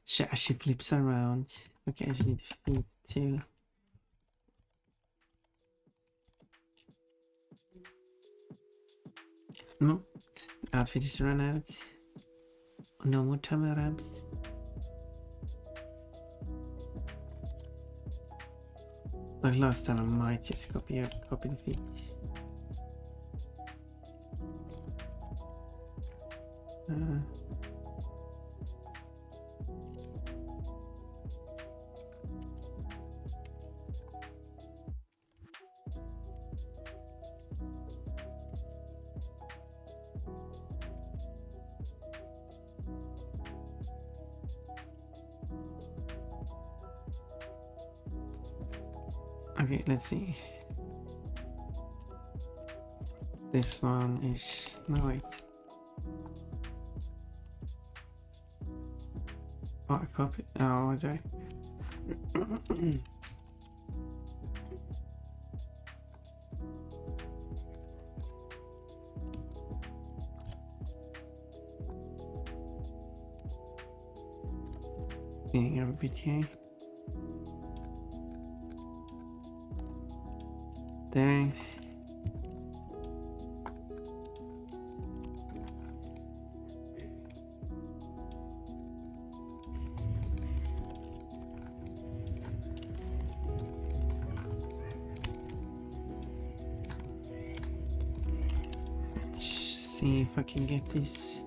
She flips around. Okay, I just need the feet too. No, outfit is run out. No more tamarabs. Like last time, I might just copy the feed. Okay, let's see. This one is... no, wait. Oh, I copy. Oh, did I? Being a BK. Dang. See if I can get this.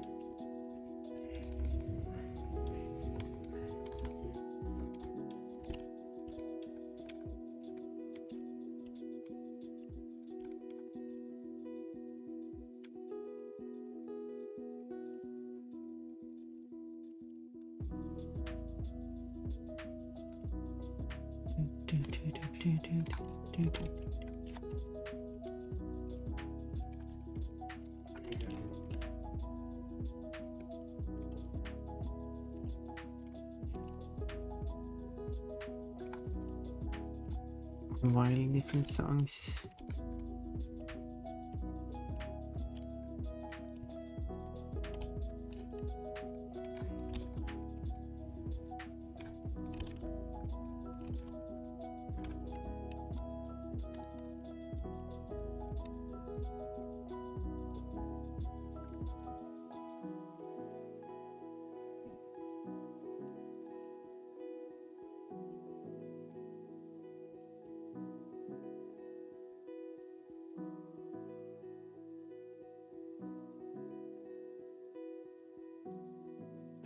Wildly different songs.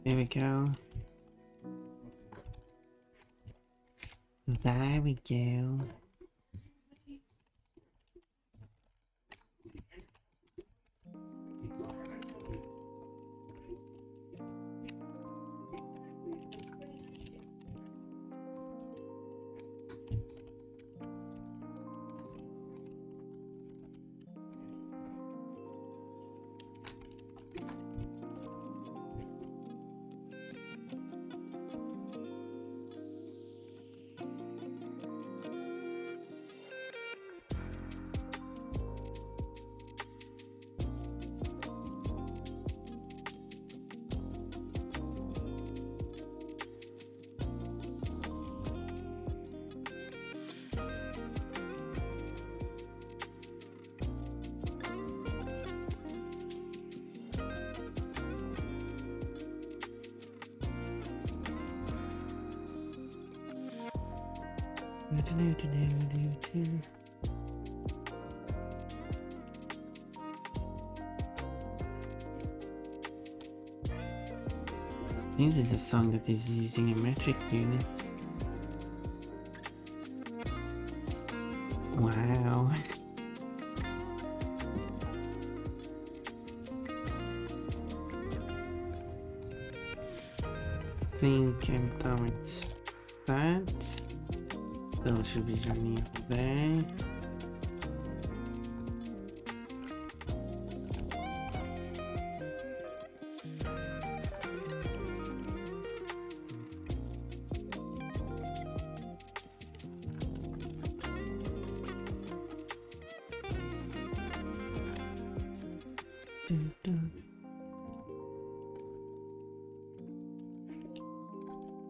There we go. There we go. This is a song that is using a metric unit. Wow. I think I'm done with that. Those should be running up there.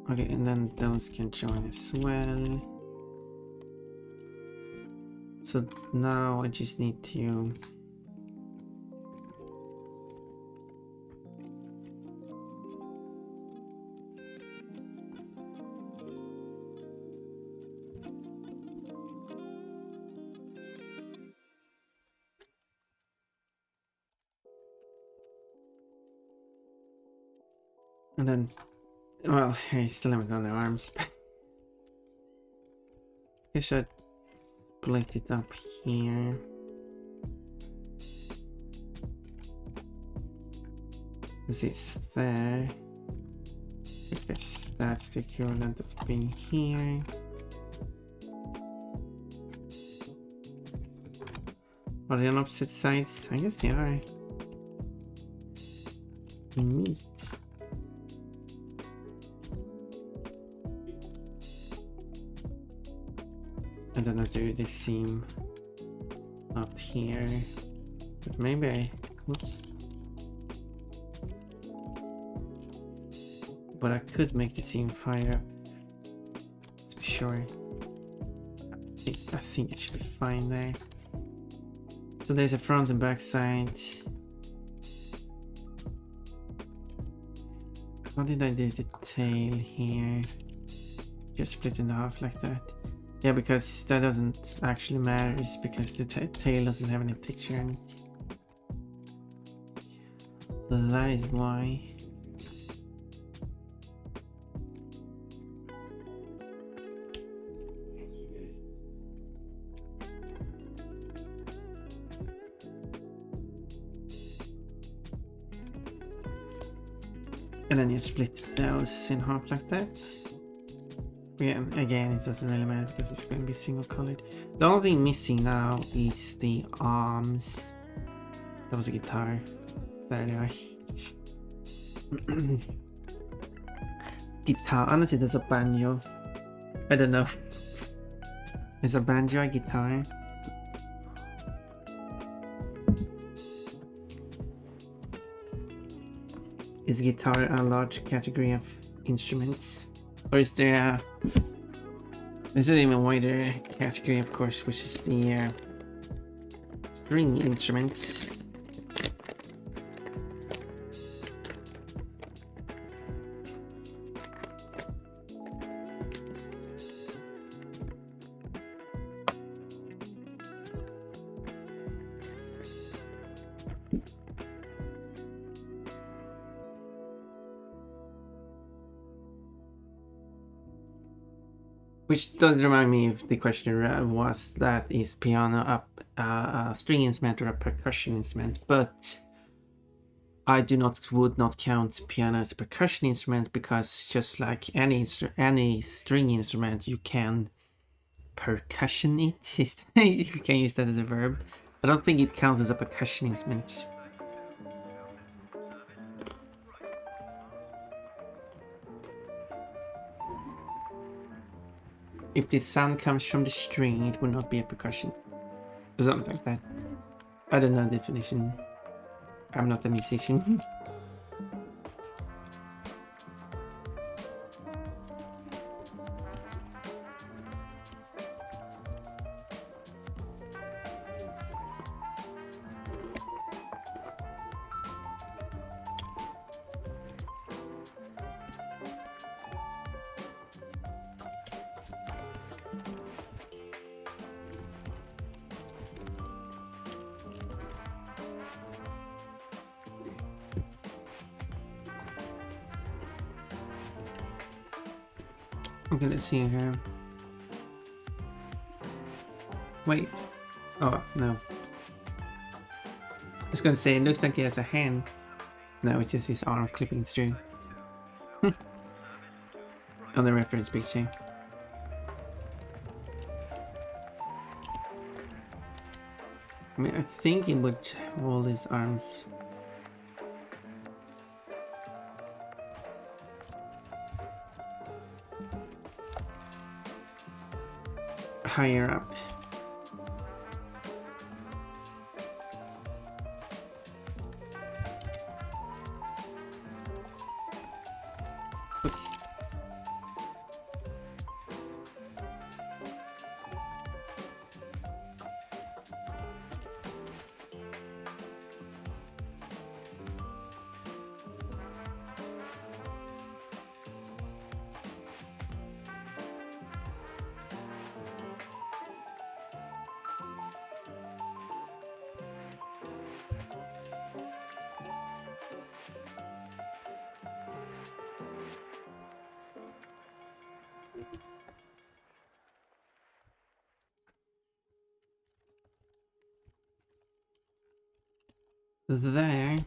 Okay, and then those can join as well. So now I just need to And then, well, I still haven't done the arms, but I should split it up here. This is there. Because that's the equivalent of being here. Are they on opposite sides? I guess they are. Neat. I don't know, do the seam up here, but maybe I, whoops. But I could make the seam fire up. Let's be sure. I think it should be fine there. So there's a front and back side. How did I do the tail here? Just split in half like that. Yeah, because that doesn't actually matter, it's because the tail doesn't have any texture in it. That is why. And then you split those in half like that. Yeah, again, it doesn't really matter because it's going to be single colored. The only thing missing now is the arms. That was a guitar. There they are. Guitar, honestly, there's a banjo. I don't know. Is a banjo a guitar? Is guitar a large category of instruments? Or is there a... There's an even wider category, of course, which is the string instruments. Which does remind me of the question was that is piano a string instrument or a percussion instrument, but I would not count piano as a percussion instrument because just like any string instrument, you can percussion it. You can use that as a verb. I don't think it counts as a percussion instrument. If the sound comes from the string, it will not be a percussion. Or something like that. I don't know the definition. I'm not a musician. Okay, let's see here. Wait. Oh, no. I was gonna say, it looks like he has a hand. No, it's just his arm clipping through. On the reference picture. I mean, I think it would hold his arms. Higher up. Oops. there.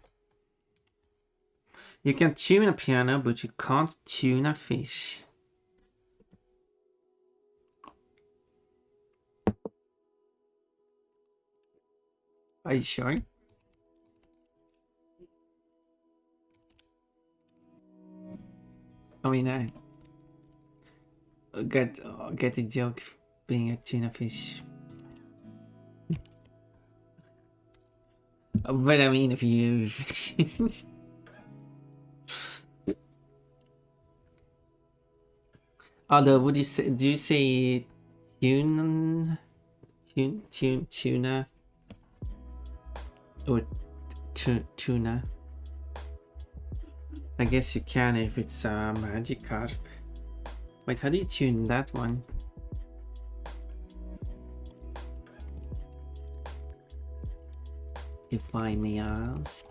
You can tune a piano, but you can't tune a fish. Are you sure? I mean, I get the joke being a tuna fish. But I mean, if you although, would you say? Do you say tuna or tuna? I guess you can if it's a magic carp. Wait, how do you tune that one? If I may ask.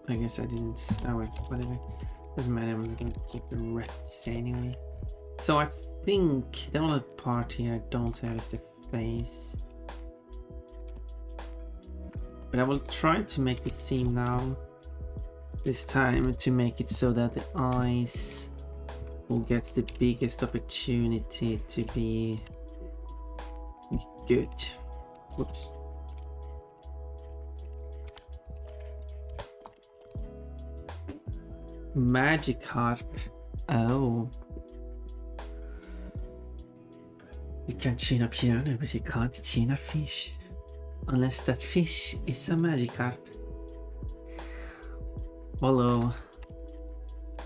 I guess I didn't. Oh wait, whatever. Doesn't matter. I'm gonna keep the rest anyway. So I think the only part here I don't have is the face. But I will try to make the seam now. This time to make it so that the eyes will get the biggest opportunity to be good. Whoops. Magikarp. Oh. You can tune a piano, but you can't tune a fish. Unless that fish is a Magikarp. Although,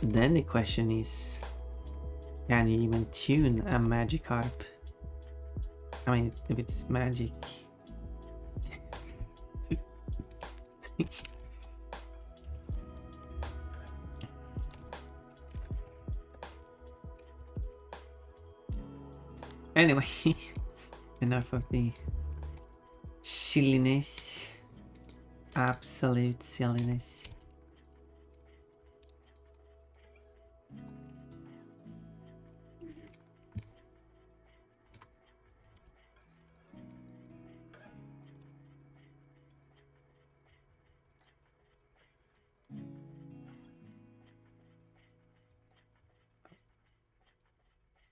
then the question is, can you even tune a Magikarp? I mean, if it's magic. Anyway, enough of the silliness. Absolute silliness.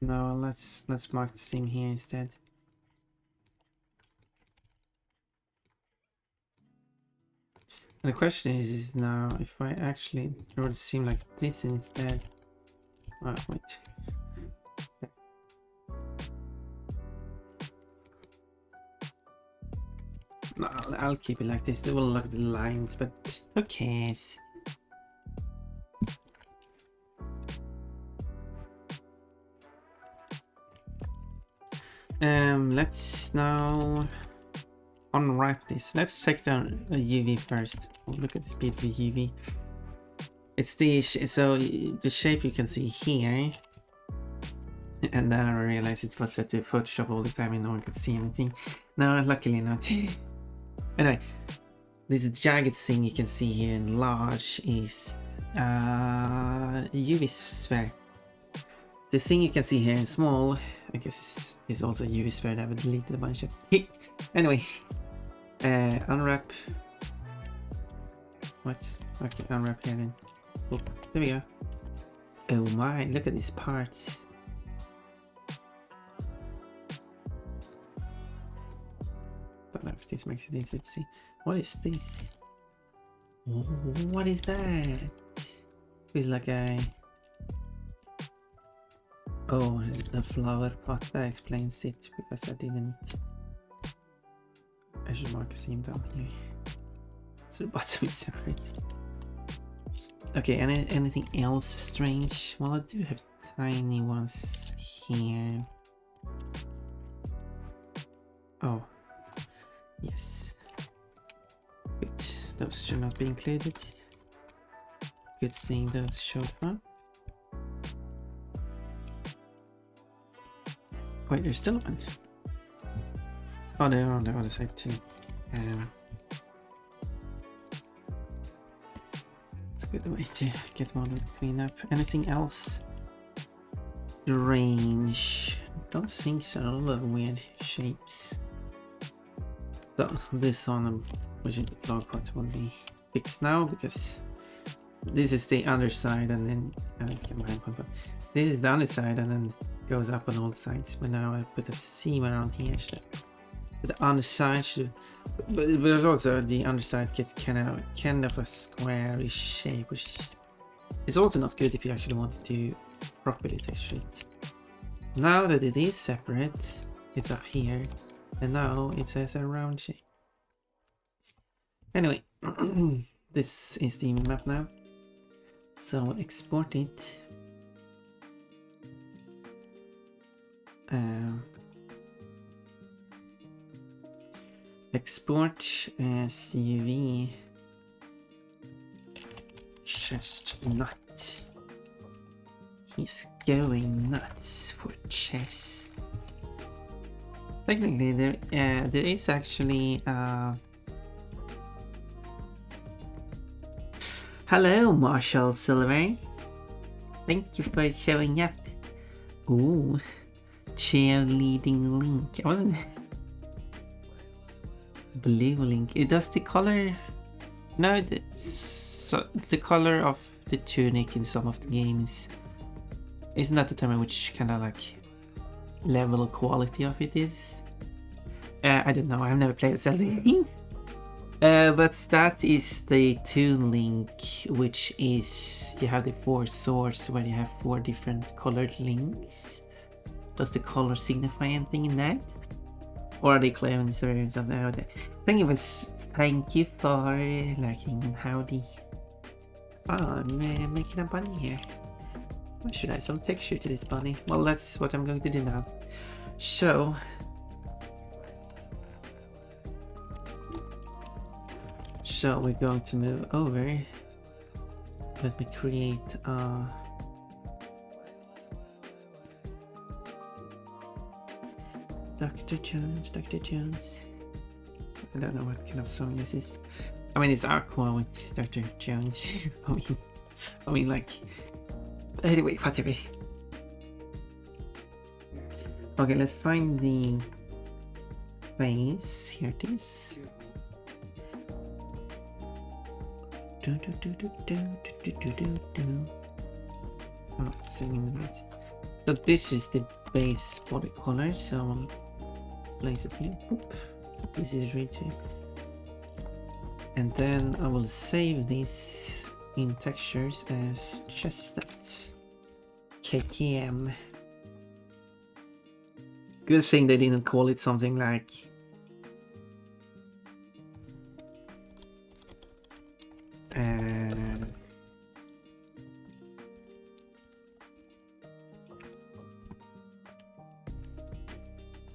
No, let's mark the seam here instead. And the question is now if I actually draw the seam like this instead. Oh, wait. No, I'll keep it like this. It will look at the lines, but who cares? Let's now unwrap this. Let's check down a UV first. Oh, look at this beautiful UV. It's the so the shape you can see here, and then I realized it was set to Photoshop all the time and no one could see anything. No, luckily not. Anyway, this jagged thing you can see here in large is UV sphere. The thing you can see here in small, I guess is also a UV sphere that I deleted a bunch of. Anyway, unwrap. What? Okay, unwrap here then. Oh, there we go. Oh my, look at these parts. Don't know if this makes it easier to see. What is this? Oh, what is that? It's like a... Oh, the flower pot. That explains it, because I didn't... I should mark a seam down here. So the bottom is separate. Okay, anything else strange? Well, I do have tiny ones here. Oh, yes. Good. Those should not be included. Good seeing those showed up. Wait, there's still one. Oh, they're on the other side too. It's a good way to get one of the cleanup. Anything else? strange. Don't think so. A lot of weird shapes. So this one, which is the blog post, will be fixed now because this is the underside, and then let's get behind one. But this is the underside, and then goes up on all sides. But now I put a seam around here. So the underside should, but also the underside gets kind of a squarish shape, which is also not good if you actually want to properly texture it. Now that it is separate, it's up here, and now it says a round shape. Anyway, this is the map now, so I'll export it. Export CUV chestnut. He's going nuts for chests. Technically, there is actually hello, Marshall Silver. Thank you for showing up. Ooh, cheerleading Link. I wasn't blue Link. It does the color. No, the color of the tunic in some of the games isn't that determined which kind of like level of quality of it is. I don't know. I've never played Zelda. But that is the Toon Link, which is you have the 4 swords where you have 4 different colored links. Does the color signify anything in that? Or are they clones or something? I think it was thank you for lurking and howdy. Oh, I'm making a bunny here. Why should I add some texture to this bunny? Well, that's what I'm going to do now. So we're going to move over. Let me create Dr. Jones. I don't know what kind of song this is. I mean, it's Aqua with Dr. Jones. I mean, like. Anyway, whatever. Okay, let's find the face. Here it is. I'm not singing it. So this is the base body color, so I'll place it here. Boop. So this is ready. And then I will save this in textures as chestnut. KKM. Good thing they didn't call it something like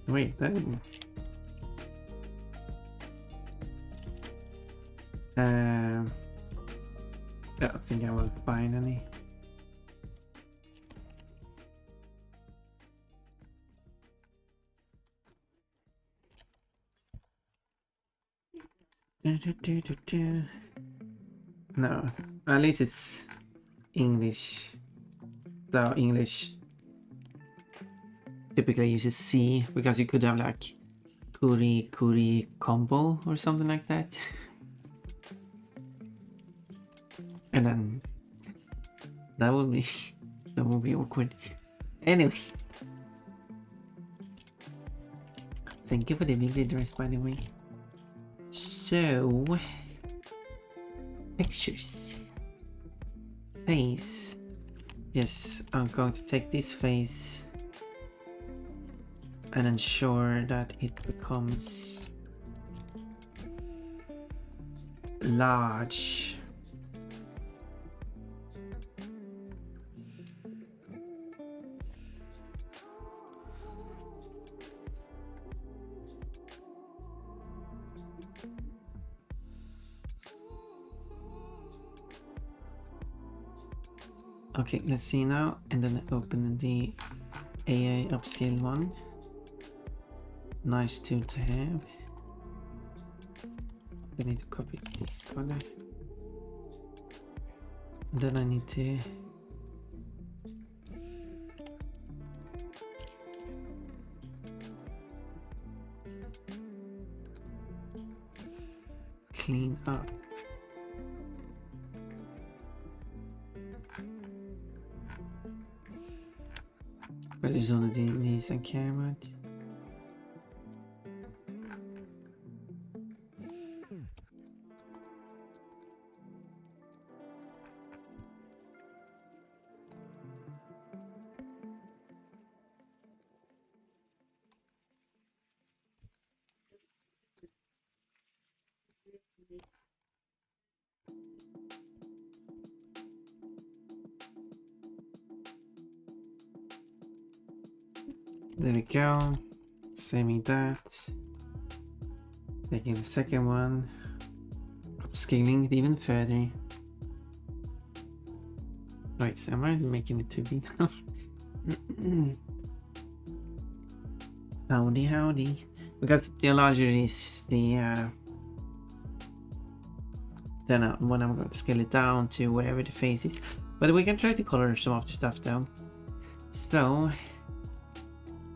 wait, that I don't think I will find any. No, at least it's English. So English typically uses C because you could have like Kuri combo or something like that. And then that would be awkward. Anyway, thank you for the new dress, by the way. So textures, face. Yes, I'm going to take this face and ensure that it becomes large. Okay, let's see now, and then open the AI upscale one. Nice tool to have. I need to copy this color. And then I need to clean up. But there's only these I care about. There we go. Saving that. Taking the second one. Scaling it even further. Wait, am I making it 2D now? Howdy, howdy. Because the larger is the then when I'm going to scale it down to whatever the face is. But we can try to color some of the stuff though. So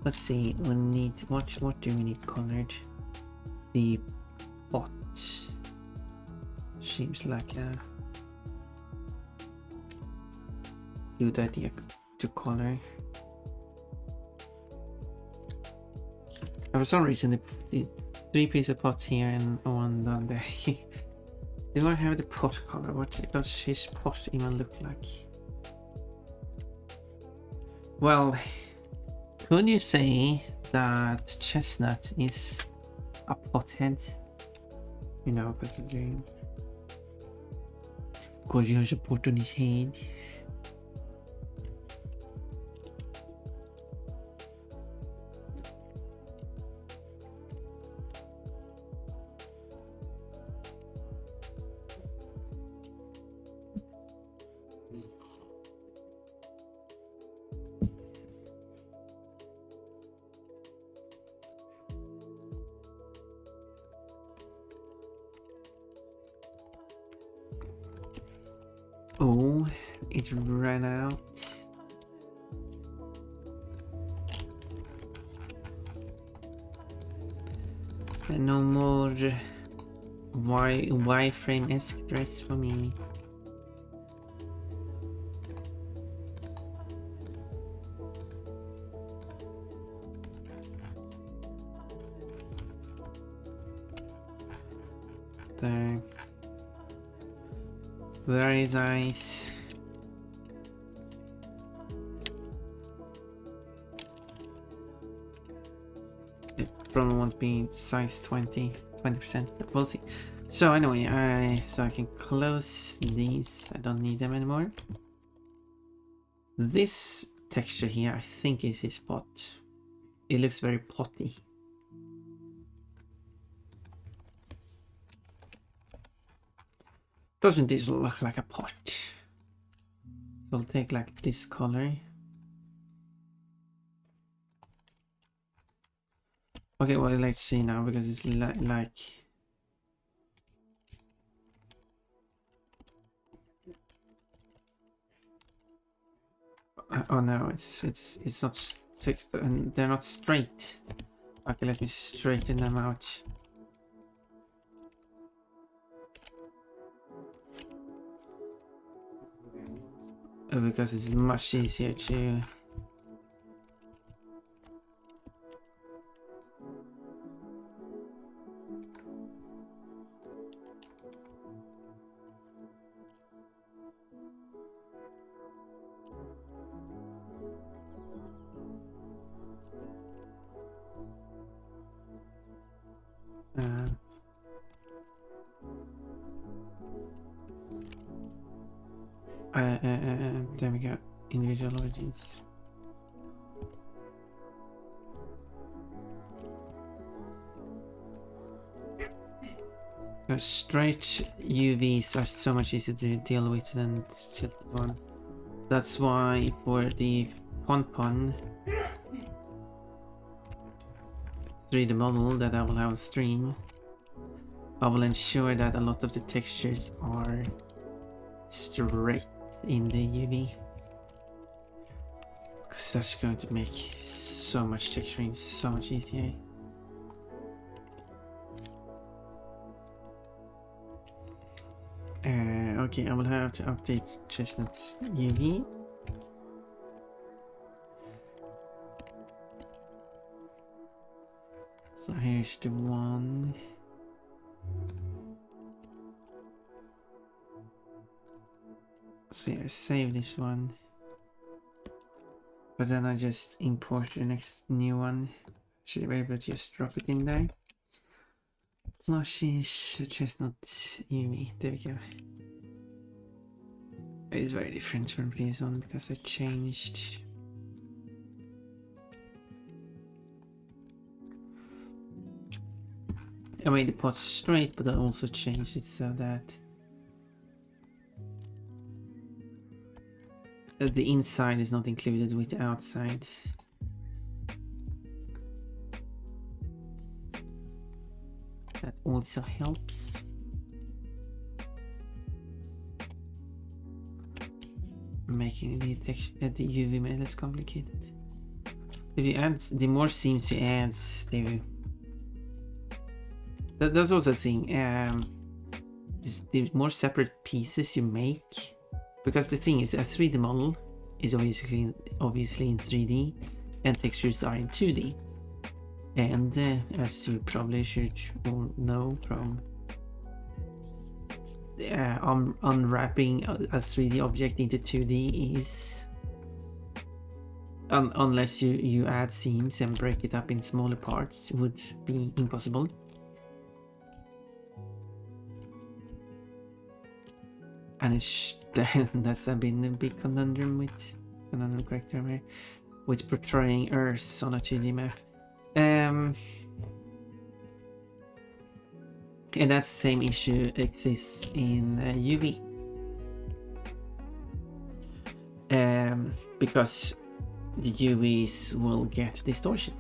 let's see. We need what do we need colored? The pot seems like a good idea to color. For some reason, the 3-piece of pot here and one down there. Do I have the pot color? What does his pot even look like? Well, could you say that chestnut is a pothead? You know, considering. Because he has a pot on his head. Oh, it ran out. And no more wireframe-esque dress for me. There. There is eyes. It probably won't be size 20%, but we'll see. So anyway, I can close these. I don't need them anymore. This texture here, I think, is his pot. It looks very potty. Doesn't this look like a pot? So I'll take like this color. Okay, well, let's see now because it's like oh no, it's not fixed and they're not straight. Okay, let me straighten them out. Because it's much easier to there we go. Individual origins. Straight UVs are so much easier to deal with than the tilted one. That's why for the Pon 3D model that I will have on stream, I will ensure that a lot of the textures are straight in the UV. Because that's going to make so much texturing so much easier. Okay, I will have to update Chestnut's UV. So here's the one. So yeah, save this one. But then I just import the next new one. Should be able to just drop it in there. Plushies, Chestnut UV. There we go. It's very different from previous one because I changed. I made the pots straight, but I also changed it so that the inside is not included with the outside. That also helps. Making the UV made less complicated. If you add, the more seams you add, that's also a thing. The more separate pieces you make, because the thing is, a 3D model is obviously in 3D, and textures are in 2D. And as you probably should know from unwrapping a 3D object into 2D is, unless you add seams and break it up in smaller parts, would be impossible. And that's been a big conundrum with with portraying Earth on a 2D map. And that same issue exists in UV. Because the UVs will get distortion.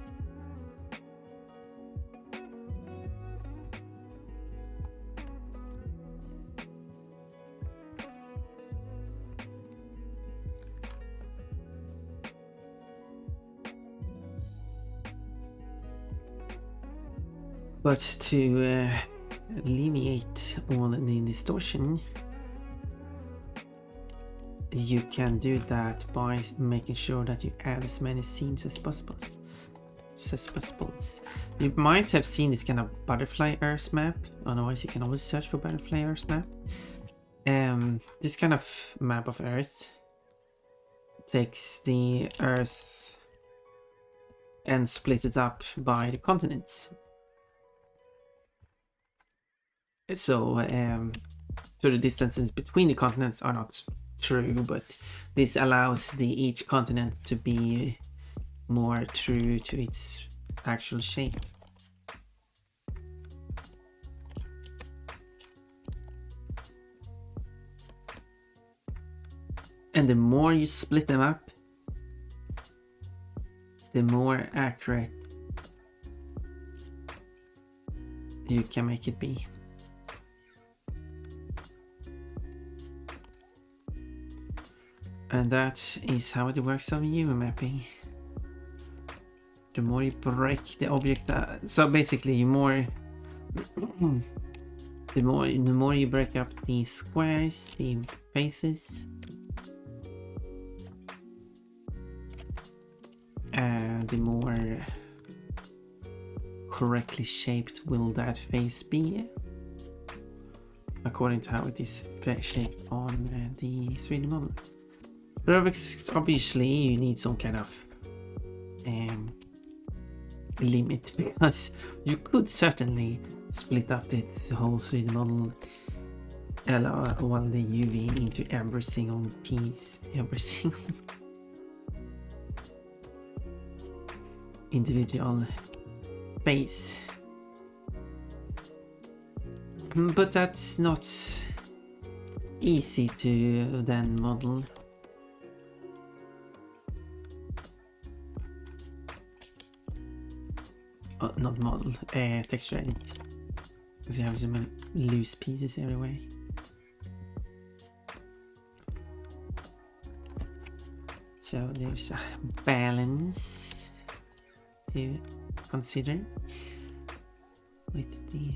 But to alleviate all the distortion, you can do that by making sure that you add as many seams as possible. You might have seen this kind of butterfly Earth map. Otherwise, you can always search for butterfly Earth map. This kind of map of Earth takes the Earth and splits it up by the continents. So the distances between the continents are not true, but this allows each continent to be more true to its actual shape. And the more you split them up, the more accurate you can make it be. And that is how it works on UV mapping. The more you break the object, so basically, the more you break up the squares, the faces, the more correctly shaped will that face be, according to how it is shaped on the 3D model. But obviously you need some kind of limit, because you could certainly split up this whole 3D model while the UV into every single piece, every single individual face. But that's not easy to then model. Not model, texture edit, because you have so many loose pieces everywhere. So there's a balance to consider with the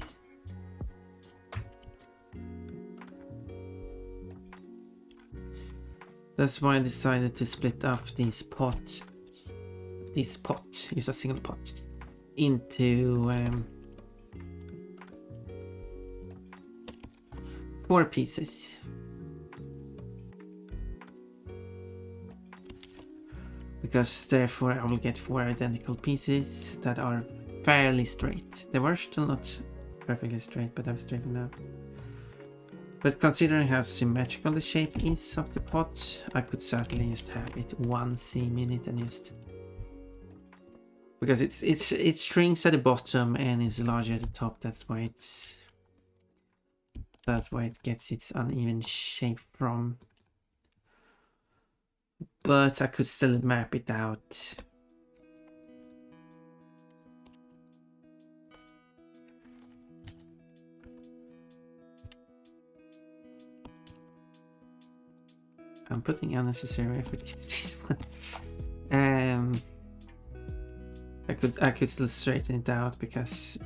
That's why I decided to split up this pot, use a single pot, into 4 pieces. Because therefore I will get 4 identical pieces that are fairly straight. They were still not perfectly straight, but I'm straight enough. But considering how symmetrical the shape is of the pot, I could certainly just have it one seam in it and just... Because it shrinks at the bottom and is larger at the top, that's why it gets its uneven shape from. But I could still map it out. I'm putting unnecessary effort into this one. I could still straighten it out because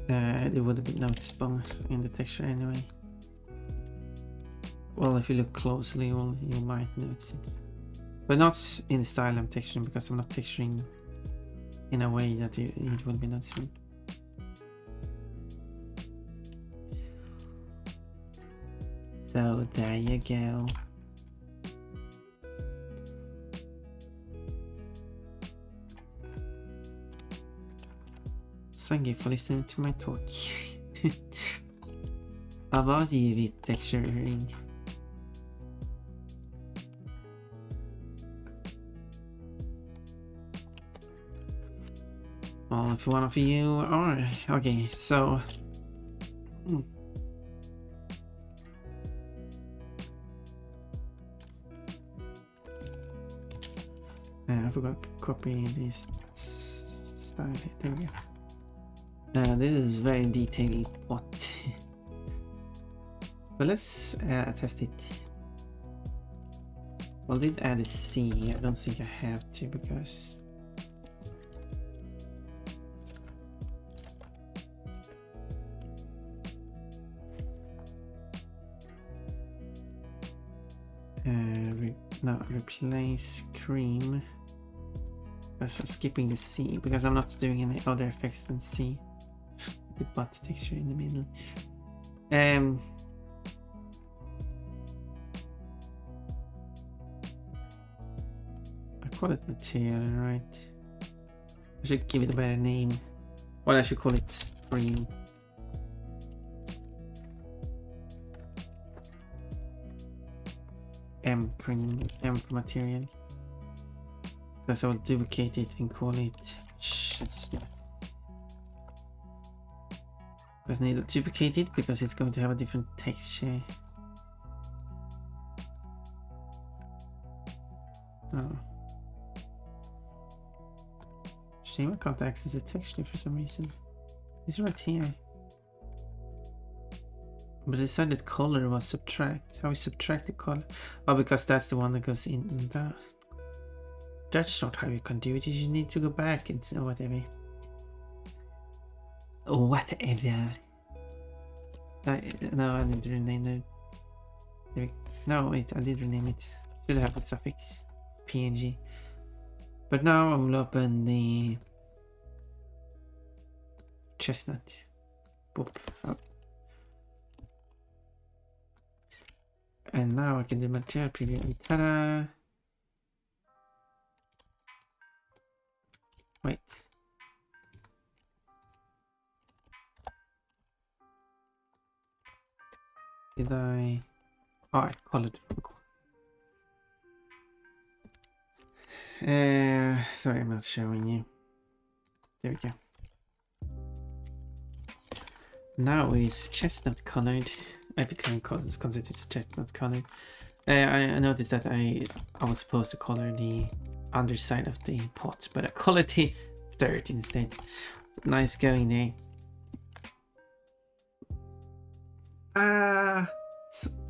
it would have been noticeable in the texture anyway. Well, if you look closely, well, you might notice it. But not in the style I'm texturing, because I'm not texturing in a way that it will be noticeable. So there you go. Thank you for listening to my talk about UV texturing. Well, if one of you are... Okay, so... I forgot to copy this style here. There we go. This is very detailed pot. But let's test it. Well, I did add a C. I don't think I have to because... replace cream. Because I'm skipping the C because I'm not doing any other effects than C. The butt texture in the middle. I call it material, right? I should give it a better name. Well, I should call it cream. Cream, M for material. Because I will duplicate it and call it chestnut. Because I need to duplicate it because it's going to have a different texture. Oh. Shame I can't access the texture for some reason. It's right here. But I decided color was subtract. How we subtract the color? Oh, because that's the one that goes in the... That's not how you can do it. You need to go back and whatever. Whatever. No, I need to rename it. No, wait, I did rename it. Should have the suffix PNG. But now I will open the chestnut. Boop. Oh. And now I can do material preview and ta-da! Wait. Did I... Oh, I colored it. Sorry, I'm not showing you. There we go. Now it's chestnut colored. I became considered chestnut colored. I noticed that I was supposed to color the underside of the pot, but I colored the dirt instead. Nice going there.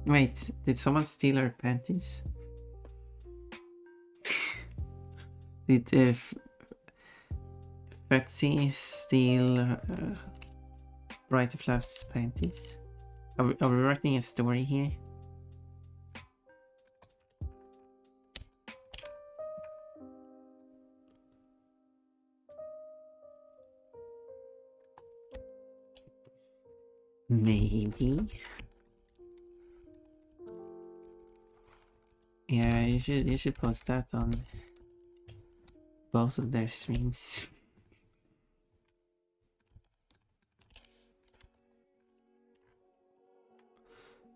Wait, did someone steal our panties? Did Betsy steal Brighter Fluff's panties? Are we writing a story here? Maybe. Yeah, you should post that on both of their streams.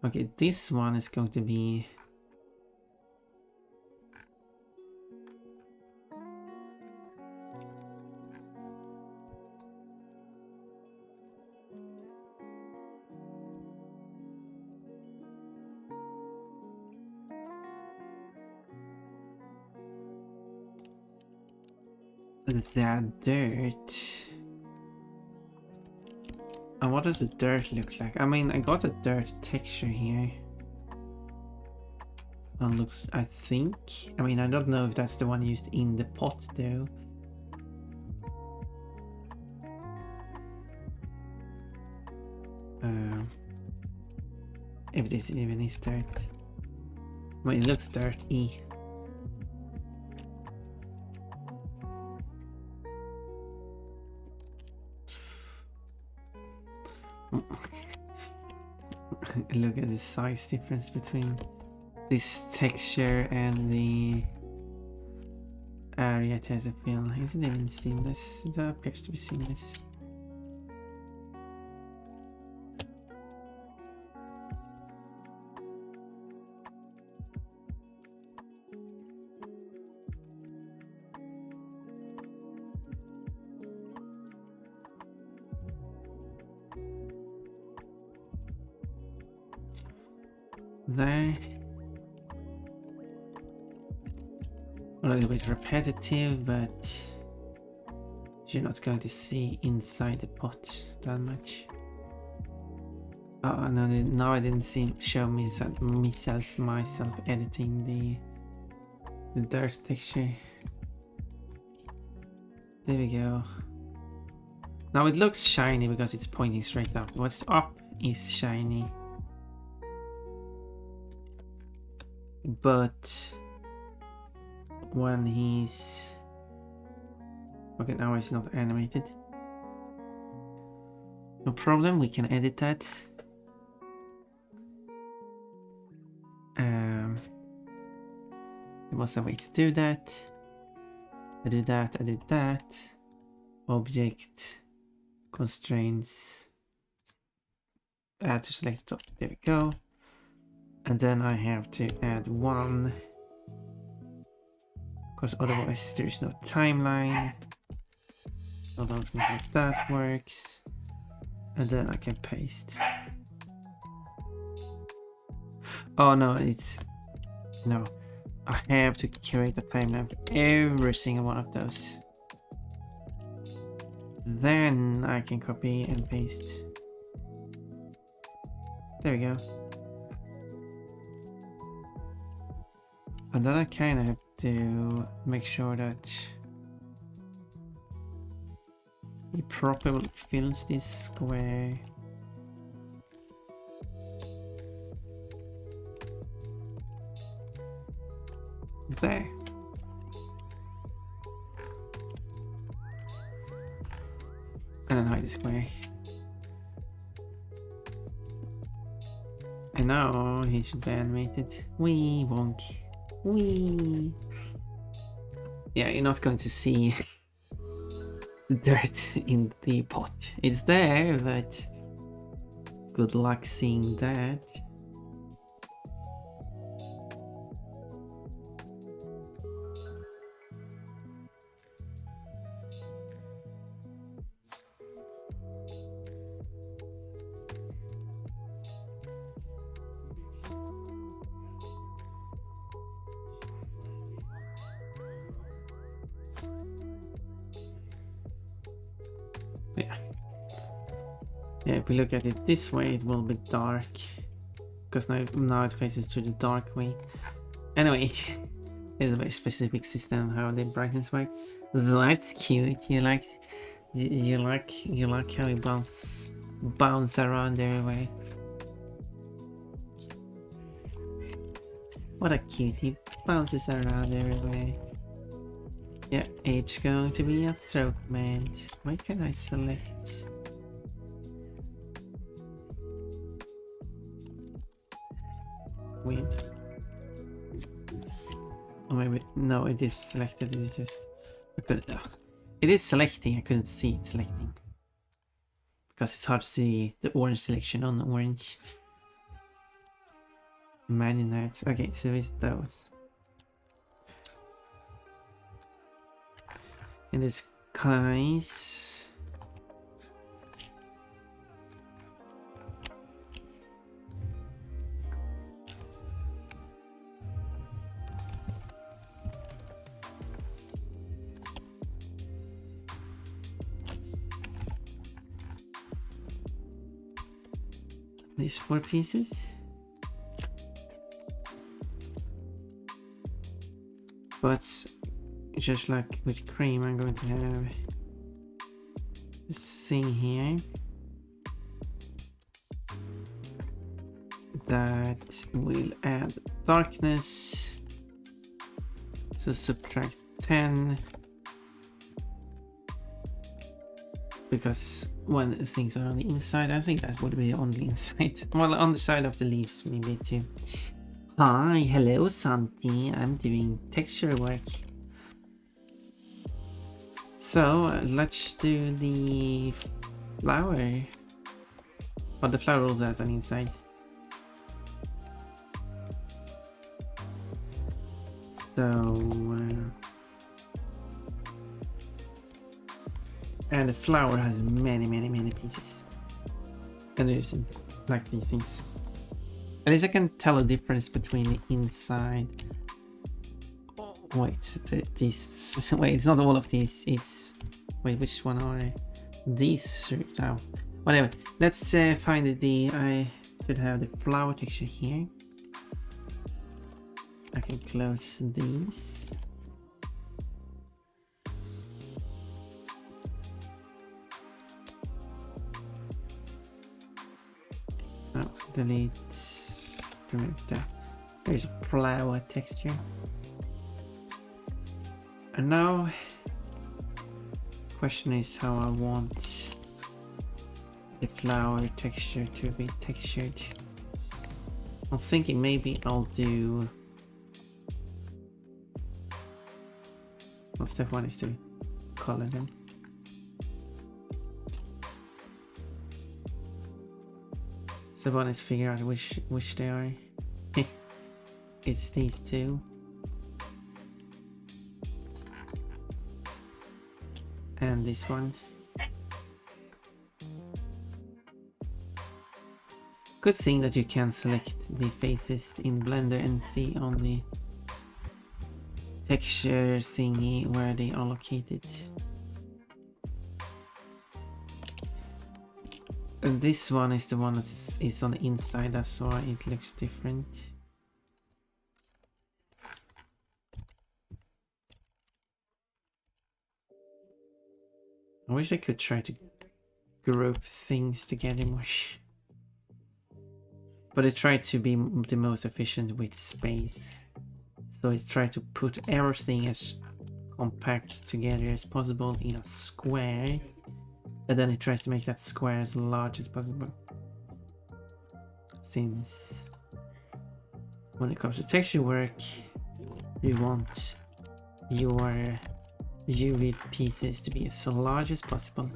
Okay, this one is going to be that dirt. And what does the dirt look like? I mean, I got a dirt texture here. It looks, I think. I mean, I don't know if that's the one used in the pot though. If this even is dirt. I mean, it looks dirty. Look at the size difference between this texture and the area it has a fill. Isn't it even seamless? It appears to be seamless. There. A little bit repetitive, but you're not going to see inside the pot that much. Oh no, now I didn't show myself editing the dirt texture. There we go. Now it looks shiny because it's pointing straight up. What's up is shiny. But when he's... Okay, now it's not animated. No problem, we can edit that. There was a way to do that. I do that, I do that. Object, constraints, add to select top. There we go. And then I have to add one, because otherwise there's no timeline. So let's make sure that works. And then I can paste. Oh no, it's... No. I have to create a timeline for every single one of those. Then I can copy and paste. There we go. And then I kind of have to make sure that he properly fills this square. There. And then hide the square. And now he should be animated. Wee wonk. Wee. Yeah, you're not going to see the dirt in the pot. It's there, but good luck seeing that. Yeah, if we look at it this way, it will be dark. Because now it faces to the dark way. Anyway, it's a very specific system how the brightness works. That's cute. You like how it bounce around everywhere. What a cutie, bounces around everywhere. Yeah, age going to be a throat man. Where can I select? Weird. Or maybe no, it is selected. It is just it is selecting. I couldn't see it selecting because it's hard to see the orange selection on the orange. Many nights. Okay, so it's those. In this case. These 4 pieces. But just like with cream, I'm going to have this thing here that will add darkness. So subtract 10. Because when things are on the inside, I think that would be on the inside. Well, on the side of the leaves, maybe too. Hi, hello, Santi. I'm doing texture work. So let's do the flower. But the flower also has an inside. So. And the flower has many pieces. And there's like these things. At least I can tell a difference between the inside. Wait, these. Wait, it's not all of these. It's. Wait, which one are these? Now, whatever. Let's find the. I should have the flower texture here. I can close these. Oh, delete. Remove that. There's a flower texture. And now, question is how I want the flower texture to be textured. I'm thinking maybe I'll do. Well, step 1 is to color them. Step 1 is figure out which they are. It's these two. And this one. Good thing that you can select the faces in Blender and see on the texture thingy where they are located. And this one is the one that is on the inside, that's why it looks different. I wish I could try to group things together more. But I tried to be the most efficient with space. So I tried to put everything as compact together as possible in a square. And then it tries to make that square as large as possible. Since when it comes to texture work, you want your UV pieces to be as large as possible,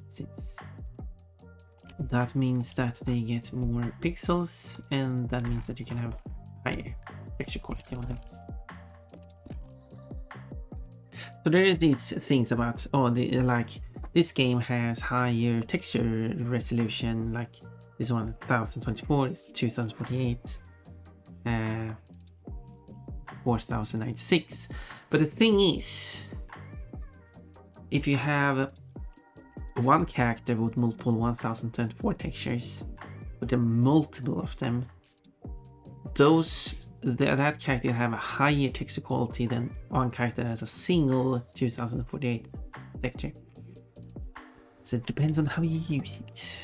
since that means that they get more pixels, and that means that you can have higher texture quality on them. So there is these things about, oh, like this game has higher texture resolution, like this one 1024, it's 2048, 4096. But the thing is, if you have one character with multiple 1024 textures, with a multiple of them, that character have a higher texture quality than one character that has a single 2048 texture. So it depends on how you use it.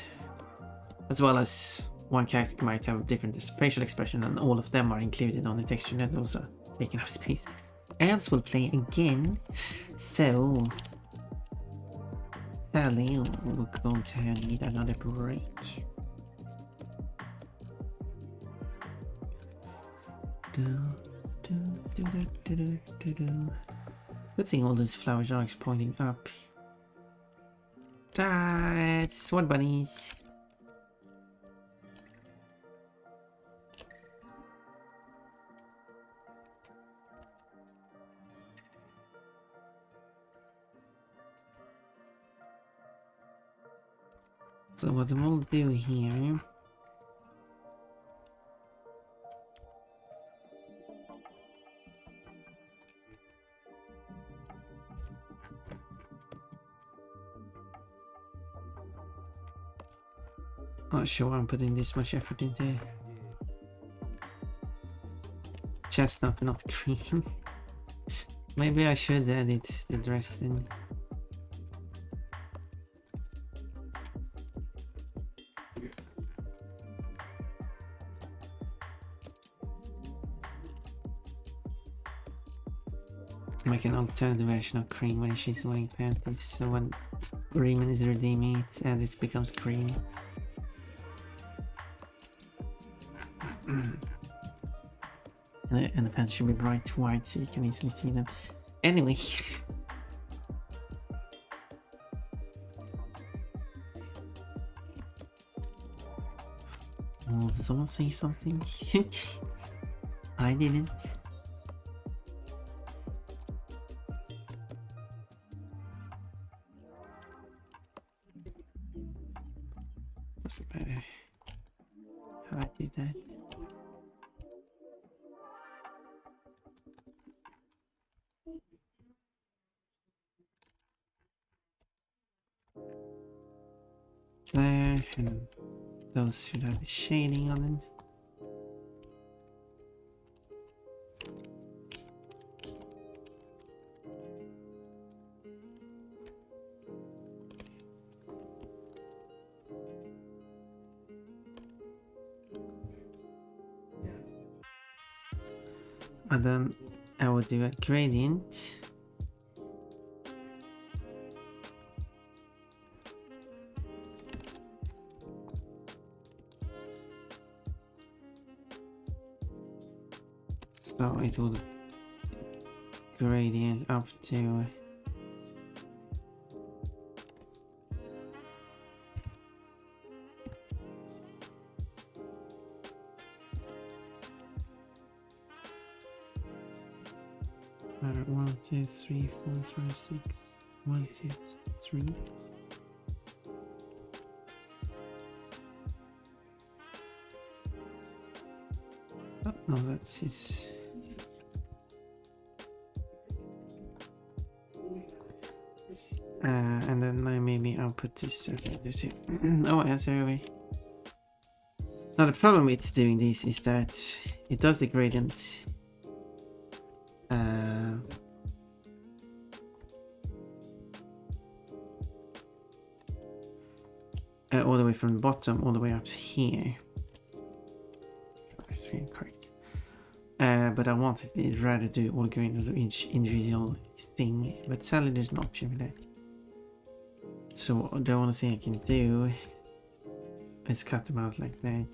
As well as one character might have different facial expression, and all of them are included on the texture, that's also taking up space. Ants will play again, so sadly we're going to need another break. Good thing all those flowers are pointing up. That's sword bunnies. So what we'll do here... Not sure I'm putting this much effort into chestnut, not cream. Maybe I should edit the dress then. Make an alternative version of cream when she's wearing panties, so when Riemann is redeeming it and it becomes cream. And the pants should be bright white so you can easily see them. Anyway. Oh, did someone say something? I didn't. Doesn't matter how I did that. There, and those should have the shading on them. And then I will do a gradient. So it will gradient up to Alright, 1, 2, 3, 4, 5, 6. 1, 2, 3. Oh, no, that's his. And then maybe I'll put this at the other two. Oh, yes, anyway. Now the problem with doing this is that it does the gradient all the way from the bottom all the way up to here. That's incorrect. But I wanted to rather do all gradients of each individual thing, but sadly there's an option for that. So the only thing I can do is cut them out like that.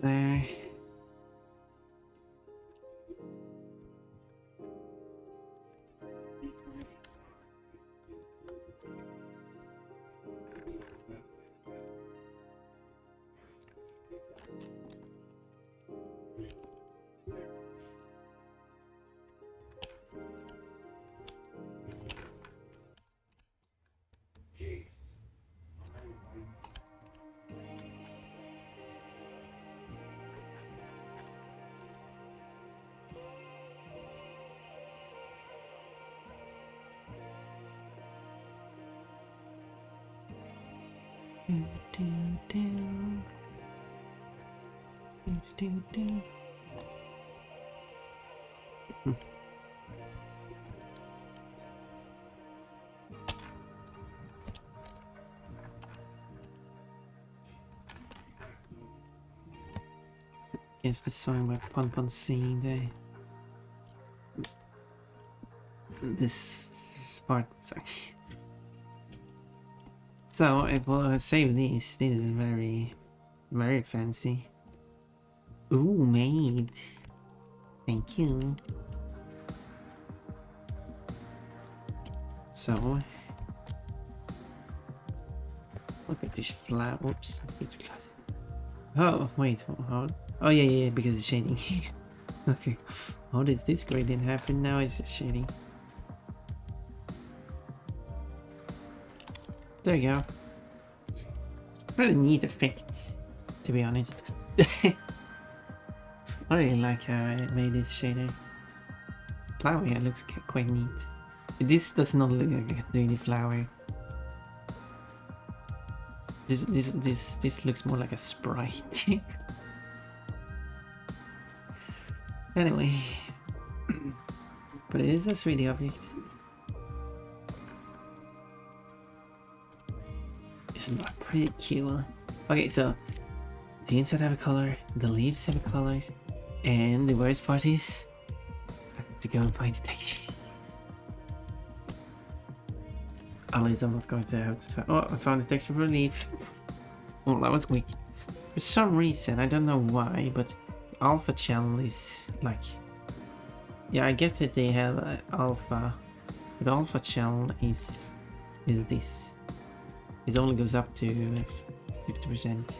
There. It's designed by Pon C. This part. So if I save this is very, very fancy. Ooh, made. Thank you. So look at this flower. Oops. Oh wait, hold. Oh yeah, because it's shading. Okay. How did this gradient happen? Now it's shading. There you go. Really neat effect, to be honest. I really like how I made this shader. Flower here looks quite neat. This does not look like a 3D flower. This looks more like a sprite. Anyway, but it is a 3D object. It's not pretty cool. Okay, so the inside have a color, the leaves have colors, and the worst part is I have to go and find the textures. At least I'm not going to have to. Oh, I found the texture for a leaf. Oh, that was quick. For some reason, I don't know why, but alpha channel is like, yeah, I get that they have alpha, but alpha channel is this. It only goes up to 50%,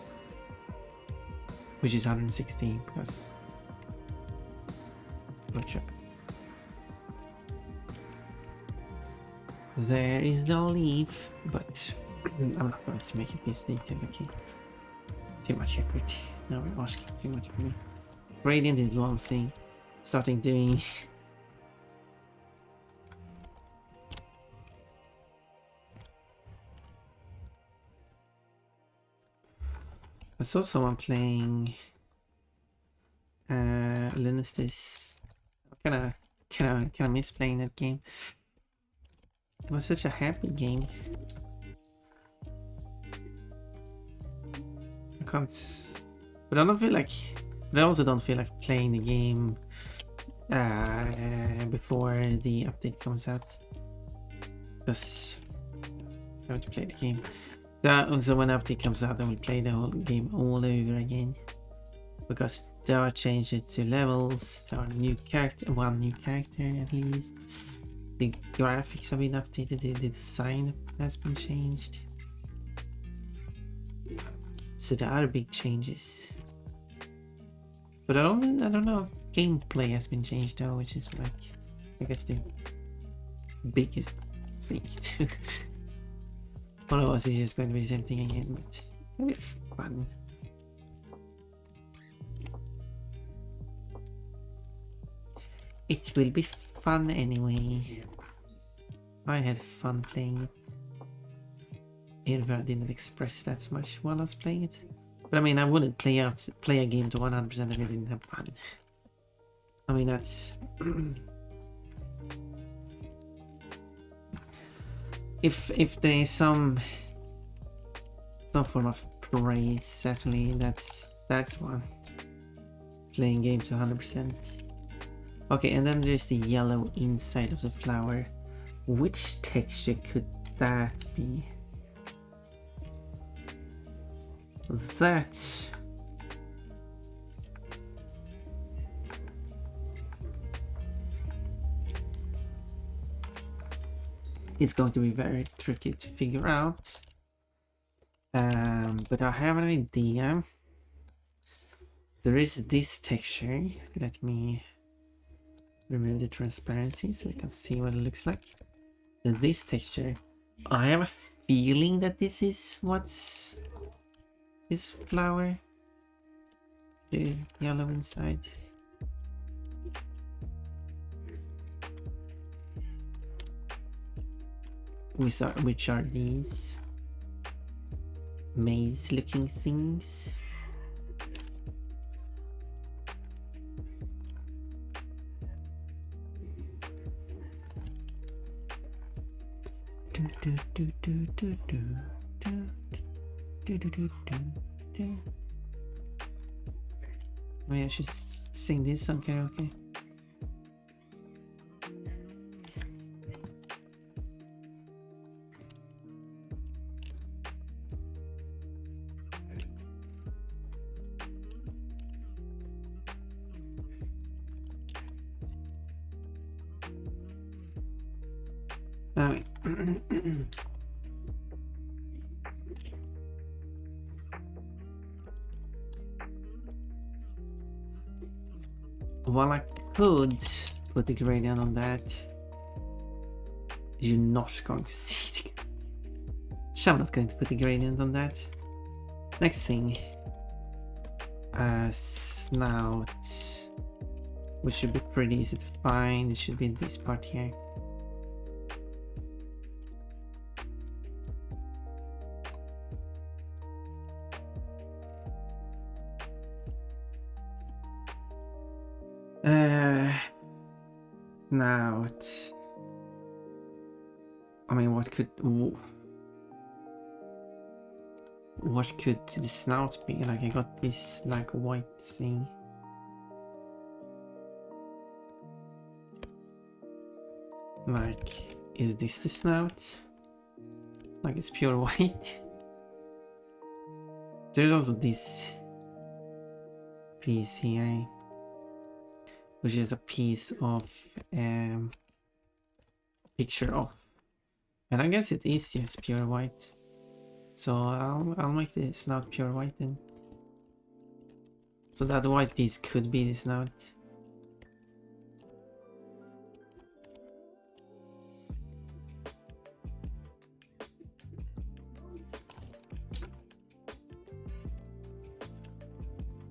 which is 160 because Photoshop. There is the leaf, but I'm not going to make it this detailed. Okay, too much effort. Now we're asking too much for me. Gradient is one thing. Starting doing. I saw someone playing Lunistis. Kinda miss playing that game. It was such a happy game. I can't, but I don't feel like, but I also don't feel like playing the game before the update comes out, because I have to play the game. So when the update comes out, I will play the whole game all over again, because there are changes to levels, there are one new character at least. The graphics have been updated, the design has been changed. So there are big changes. But I don't know if gameplay has been changed though, which is like, I guess the biggest thing too. Otherwise it's just going to be the same thing again, but it'll be fun. It will be fun anyway. I had fun playing it. Even though I didn't express that much while I was playing it. But I mean, I wouldn't play a game to 100% if I didn't have fun. I mean, that's... if there is some form of praise, certainly that's one. Playing games to 100%. Okay, and then there's the yellow inside of the flower. Which texture could that be? That is going to be very tricky to figure out. But I have an idea. There is this texture. Let me remove the transparency so we can see what it looks like. This texture, I have a feeling that this is what's this flower, the yellow inside. Which are these maze looking things? Maybe I should sing this on karaoke. Anyway. Well, I could put the gradient on that. You're not going to see the... So I'm not going to put the gradient on that. Next thing. Snout. Which should be pretty easy to find. It should be this part here. Snout. I mean, what could the snout be? Like, I got this like white thing. Like, is this the snout? Like, it's pure white. There's also this piece here, which is a piece of picture of, and I guess it is just pure white. So I'll make the snout pure white then. So that white piece could be the snout.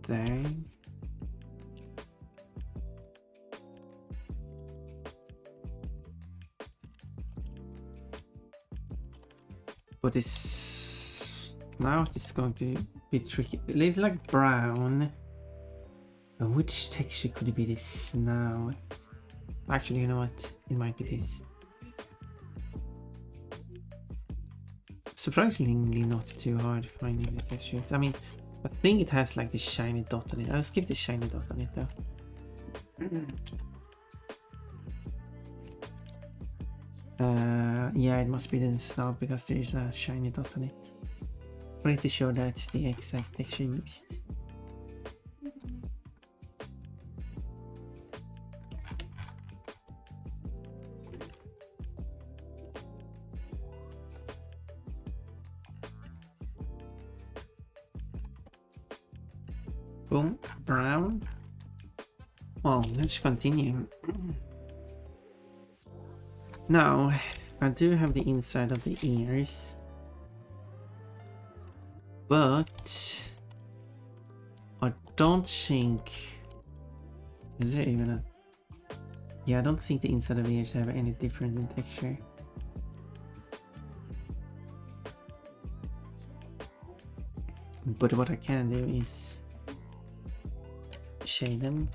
There. But it's now it's going to be tricky. It's like brown. But which texture could it be this now? Actually, you know what? It might be this. Surprisingly not too hard finding the textures. I mean, I think it has like the shiny dot on it. I'll skip the shiny dot on it though. Yeah, it must be the snout because there is a shiny dot on it. Pretty sure that's the exact texture used. Boom, brown. Well, let's continue. Now, I do have the inside of the ears, but I don't think... Is there even a... Yeah, I don't think the inside of the ears have any difference in texture. But what I can do is shade them.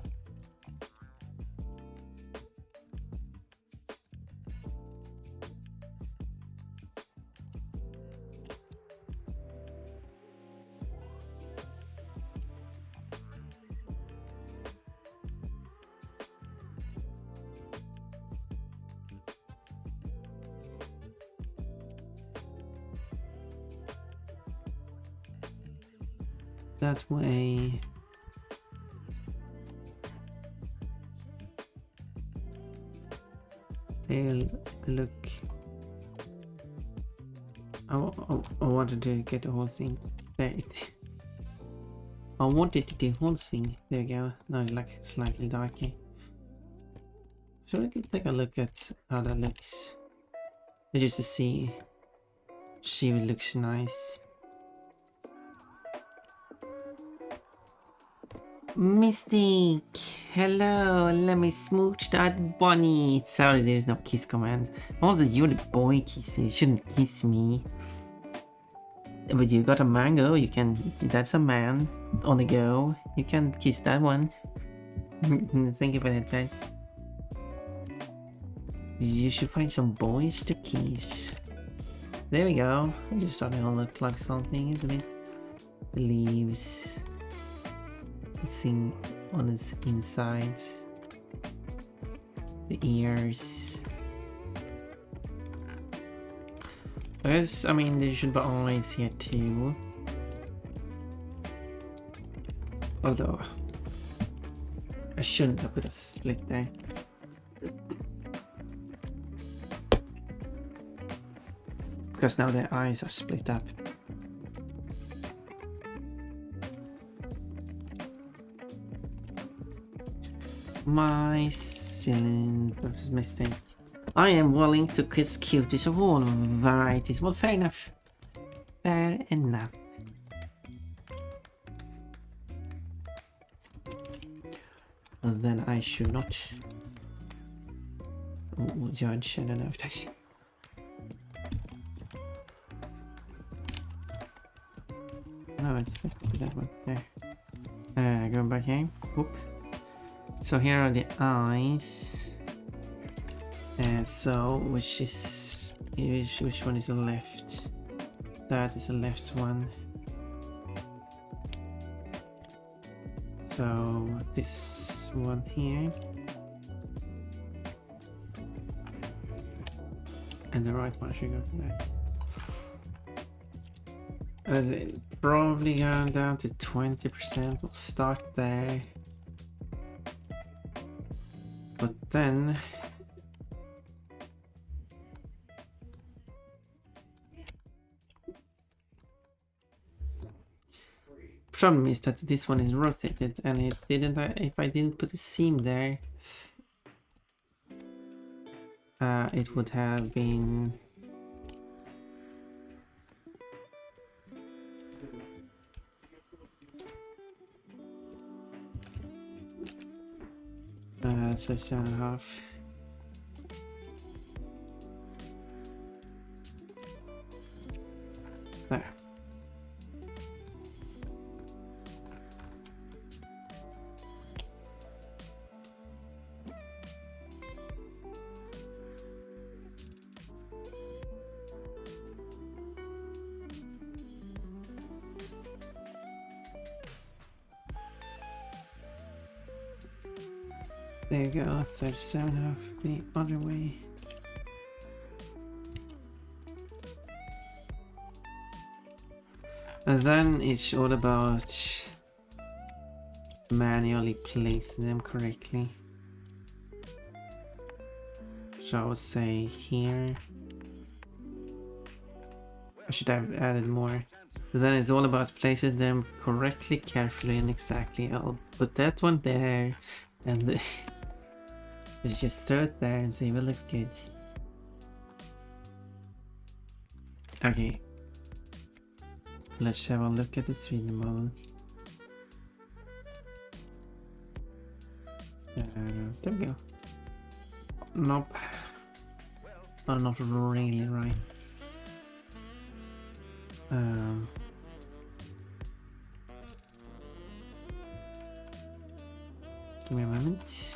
That way. They'll look... I wanted to get the whole thing. Wait. I wanted to do the whole thing. There we go. Now it looks slightly darker. So we can take a look at how that looks. Just to see if it looks nice. Mystic! Hello, let me smooch that bunny. Sorry, there's no kiss command. Also, you're the boy kissing. You shouldn't kiss me. But you got a mango, you can... That's a man on the go. You can kiss that one. Thank you for that, guys. You should find some boys to kiss. There we go. It's just starting to look like something, isn't it? The leaves. focusing on its insides, the ears. I guess, I mean, there should be eyes here too. Although, I shouldn't have put a split there. Because now the eyes are split up. My silly mistake. I am willing to kiss cuties of all varieties. Well, fair enough. Fair enough. And then I should not judge. I don't know if that's... No, it's that one there. Going back here. Whoop. So here are the eyes. So which one is the left? That is the left one. So this one here. And the right one should go to that. Probably going down to 20%. We'll start there. But then problem is that this one is rotated, and it didn't. If I didn't put a seam there, it would have been. So 7.5. There. There you go, 37.5 the other way. And then it's all about manually placing them correctly. So I would say here, I should have added more. Then it's all about placing them correctly, carefully, and exactly. I'll put that one there, and let's just throw it there and see if it looks good. Okay. Let's have a look at the 3D model. There we go. Nope. Oh, not really right. Give me a moment.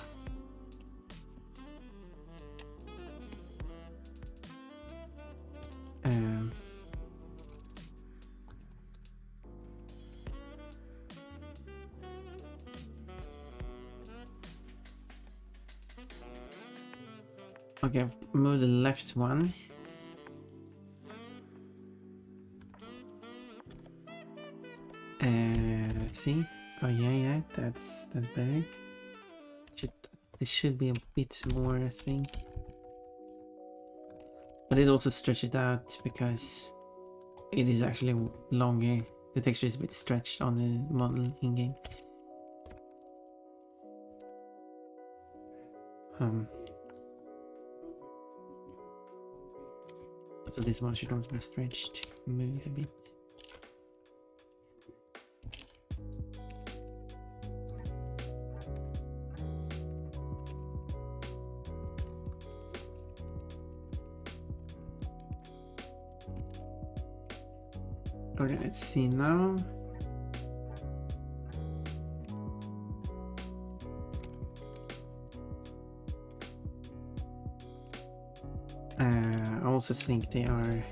Okay, I've moved the left one. Let's see. Oh yeah, that's better. This should be a bit more, I think. But it also stretch it out because it is actually longer. The texture is a bit stretched on the model in game. So this one should also be stretched, moved a bit. Okay, let's see now. I also think they are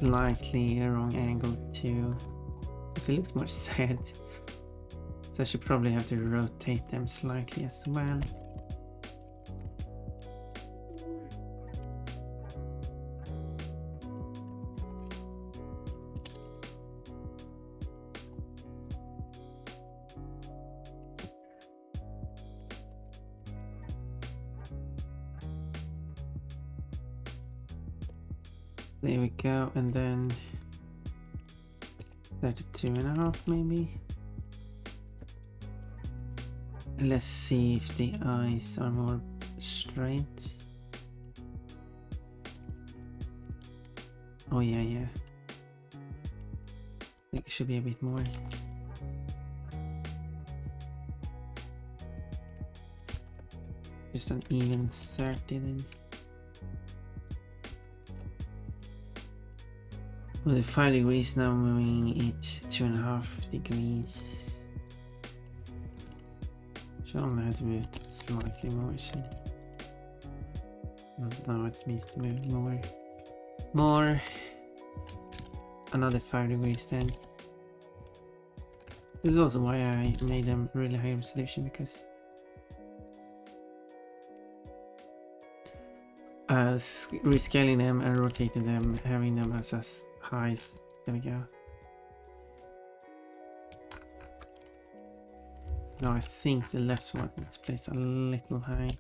likely a wrong angle too, because it looks more sad. So I should probably have to rotate them slightly as well. There we go, and then 32.5 maybe. Let's see if the eyes are more straight. Oh yeah. I think it should be a bit more. Just an even 30 then. With 5 degrees now, moving it 2.5 degrees. Should only have to move it slightly more. So now it needs to move more. Another 5 degrees then. This is also why I made them really high resolution, because rescaling them and rotating them, having them as high as, there we go. Now I think the left one is placed a little high.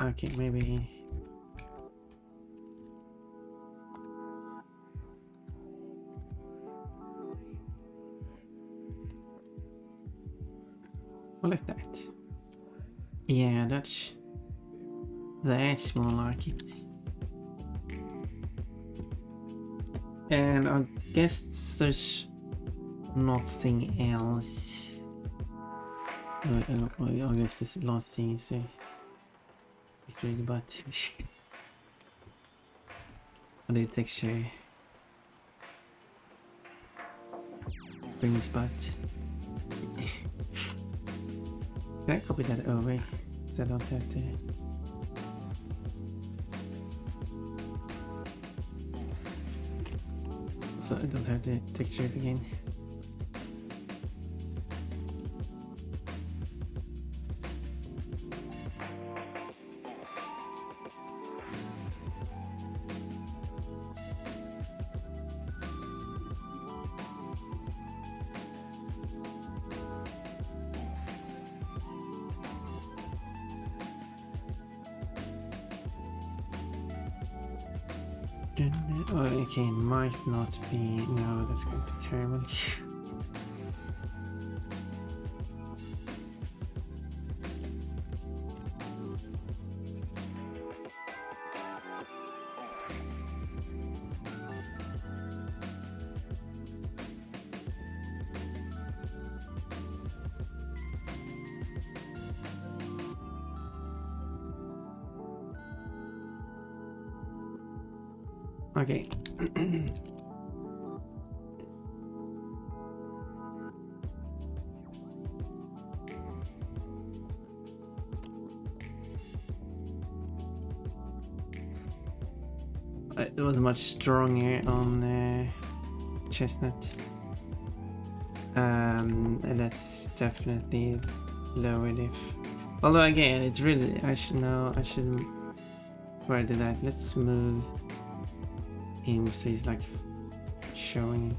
Okay, maybe. Like that. Yeah, that's more like it. And I guess there's nothing else. I guess this last thing is but I did texture brings back. Can I copy that over so I don't have to? So I don't have to texture it again. Okay, might not be. No, that's gonna be terrible. Okay. It was much stronger on chestnut. Let's definitely lower it. Although again, it's really, I shouldn't. Where I did that? Let's move him so he's like showing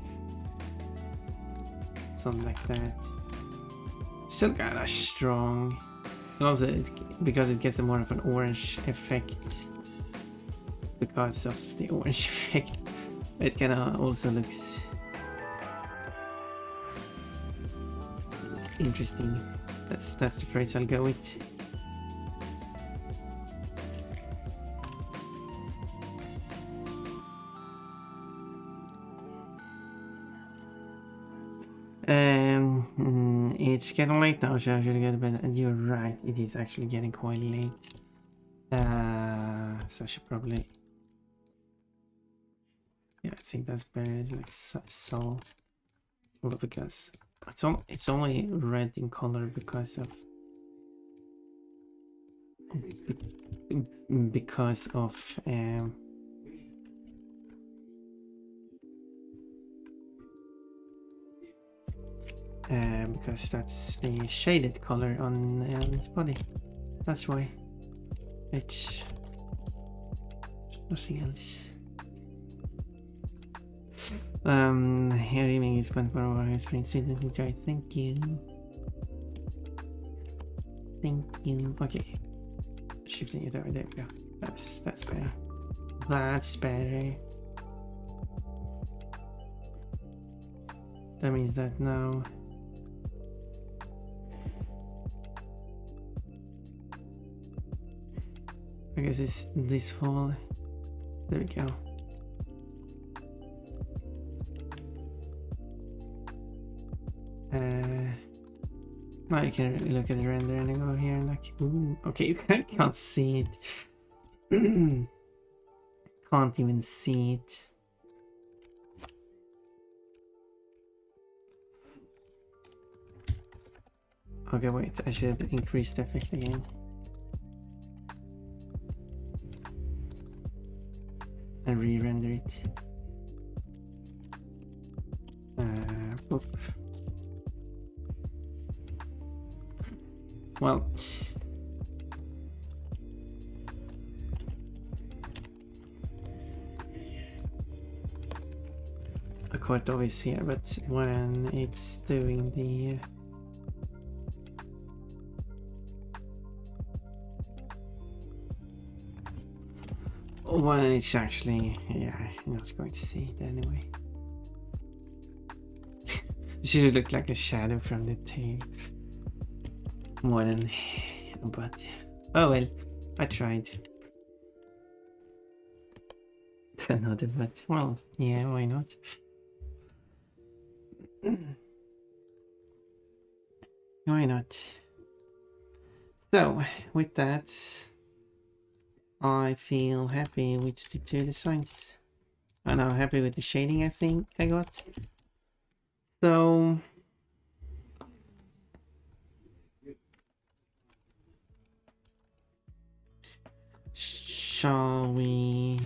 something like that. Still kind of strong. And also, because it gets a more of an orange effect. Because of the orange effect, it kind of also looks interesting. That's the phrase I'll go with. It's getting late now, so I should get to bed. And you're right, it is actually getting quite late. So I should probably. Yeah, I think that's better, like so. Well, because It's only red in color because of because of because that's the shaded color on its body. That's why. It's nothing else. Here evening is spent for our spring student enjoy. Thank you. Thank you. Okay. Shifting it over. There we go. That's better. That's better. That means that now I guess it's this fall. There we go. Now you can look at the render and go here and like, ooh, okay, you can't see it. Can't even see it. Okay, wait, I should increase the effect again. And re-render it. Boop. Well, quite obvious here, but when it's doing the when it's actually, yeah, you're not going to see it anyway. It should look like a shadow from the tail more than, but oh well, I tried. Another, but well, yeah, why not? Why not? So with that, I feel happy with the two designs. I'm now happy with the shading I think I got. So shall we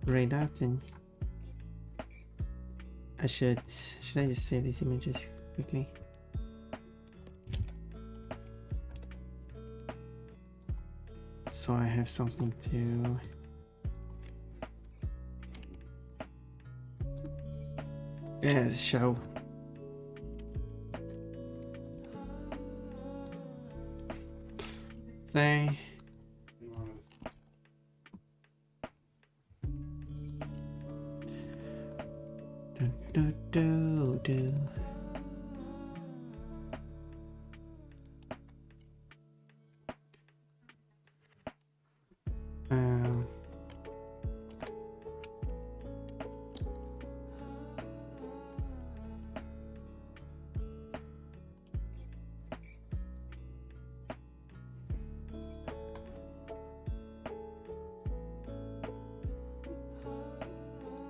raid out then? Should I just save these images quickly? So I have something to show. Say do.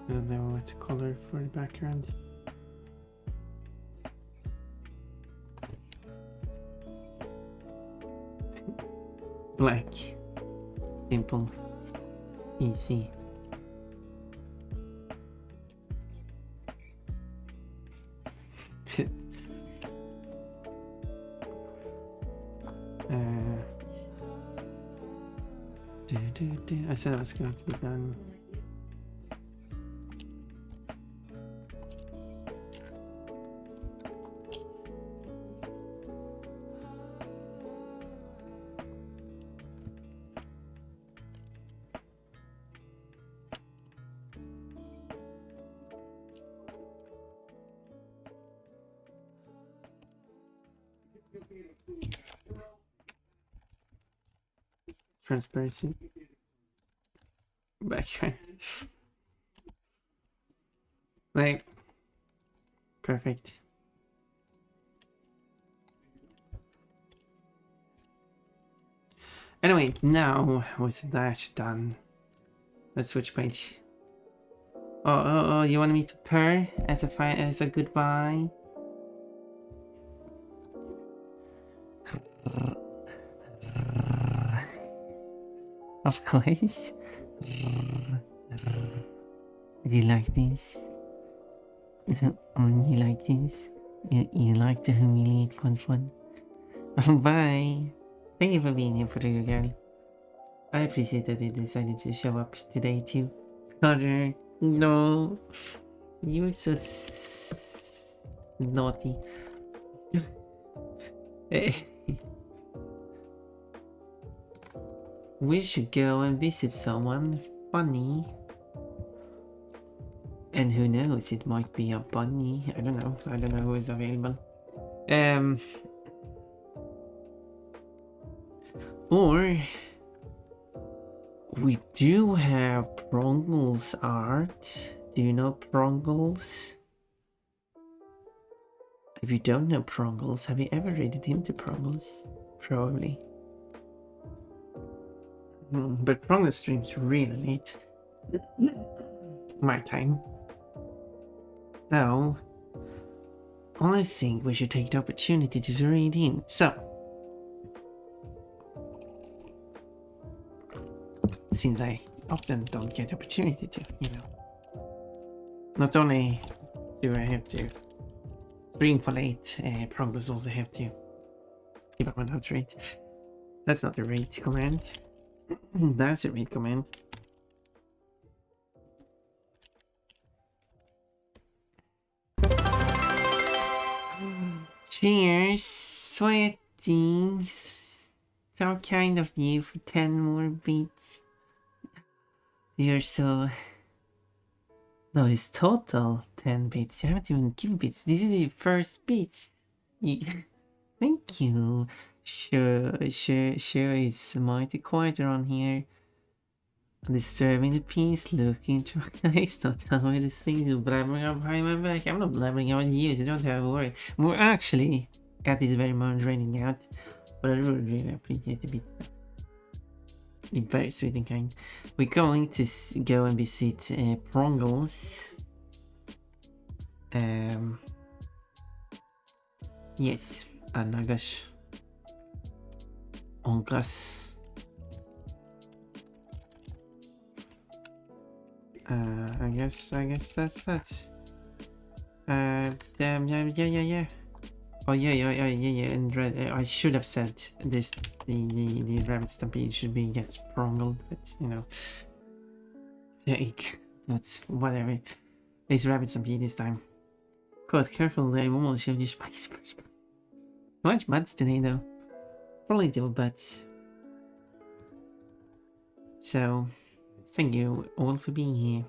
I don't know what color for the background. Black. Simple. Easy. I said it was going to be done. Transparency. Background. Like, perfect. Anyway, now with that done, let's switch page. Oh, you want me to purr as a goodbye? Of course. Do you like this? You like this? You like to humiliate fun? Bye. Thank you for being here, Potato Girl. I appreciate that you decided to show up today too. Connor, no. You're so naughty. We should go and visit someone funny. And who knows, it might be a bunny. I don't know who is available. Or we do have Prongle's art. Do you know Prongle's? If you don't know Prongle's, have you ever raided into Prongle's? Probably. But Prongle's streams really late. My time. So, I think we should take the opportunity to raid in. So, since I often don't get the opportunity to, you know. Not only do I have to stream for late, Prongle's also have to keep up on how to raid. That's not the raid command. That's a raid command. Cheers, sweating. So kind of you for 10 more beats. You're so... No, it's total 10 bits. You haven't even given bits. This is your first bits. Thank you. Sure is mighty quiet around here. Disturbing the peace, looking to my eyes, not telling me this thing is blabbering up behind my back. I'm not blabbering on you, so don't have to worry. We're actually at this very moment raining out, but I really appreciate the bit. You're very sweet and kind. We're going to go and visit Prongle's. Yes, Anagas. Onkas. I guess that's that. Yeah. Oh yeah. And I should have said this. The rabbit stampede should be get Prongled, but you know, but whatever. It's rabbit stampede this time. God, careful! I almost showed you spikes first. So much butts today though. Probably double butts. So, thank you all for being here.